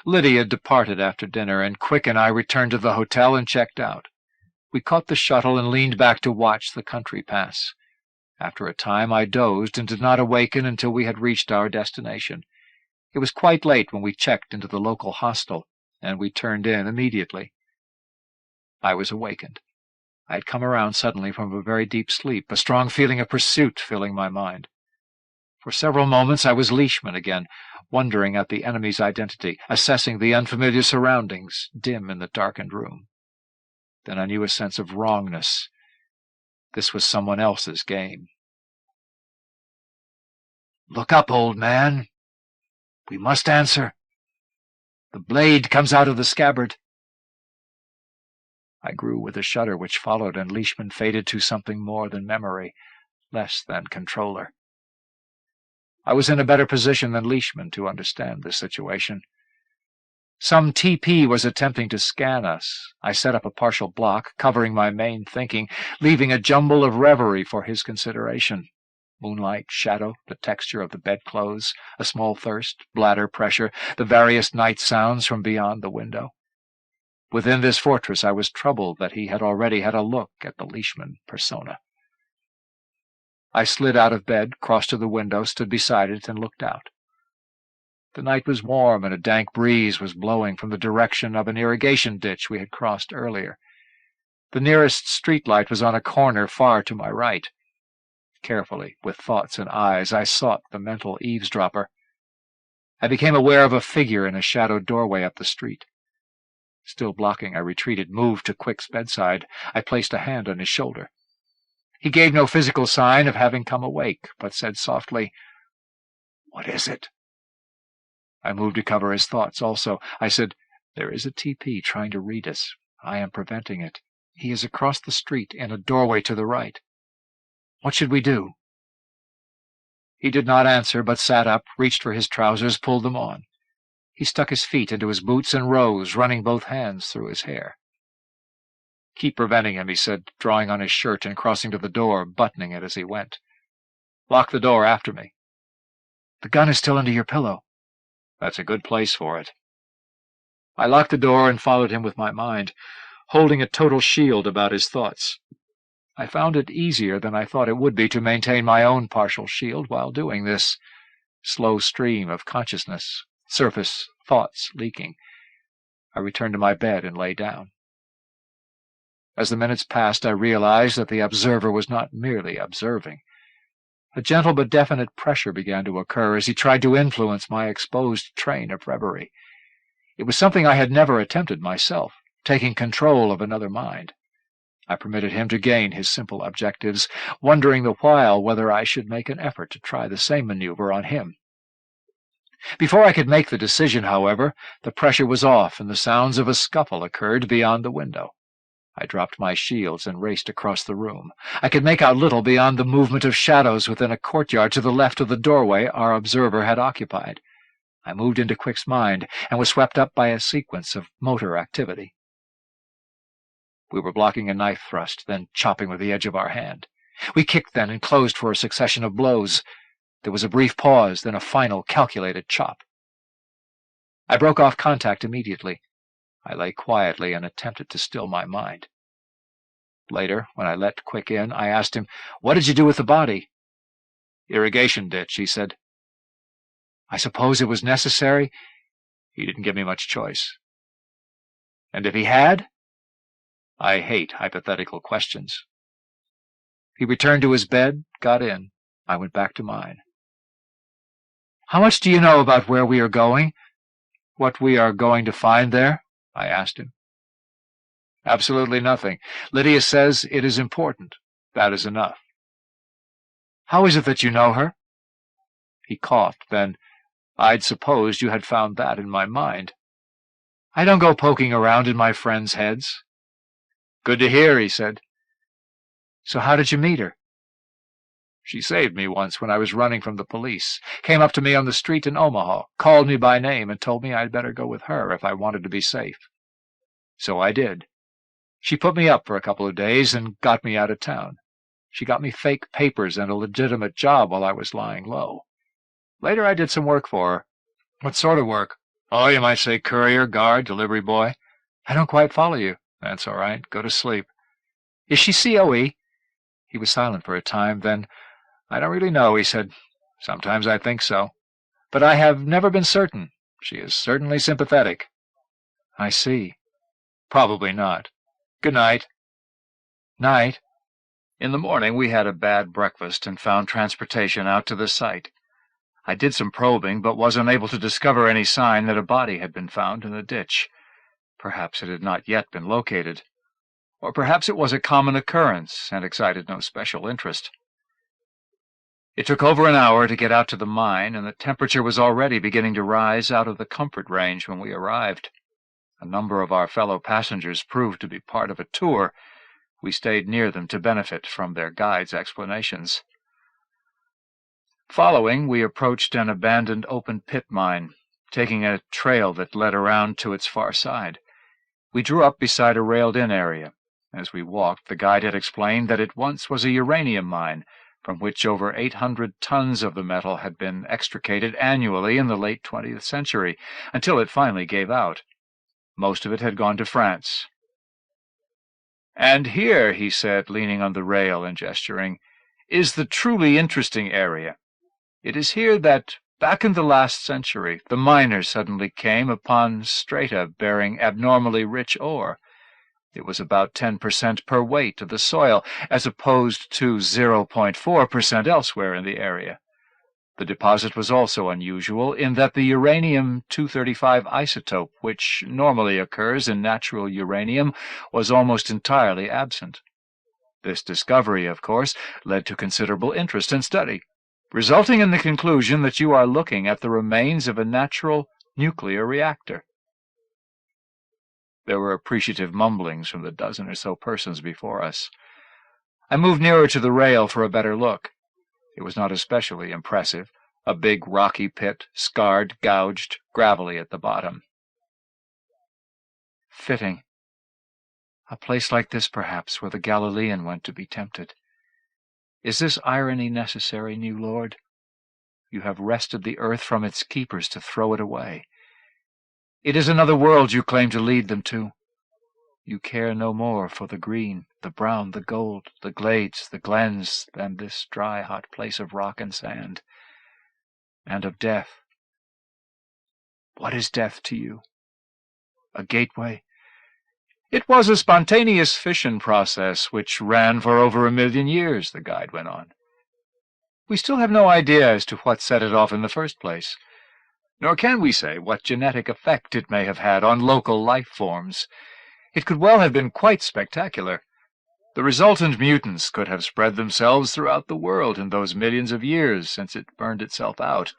Lydia departed after dinner, and Quick and I returned to the hotel and checked out. We caught the shuttle and leaned back to watch the country pass. After a time I dozed and did not awaken until we had reached our destination. It was quite late when we checked into the local hostel, and we turned in immediately. I was awakened. I had come around suddenly from a very deep sleep, a strong feeling of pursuit filling my mind. For several moments I was Leishman again, wondering at the enemy's identity, assessing the unfamiliar surroundings, dim in the darkened room. Then I knew a sense of wrongness. This was someone else's game. "Look up, old man. We must answer. The blade comes out of the scabbard." I grew with a shudder which followed, and Leishman faded to something more than memory, less than controller. I was in a better position than Leishman to understand this situation. Some TP was attempting to scan us. I set up a partial block, covering my main thinking, leaving a jumble of reverie for his consideration. Moonlight, shadow, the texture of the bedclothes, a small thirst, bladder pressure, the various night sounds from beyond the window. Within this fortress I was troubled that he had already had a look at the Leishman persona. I slid out of bed, crossed to the window, stood beside it, and looked out. The night was warm, and a dank breeze was blowing from the direction of an irrigation ditch we had crossed earlier. The nearest street light was on a corner far to my right. Carefully, with thoughts and eyes, I sought the mental eavesdropper. I became aware of a figure in a shadowed doorway up the street. Still blocking, I retreated, moved to Quick's bedside. I placed a hand on his shoulder. He gave no physical sign of having come awake, but said softly, "What is it?" I moved to cover his thoughts also. I said, "There is a TP trying to read us. I am preventing it. He is across the street in a doorway to the right. What should we do?" He did not answer, but sat up, reached for his trousers, pulled them on. He stuck his feet into his boots and rose, running both hands through his hair. "Keep preventing him," he said, drawing on his shirt and crossing to the door, buttoning it as he went. "Lock the door after me." "The gun is still under your pillow." "That's a good place for it." I locked the door and followed him with my mind, holding a total shield about his thoughts. I found it easier than I thought it would be to maintain my own partial shield while doing this. Slow stream of consciousness, surface thoughts leaking. I returned to my bed and lay down. As the minutes passed, I realized that the observer was not merely observing. A gentle but definite pressure began to occur as he tried to influence my exposed train of reverie. It was something I had never attempted myself, taking control of another mind. I permitted him to gain his simple objectives, wondering the while whether I should make an effort to try the same maneuver on him. Before I could make the decision, however, the pressure was off and the sounds of a scuffle occurred beyond the window. I dropped my shields and raced across the room. I could make out little beyond the movement of shadows within a courtyard to the left of the doorway our observer had occupied. I moved into Quick's mind and was swept up by a sequence of motor activity. We were blocking a knife thrust, then chopping with the edge of our hand. We kicked then and closed for a succession of blows. There was a brief pause, then a final calculated chop. I broke off contact immediately. I lay quietly and attempted to still my mind. Later, when I let Quick in, I asked him, "What did you do with the body?" "Irrigation ditch," he said. "I suppose it was necessary?" He didn't give me much choice. "And if he had?" I hate hypothetical questions. He returned to his bed, got in. I went back to mine. "How much do you know about where we are going? What we are going to find there?" I asked him. "Absolutely nothing. Lydia says it is important. That is enough." "How is it that you know her?" He coughed, then, "I'd supposed you had found that in my mind." "I don't go poking around in my friends' heads." "Good to hear," he said. "So how did you meet her?" "She saved me once when I was running from the police, came up to me on the street in Omaha, called me by name, and told me I'd better go with her if I wanted to be safe. So I did. She put me up for a couple of days and got me out of town. She got me fake papers and a legitimate job while I was lying low. Later I did some work for her." "What sort of work?" "Oh, you might say courier, guard, delivery boy." "I don't quite follow you." "That's all right. Go to sleep." "Is she COE?" He was silent for a time, then, "I don't really know," he said. "Sometimes I think so. But I have never been certain. She is certainly sympathetic." "I see." "Probably not. Good night." "Night." In the morning we had a bad breakfast and found transportation out to the site. I did some probing, but was unable to discover any sign that a body had been found in the ditch. Perhaps it had not yet been located. Or perhaps it was a common occurrence and excited no special interest. It took over an hour to get out to the mine, and the temperature was already beginning to rise out of the comfort range when we arrived. A number of our fellow passengers proved to be part of a tour. We stayed near them to benefit from their guide's explanations. Following, we approached an abandoned open-pit mine, taking a trail that led around to its far side. We drew up beside a railed-in area. As we walked, the guide had explained that it once was a uranium mine, from which over 800 tons of the metal had been extricated annually in the late 20th century, until it finally gave out. Most of it had gone to France. "And here," he said, leaning on the rail and gesturing, "is the truly interesting area. It is here that, back in the last century, the miners suddenly came upon strata bearing abnormally rich ore. It was about 10% per weight of the soil, as opposed to 0.4% elsewhere in the area. The deposit was also unusual in that the uranium-235 isotope, which normally occurs in natural uranium, was almost entirely absent. This discovery, of course, led to considerable interest and study, resulting in the conclusion that you are looking at the remains of a natural nuclear reactor. There were appreciative mumblings from the dozen or so persons before us. I moved nearer to the rail for a better look. It was not especially impressive, a big rocky pit, scarred, gouged, gravelly at the bottom. Fitting. A place like this, perhaps, where the Galilean went to be tempted. Is this irony necessary, new Lord? You have wrested the earth from its keepers to throw it away. It is another world you claim to lead them to. You care no more for the green, the brown, the gold, the glades, the glens, than this dry, hot place of rock and sand, and of death. What is death to you? A gateway? It was a spontaneous fission process which ran for over 1,000,000 years, the guide went on. We still have no idea as to what set it off in the first place, nor can we say what genetic effect it may have had on local life forms. It could well have been quite spectacular. The resultant mutants could have spread themselves throughout the world in those millions of years since it burned itself out.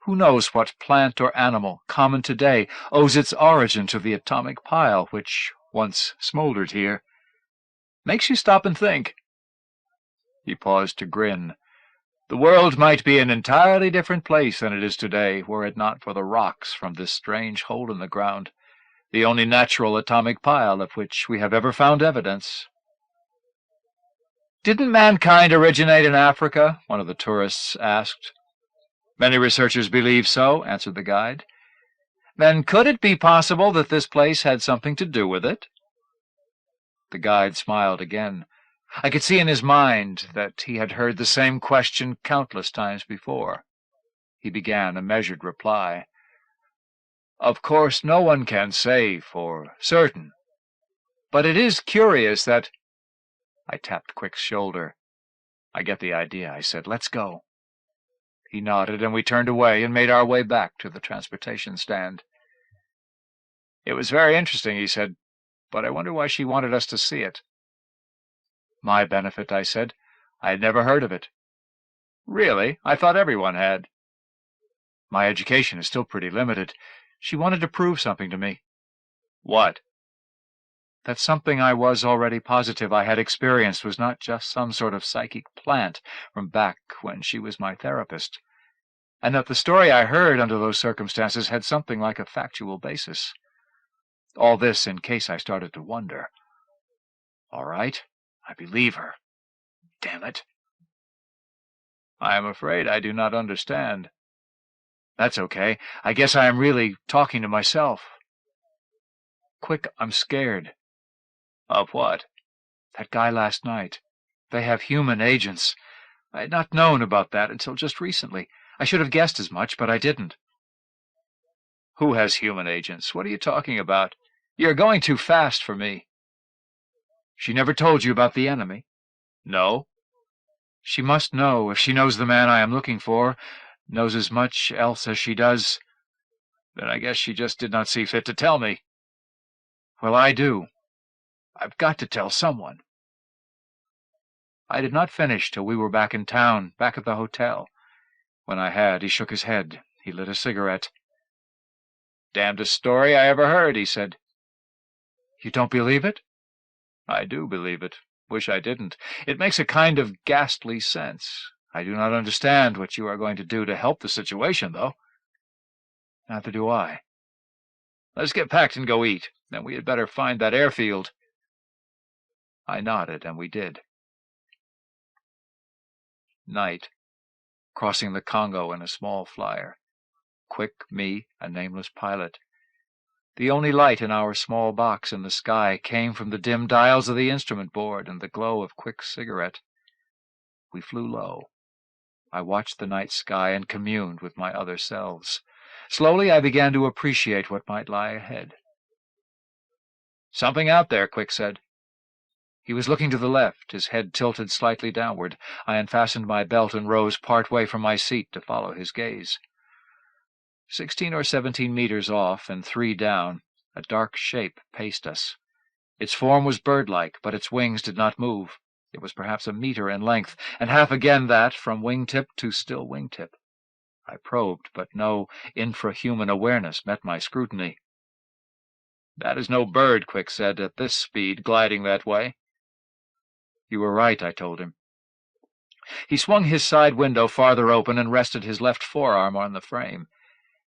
Who knows what plant or animal, common today, owes its origin to the atomic pile which once smoldered here? Makes you stop and think. He paused to grin. The world might be an entirely different place than it is today, were it not for the rocks from this strange hole in the ground, the only natural atomic pile of which we have ever found evidence. Didn't mankind originate in Africa? One of the tourists asked. Many researchers believe so, answered the guide. Then could it be possible that this place had something to do with it? The guide smiled again. I could see in his mind that he had heard the same question countless times before. He began a measured reply. Of course, no one can say for certain, but it is curious that— I tapped Quick's shoulder. I get the idea, I said. Let's go. He nodded, and we turned away and made our way back to the transportation stand. It was very interesting, he said, but I wonder why she wanted us to see it. My benefit, I said. I had never heard of it. Really? I thought everyone had. My education is still pretty limited. She wanted to prove something to me. What? That something I was already positive I had experienced was not just some sort of psychic plant from back when she was my therapist, and that the story I heard under those circumstances had something like a factual basis. All this in case I started to wonder. All right, I believe her. Damn it. I am afraid I do not understand. That's okay. I guess I am really talking to myself. Quick, I'm scared. Of what? That guy last night. They have human agents. I had not known about that until just recently. I should have guessed as much, but I didn't. Who has human agents? What are you talking about? You're going too fast for me. She never told you about the enemy? No. She must know, if she knows the man I am looking for, knows as much else as she does. Then I guess she just did not see fit to tell me. Well, I do. I've got to tell someone. I did not finish till we were back in town, back at the hotel. When I had, he shook his head. He lit a cigarette. Damnedest story I ever heard, he said. You don't believe it? I do believe it. Wish I didn't. It makes a kind of ghastly sense. I do not understand what you are going to do to help the situation, though. Neither do I. Let's get packed and go eat. Then we had better find that airfield. I nodded, and we did. Night. Crossing the Congo in a small flyer. Quick, me, a nameless pilot. The only light in our small box in the sky came from the dim dials of the instrument board and the glow of Quick's cigarette. We flew low. I watched the night sky and communed with my other selves. Slowly I began to appreciate what might lie ahead. Something out there, Quick said. He was looking to the left, his head tilted slightly downward. I unfastened my belt and rose part way from my seat to follow his gaze. 16 or 17 meters off and 3 down, a dark shape paced us. Its form was bird-like, but its wings did not move. It was perhaps a meter in length, and half again that from wingtip to still wingtip. I probed, but no infrahuman awareness met my scrutiny. "That is no bird," Quick said, "at this speed, gliding that way." "You were right," I told him. He swung his side window farther open and rested his left forearm on the frame.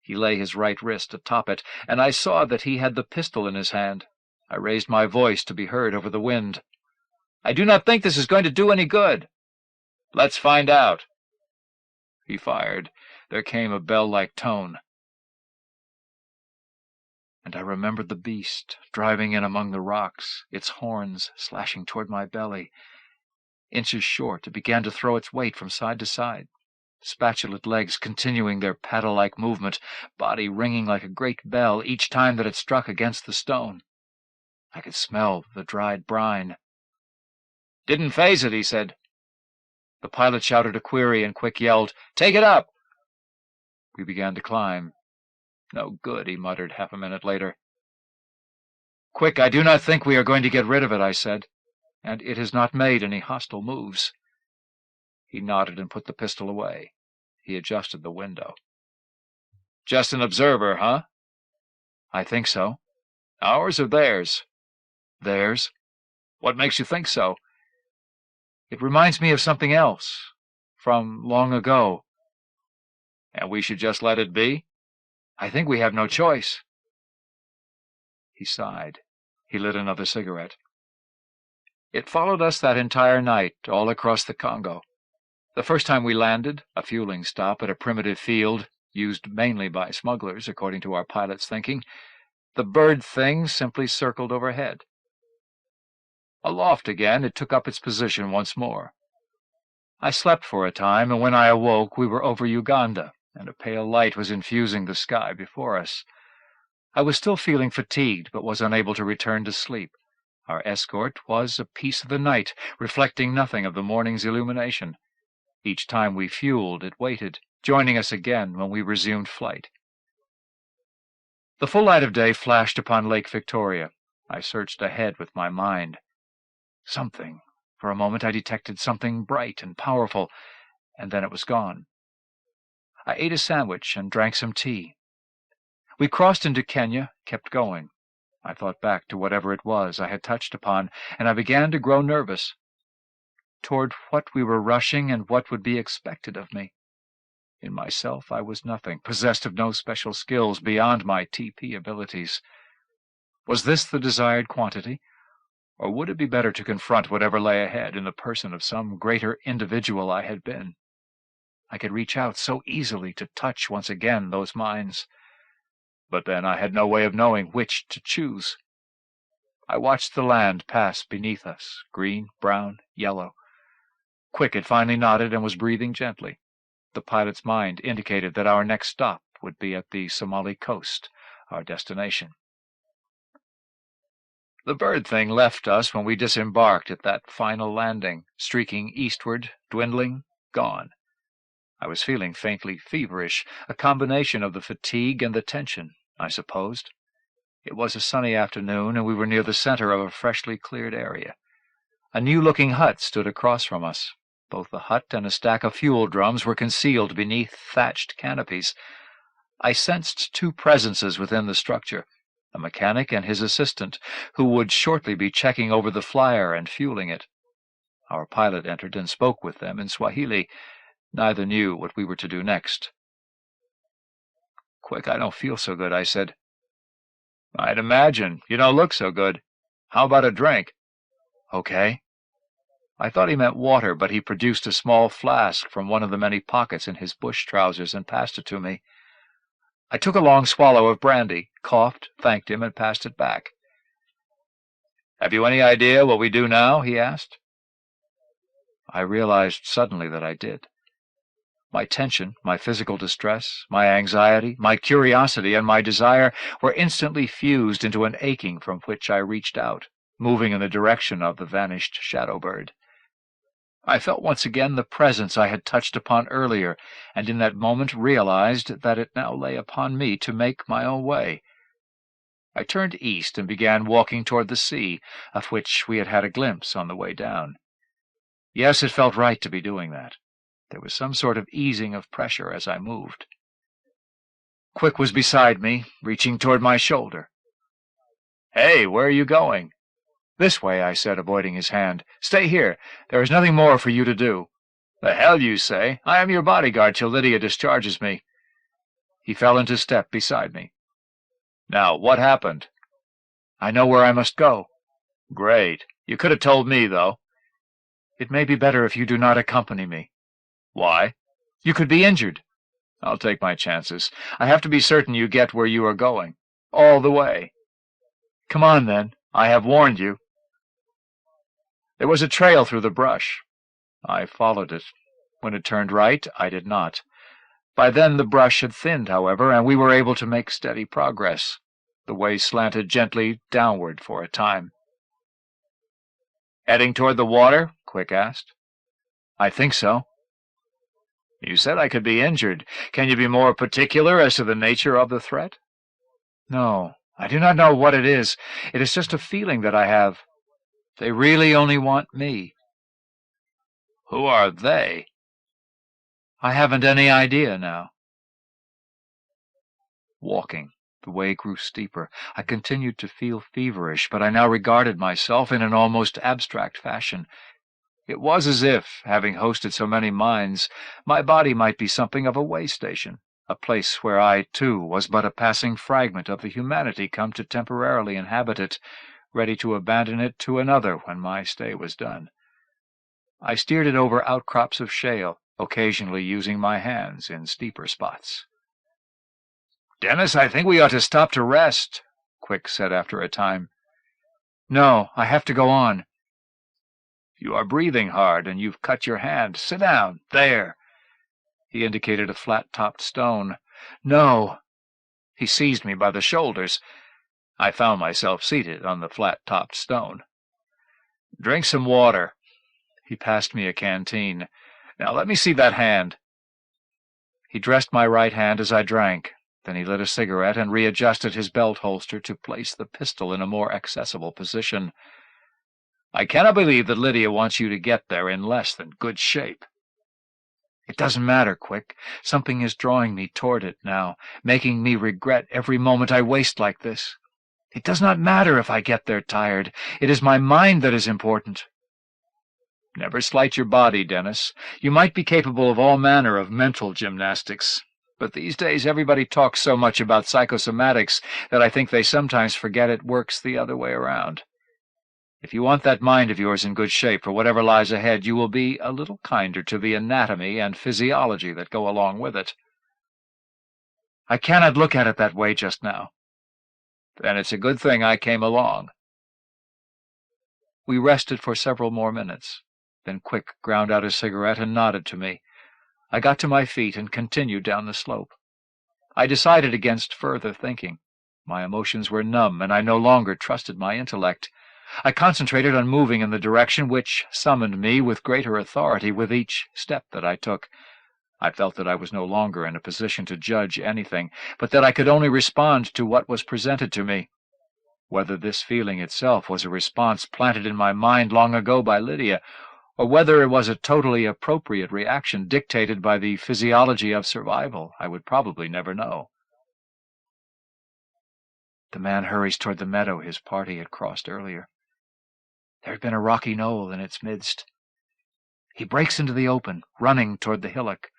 He lay his right wrist atop it, and I saw that he had the pistol in his hand. I raised my voice to be heard over the wind. "I do not think this is going to do any good." "Let's find out." He fired. There came a bell-like tone. And I remembered the beast, driving in among the rocks, its horns slashing toward my belly. Inches short, it began to throw its weight from side to side, spatulate legs continuing their paddle-like movement, body ringing like a great bell each time that it struck against the stone. I could smell the dried brine. "Didn't phase it," he said. The pilot shouted a query, and Quick yelled, "Take it up!" We began to climb. "No good," he muttered half a minute later. "Quick, I do not think we are going to get rid of it," I said, "and it has not made any hostile moves." He nodded and put the pistol away. He adjusted the window. "Just an observer, huh?" "I think so." "Ours or theirs?" "Theirs." "What makes you think so?" "It reminds me of something else, from long ago." "And we should just let it be?" "I think we have no choice." He sighed. He lit another cigarette. "It followed us that entire night, all across the Congo. The first time we landed, a fueling stop at a primitive field, used mainly by smugglers, according to our pilot's thinking, the bird thing simply circled overhead. Aloft again, it took up its position once more. I slept for a time, and when I awoke we were over Uganda, and a pale light was infusing the sky before us. I was still feeling fatigued, but was unable to return to sleep. Our escort was a piece of the night, reflecting nothing of the morning's illumination. Each time we fueled, it waited, joining us again when we resumed flight. The full light of day flashed upon Lake Victoria. I searched ahead with my mind. Something. For a moment I detected something bright and powerful, and then it was gone. I ate a sandwich and drank some tea. We crossed into Kenya, kept going. I thought back to whatever it was I had touched upon, and I began to grow nervous. Toward what we were rushing and what would be expected of me. In myself I was nothing, possessed of no special skills beyond my TP abilities. Was this the desired quantity? Or would it be better to confront whatever lay ahead in the person of some greater individual I had been? I could reach out so easily to touch once again those minds. But then I had no way of knowing which to choose. I watched the land pass beneath us, green, brown, yellow. Quick had finally nodded and was breathing gently. The pilot's mind indicated that our next stop would be at the Somali coast, our destination. The bird thing left us when we disembarked at that final landing, streaking eastward, dwindling, gone. I was feeling faintly feverish, a combination of the fatigue and the tension, I supposed. It was a sunny afternoon, and we were near the center of a freshly cleared area. A new-looking hut stood across from us. Both the hut and a stack of fuel drums were concealed beneath thatched canopies. I sensed two presences within the structure, a mechanic and his assistant, who would shortly be checking over the flyer and fueling it. Our pilot entered and spoke with them in Swahili. Neither knew what we were to do next. "Quick, I don't feel so good," I said. "I'd imagine. You don't look so good. How about a drink?" "Okay." I thought he meant water, but he produced a small flask from one of the many pockets in his bush trousers and passed it to me. I took a long swallow of brandy, coughed, thanked him, and passed it back. "Have you any idea what we do now?" he asked. I realized suddenly that I did. My tension, my physical distress, my anxiety, my curiosity, and my desire were instantly fused into an aching from which I reached out, moving in the direction of the vanished shadow bird. I felt once again the presence I had touched upon earlier, and in that moment realized that it now lay upon me to make my own way. I turned east and began walking toward the sea, of which we had had a glimpse on the way down. Yes, it felt right to be doing that. There was some sort of easing of pressure as I moved. Quick was beside me, reaching toward my shoulder. "Hey, where are you going?" "This way," I said, avoiding his hand. "Stay here. There is nothing more for you to do." "The hell you say? I am your bodyguard till Lydia discharges me." He fell into step beside me. "Now, what happened?" "I know where I must go." "Great. You could have told me, though." "It may be better if you do not accompany me." "Why?" "You could be injured." "I'll take my chances. I have to be certain you get where you are going. All the way." "Come on, then. I have warned you." There was a trail through the brush. I followed it. When it turned right, I did not. By then the brush had thinned, however, and we were able to make steady progress. The way slanted gently downward for a time. "Heading toward the water?" Quick asked. "I think so." "You said I could be injured. Can you be more particular as to the nature of the threat?" "No, I do not know what it is. It is just a feeling that I have. They really only want me." "Who are they?" "I haven't any idea now." Walking. The way grew steeper. I continued to feel feverish, but I now regarded myself in an almost abstract fashion. It was as if, having hosted so many minds, my body might be something of a way-station, a place where I, too, was but a passing fragment of the humanity come to temporarily inhabit it, ready to abandon it to another when my stay was done. I steered it over outcrops of shale, occasionally using my hands in steeper spots. "Dennis, I think we ought to stop to rest," Quick said after a time. "No, I have to go on." "You are breathing hard, and you've cut your hand. Sit down. There." He indicated a flat-topped stone. "No." He seized me by the shoulders. I found myself seated on the flat-topped stone. "Drink some water." He passed me a canteen. "Now let me see that hand." He dressed my right hand as I drank. Then he lit a cigarette and readjusted his belt holster to place the pistol in a more accessible position. "I cannot believe that Lydia wants you to get there in less than good shape." "It doesn't matter, Quick. Something is drawing me toward it now, making me regret every moment I waste like this. It does not matter if I get there tired. It is my mind that is important." "Never slight your body, Dennis. You might be capable of all manner of mental gymnastics. But these days everybody talks so much about psychosomatics that I think they sometimes forget it works the other way around. If you want that mind of yours in good shape for whatever lies ahead, you will be a little kinder to the anatomy and physiology that go along with it." "I cannot look at it that way just now." "Then it's a good thing I came along." We rested for several more minutes. Then Quick ground out his cigarette and nodded to me. I got to my feet and continued down the slope. I decided against further thinking. My emotions were numb, and I no longer trusted my intellect. I concentrated on moving in the direction which summoned me with greater authority with each step that I took. I felt that I was no longer in a position to judge anything, but that I could only respond to what was presented to me. Whether this feeling itself was a response planted in my mind long ago by Lydia, or whether it was a totally appropriate reaction dictated by the physiology of survival, I would probably never know. The man hurries toward the meadow his party had crossed earlier. There had been a rocky knoll in its midst. He breaks into the open, running toward the hillock.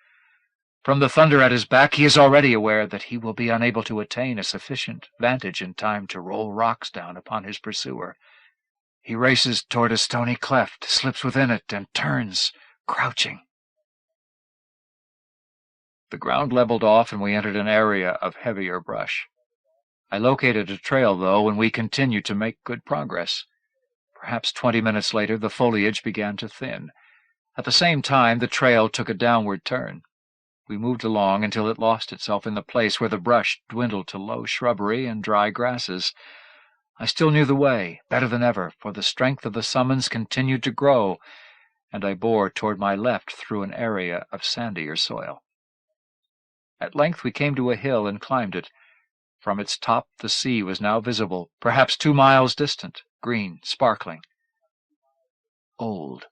From the thunder at his back, he is already aware that he will be unable to attain a sufficient vantage in time to roll rocks down upon his pursuer. He races toward a stony cleft, slips within it, and turns, crouching. The ground leveled off, and we entered an area of heavier brush. I located a trail, though, and we continued to make good progress. Perhaps 20 minutes later, the foliage began to thin. At the same time, the trail took a downward turn. We moved along until it lost itself in the place where the brush dwindled to low shrubbery and dry grasses. I still knew the way, better than ever, for the strength of the summons continued to grow, and I bore toward my left through an area of sandier soil. At length we came to a hill and climbed it. From its top the sea was now visible, perhaps 2 miles distant, green, sparkling. Old.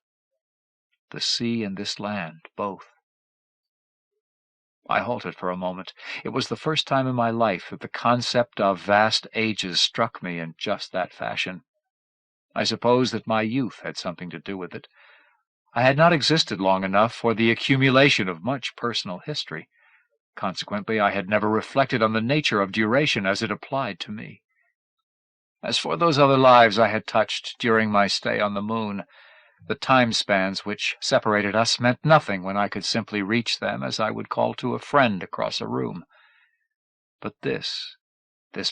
the sea and this land, both. I halted for a moment. It was the first time in my life that the concept of vast ages struck me in just that fashion. I suppose that my youth had something to do with it. I had not existed long enough for the accumulation of much personal history. Consequently, I had never reflected on the nature of duration as it applied to me. As for those other lives I had touched during my stay on the moon, the time spans which separated us meant nothing when I could simply reach them as I would call to a friend across a room. But this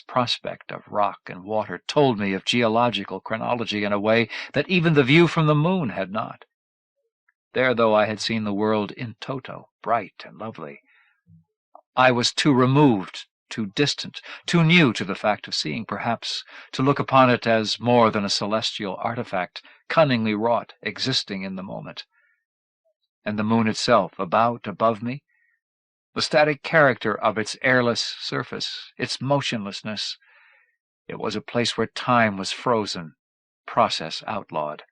prospect of rock and water told me of geological chronology in a way that even the view from the moon had not. There, though I had seen the world in toto, bright and lovely, I was too removed, too distant, too new to the fact of seeing, perhaps, to look upon it as more than a celestial artifact, cunningly wrought, existing in the moment. And the moon itself, above me, the static character of its airless surface, its motionlessness, it was a place where time was frozen, process outlawed.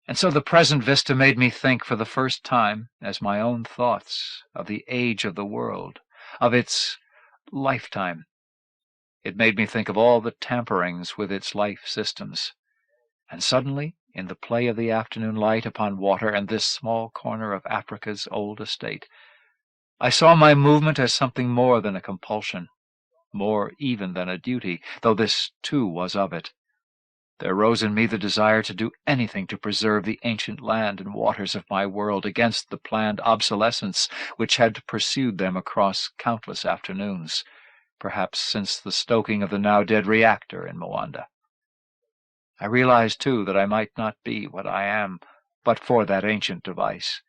And so the present vista made me think for the first time, as my own thoughts, of the age of the world, of its lifetime. It made me think of all the tamperings with its life systems. And suddenly, in the play of the afternoon light upon water and this small corner of Africa's old estate, I saw my movement as something more than a compulsion, more even than a duty, though this too was of it. There rose in me the desire to do anything to preserve the ancient land and waters of my world against the planned obsolescence which had pursued them across countless afternoons, perhaps since the stoking of the now-dead reactor in Moanda. I realized, too, that I might not be what I am but for that ancient device.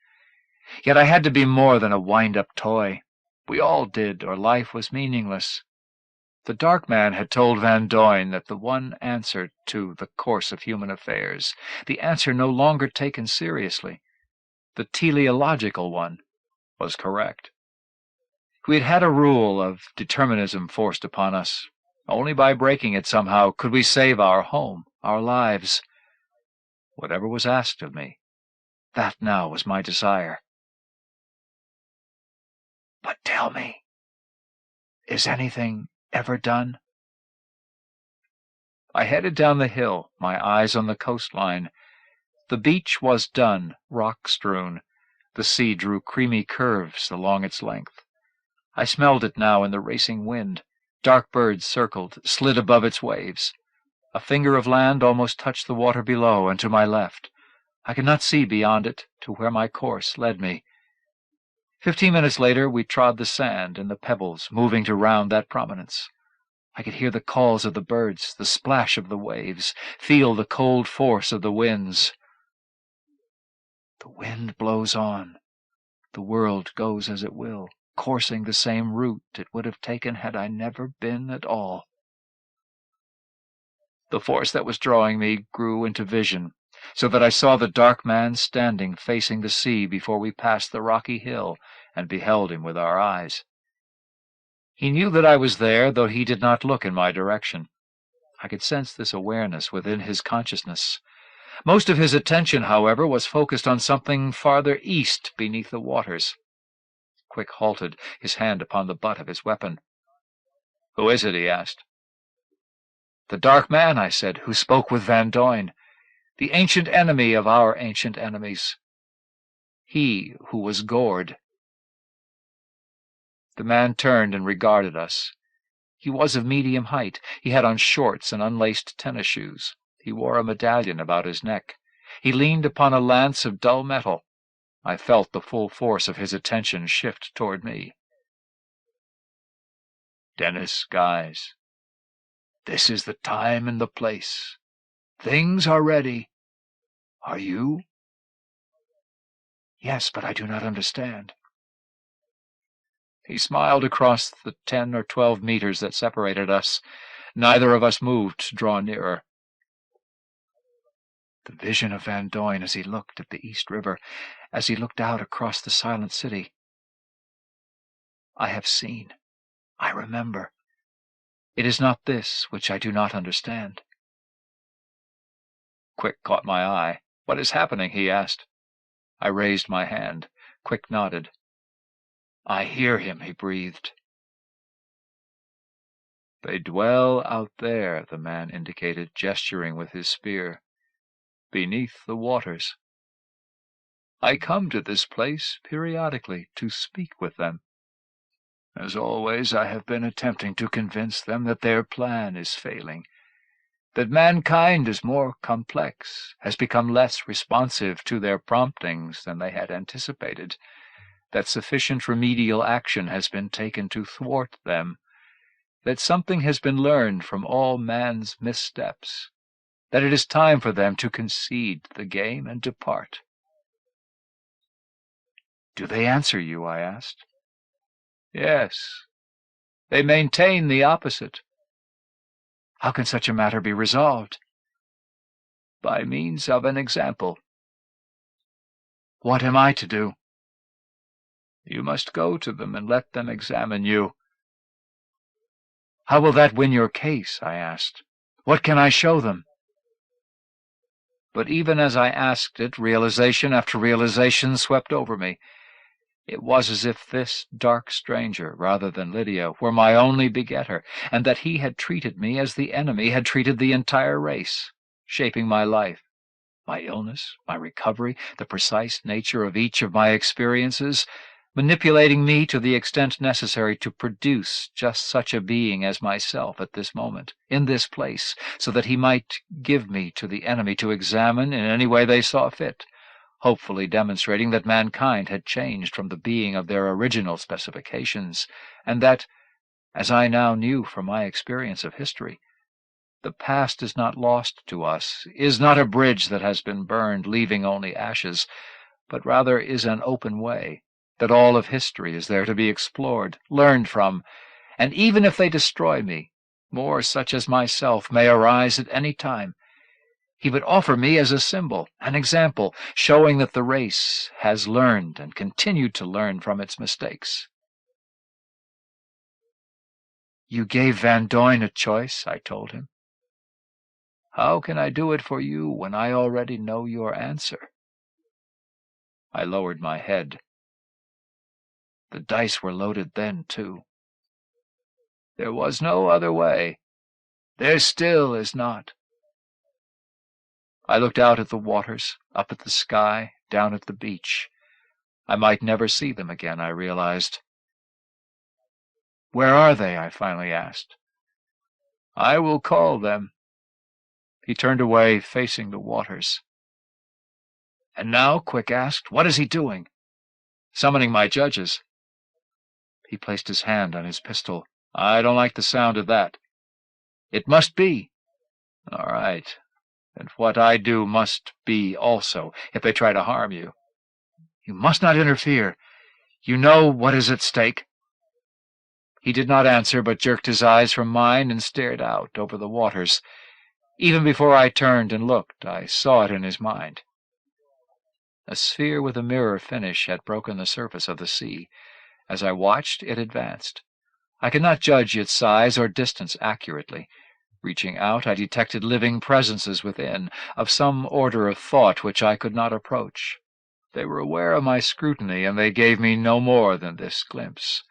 Yet I had to be more than a wind-up toy. We all did, or life was meaningless. The dark man had told Van Doyne that the one answer to the course of human affairs, the answer no longer taken seriously, the teleological one, was correct. We had had a rule of determinism forced upon us. Only by breaking it somehow could we save our home, our lives. Whatever was asked of me, that now was my desire. But tell me, is anything ever done? I headed down the hill, my eyes on the coastline. The beach was done, rock-strewn. The sea drew creamy curves along its length. I smelled it now in the racing wind. Dark birds circled, slid above its waves. A finger of land almost touched the water below and to my left. I could not see beyond it to where my course led me. 15 minutes later we trod the sand and the pebbles, moving to round that prominence. I could hear the calls of the birds, the splash of the waves, feel the cold force of the winds. The wind blows on. The world goes as it will, coursing the same route it would have taken had I never been at all. The force that was drawing me grew into vision, so that I saw the dark man standing facing the sea before we passed the rocky hill and beheld him with our eyes. He knew that I was there, though he did not look in my direction. I could sense this awareness within his consciousness. Most of his attention, however, was focused on something farther east beneath the waters. Quick halted, his hand upon the butt of his weapon. "Who is it?" he asked. "The dark man," I said, "who spoke with Van Doyne. The ancient enemy of our ancient enemies. He who was gored." The man turned and regarded us. He was of medium height. He had on shorts and unlaced tennis shoes. He wore a medallion about his neck. He leaned upon a lance of dull metal. I felt the full force of his attention shift toward me. "Dennis, guys, this is the time and the place. Things are ready. Are you?" "Yes, but I do not understand." He smiled across the 10 or 12 meters that separated us. Neither of us moved to draw nearer. The vision of Van Doyne as he looked at the East River, as he looked out across the silent city. I have seen. I remember. It is not this which I do not understand. Quick caught my eye. "What is happening?" he asked. I raised my hand. Quick nodded. "I hear him," he breathed. "They dwell out there," the man indicated, gesturing with his spear. "Beneath the waters. I come to this place periodically to speak with them. As always, I have been attempting to convince them that their plan is failing, that mankind is more complex, has become less responsive to their promptings than they had anticipated, that sufficient remedial action has been taken to thwart them, that something has been learned from all man's missteps, that it is time for them to concede the game and depart." "Do they answer you?" I asked. "Yes. They maintain the opposite." "How can such a matter be resolved?" "By means of an example." "What am I to do?" "You must go to them and let them examine you." "How will that win your case?" I asked. "What can I show them?" But even as I asked it, realization after realization swept over me. It was as if this dark stranger, rather than Lydia, were my only begetter, and that he had treated me as the enemy had treated the entire race, shaping my life, my illness, my recovery, the precise nature of each of my experiences, manipulating me to the extent necessary to produce just such a being as myself at this moment, in this place, so that he might give me to the enemy to examine in any way they saw fit, hopefully demonstrating that mankind had changed from the being of their original specifications, and that, as I now knew from my experience of history, the past is not lost to us, is not a bridge that has been burned, leaving only ashes, but rather is an open way, that all of history is there to be explored, learned from, and even if they destroy me, more such as myself may arise at any time. He would offer me as a symbol, an example, showing that the race has learned and continued to learn from its mistakes. "You gave Van Doyne a choice," I told him. "How can I do it for you when I already know your answer?" I lowered my head. The dice were loaded then, too. There was no other way. There still is not. I looked out at the waters, up at the sky, down at the beach. I might never see them again, I realized. "Where are they?" I finally asked. "I will call them." He turned away, facing the waters. "And now," Quick asked, "what is he doing?" "Summoning my judges." He placed his hand on his pistol. "I don't like the sound of that." "It must be." "All right. And what I do must be also, if they try to harm you." "You must not interfere. You know what is at stake." He did not answer, but jerked his eyes from mine and stared out over the waters. Even before I turned and looked, I saw it in his mind. A sphere with a mirror finish had broken the surface of the sea. As I watched, it advanced. I could not judge its size or distance accurately. Reaching out, I detected living presences within, of some order of thought which I could not approach. They were aware of my scrutiny, and they gave me no more than this glimpse.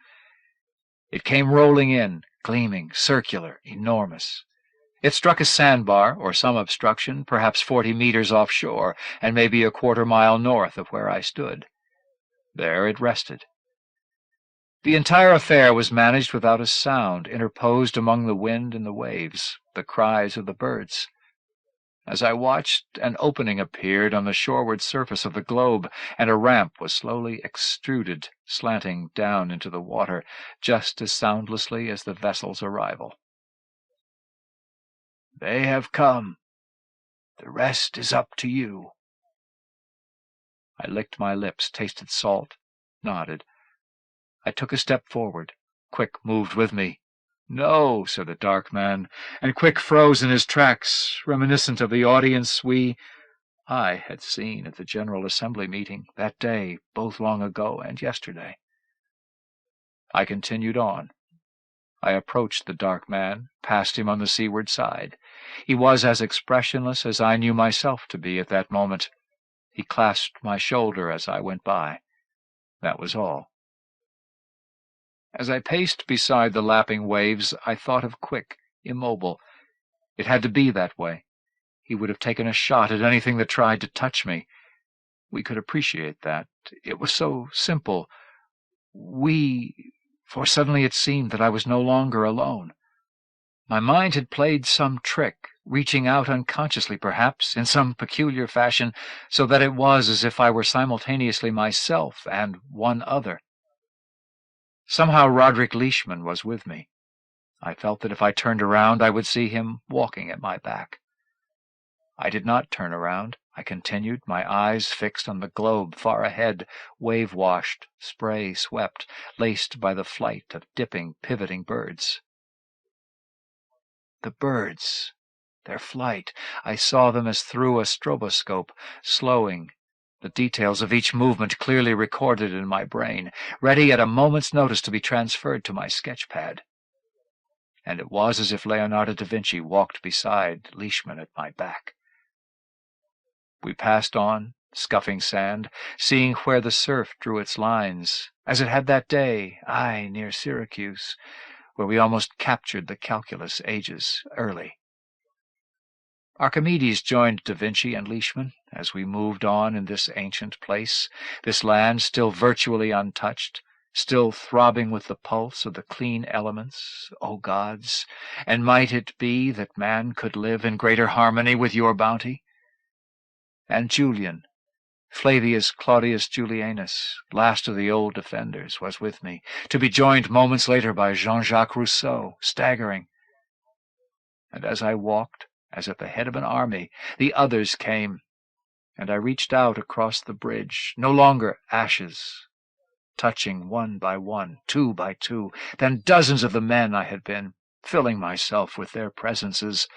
It came rolling in, gleaming, circular, enormous. It struck a sandbar, or some obstruction, perhaps 40 meters offshore, and maybe a quarter-mile north of where I stood. There it rested. The entire affair was managed without a sound, interposed among the wind and the waves, the cries of the birds. As I watched, an opening appeared on the shoreward surface of the globe, and a ramp was slowly extruded, slanting down into the water, just as soundlessly as the vessel's arrival. "They have come. The rest is up to you." I licked my lips, tasted salt, nodded. I took a step forward. Quick moved with me. "No," said the dark man, and Quick froze in his tracks, reminiscent of the audience I had seen at the General Assembly meeting that day, both long ago and yesterday. I continued on. I approached the dark man, passed him on the seaward side. He was as expressionless as I knew myself to be at that moment. He clasped my shoulder as I went by. That was all. As I paced beside the lapping waves, I thought of Quick, immobile. It had to be that way. He would have taken a shot at anything that tried to touch me. We could appreciate that. It was so simple. For suddenly it seemed that I was no longer alone. My mind had played some trick, reaching out unconsciously, perhaps, in some peculiar fashion, so that it was as if I were simultaneously myself and one other. Somehow Roderick Leishman was with me. I felt that if I turned around, I would see him walking at my back. I did not turn around. I continued, my eyes fixed on the globe far ahead, wave-washed, spray-swept, laced by the flight of dipping, pivoting birds. The birds, their flight, I saw them as through a stroboscope, slowing, the details of each movement clearly recorded in my brain, ready at a moment's notice to be transferred to my sketch-pad. And it was as if Leonardo da Vinci walked beside Leishman at my back. We passed on, scuffing sand, seeing where the surf drew its lines, as it had that day, near Syracuse, where we almost captured the calculus ages early. Archimedes joined Da Vinci and Leishman as we moved on in this ancient place, this land still virtually untouched, still throbbing with the pulse of the clean elements, O gods, and might it be that man could live in greater harmony with your bounty? And Julian, Flavius Claudius Julianus, last of the old defenders, was with me, to be joined moments later by Jean-Jacques Rousseau, staggering. And as I walked, as at the head of an army, the others came, and I reached out across the bridge, no longer ashes, touching one by one, two by two, then dozens of the men I had been, filling myself with their presences,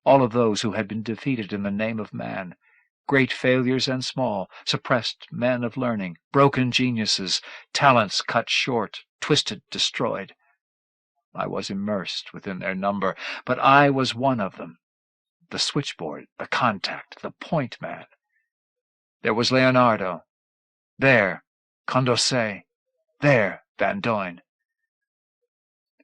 all of those who had been defeated in the name of man, great failures and small, suppressed men of learning, broken geniuses, talents cut short, twisted, destroyed. I was immersed within their number, but I was one of them, the switchboard, the contact, the point man. There was Leonardo, there Condorcet, there Van Doyne.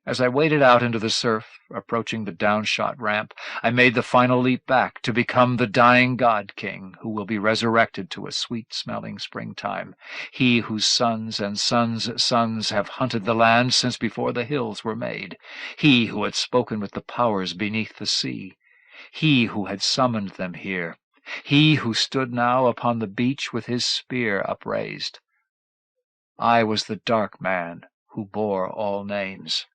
As I waded out into the surf, approaching the downshot ramp, I made the final leap back to become the dying god-king who will be resurrected to a sweet-smelling springtime, he whose sons and sons' sons have hunted the land since before the hills were made, he who had spoken with the powers beneath the sea, he who had summoned them here, he who stood now upon the beach with his spear upraised. I was the dark man who bore all names.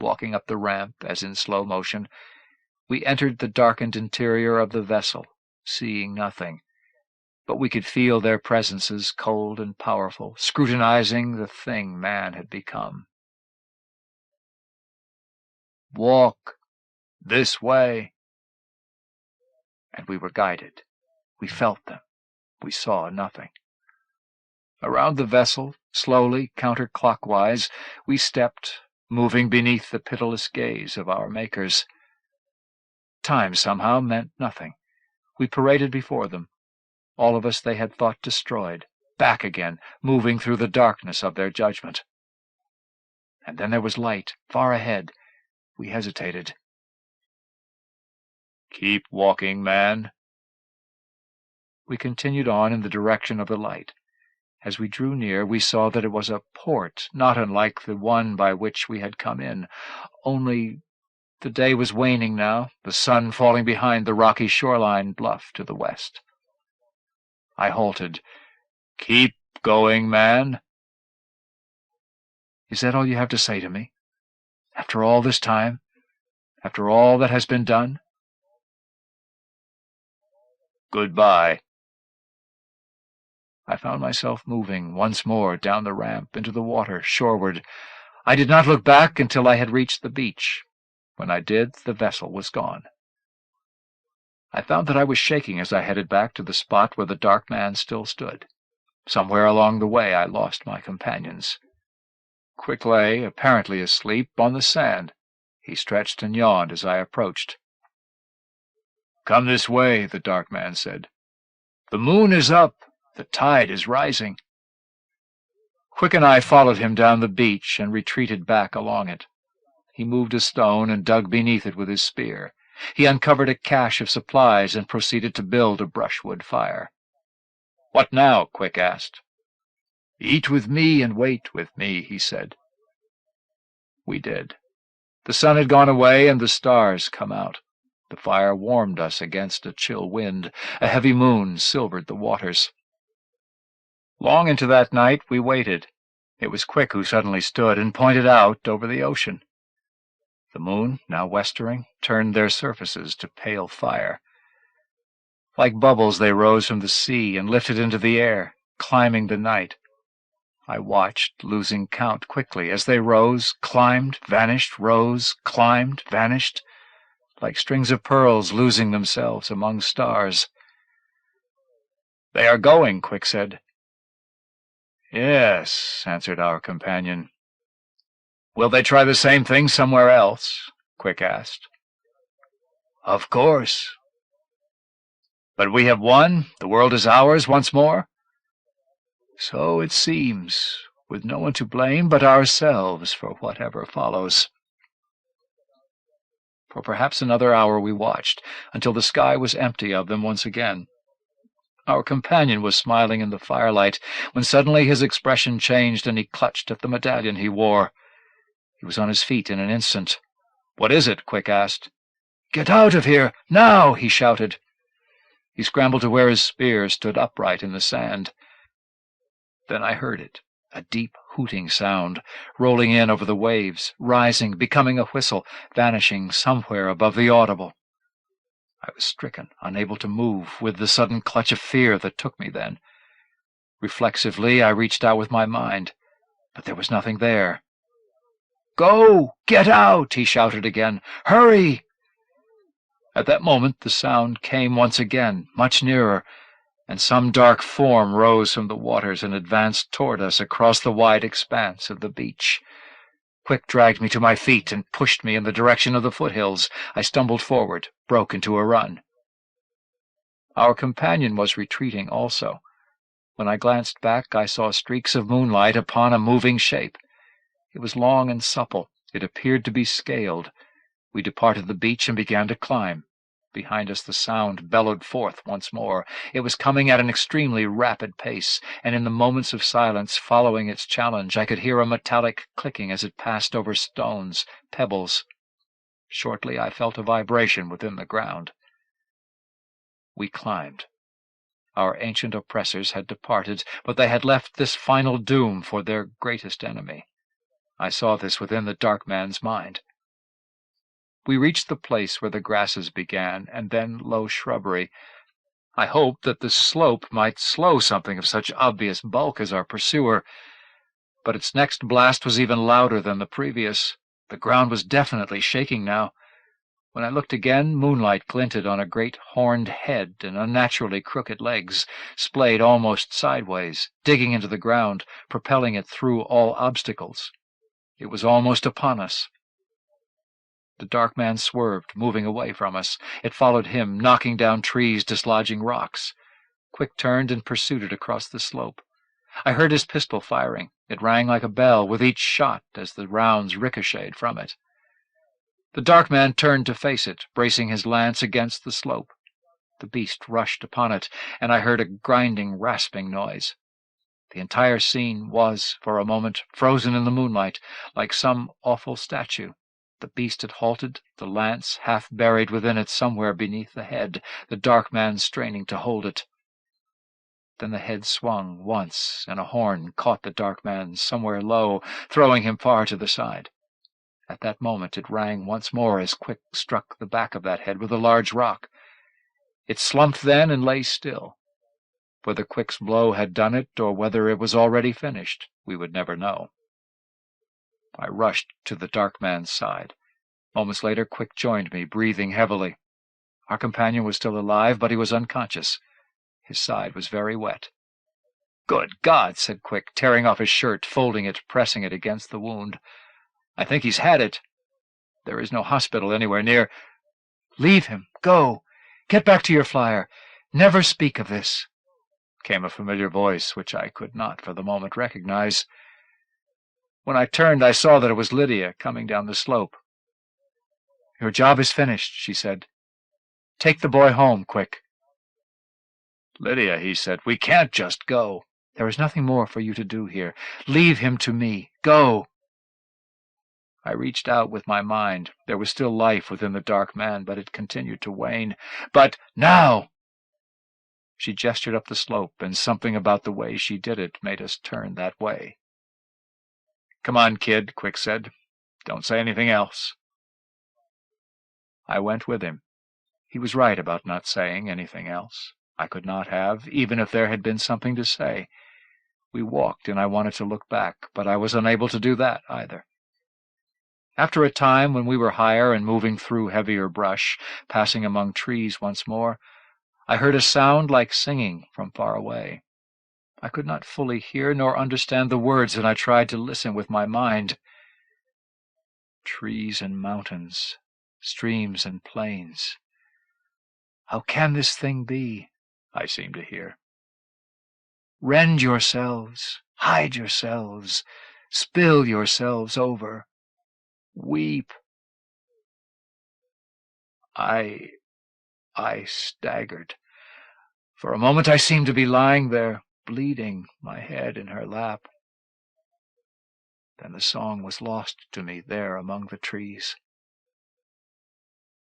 Walking up the ramp, as in slow motion, we entered the darkened interior of the vessel, seeing nothing, but we could feel their presences, cold and powerful, scrutinizing the thing man had become. "Walk this way." And we were guided. We felt them. We saw nothing. Around the vessel, slowly, counterclockwise, we stepped, moving beneath the pitiless gaze of our makers. Time, somehow, meant nothing. We paraded before them. All of us they had thought destroyed, back again, moving through the darkness of their judgment. And then there was light, far ahead. We hesitated. "Keep walking, man." We continued on in the direction of the light. As we drew near, we saw that it was a port, not unlike the one by which we had come in, only the day was waning now, the sun falling behind the rocky shoreline bluff to the west. I halted. "Keep going, man." "Is that all you have to say to me? After all this time? After all that has been done?" "Goodbye." I found myself moving once more down the ramp into the water, shoreward. I did not look back until I had reached the beach. When I did, the vessel was gone. I found that I was shaking as I headed back to the spot where the dark man still stood. Somewhere along the way I lost my companions. Quick lay, apparently asleep, on the sand. He stretched and yawned as I approached. "Come this way," the dark man said. "The moon is up. The tide is rising." Quick and I followed him down the beach and retreated back along it. He moved a stone and dug beneath it with his spear. He uncovered a cache of supplies and proceeded to build a brushwood fire. "What now?" Quick asked. "Eat with me and wait with me," he said. We did. The sun had gone away and the stars come out. The fire warmed us against a chill wind. A heavy moon silvered the waters. Long into that night we waited. It was Quick who suddenly stood and pointed out over the ocean. The moon, now westering, turned their surfaces to pale fire. Like bubbles they rose from the sea and lifted into the air, climbing the night. I watched, losing count quickly, as they rose, climbed, vanished, rose, climbed, vanished, like strings of pearls losing themselves among stars. "They are going," Quick said. "Yes," answered our companion. "Will they try the same thing somewhere else?" Quick asked. "Of course." "But we have won? The world is ours once more?" "So it seems, with no one to blame but ourselves for whatever follows." For perhaps another hour we watched, until the sky was empty of them once again. Our companion was smiling in the firelight, when suddenly his expression changed and he clutched at the medallion he wore. He was on his feet in an instant. "What is it?" Quick asked. "Get out of here, now!" he shouted. He scrambled to where his spear stood upright in the sand. Then I heard it, a deep hooting sound, rolling in over the waves, rising, becoming a whistle, vanishing somewhere above the audible. I was stricken, unable to move, with the sudden clutch of fear that took me then. Reflexively, I reached out with my mind, but there was nothing there. "Go! Get out!" he shouted again. "Hurry!" At that moment the sound came once again, much nearer, and some dark form rose from the waters and advanced toward us across the wide expanse of the beach. Quick dragged me to my feet and pushed me in the direction of the foothills. I stumbled forward, broke into a run. Our companion was retreating also. When I glanced back, I saw streaks of moonlight upon a moving shape. It was long and supple. It appeared to be scaled. We departed the beach and began to climb. Behind us the sound bellowed forth once more. It was coming at an extremely rapid pace, and in the moments of silence following its challenge I could hear a metallic clicking as it passed over stones, pebbles. Shortly I felt a vibration within the ground. We climbed. Our ancient oppressors had departed, but they had left this final doom for their greatest enemy. I saw this within the dark man's mind. We reached the place where the grasses began, and then low shrubbery. I hoped that the slope might slow something of such obvious bulk as our pursuer, but its next blast was even louder than the previous. The ground was definitely shaking now. When I looked again, moonlight glinted on a great horned head and unnaturally crooked legs, splayed almost sideways, digging into the ground, propelling it through all obstacles. It was almost upon us. The dark man swerved, moving away from us. It followed him, knocking down trees, dislodging rocks. Quick turned and pursued it across the slope. I heard his pistol firing. It rang like a bell with each shot as the rounds ricocheted from it. The dark man turned to face it, bracing his lance against the slope. The beast rushed upon it, and I heard a grinding, rasping noise. The entire scene was, for a moment, frozen in the moonlight, like some awful statue. The beast had halted, the lance half buried within it somewhere beneath the head, the dark man straining to hold it. Then the head swung once, and a horn caught the dark man somewhere low, throwing him far to the side. At that moment it rang once more as Quick struck the back of that head with a large rock. It slumped then and lay still. Whether Quick's blow had done it, or whether it was already finished, we would never know. I rushed to the dark man's side. Moments later, Quick joined me, breathing heavily. Our companion was still alive, but he was unconscious. His side was very wet. "Good God!" said Quick, tearing off his shirt, folding it, pressing it against the wound. "I think he's had it. There is no hospital anywhere near." "Leave him. Go. Get back to your flyer. Never speak of this." came a familiar voice, which I could not for the moment recognize. When I turned, I saw that it was Lydia coming down the slope. "Your job is finished," she said. "Take the boy home, quick." "Lydia," he said, "we can't just go." "There is nothing more for you to do here. Leave him to me. Go." I reached out with my mind. There was still life within the dark man, but it continued to wane. "But now!" She gestured up the slope, and something about the way she did it made us turn that way. "Come on, kid," Quick said. "Don't say anything else." I went with him. He was right about not saying anything else. I could not have, even if there had been something to say. We walked, and I wanted to look back, but I was unable to do that either. After a time, when we were higher and moving through heavier brush, passing among trees once more, I heard a sound like singing from far away. I could not fully hear nor understand the words, and I tried to listen with my mind. Trees and mountains, streams and plains. How can this thing be? I seemed to hear. Rend yourselves, hide yourselves, spill yourselves over. Weep. I staggered. For a moment I seemed to be lying there, bleeding, my head in her lap. Then the song was lost to me there among the trees.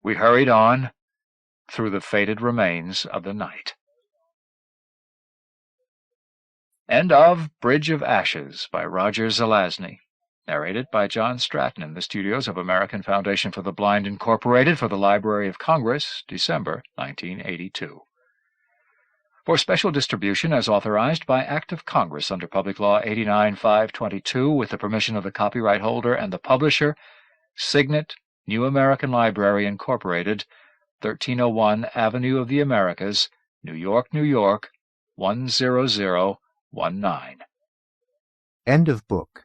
We hurried on through the faded remains of the night. End of Bridge of Ashes by Roger Zelazny. Narrated by John Stratton in the studios of American Foundation for the Blind, Incorporated, for the Library of Congress, December 1982. For special distribution as authorized by Act of Congress under Public Law 89-522, with the permission of the copyright holder and the publisher, Signet, New American Library, Incorporated, 1301 Avenue of the Americas, New York, New York, 10019.
End of book.